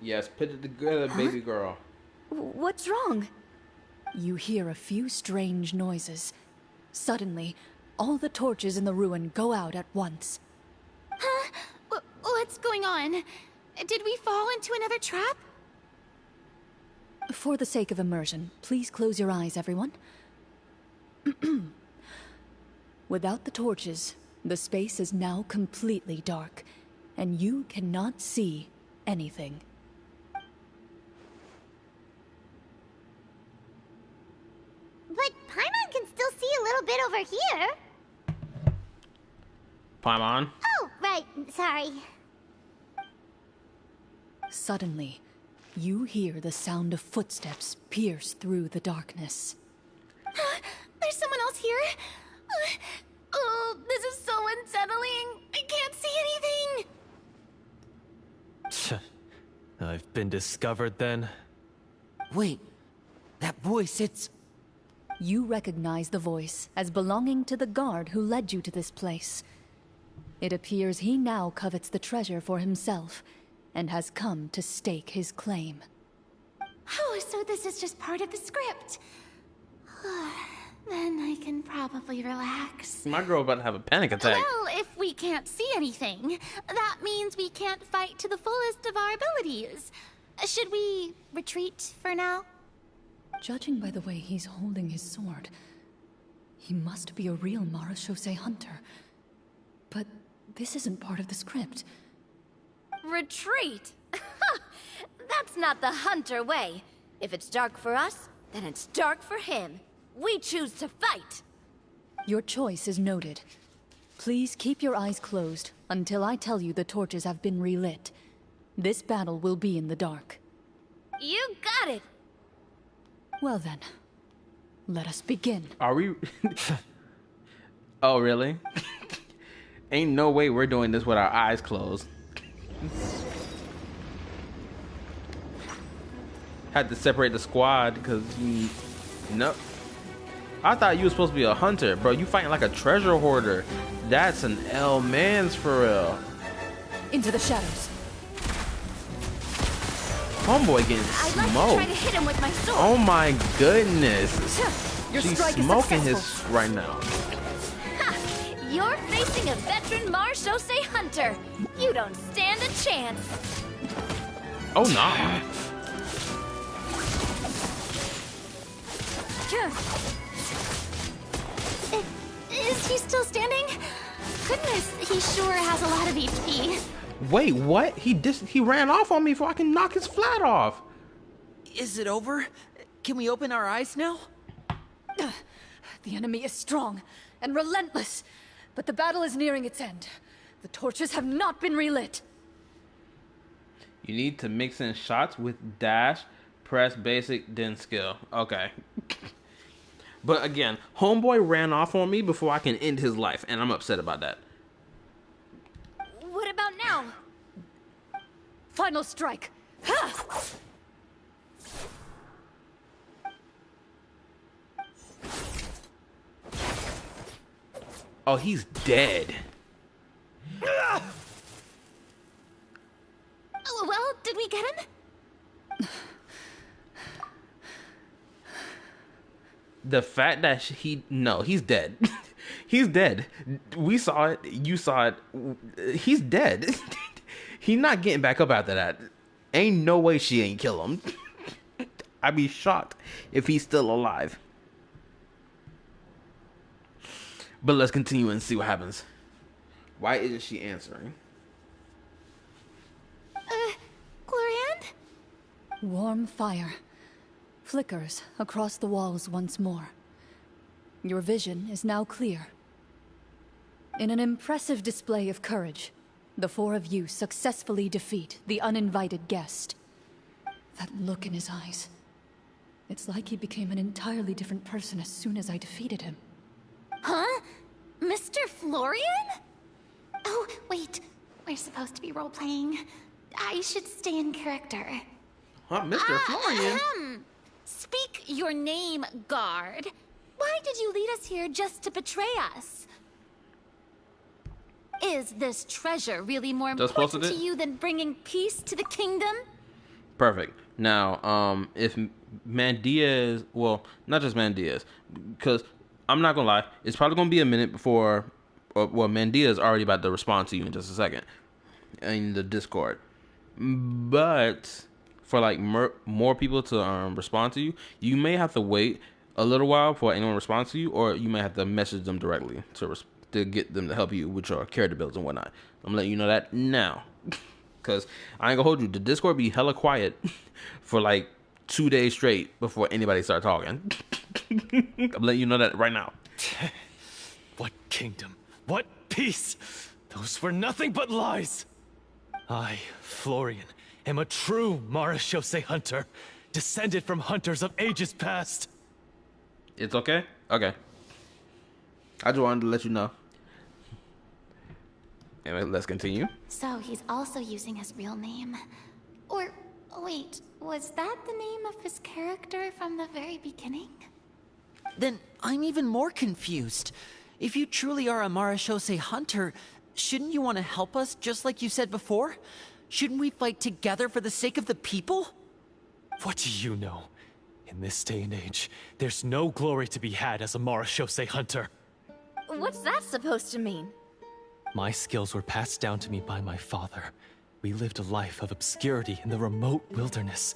Yes, put it together, baby girl. What's wrong? You hear a few strange noises. Suddenly, all the torches in the ruin go out at once. Huh? What's going on? Did we fall into another trap? For the sake of immersion, please close your eyes, everyone. Without the torches, the space is now completely dark, and you cannot see anything. But Paimon can still see a little bit over here. Paimon? Oh, right. Sorry. Suddenly, you hear the sound of footsteps pierce through the darkness. There's someone else here? Oh, this is so unsettling. I can't see anything. I've been discovered then. Wait, that voice, it's... You recognize the voice as belonging to the guard who led you to this place. It appears he now covets the treasure for himself, and has come to stake his claim. Oh, so this is just part of the script. then I can probably relax. My girl about to have a panic attack. Well, if we can't see anything, that means we can't fight to the fullest of our abilities. Should we retreat for now? Judging by the way he's holding his sword, he must be a real Marashose hunter. But this isn't part of the script. Retreat? That's not the hunter way. If it's dark for us, then it's dark for him. We choose to fight. Your choice is noted. Please keep your eyes closed until I tell you the torches have been relit. This battle will be in the dark. You got it. Well then, let us begin. Are we? Oh, really? Ain't no way we're doing this with our eyes closed. Had to separate the squad because nope. I thought you were supposed to be a hunter, bro. You fighting like a treasure hoarder. That's an L-mans for real. Into the shadows. Homeboy getting I'd like to smoked. try to hit him with my sword. Oh my goodness. Your She's strike is smoking successful. his right now. Ha! You're facing a veteran Marashose hunter. You don't stand a chance. Oh no. Is he still standing? Goodness, he sure has a lot of HP. Wait, what? He ran off on me before I can knock his flat off. Is it over? Can we open our eyes now? The enemy is strong and relentless, but the battle is nearing its end. The torches have not been relit. You need to mix in shots with dash, press basic, then skill. Okay. But again, homeboy ran off on me before I can end his life, and I'm upset about that. What about now? Final strike. Ha! Oh, he's dead. Well, did we get him? The fact that he's dead. He's dead. We saw it. You saw it. He's dead. He's not getting back up after that. Ain't no way she ain't kill him. I'd be shocked if he's still alive. But let's continue and see what happens. Why isn't she answering? Clorinde? Warm fire flickers across the walls once more. Your vision is now clear. In an impressive display of courage, the four of you successfully defeat the uninvited guest. That look in his eyes. It's like he became an entirely different person as soon as I defeated him. Huh? Mr. Florian? Oh, wait. We're supposed to be role-playing. I should stay in character. Huh, Mr. Florian? Speak your name, guard. Why did you lead us here just to betray us? Is this treasure really more important to you than bringing peace to the kingdom? Perfect. Now, if Mandiaz, well, not just Mandiaz, because I'm not gonna lie, it's probably gonna be a minute before, well, Mandiaz already about to respond to you in just a second in the Discord. But for like more people to respond to you, you may have to wait a little while before anyone responds to you, or you may have to message them directly to get them to help you with your character builds and whatnot. I'm letting you know that now, because I ain't gonna hold you. The Discord be hella quiet for like 2 days straight before anybody start talking. I'm letting you know that right now. What kingdom? What peace? Those were nothing but lies. I, Florian, am a true Marashose hunter, descended from hunters of ages past. It's okay? Okay. I just wanted to let you know. Anyway, let's continue. So he's also using his real name. Or, wait, was that the name of his character from the very beginning? Then I'm even more confused. If you truly are a Marashose hunter, shouldn't you want to help us just like you said before? Shouldn't we fight together for the sake of the people? What do you know? In this day and age, there's no glory to be had as a Marashose hunter. What's that supposed to mean? My skills were passed down to me by my father. We lived a life of obscurity in the remote wilderness.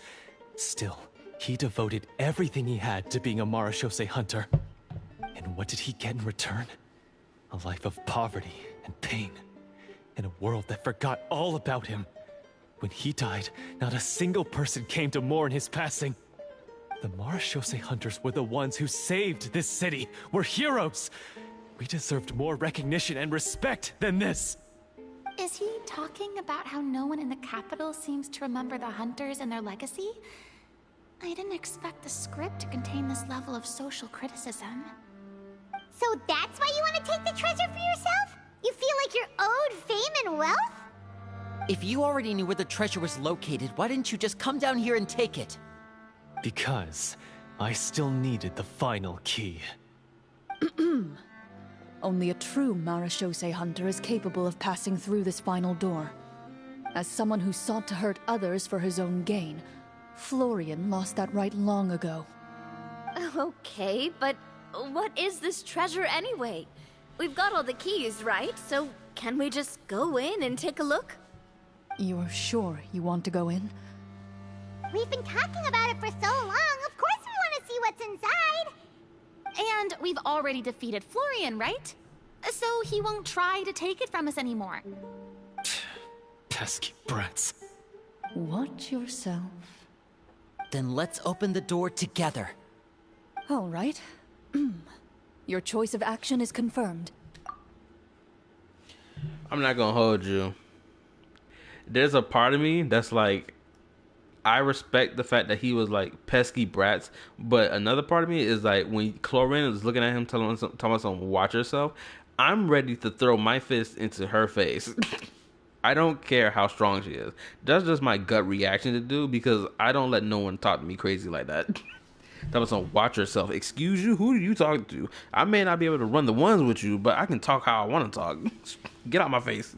Still, he devoted everything he had to being a Marashose hunter. And what did he get in return? A life of poverty and pain. In a world that forgot all about him. When he died, not a single person came to mourn his passing. The Marashose hunters were the ones who saved this city. We're heroes! We deserved more recognition and respect than this! Is he talking about how no one in the capital seems to remember the hunters and their legacy? I didn't expect the script to contain this level of social criticism. So that's why you want to take the treasure for yourself? You feel like you're owed fame and wealth? If you already knew where the treasure was located, why didn't you just come down here and take it? Because I still needed the final key. Only a true Marashose hunter is capable of passing through this final door. As someone who sought to hurt others for his own gain, Florian lost that right long ago. Okay, but what is this treasure anyway? We've got all the keys, right? So can we just go in and take a look? You're sure you want to go in? We've been talking about it for so long. Of course we want to see what's inside. And we've already defeated Florian, right? So he won't try to take it from us anymore. Pesky brats. Watch yourself. Then let's open the door together. All right. Your choice of action is confirmed. I'm not gonna hold you. There's a part of me that's like, I respect the fact that he was like pesky brats, but another part of me is like, when Clorinde is looking at him telling him something, watch yourself, I'm ready to throw my fist into her face. I don't care how strong she is. That's just my gut reaction to do, because I don't let no one talk to me crazy like that. Telling someone, watch yourself. Excuse you? Who are you talking to? I may not be able to run the ones with you, but I can talk how I want to talk. Get out my face.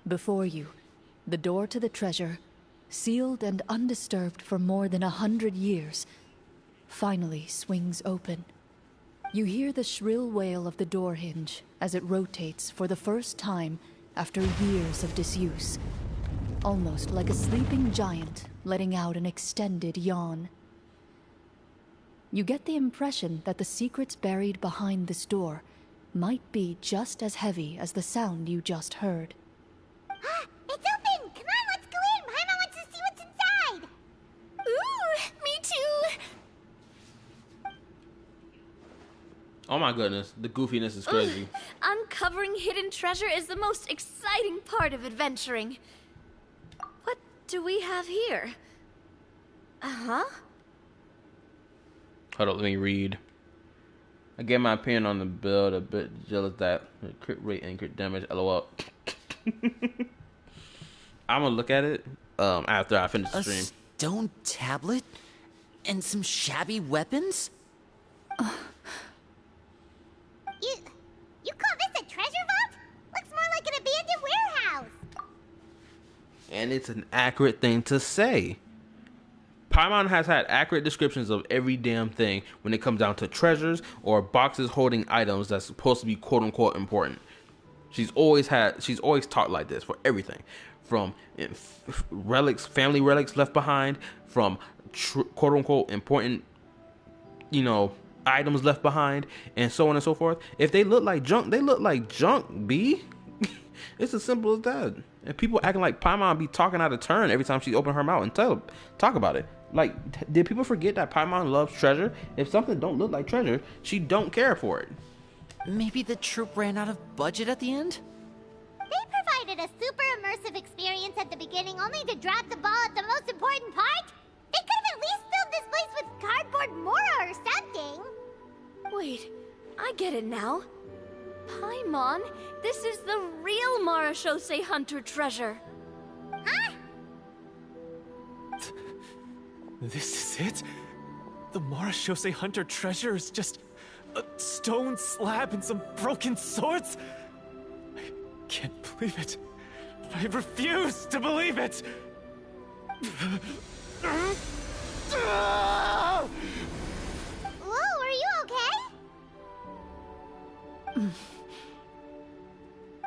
Before you, the door to the treasure, sealed and undisturbed for more than 100 years, finally swings open. You hear the shrill wail of the door hinge as it rotates for the first time after years of disuse, almost like a sleeping giant letting out an extended yawn. You get the impression that the secrets buried behind this door might be just as heavy as the sound you just heard. It's open! Come on, let's go in! Paimon wants to see what's inside! Ooh, me too! Oh my goodness, the goofiness is crazy. Uncovering hidden treasure is the most exciting part of adventuring. What do we have here? Uh-huh. Hold on, let me read. I gave my opinion on the build, a bit jealous that crit rate and crit damage, lol. I'm gonna look at it after I finish the stream. A stone tablet? And some shabby weapons? You call this a treasure vault? Looks more like an abandoned warehouse. And it's an accurate thing to say. Paimon has had accurate descriptions of every damn thing when it comes down to treasures or boxes holding items that's supposed to be quote unquote important. She's always taught like this for everything, from relics, family relics left behind, from quote unquote important, items left behind, and so on and so forth. If they look like junk, they look like junk, B. It's as simple as that. And people acting like Paimon be talking out of turn every time she open her mouth and talk about it. Like, did people forget that Paimon loves treasure? If something don't look like treasure, she don't care for it. Maybe the troop ran out of budget at the end? They provided a super immersive experience at the beginning only to drop the ball at the most important part. They could have at least filled this place with cardboard Mora or something. Wait, I get it now. Paimon, this is the real Marashose Hunter treasure. Huh? This is it? The Marashose Hunter treasure is just a stone slab and some broken swords? I can't believe it. I refuse to believe it! Whoa, are you okay?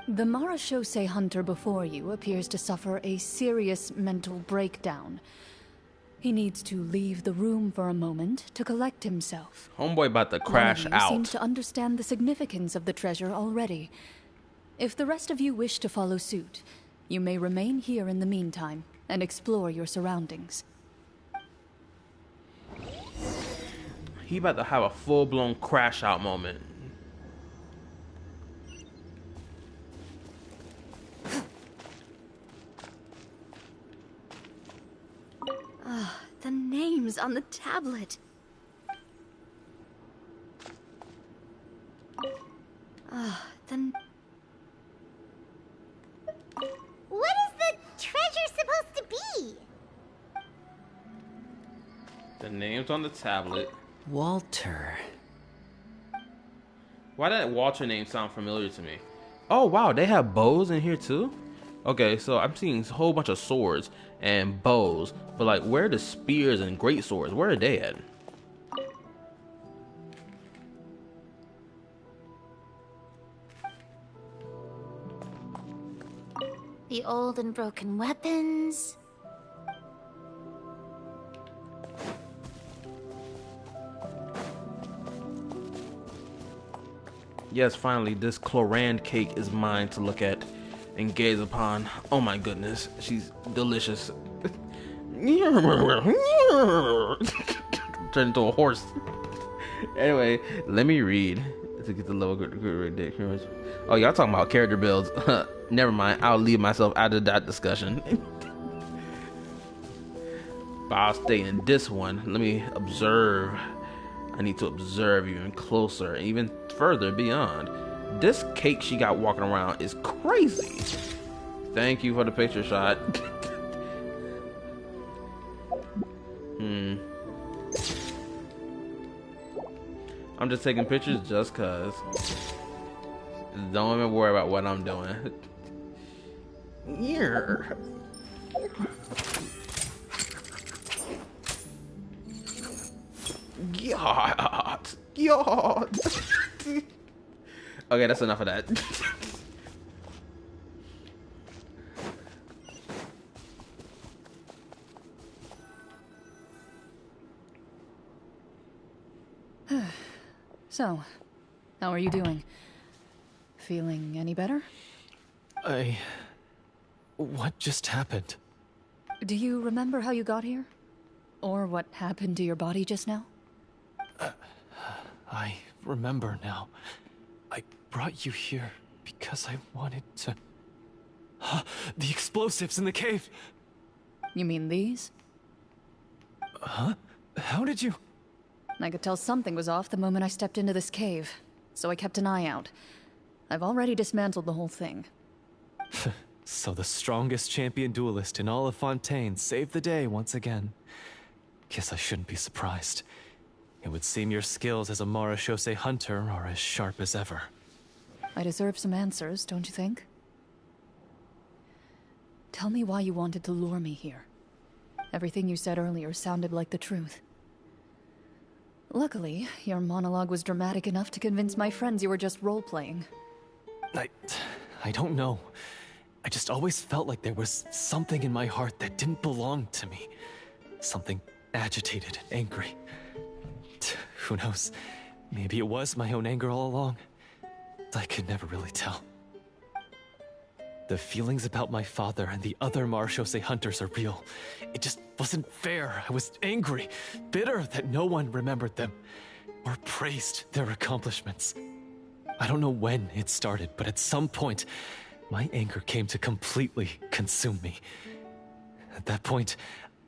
The Marashose Hunter before you appears to suffer a serious mental breakdown. He needs to leave the room for a moment to collect himself. Homeboy about to crash One of you out. seems to understand the significance of the treasure already. If the rest of you wish to follow suit, you may remain here in the meantime and explore your surroundings. He about to have a full-blown crash out moment. The names on the tablet. Then What is the treasure supposed to be? The names on the tablet. Walter. Why did that Walter name sound familiar to me? Oh wow, they have bows in here too? Okay, so I'm seeing a whole bunch of swords and bows, but like where are the spears and great swords? Where are they at? The old and broken weapons. Yes, finally, this Clorinde cake is mine to look at and gaze upon. Oh my goodness, she's delicious. Turned into a horse. Anyway, let me read to get the level good. Oh, y'all talking about character builds? Never mind. I'll leave myself out of that discussion. But I'll stay in this one. Let me observe. I need to observe even closer, even further beyond. This cake she got walking around is crazy. Thank you for the picture shot. I'm just taking pictures just cause. Don't even worry about what I'm doing. Yeah. God. Okay, that's enough of that. So, how are you doing? Feeling any better? What just happened? Do you remember how you got here? Or what happened to your body just now? I remember now. I brought you here because I wanted to... The explosives in the cave! You mean these? Huh? How did you... I could tell something was off the moment I stepped into this cave, so I kept an eye out. I've already dismantled the whole thing. So the strongest champion duelist in all of Fontaine saved the day once again. Guess I shouldn't be surprised. It would seem your skills as a Marashose hunter are as sharp as ever. I deserve some answers, don't you think? Tell me why you wanted to lure me here. Everything you said earlier sounded like the truth. Luckily, your monologue was dramatic enough to convince my friends you were just role-playing. I don't know. I just always felt like there was something in my heart that didn't belong to me. Something agitated and angry. Who knows? Maybe it was my own anger all along. I could never really tell. The feelings about my father and the other Marashose hunters are real. It just wasn't fair. I was angry, bitter that no one remembered them or praised their accomplishments. I don't know when it started, but at some point, my anger came to completely consume me. At that point,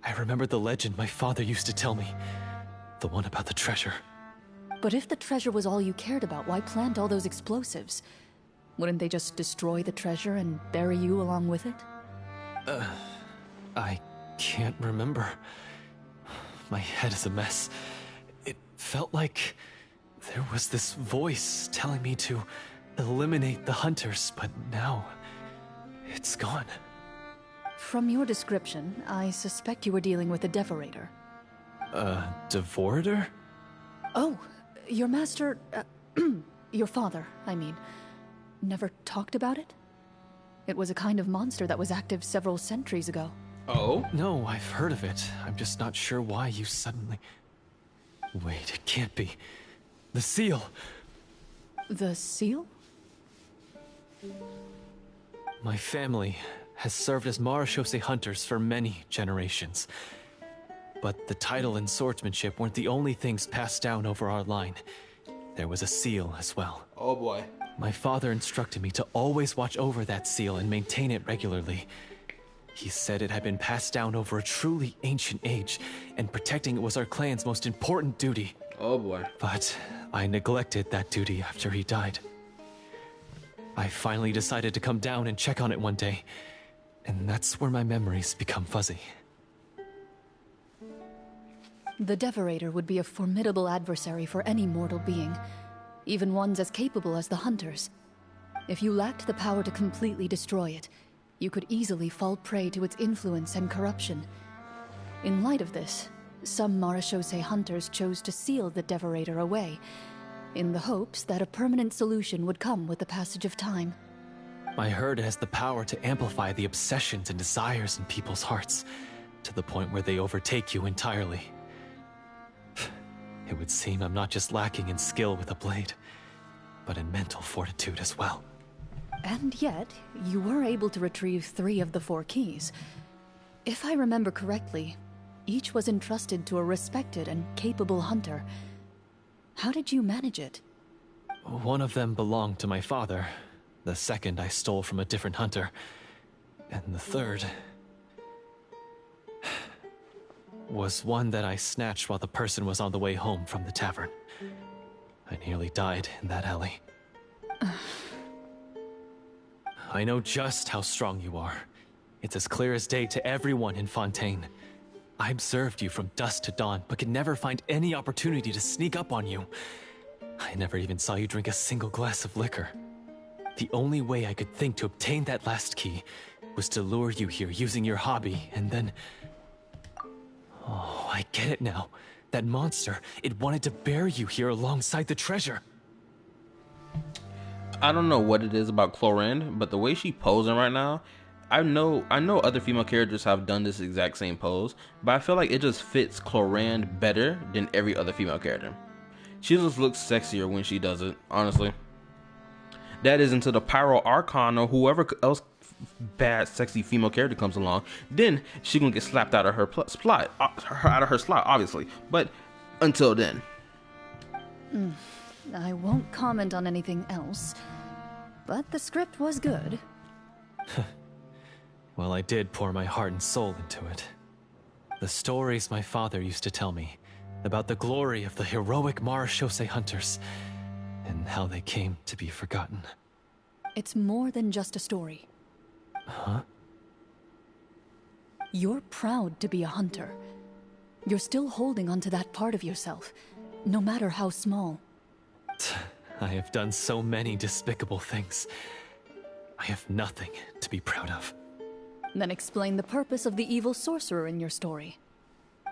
I remembered the legend my father used to tell me. The one about the treasure. But if the treasure was all you cared about, why plant all those explosives? Wouldn't they just destroy the treasure and bury you along with it? I can't remember. My head is a mess. It felt like there was this voice telling me to eliminate the hunters, but now it's gone. From your description, I suspect you were dealing with a Devorator. Devorator? Oh, your master... your father, I mean. Never talked about it? It was a kind of monster that was active several centuries ago. Oh? No, I've heard of it. I'm just not sure why you suddenly... Wait, it can't be. The seal! The seal? My family has served as Marechaussee hunters for many generations. But the title and swordsmanship weren't the only things passed down over our line. There was a seal as well. Oh boy. My father instructed me to always watch over that seal and maintain it regularly. He said it had been passed down over a truly ancient age, and protecting it was our clan's most important duty. Oh boy. But I neglected that duty after he died. I finally decided to come down and check on it one day, and that's where my memories become fuzzy. The Devorator would be a formidable adversary for any mortal being, even ones as capable as the Hunters. If you lacked the power to completely destroy it, you could easily fall prey to its influence and corruption. In light of this, some Marechaussee hunters chose to seal the Devorator away, in the hopes that a permanent solution would come with the passage of time. I heard it has the power to amplify the obsessions and desires in people's hearts, to the point where they overtake you entirely. It would seem I'm not just lacking in skill with a blade, but in mental fortitude as well. And yet, you were able to retrieve 3 of the 4 keys. If I remember correctly, each was entrusted to a respected and capable hunter. How did you manage it? One of them belonged to my father. The second I stole from a different hunter. And the third... was one that I snatched while the person was on the way home from the tavern. I nearly died in that alley. I know just how strong you are. It's as clear as day to everyone in Fontaine. I observed you from dusk to dawn, but could never find any opportunity to sneak up on you. I never even saw you drink a single glass of liquor. The only way I could think to obtain that last key was to lure you here using your hobby, and then... Oh, I get it now. That monster, it wanted to bury you here alongside the treasure. I don't know what it is about Clorinde, but the way she posing right now, I know other female characters have done this exact same pose, but I feel like it just fits Clorinde better than every other female character. She just looks sexier when she does it, honestly. That is until the Pyro Archon or whoever else bad sexy female character comes along, then she gonna get slapped out of her slot, obviously. But until then, I won't comment on anything else, but the script was good. Well, I did pour my heart and soul into it. The stories my father used to tell me about the glory of the heroic Marechaussee hunters and how they came to be forgotten. It's more than just a story. Huh? You're proud to be a hunter. You're still holding onto that part of yourself, no matter how small. I have done so many despicable things. I have nothing to be proud of. Then explain the purpose of the evil sorcerer in your story.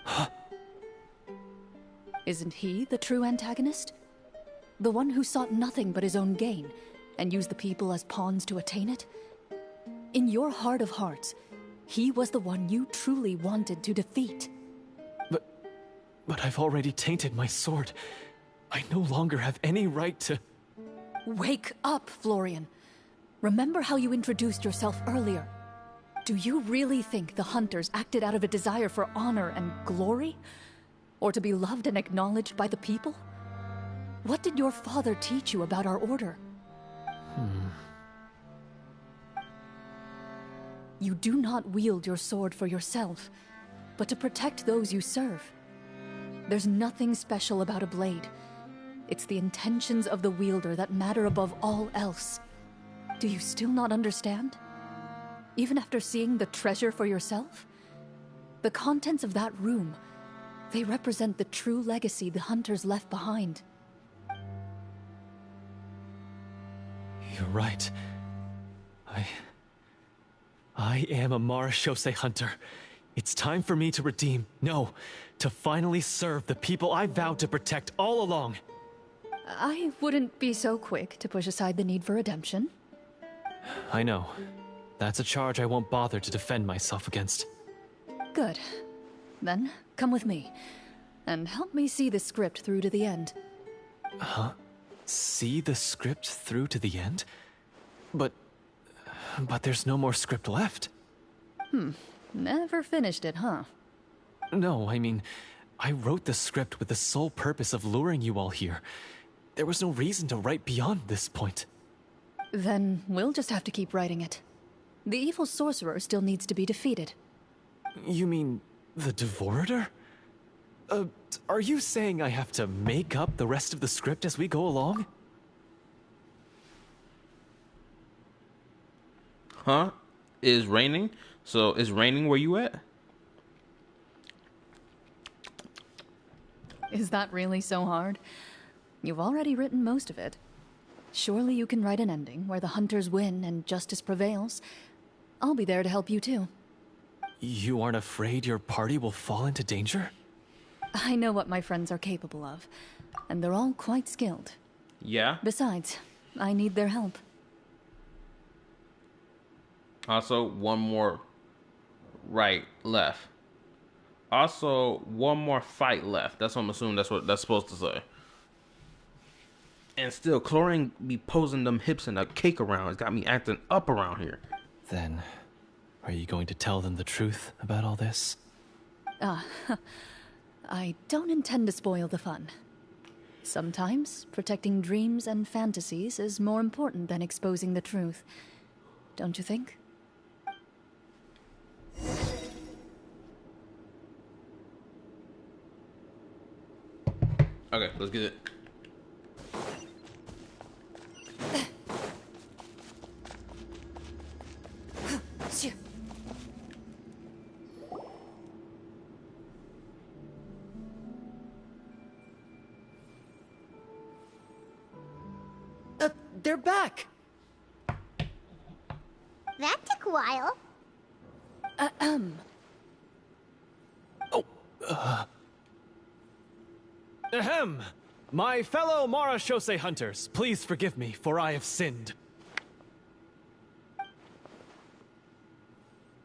Huh? Isn't he the true antagonist? The one who sought nothing but his own gain, and used the people as pawns to attain it? In your heart of hearts, he was the one you truly wanted to defeat. But I've already tainted my sword. I no longer have any right to... Wake up, Florian. Remember how you introduced yourself earlier. Do you really think the hunters acted out of a desire for honor and glory? Or to be loved and acknowledged by the people? What did your father teach you about our order? You do not wield your sword for yourself, but to protect those you serve. There's nothing special about a blade. It's the intentions of the wielder that matter above all else. Do you still not understand? Even after seeing the treasure for yourself? The contents of that room, They represent the true legacy the hunters left behind. You're right. I am a Marashose hunter. It's time for me to redeem, no, to finally serve the people I vowed to protect all along. I wouldn't be so quick to push aside the need for redemption. I know. That's a charge I won't bother to defend myself against. Good. Then, come with me, and help me see the script through to the end. Huh? See the script through to the end? But there's no more script left. Never finished it, huh? No, I mean, I wrote the script with the sole purpose of luring you all here. There was no reason to write beyond this point. Then we'll just have to keep writing it. The evil sorcerer still needs to be defeated. You mean the Devorator? Are you saying I have to make up the rest of the script as we go along? Huh? Is raining? So is raining where you at? Is that really so hard? You've already written most of it. Surely you can write an ending where the hunters win and justice prevails. I'll be there to help you too. You aren't afraid your party will fall into danger? I know what my friends are capable of, and they're all quite skilled. Yeah. Besides, I need their help. Also, one more right, left. Also, one more fight left. That's what I'm assuming that's what that's supposed to say. And still, Clorinde be posing them hips and a cake around. It's got me acting up around here. Then, are you going to tell them the truth about all this? I don't intend to spoil the fun. Sometimes, protecting dreams and fantasies is more important than exposing the truth. Don't you think? Okay, let's get it. They're back! That took a while. Ahem! My fellow Marashose hunters, please forgive me, for I have sinned.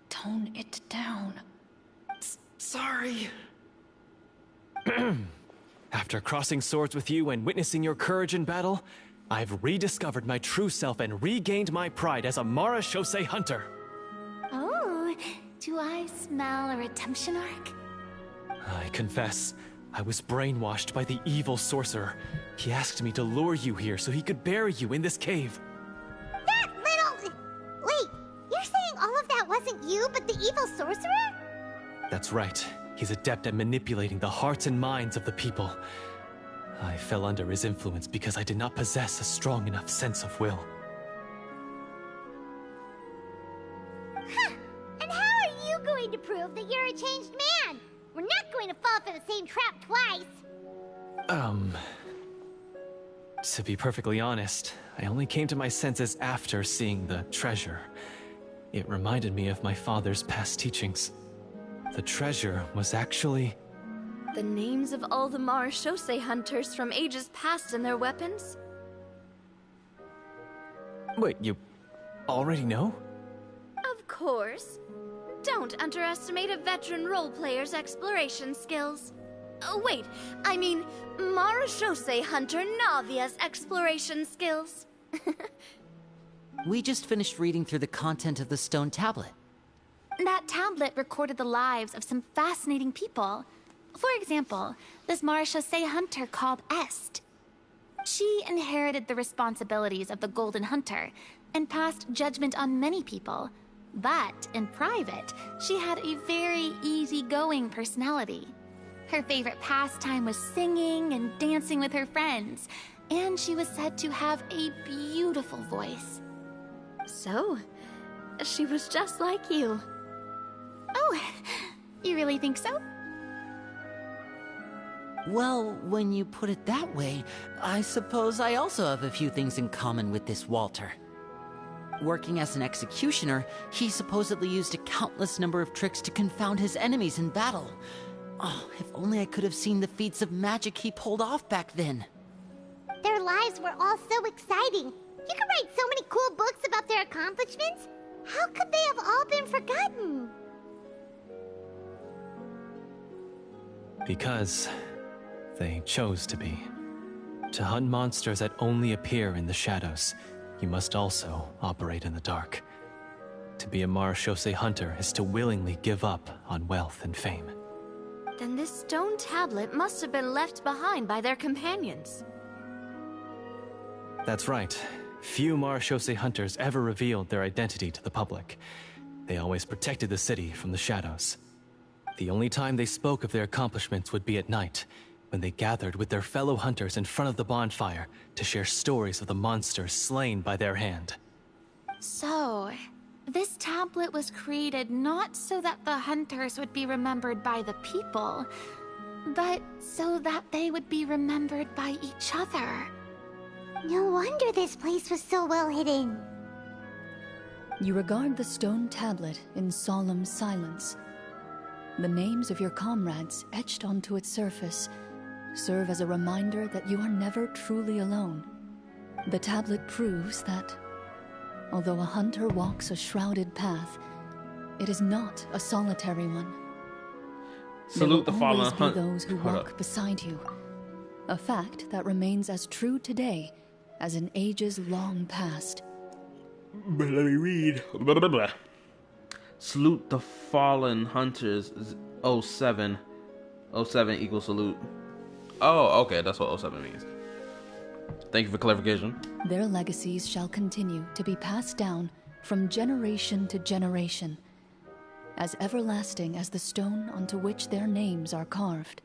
Tone it down. Sorry. After crossing swords with you and witnessing your courage in battle, I've rediscovered my true self and regained my pride as a Marashose hunter. Oh, do I smell a redemption arc? I confess, I was brainwashed by the evil sorcerer. He asked me to lure you here so he could bury you in this cave. That little... Wait, you're saying all of that wasn't you, but the evil sorcerer? That's right. He's adept at manipulating the hearts and minds of the people. I fell under his influence because I did not possess a strong enough sense of will. Huh. And how are you going to prove that you're a changed man? We're not going to fall for the same trap twice. To be perfectly honest, I only came to my senses after seeing the treasure. It reminded me of my father's past teachings. The treasure was actually... The names of all the Marashose hunters from ages past and their weapons? Wait, you already know? Of course. Don't underestimate a veteran role-player's exploration skills. Oh, wait, I mean Marashose hunter Navia's exploration skills. We just finished reading through the content of the stone tablet. That tablet recorded the lives of some fascinating people. For example, this Marashose hunter called Est. She inherited the responsibilities of the Golden Hunter and passed judgment on many people. But in private, she had a very easygoing personality. Her favorite pastime was singing and dancing with her friends, and she was said to have a beautiful voice. So, she was just like you. Oh, you really think so? Well, when you put it that way, I suppose I also have a few things in common with this Walter. Working as an executioner, he supposedly used a countless number of tricks to confound his enemies in battle. Oh, if only I could have seen the feats of magic he pulled off back then. Their lives were all so exciting. You could write so many cool books about their accomplishments. How could they have all been forgotten? Because they chose to be. To hunt monsters that only appear in the shadows, you must also operate in the dark. To be a marechaussee hunter is to willingly give up on wealth and fame. Then this stone tablet must have been left behind by their companions. That's right. Few marechaussee hunters ever revealed their identity to the public. They always protected the city from the shadows. The only time they spoke of their accomplishments would be at night, when they gathered with their fellow hunters in front of the bonfire to share stories of the monsters slain by their hand. So, this tablet was created not so that the hunters would be remembered by the people, but so that they would be remembered by each other. No wonder this place was so well hidden. You regard the stone tablet in solemn silence. The names of your comrades etched onto its surface serve as a reminder that you are never truly alone. The tablet proves that, although a hunter walks a shrouded path, it is not a solitary one. Salute the there will fallen always be those who walk beside you. A fact that remains as true today as in ages long past. Let me read. Blah, blah, blah. Salute the fallen hunters. 07. 07 equals salute. Oh, okay, that's what 07 means. Thank you for clarification. Their legacies shall continue to be passed down from generation to generation, as everlasting as the stone onto which their names are carved.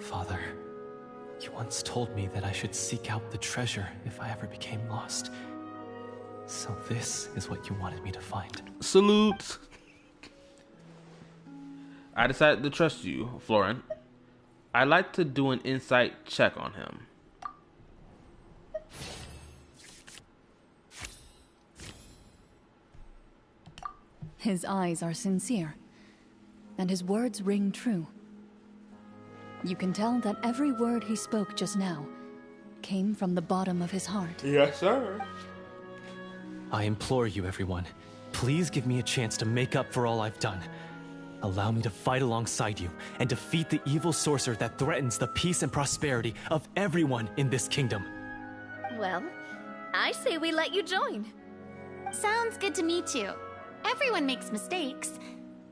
Father, you once told me that I should seek out the treasure if I ever became lost. So this is what you wanted me to find. Salute. I decided to trust you, Florin. I'd like to do an insight check on him. His eyes are sincere, and his words ring true. You can tell that every word he spoke just now came from the bottom of his heart. Yes, sir. I implore you, everyone, please give me a chance to make up for all I've done. Allow me to fight alongside you and defeat the evil sorcerer that threatens the peace and prosperity of everyone in this kingdom. Well, I say we let you join. Sounds good to me too. Everyone makes mistakes.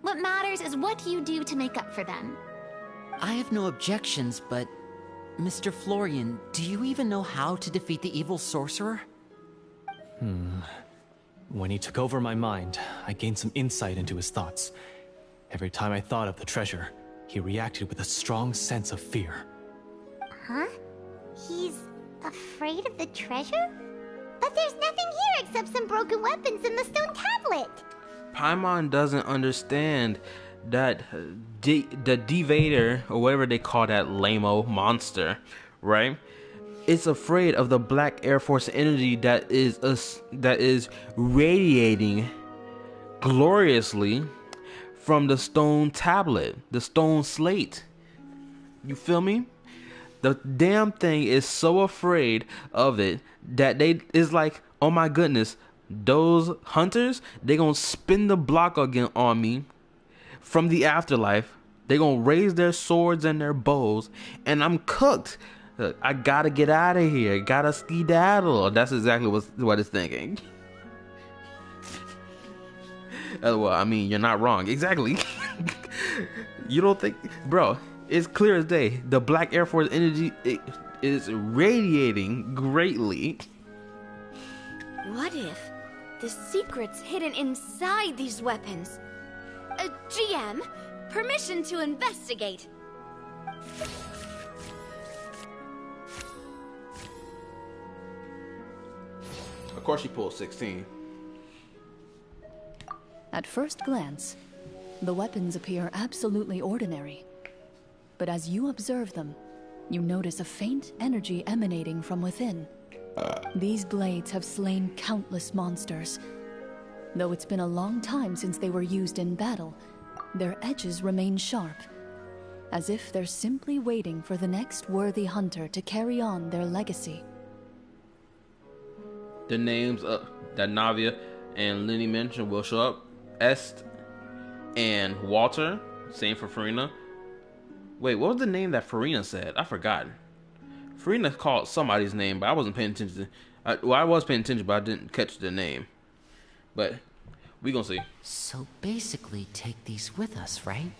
What matters is what you do to make up for them. I have no objections, but... Mr. Florian, do you even know how to defeat the evil sorcerer? When he took over my mind, I gained some insight into his thoughts. Every time I thought of the treasure, he reacted with a strong sense of fear. Huh? He's afraid of the treasure? But there's nothing here except some broken weapons and the stone tablet. Paimon doesn't understand that the Devader, or whatever they call that lame-o monster, right? It's afraid of the Black Air Force energy that is radiating gloriously from the stone tablet, the stone slate. You feel me? The damn thing is so afraid of it that it's like, oh my goodness, those hunters, they gonna spin the block again on me from the afterlife. They gonna raise their swords and their bows, and I'm cooked. I gotta get out of here. Gotta skedaddle. That's exactly what it's thinking. Well, I mean, you're not wrong. Exactly. You don't think, bro? It's clear as day. The Black Air Force energy is radiating greatly. What if the secret's hidden inside these weapons? GM, permission to investigate. Of course, she pulled 16. At first glance, the weapons appear absolutely ordinary. But as you observe them, you notice a faint energy emanating from within. These blades have slain countless monsters. Though it's been a long time since they were used in battle, their edges remain sharp, as if they're simply waiting for the next worthy hunter to carry on their legacy. The names that Navia and Lenny mentioned will show up. Est and Walter, same for Farina. Wait, what was the name that Farina said? I forgot. Farina called somebody's name, but I wasn't paying attention. I was paying attention, but I didn't catch the name. But we gonna see. So basically, take these with us, right?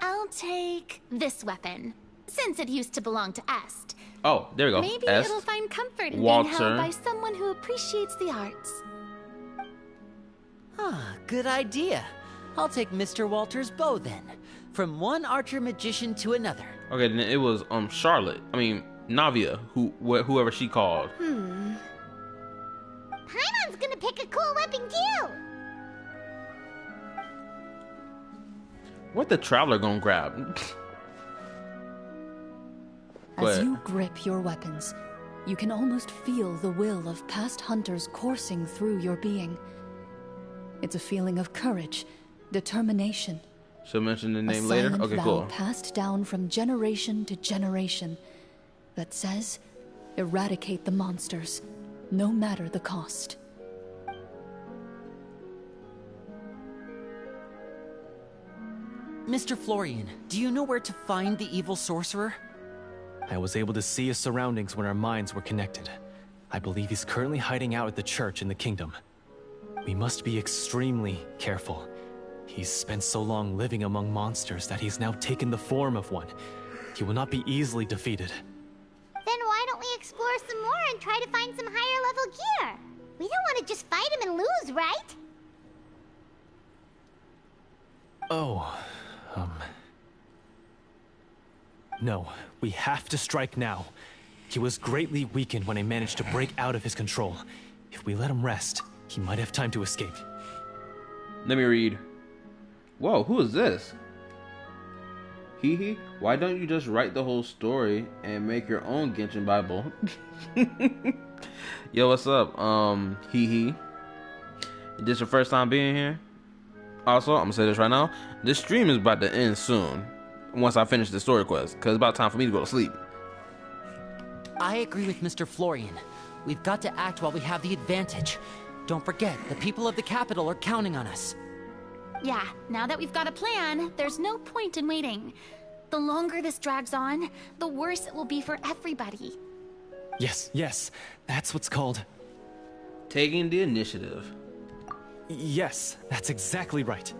I'll take this weapon, since it used to belong to Est. Oh, there we go. Maybe Est, it'll find comfort in Walter. being held by someone who appreciates the arts. Ah, good idea. I'll take Mr. Walter's bow then. From one archer magician to another. Okay, then it was Charlotte. I mean Navia, whoever she called. Paimon's gonna pick a cool weapon too. What the Traveler gonna grab? As you grip your weapons, you can almost feel the will of past hunters coursing through your being. It's a feeling of courage, determination. She'll mention the name a later? silent Okay, vow cool. passed down from generation to generation that says, eradicate the monsters, no matter the cost. Mr. Florian, do you know where to find the evil sorcerer? I was able to see his surroundings when our minds were connected. I believe he's currently hiding out at the church in the kingdom. We must be extremely careful. He's spent so long living among monsters that he's now taken the form of one. He will not be easily defeated. Then why don't we explore some more and try to find some higher level gear? We don't want to just fight him and lose, right? Oh, No, we have to strike now. He was greatly weakened when I managed to break out of his control. If we let him rest, he might have time to escape. Let me read. Whoa, who is this? Hee, why don't you just write the whole story and make your own Genshin Bible? Yo, what's up? Hee. Is this your first time being here? Also, I'm gonna say this right now. This stream is about to end soon. Once I finish the story quest, because it's about time for me to go to sleep. I agree with Mr. Florian. We've got to act while we have the advantage. Don't forget, the people of the capital are counting on us. Yeah, now that we've got a plan, there's no point in waiting. The longer this drags on, the worse it will be for everybody. Yes, that's what's called... Taking the initiative. Yes, that's exactly right.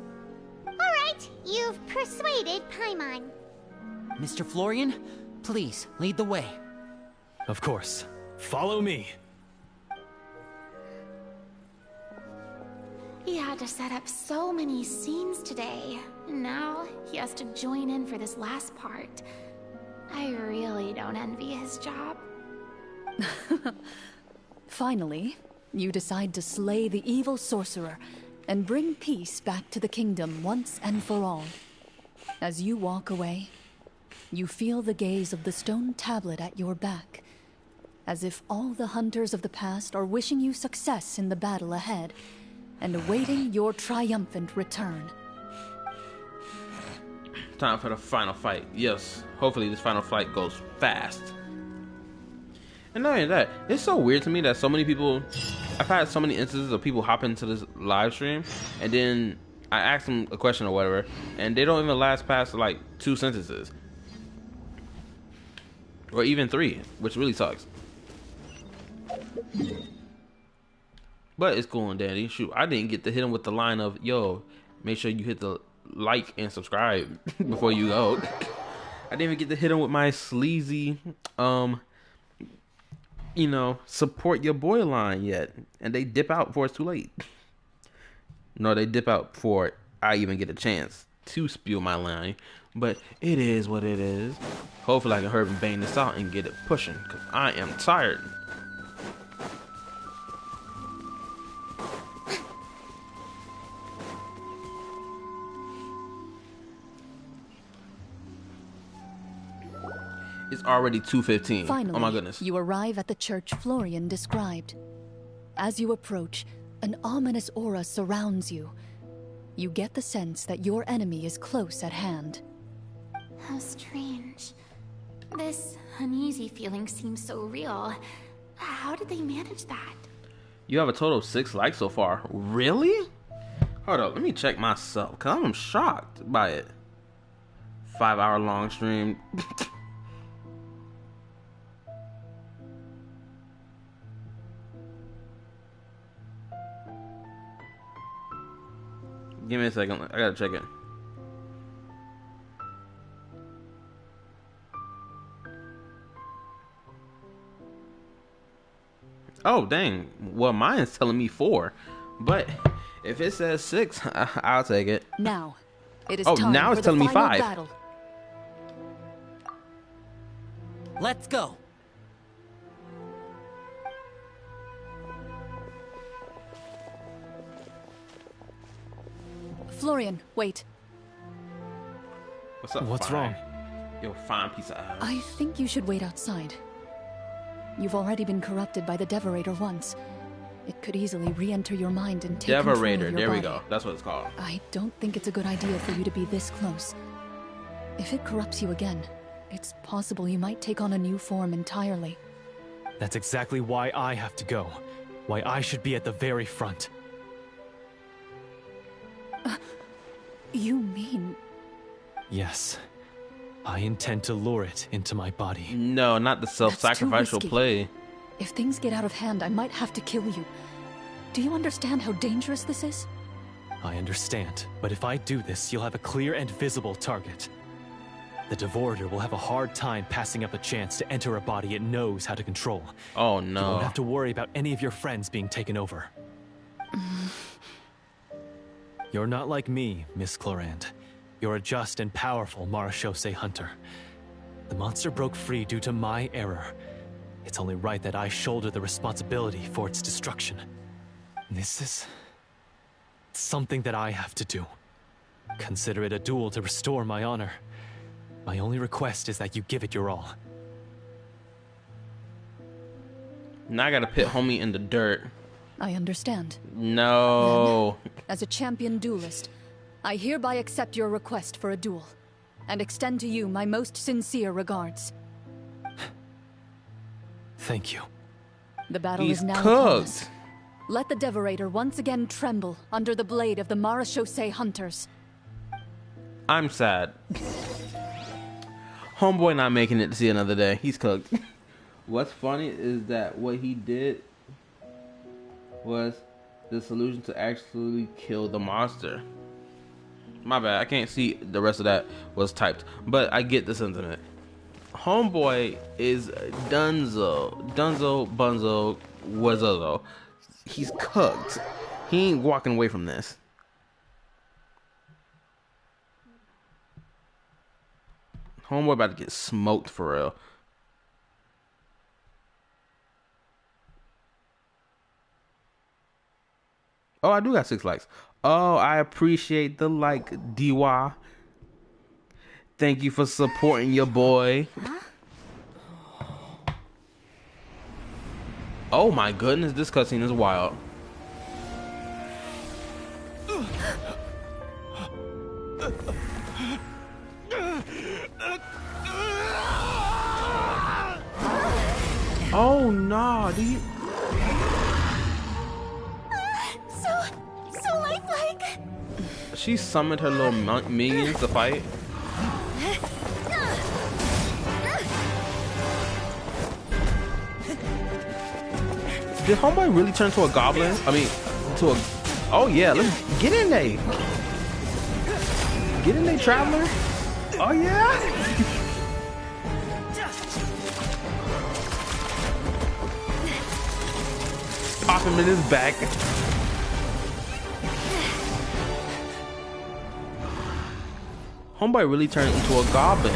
Alright, you've persuaded Paimon. Mr. Florian, please, lead the way. Of course. Follow me. He had to set up so many scenes today, and now he has to join in for this last part. I really don't envy his job. Finally, you decide to slay the evil sorcerer and bring peace back to the kingdom once and for all. As you walk away, you feel the gaze of the stone tablet at your back, as if all the hunters of the past are wishing you success in the battle ahead and awaiting your triumphant return. Time for the final fight. Yes, hopefully this final fight goes fast. And not only that, it's so weird to me that so many people... I've had so many instances of people hop into this live stream, and then I ask them a question or whatever, and they don't even last past like 2 sentences. Or even 3, which really sucks. But it's cool and dandy. Shoot, I didn't get to hit him with the line of, yo, make sure you hit the like and subscribe before you go. I didn't even get to hit him with my sleazy, you know, support your boy line yet. And they dip out before it's too late. No, they dip out before I even get a chance to spew my line. But it is what it is. Hopefully I can hurry and bang this out and get it pushing, because I am tired. It's already 2:15. Finally, oh my goodness. you arrive at the church Florian described. As you approach, an ominous aura surrounds you. You get the sense that your enemy is close at hand. How strange. This uneasy feeling seems so real. How did they manage that? You have a total of 6 likes so far. Really? Hold up, let me check myself, because I'm shocked by it. 5-hour long stream. Give me a second, I gotta check it. Oh, dang. Well, mine's telling me 4. But if it says 6, I'll take it. Now, it is oh, time now for it's telling the me final 5. battle. Let's go. Florian, wait. What's up? What's fine? wrong? Yo, fine piece of ass. I think you should wait outside. You've already been corrupted by the Devorator once. It could easily re-enter your mind and take control of your Devorator, there we body. go. That's what it's called. I don't think it's a good idea for you to be this close. If it corrupts you again, it's possible you might take on a new form entirely. That's exactly why I have to go. Why I should be at the very front. You mean... Yes. I intend to lure it into my body. No, not the self-sacrificial risky. play. If things get out of hand, I might have to kill you. Do you understand how dangerous this is? I understand, but if I do this, you'll have a clear and visible target. The Devorator will have a hard time passing up a chance to enter a body it knows how to control. Oh, You no. won't have to worry about any of your friends being taken over. You're not like me, Miss Clorinde. You're a just and powerful Marechaussee hunter. The monster broke free due to my error. It's only right that I shoulder the responsibility for its destruction. This is... something that I have to do. Consider it a duel to restore my honor. My only request is that you give it your all. Now I gotta pit homie in the dirt. I understand. No. As a champion duelist, I hereby accept your request for a duel, and extend to you my most sincere regards. Thank you. The battle He's is now upon us. cooked. Let the Devorator once again tremble under the blade of the Marechaussee hunters. I'm sad. Homeboy not making it to see another day. He's cooked. What's funny is that what he did was the solution to actually kill the monster. My bad, I can't see the rest of that was typed, but I get the sentiment. Homeboy is Dunzo, Bunzo, Wazozo. He's cooked. He ain't walking away from this. Homeboy about to get smoked for real. Oh, I do got 6 likes. Oh, I appreciate the like, Diwa. Thank you for supporting your boy. Oh my goodness, this cutscene is wild. Oh no, do you... So lifelike. She summoned her little minions to fight. Did homeboy really turn to a goblin? I mean, to a... Oh yeah, let's get in there. Get in there, traveler. Oh yeah. Pop him in his back. Homeboy really turned into a goblin.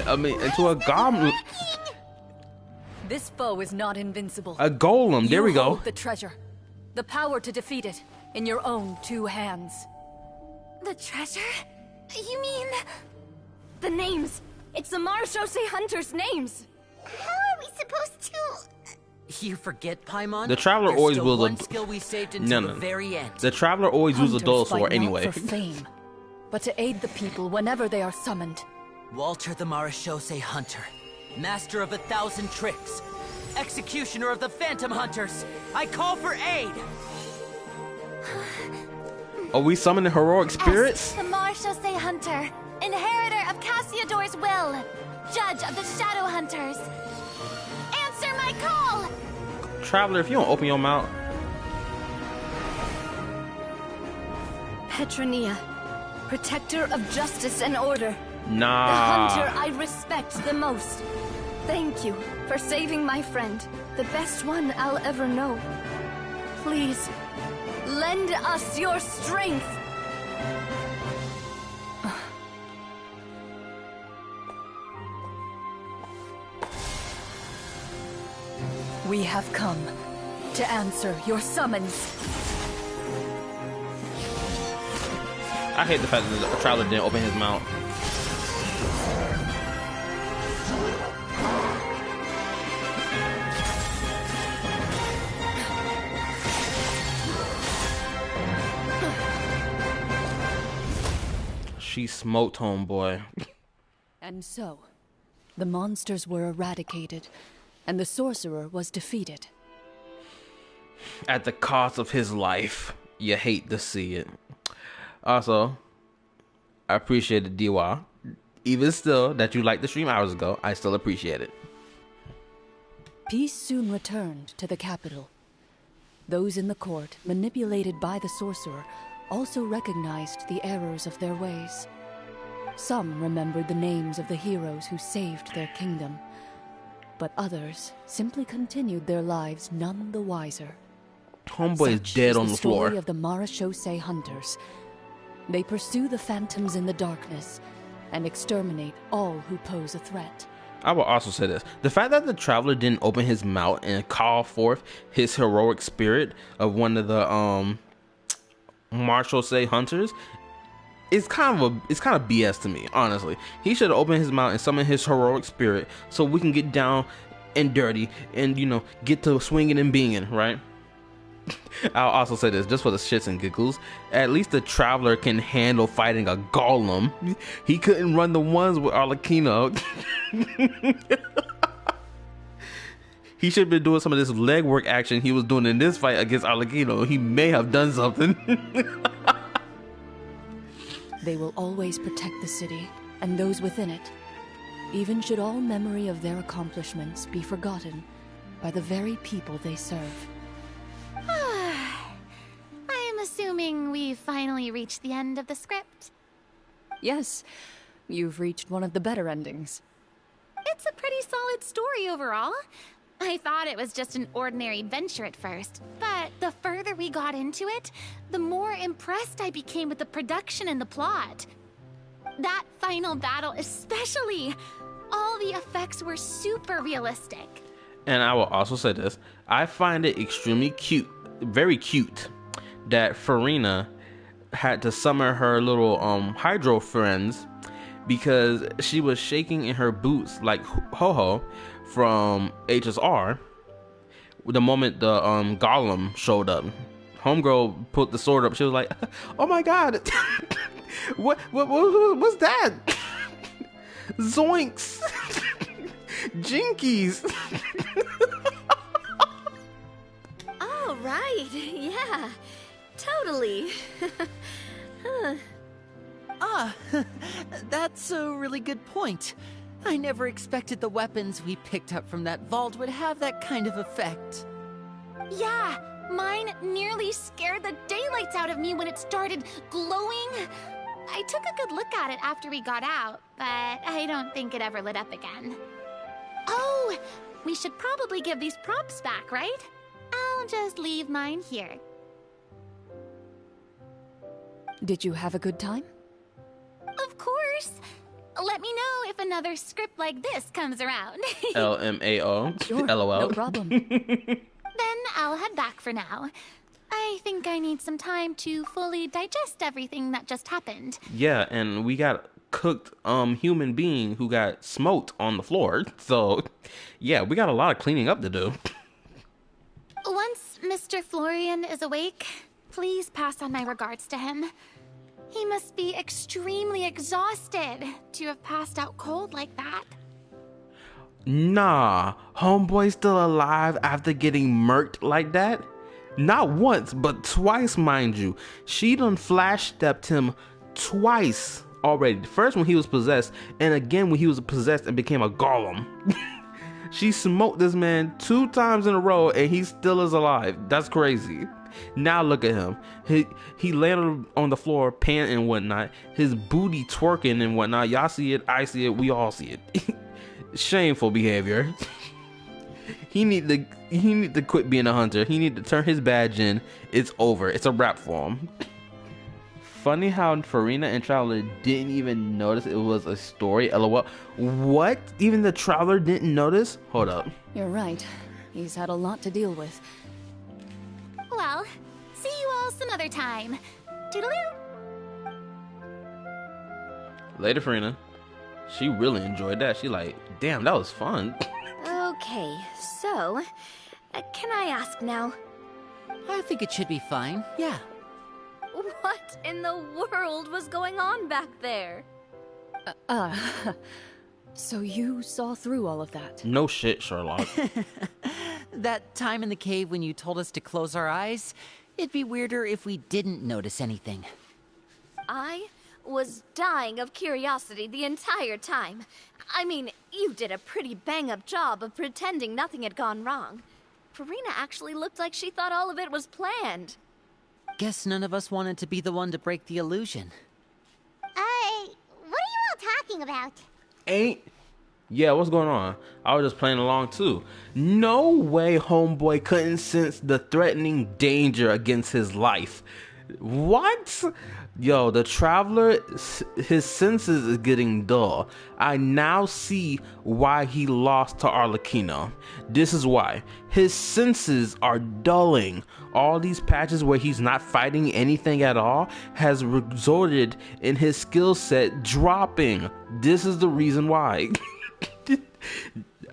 I mean, into a goblin. This foe is not invincible. A golem. There we You go. hold the treasure, the power to defeat it, in your own 2 hands. The treasure? You mean... the names? It's the Marechaussee Hunters' names. How are we supposed to... You forget, Paimon? The Traveler There's always still wields one a... skill we saved until the very end. The Traveler always uses a dull sword fight anyway. not for fame, but to aid the people whenever they are summoned. Walter the Marechaussee Hunter, master of 1,000 tricks, executioner of the Phantom Hunters, I call for aid! Are we summoning heroic spirits? The Marechaussee Hunter, inheritor of Cassiodor's will, judge of the Shadow Hunters. Answer my call! Traveler, if you don't open your mouth. Petronia, protector of justice and order. Nah. The hunter I respect the most. Thank you for saving my friend, the best one I'll ever know. Please, lend us your strength. We have come to answer your summons. I hate the fact that the Traveler didn't open his mouth. She smoked homeboy. And so, the monsters were eradicated, and the sorcerer was defeated. At the cost of his life. You hate to see it. Also, I appreciate it, DY. Even still, that you liked the stream hours ago, I still appreciate it. Peace soon returned to the capital. Those in the court, manipulated by the sorcerer, also recognized the errors of their ways. Some remembered the names of the heroes who saved their kingdom, but others simply continued their lives none the wiser. Homeboy is dead on the floor. Story of the Marechaussee Hunters. They pursue the phantoms in the darkness and exterminate all who pose a threat. I will also say this. The fact that the Traveler didn't open his mouth and call forth his heroic spirit of one of the Marechaussee Hunters is kind of BS to me, honestly. He should have opened his mouth and summoned his heroic spirit so we can get down and dirty and, you know, get to swinging and binging, right? I'll also say this, just for the shits and giggles. At least the Traveler can handle fighting a golem. He couldn't run the ones with Arlecchino. He should have been doing some of this legwork action he was doing in this fight against Arlecchino. He may have done something. They will always protect the city and those within it, even should all memory of their accomplishments be forgotten by the very people they serve. I'm assuming we've finally reached the end of the script. Yes, you've reached one of the better endings. It's a pretty solid story overall. I thought it was just an ordinary adventure at first, but the further we got into it, the more impressed I became with the production and the plot. That final battle especially. All the effects were super realistic. And I will also say this. I find it extremely cute, very cute, that Farina had to summon her little hydro friends because she was shaking in her boots like Ho-Ho from HSR the moment the golem showed up. Homegirl put the sword up. She was like, "Oh my god, what's that? Zoinks, jinkies." Oh, right. Yeah, totally. That's a really good point. I never expected the weapons we picked up from that vault would have that kind of effect. Yeah, mine nearly scared the daylights out of me when it started glowing. I took a good look at it after we got out, but I don't think it ever lit up again. Oh, we should probably give these props back, right? I'll just leave mine here. Did you have a good time? Of course. Let me know if another script like this comes around. LMAO. Sure, LOL. no problem. Then I'll head back for now. I think I need some time to fully digest everything that just happened. Yeah, and we got cooked human being who got smoked on the floor. So yeah, we got a lot of cleaning up to do. Once Mr. Florian is awake, please pass on my regards to him. He must be extremely exhausted to have passed out cold like that. Nah, homeboy's still alive after getting murked like that? Not once, but twice, mind you. She done flash-stepped him twice already. First when he was possessed, and again when he was possessed and became a golem. She smoked this man 2 times in a row, and he still is alive. That's crazy. Now look at him. He landed on the floor, panting and whatnot. His booty twerking and whatnot. Y'all see it, I see it, we all see it. Shameful behavior. He need to quit being a hunter. He need to turn his badge in. It's over. It's a wrap for him. Funny how Farina and Traveler didn't even notice it was a story. LOL. What? Even the Traveler didn't notice? Hold up. You're right. He's had a lot to deal with. Well, see you all some other time. Toodaloo! Later, Farina. She really enjoyed that. She like, damn, that was fun. Okay, so, can I ask now? I think it should be fine, yeah. What in the world was going on back there? So you saw through all of that? No shit, Sherlock. That time in the cave when you told us to close our eyes, it'd be weirder if we didn't notice anything. I was dying of curiosity the entire time. I mean, you did a pretty bang-up job of pretending nothing had gone wrong. Farina actually looked like she thought all of it was planned. Guess none of us wanted to be the one to break the illusion. What are you all talking about? Yeah, what's going on? I was just playing along too. No way homeboy couldn't sense the threatening danger against his life. What? Yo, the Traveler, his senses is getting dull. I now see why he lost to Arlecchino. This is why. His senses are dulling. All these patches where he's not fighting anything at all has resulted in his skill set dropping. This is the reason why.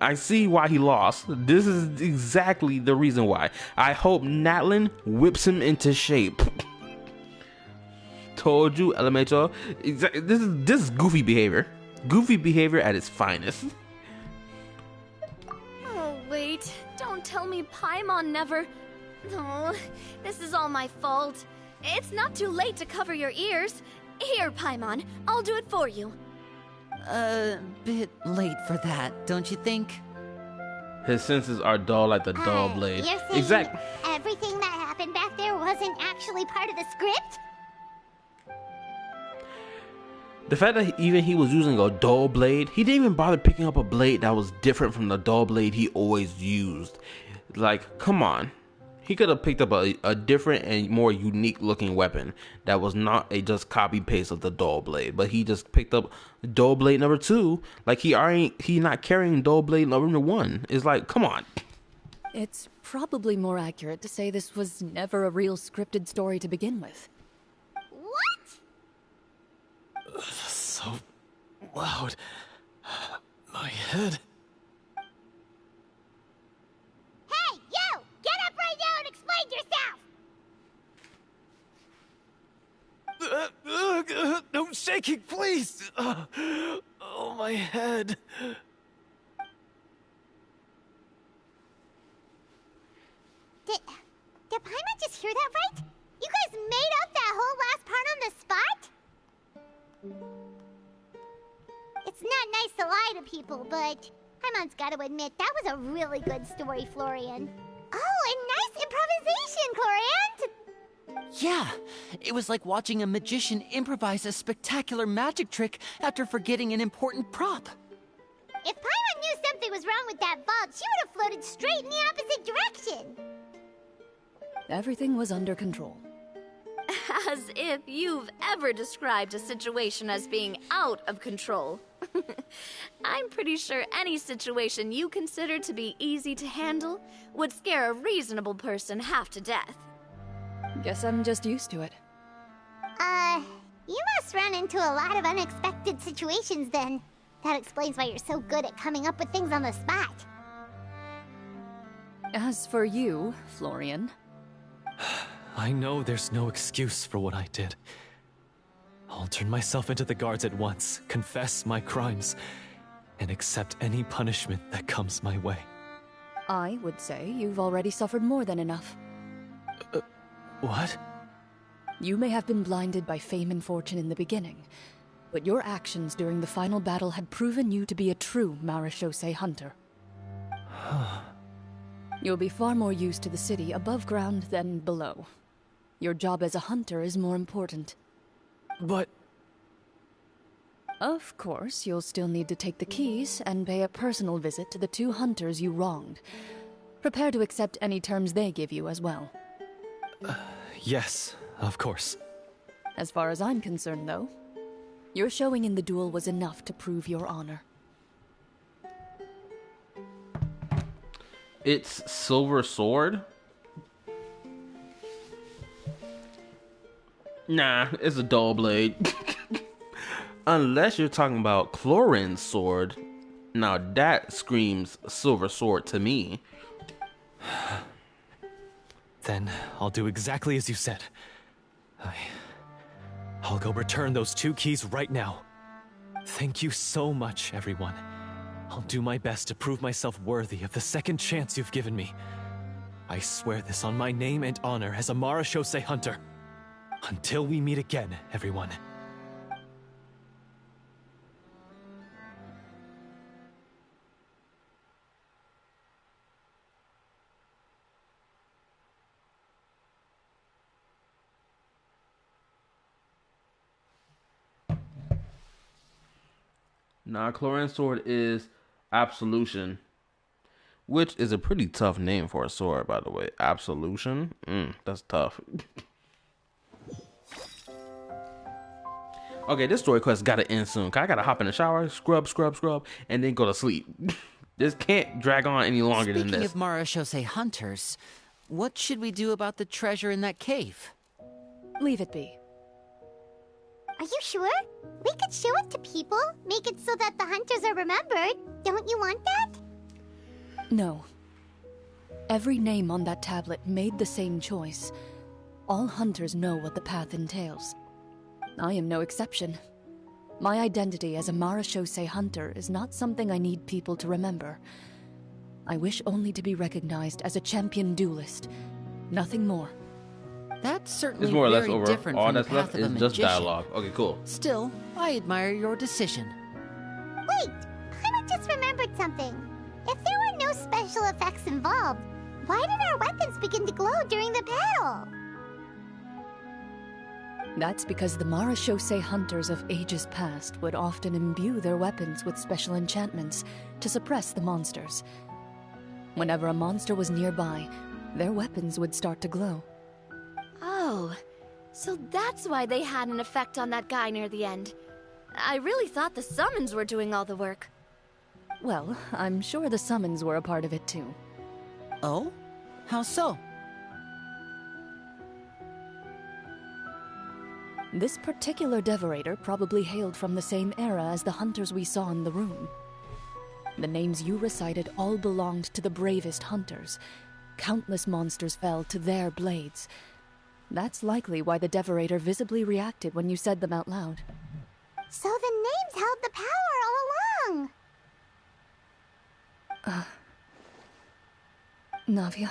I see why he lost. This is exactly the reason why. I hope Natlin whips him into shape. Told you, LMHO. This is goofy behavior. Goofy behavior at its finest. Oh, wait. Don't tell me Paimon never... Oh, this is all my fault. It's not too late to cover your ears. Here, Paimon. I'll do it for you. Bit late for that, don't you think? His senses are dull like the dull blade. You're saying Exactly. everything that happened back there wasn't actually part of the script? The fact that even he was using a dull blade, he didn't even bother picking up a blade that was different from the dull blade he always used. Like, come on. He could have picked up a different and more unique looking weapon that was not a just copy paste of the dull blade, but he just picked up dull blade number 2. Like he not carrying dull blade number 1. It's like, come on. It's probably more accurate to say this was never a real scripted story to begin with. What? So loud. My head. Hey, you! Get up right now and explain yourself! No shaking, please! Oh, my head. Did Paimon just hear that right? You guys made up that whole last part on the spot? It's not nice to lie to people, but Paimon's gotta admit, that was a really good story, Florian. Oh, and nice improvisation, Clorinde! Yeah, it was like watching a magician improvise a spectacular magic trick after forgetting an important prop. If Paimon knew something was wrong with that vault, she would have floated straight in the opposite direction. Everything was under control. As if you've ever described a situation as being out of control. I'm pretty sure any situation you consider to be easy to handle would scare a reasonable person half to death. Guess I'm just used to it. You must run into a lot of unexpected situations then. That explains why you're so good at coming up with things on the spot. As for you, Florian... I know there's no excuse for what I did. I'll turn myself into the guards at once, confess my crimes, and accept any punishment that comes my way. I would say you've already suffered more than enough. What? You may have been blinded by fame and fortune in the beginning, but your actions during the final battle had proven you to be a true Marechaussee hunter. You'll be far more used to the city above ground than below. Your job as a hunter is more important. But... Of course, you'll still need to take the keys and pay a personal visit to the 2 hunters you wronged. Prepare to accept any terms they give you as well. Yes, of course. As far as I'm concerned, though, your showing in the duel was enough to prove your honor. It's Silver Sword? Nah, it's a dull blade. Unless you're talking about Clorinde's sword. Now that screams Silver Sword to me. Then I'll do exactly as you said. I'll go return those 2 keys right now. Thank you so much, everyone. I'll do my best to prove myself worthy of the second chance you've given me. I swear this on my name and honor as a Marechaussee hunter. Until we meet again, everyone. Nah, Clorinde's sword is Absolution, which is a pretty tough name for a sword, by the way. Absolution? That's tough. Okay, this story quest gotta end soon. I gotta hop in the shower, scrub, and then go to sleep. This can't drag on any longer than this. Speaking of Marechaussee hunters, what should we do about the treasure in that cave? Leave it be. Are you sure? We could show it to people, make it so that the hunters are remembered. Don't you want that? No. Every name on that tablet made the same choice. All hunters know what the path entails. I am no exception. My identity as a Marechaussee hunter is not something I need people to remember. I wish only to be recognized as a champion duelist. Nothing more. That's certainly It's more or less very over. different All from the that's path left of a is just magician. dialogue. Okay, cool. Still, I admire your decision. Wait, I just remembered something. If there were no special effects involved, why did our weapons begin to glow during the battle? That's because the Marechaussee hunters of ages past would often imbue their weapons with special enchantments to suppress the monsters. Whenever a monster was nearby, their weapons would start to glow. Oh, so that's why they had an effect on that guy near the end. I really thought the summons were doing all the work. Well, I'm sure the summons were a part of it too. Oh? How so? This particular devorator probably hailed from the same era as the hunters we saw in the room. The names you recited all belonged to the bravest hunters. Countless monsters fell to their blades. That's likely why the devorator visibly reacted when you said them out loud. So the names held the power all along! Navia,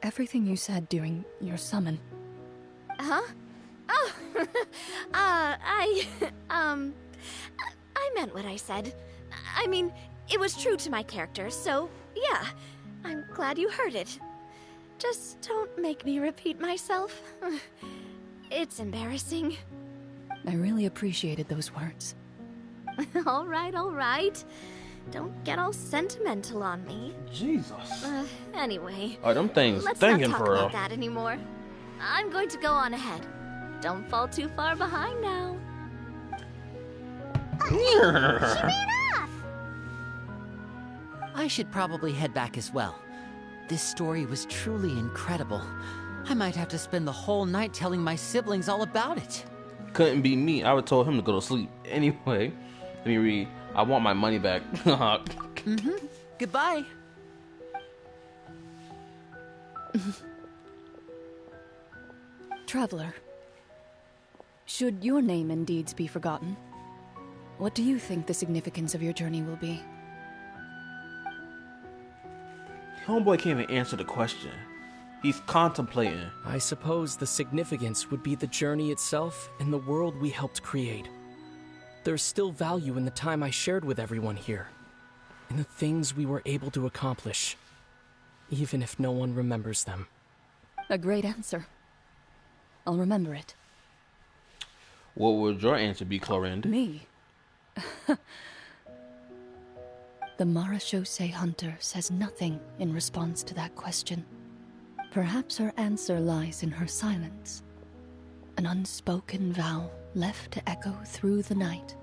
everything you said during your summon. Huh? Oh, I meant what I said. I mean, it was true to my character, so yeah, I'm glad you heard it. Just don't make me repeat myself. It's embarrassing. I really appreciated those words. All right. Don't get all sentimental on me. Jesus. Anyway. Oh, them things Let's not thinking talk for real. about that anymore. I'm going to go on ahead. Don't fall too far behind now. She ran off! I should probably head back as well. This story was truly incredible. I might have to spend the whole night telling my siblings all about it. Couldn't be me. I would told him to go to sleep. Anyway, let me read. I want my money back. Goodbye. Traveler, should your name and deeds be forgotten, what do you think the significance of your journey will be? Homeboy can't even answer the question. He's contemplating. I suppose the significance would be the journey itself and the world we helped create. There's still value in the time I shared with everyone here, in the things we were able to accomplish, even if no one remembers them. A great answer. I'll remember it. What would your answer be, Clorinde? Me? The Marechaussee Hunter says nothing in response to that question. Perhaps her answer lies in her silence. An unspoken vow left to echo through the night.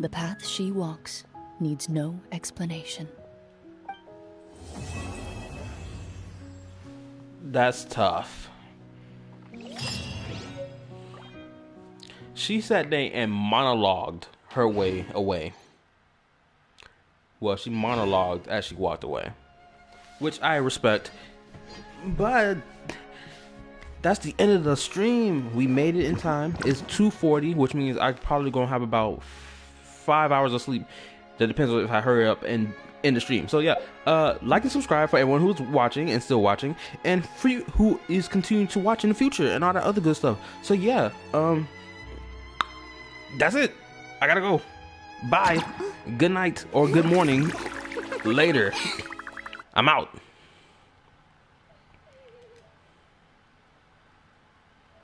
The path she walks needs no explanation. That's tough. She sat there and monologued her way away. Well, she monologued as she walked away, which I respect. But that's the end of the stream. We made it in time. It's 2:40, which means I'm probably gonna have about 5 hours of sleep. That depends on if I hurry up and end the stream. So yeah, like and subscribe for everyone who's watching and still watching, and for you who is continuing to watch in the future and all that other good stuff. So yeah, that's it. I gotta go. Bye. Good night or good morning. Later. I'm out.